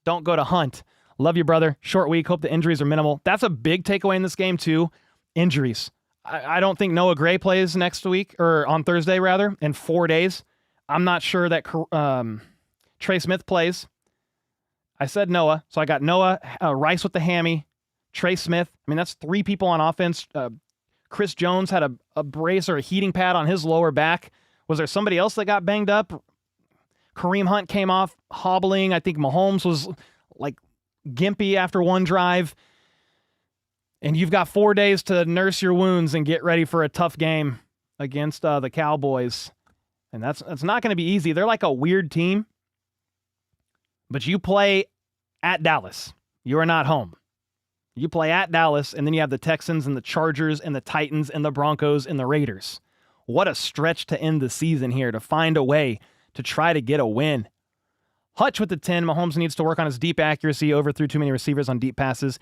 don't go to Hunt. Love you, brother. Short week. Hope the injuries are minimal. That's a big takeaway in this game, too. Injuries. I don't think Noah Gray plays next week, or on Thursday, rather, in 4 days. I'm not sure that Trey Smith plays. I said Noah, so I got Noah, Rice with the hammy, Trey Smith. I mean, that's 3 people on offense. Chris Jones had a brace or a heating pad on his lower back. Was there somebody else that got banged up? Kareem Hunt came off hobbling. I think Mahomes was like gimpy after one drive. And you've got 4 days to nurse your wounds and get ready for a tough game against the Cowboys. And that's not going to be easy. They're like a weird team. But you play at Dallas. You are not home. You play at Dallas, and then you have the Texans and the Chargers and the Titans and the Broncos and the Raiders. What a stretch to end the season here, to find a way to try to get a win. Hutch with the 10. Mahomes needs to work on his deep accuracy, overthrew too many receivers on deep passes.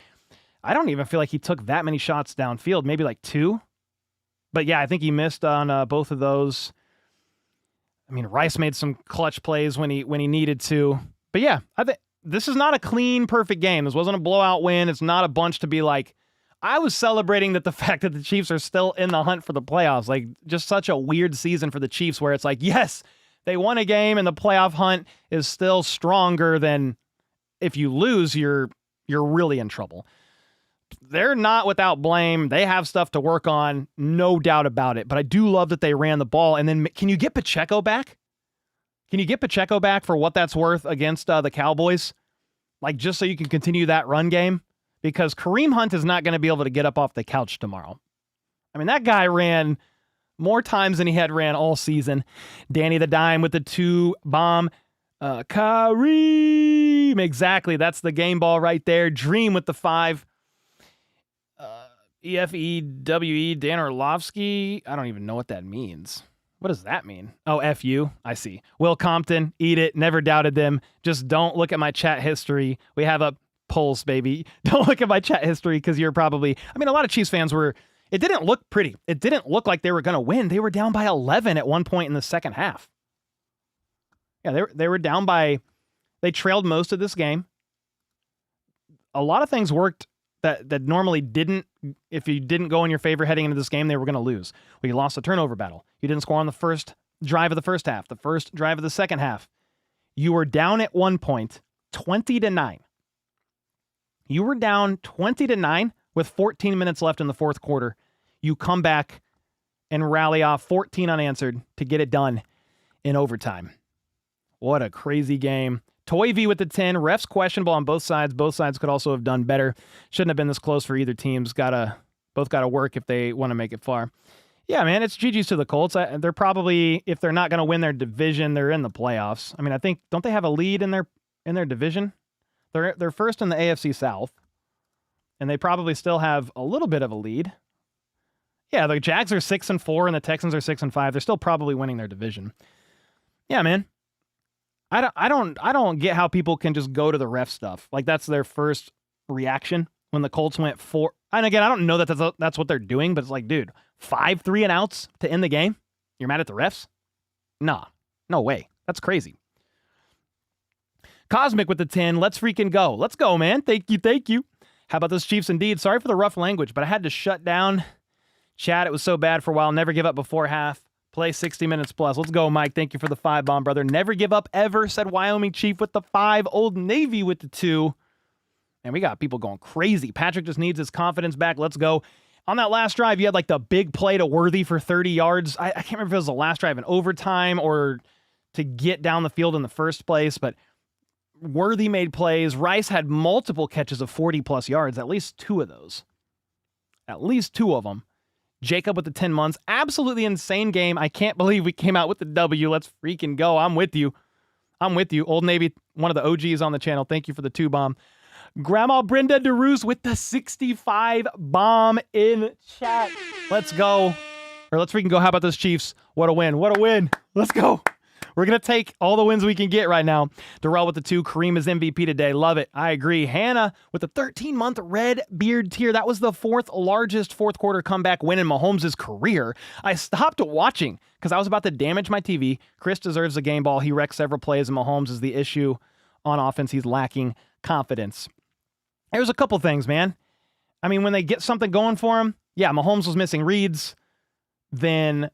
I don't even feel like he took that many shots downfield, maybe like 2. But yeah, I think he missed on both of those. I mean, Rice made some clutch plays when he needed to. But yeah, I think this is not a clean, perfect game. This wasn't a blowout win. It's not a bunch to be like, I was celebrating the fact that the Chiefs are still in the hunt for the playoffs. Like, just such a weird season for the Chiefs where it's like, yes, they won a game and the playoff hunt is still stronger than if you lose, you're really in trouble. they're not without blame. They have stuff to work on, no doubt about it. But I do love that they ran the ball. And then can you get Pacheco back? Can you get Pacheco back for what that's worth against the Cowboys? Like, just so you can continue that run game? Because Kareem Hunt is not going to be able to get up off the couch tomorrow. I mean, that guy ran more times than he had ran all season. Danny the Dime with the 2 bomb. Kareem. Exactly. That's the game ball right there. Dream with the 5. EFEWE, Dan Orlovsky. I don't even know what that means. What does that mean? Oh, FU. I see. Will Compton, eat it. Never doubted them. Just don't look at my chat history. We have a pulse, baby. Don't look at my chat history because you're probably... I mean, a lot of Chiefs fans were... It didn't look pretty. It didn't look like they were going to win. They were down by 11 at one point in the second half. Yeah, they were down by... They trailed most of this game. A lot of things worked that normally didn't. If you didn't go in your favor heading into this game, they were going to lose. Well, you lost a turnover battle. You didn't score on the first drive of the first half, the first drive of the second half. You were down at one point, 20-9. You were down 20-9 with 14 minutes left in the fourth quarter. You come back and rally off 14 unanswered to get it done in overtime. What a crazy game. Toy V with the 10. Refs questionable on both sides. Both sides could also have done better. Shouldn't have been this close for either teams. Both got to work if they want to make it far. Yeah, man, it's GG's to the Colts. They're probably, if they're not going to win their division, they're in the playoffs. I mean, I think, don't they have a lead in their division? They're first in the AFC South, and they probably still have a little bit of a lead. Yeah, the Jags are 6-4 and the Texans are 6-5. They're still probably winning their division. Yeah, man. I don't get how people can just go to the ref stuff. Like, that's their first reaction when the Colts went 4. And again, I don't know that that's what they're doing, but it's like, dude, 5 3-and-outs to end the game? You're mad at the refs? Nah, no way. That's crazy. Cosmic with the 10. Let's freaking go. Let's go, man. Thank you. How about those Chiefs indeed? Sorry for the rough language, but I had to shut down chat. It was so bad for a while. Never give up before half. Play 60 minutes plus. Let's go, Mike. Thank you for the 5 bomb, brother. Never give up ever, said Wyoming Chief with the 5. Old Navy with the 2. And we got people going crazy. Patrick just needs his confidence back. Let's go. On that last drive, you had like the big play to Worthy for 30 yards. I can't remember if it was the last drive in overtime or to get down the field in the first place, but Worthy made plays. Rice had multiple catches of 40-plus yards, at least 2 of those. At least 2 of them. Jacob with the 10 months. Absolutely insane game. I can't believe we came out with the W. Let's freaking go. I'm with you. Old Navy, one of the OGs on the channel. Thank you for the 2 bomb. Grandma Brenda DeRuse with the 65 bomb in chat. Let's go. Or let's freaking go. How about those Chiefs? What a win. What a win. Let's go. We're going to take all the wins we can get right now. Darrell with the 2. Kareem is MVP today. Love it. I agree. Hannah with the 13-month red beard tier. That was the 4th largest fourth quarter comeback win in Mahomes' career. I stopped watching because I was about to damage my TV. Chris deserves the game ball. He wrecked several plays, and Mahomes is the issue on offense. He's lacking confidence. There's a couple things, man. I mean, when they get something going for him, yeah, Mahomes was missing reads. Then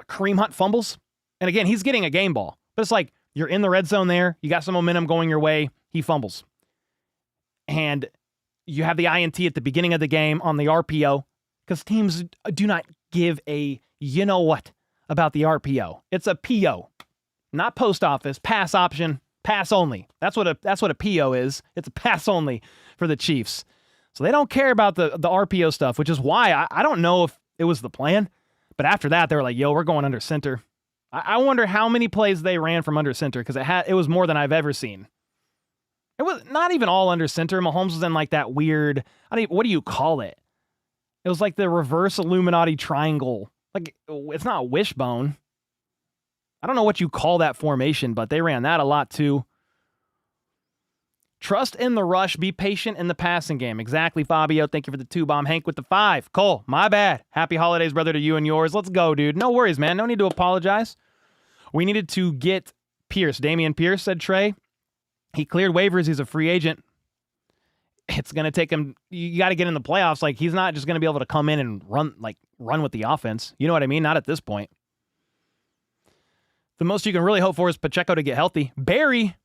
Kareem Hunt fumbles. And again, he's getting a game ball. But it's like, you're in the red zone there. You got some momentum going your way. He fumbles. And you have the INT at the beginning of the game on the RPO. Because teams do not give a you-know-what about the RPO. It's a PO. Not post office. Pass option. Pass only. That's what a PO is. It's a pass only for the Chiefs. So they don't care about the RPO stuff, which is why I don't know if it was the plan. But after that, they were like, yo, we're going under center. I wonder how many plays they ran from under center because it was more than I've ever seen. It was not even all under center. Mahomes was in like that weird, what do you call it? It was like the reverse Illuminati triangle. Like, it's not wishbone. I don't know what you call that formation, but they ran that a lot too. Trust in the rush. Be patient in the passing game. Exactly, Fabio. Thank you for the 2 bomb. Hank with the 5. Cole, my bad. Happy holidays, brother, to you and yours. Let's go, dude. No worries, man. No need to apologize. We needed to get Pierce. Damian Pierce, said Trey. He cleared waivers. He's a free agent. It's going to take him. You got to get in the playoffs. Like, he's not just going to be able to come in and run with the offense. You know what I mean? Not at this point. The most you can really hope for is Pacheco to get healthy. Barry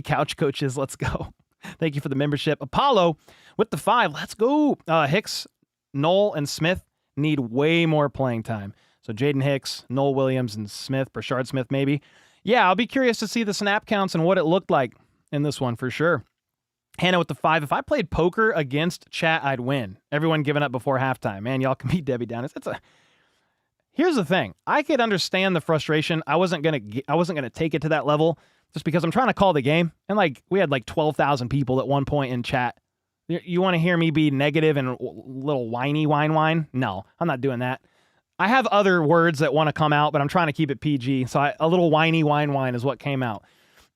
couch coaches, let's go. Thank you for the membership. Apollo with the 5. Let's go. Hicks, Knoll, and Smith need way more playing time. So Jaden Hicks, Knoll Williams, and Smith, Brashard Smith maybe. Yeah, I'll be curious to see the snap counts and what it looked like in this one for sure. Hannah with the 5. If I played poker against chat, I'd win. Everyone giving up before halftime. Man, y'all can beat Debbie down. Here's the thing. I could understand the frustration. I wasn't gonna take it to that level just because I'm trying to call the game. And we had 12,000 people at one point in chat. You want to hear me be negative and little whiny whine? No, I'm not doing that. I have other words that want to come out, but I'm trying to keep it PG. So a little whiny whine is what came out.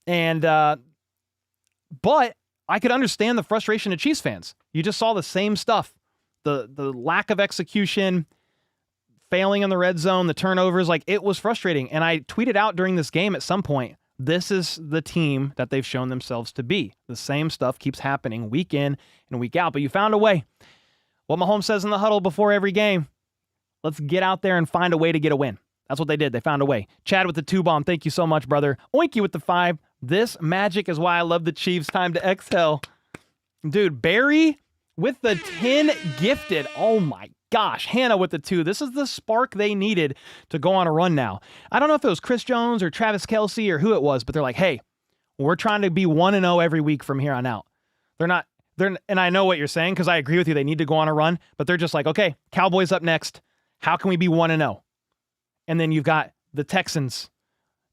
And but I could understand the frustration of Chiefs fans. You just saw the same stuff. The lack of execution, failing in the red zone, the turnovers, it was frustrating. And I tweeted out during this game at some point, this is the team that they've shown themselves to be. The same stuff keeps happening week in and week out, but you found a way. What Mahomes says in the huddle before every game, let's get out there and find a way to get a win. That's what they did. They found a way. Chad with the 2 bomb. Thank you so much, brother. Oinky with the 5. This magic is why I love the Chiefs. Time to exhale. Dude, Barry with the 10 gifted. Oh my gosh. Hannah with the 2. This is the spark they needed to go on a run now. I don't know if it was Chris Jones or Travis Kelce or who it was, but they're like, hey, we're trying to be 1-0 every week from here on out. And I know what you're saying because I agree with you. They need to go on a run, but they're just like, okay, Cowboys up next. How can we be 1-0? And then you've got the Texans.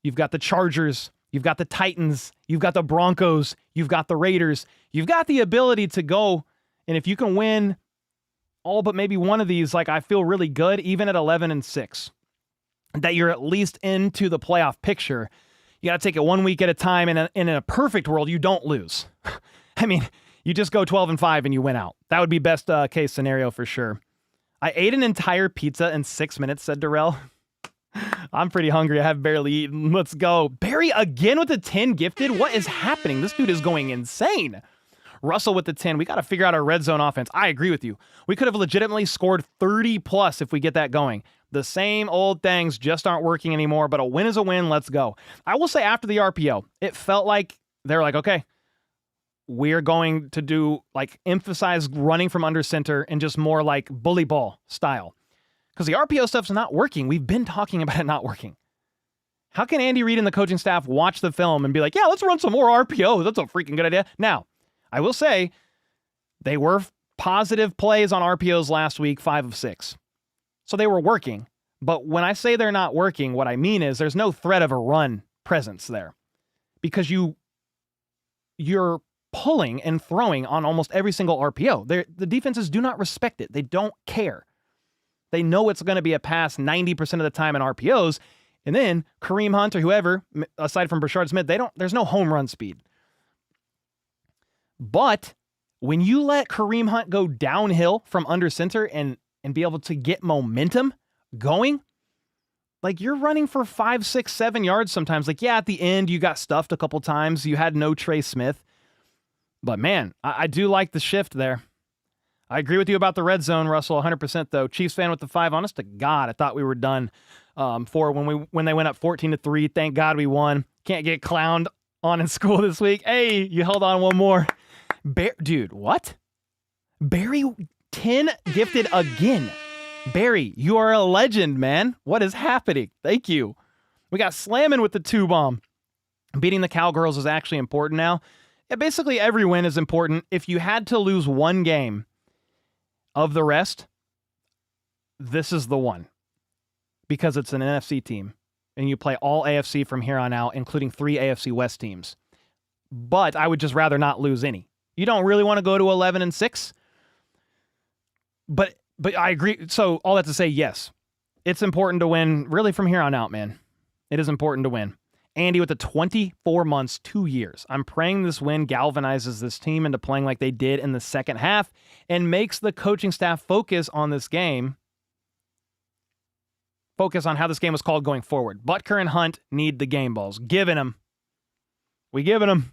You've got the Chargers. You've got the Titans. You've got the Broncos. You've got the Raiders. You've got the ability to go. And if you can win all but maybe one of these, I feel really good, even at 11-6, that you're at least into the playoff picture. You got to take it 1 week at a time. And in a perfect world, you don't lose. I mean, you just go 12-5 and you win out. That would be best case scenario for sure. I ate an entire pizza in 6 minutes, said Darrell. I'm pretty hungry. I have barely eaten. Let's go. Barry again with the 10 gifted. What is happening? This dude is going insane. Russell with the 10. We got to figure out our red zone offense. I agree with you. We could have legitimately scored 30 plus if we get that going. The same old things just aren't working anymore, but a win is a win. Let's go. I will say after the RPO, it felt like they're like, okay, we're going to do emphasize running from under center and just more bully ball style. Because the RPO stuff's not working. We've been talking about it not working. How can Andy Reid and the coaching staff watch the film and be like, yeah, let's run some more RPO. That's a freaking good idea. Now, I will say they were positive plays on RPOs last week, 5 of 6. So they were working. But when I say they're not working, what I mean is there's no threat of a run presence there. Because you're pulling and throwing on almost every single RPO. The defenses do not respect it. They don't care. They know it's going to be a pass 90% of the time in RPOs. And then Kareem Hunt or whoever, aside from Brashard Smith, there's no home run speed. But when you let Kareem Hunt go downhill from under center and be able to get momentum going, you're running for 5, 6, 7 yards sometimes. At the end, you got stuffed a couple times. You had no Trey Smith. But man, I do like the shift there. I agree with you about the red zone, Russell, 100% though. Chiefs fan with the 5. Honest to God, I thought we were done when they went up 14-3. Thank God we won. Can't get clowned on in school this week. Hey, you held on one more. Dude, what? Barry 10 gifted again. Barry, you are a legend, man. What is happening? Thank you. We got slamming with the 2 bomb. Beating the Cowgirls is actually important now. Yeah, basically every win is important. If you had to lose one game of the rest, this is the one. Because it's an NFC team. And you play all AFC from here on out, including 3 AFC West teams. But I would just rather not lose any. You don't really want to go to 11-6. But I agree. So all that to say, yes, it's important to win really from here on out, man. It is important to win. Andy with the 24 months, 2 years. I'm praying this win galvanizes this team into playing like they did in the second half and makes the coaching staff focus on this game. Focus on how this game was called going forward. Butker and Hunt need the game balls. Giving them. We giving them.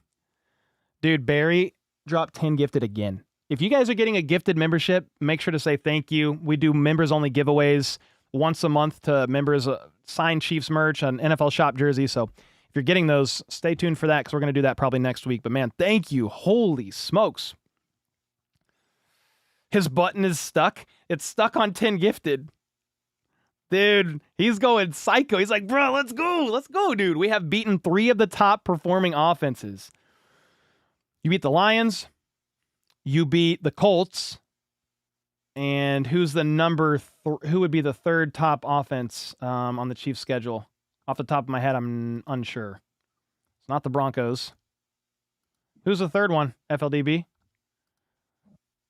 Dude, Barry dropped 10 gifted again. If you guys are getting a gifted membership, make sure to say thank you. We do members-only giveaways once a month to members, sign Chiefs merch, an NFL shop jersey. So If you're getting those, stay tuned for that because we're going to do that probably next week. But man, thank you. Holy smokes. His button is stuck. It's stuck on 10 gifted. Dude, he's going psycho. He's like, bro, let's go. Let's go, dude. We have beaten 3 of the top performing offenses. You beat the Lions. You beat the Colts. And who's the who would be the third top offense on the Chiefs schedule? Off the top of my head, I'm unsure. It's not the Broncos. Who's the third one, FLDB?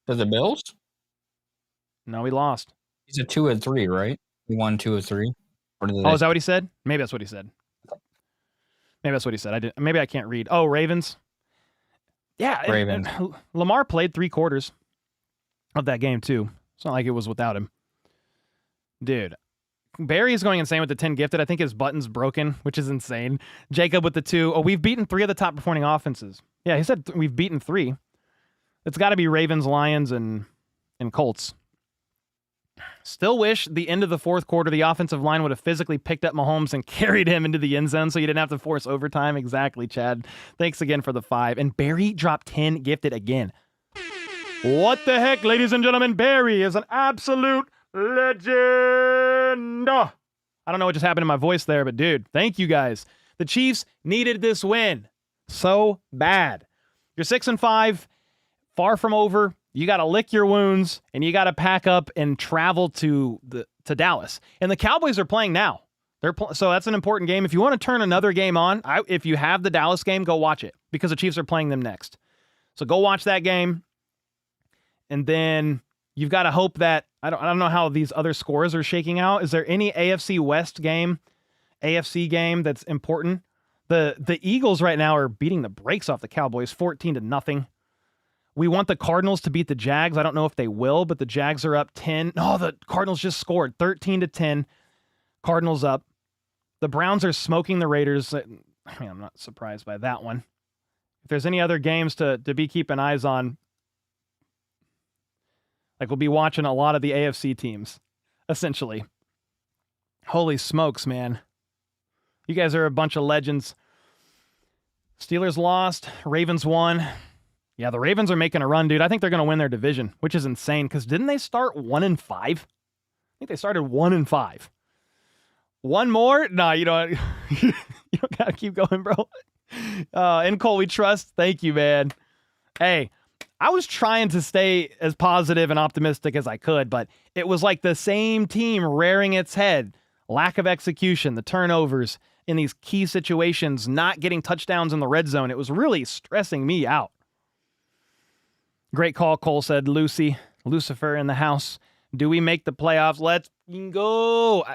The Bills? No, we lost. He's a 2 of 3, right? He won 2 of 3. Oh, is that what he said? Maybe that's what he said. Maybe that's what he said. Maybe I can't read. Oh, Ravens. Yeah, Ravens. Lamar played 3 quarters of that game too. It's not like it was without him. Dude, Barry is going insane with the 10 gifted. I think his button's broken, which is insane. Jacob with the 2. Oh, we've beaten 3 of the top performing offenses. Yeah, he said we've beaten 3. It's got to be Ravens, Lions, and Colts. Still wish the end of the fourth quarter, the offensive line would have physically picked up Mahomes and carried him into the end zone so you didn't have to force overtime. Exactly, Chad. Thanks again for the 5. And Barry dropped 10 gifted again. What the heck, ladies and gentlemen? Barry is an absolute legend. I don't know what just happened to my voice there, but dude, thank you guys. The Chiefs needed this win so bad. You're 6-5, far from over. You got to lick your wounds, and you got to pack up and travel to Dallas. And the Cowboys are playing now. So that's an important game. If you want to turn another game on, if you have the Dallas game, go watch it because the Chiefs are playing them next. So go watch that game. And then you've got to hope that I don't know how these other scores are shaking out. Is there any AFC West game, AFC game that's important? The Eagles right now are beating the brakes off the Cowboys 14-0. We want the Cardinals to beat the Jags. I don't know if they will, but the Jags are up 10. No, the Cardinals just scored 13-10. Cardinals up. The Browns are smoking the Raiders. I mean, I'm not surprised by that one. If there's any other games to be keeping eyes on, like we'll be watching a lot of the AFC teams, essentially. Holy smokes, man. You guys are a bunch of legends. Steelers lost. Ravens won. Yeah, the Ravens are making a run, dude. I think they're going to win their division, which is insane because didn't they start 1-5? I think they started 1-5. One more? Nah, you don't got to keep going, bro. And Cole, we trust. Thank you, man. Hey, I was trying to stay as positive and optimistic as I could, but it was like the same team rearing its head. Lack of execution, the turnovers in these key situations, not getting touchdowns in the red zone. It was really stressing me out. Great call, Cole said. Lucifer in the house. Do we make the playoffs? Let's go.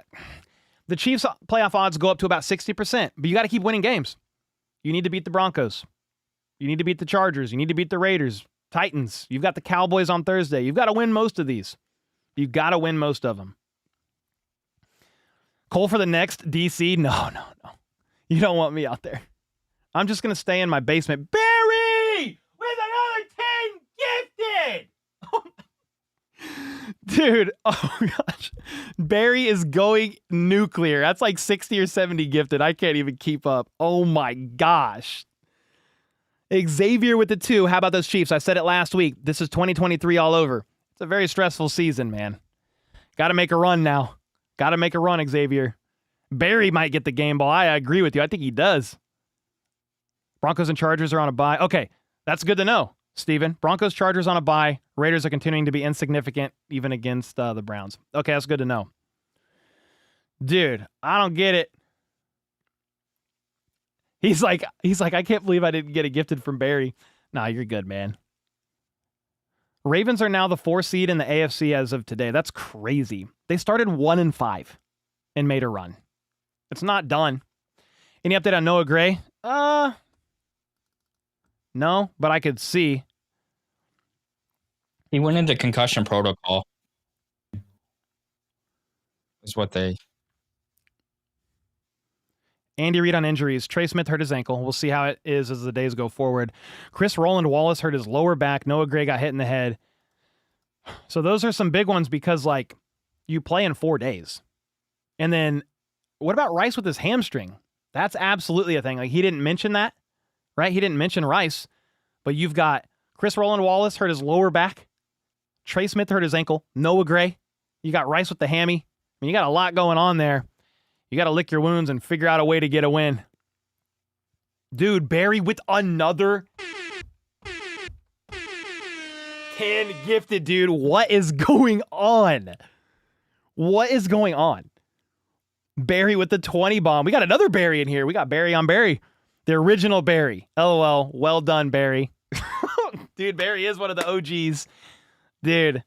The Chiefs' playoff odds go up to about 60%, but you got to keep winning games. You need to beat the Broncos. You need to beat the Chargers. You need to beat the Raiders, Titans. You've got the Cowboys on Thursday. You've got to win most of these. You've got to win most of them. Cole for the next DC? No. You don't want me out there. I'm just going to stay in my basement. Barry! With another 10 gifted! Dude, oh gosh. Barry is going nuclear. That's like 60 or 70 gifted. I can't even keep up. Oh my gosh. Xavier with the 2. How about those Chiefs? I said it last week. This is 2023 all over. It's a very stressful season, man. Got to make a run now. Got to make a run, Xavier. Barry might get the game ball. I agree with you. I think he does. Broncos and Chargers are on a bye. Okay, that's good to know, Steven. Broncos, Chargers on a bye. Raiders are continuing to be insignificant even against the Browns. Okay, that's good to know. Dude, I don't get it. He's like, I can't believe I didn't get it gifted from Barry. Nah, you're good, man. Ravens are now the 4 seed in the AFC as of today. That's crazy. They started 1-5 and made a run. It's not done. Any update on Noah Gray? No, but I could see. He went into concussion protocol. Is what they... Andy Reid on injuries. Trey Smith hurt his ankle. We'll see how it is as the days go forward. Chris Roland Wallace hurt his lower back. Noah Gray got hit in the head. So those are some big ones because, like, you play in 4 days. And then what about Rice with his hamstring? That's absolutely a thing. Like, he didn't mention that, right? He didn't mention Rice, but you've got Chris Roland Wallace hurt his lower back. Trey Smith hurt his ankle. Noah Gray. You got Rice with the hammy. I mean, you got a lot going on there. You got to lick your wounds and figure out a way to get a win. Dude, Barry with another 10 gifted, dude. What is going on? What is going on? Barry with the 20 bomb. We got another Barry in here. We got Barry on Barry. The original Barry. LOL. Well done, Barry. Dude, Barry is one of the OGs. Dude,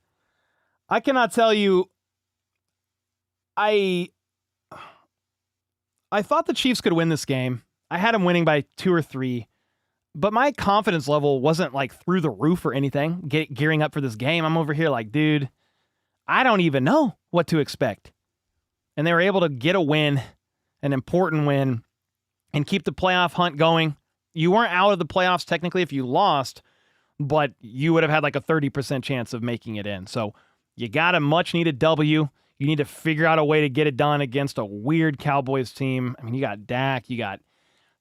I cannot tell you. I thought the Chiefs could win this game. I had them winning by 2 or 3. But my confidence level wasn't like through the roof or anything, gearing up for this game. I'm over here like, dude, I don't even know what to expect. And they were able to get a win, an important win, and keep the playoff hunt going. You weren't out of the playoffs technically if you lost, but you would have had like a 30% chance of making it in. So you got a much-needed W. You need to figure out a way to get it done against a weird Cowboys team. I mean, you got Dak, you got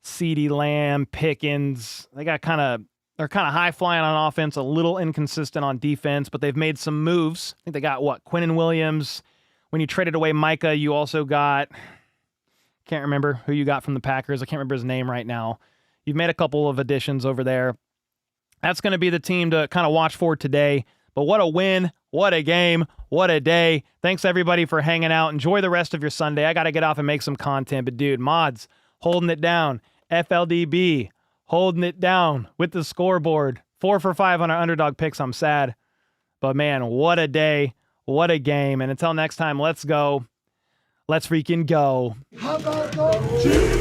CeeDee Lamb, Pickens. They're kind of high flying on offense, a little inconsistent on defense, but they've made some moves. I think they got Quinnen Williams. When you traded away Micah, you also got, can't remember who you got from the Packers. I can't remember his name right now. You've made a couple of additions over there. That's going to be the team to kind of watch for today. But what a win, what a game, what a day. Thanks everybody for hanging out. Enjoy the rest of your Sunday. I got to get off and make some content, but dude, mods holding it down. FLDB holding it down with the scoreboard. 4 for 5 on our underdog picks. I'm sad. But man, what a day. What a game. And until next time, let's go. Let's freaking go. How about those Chiefs?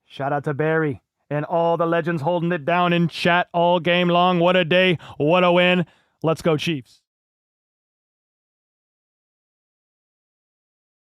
Shout out to Barry and all the legends holding it down in chat all game long. What a day. What a win. Let's go, Chiefs.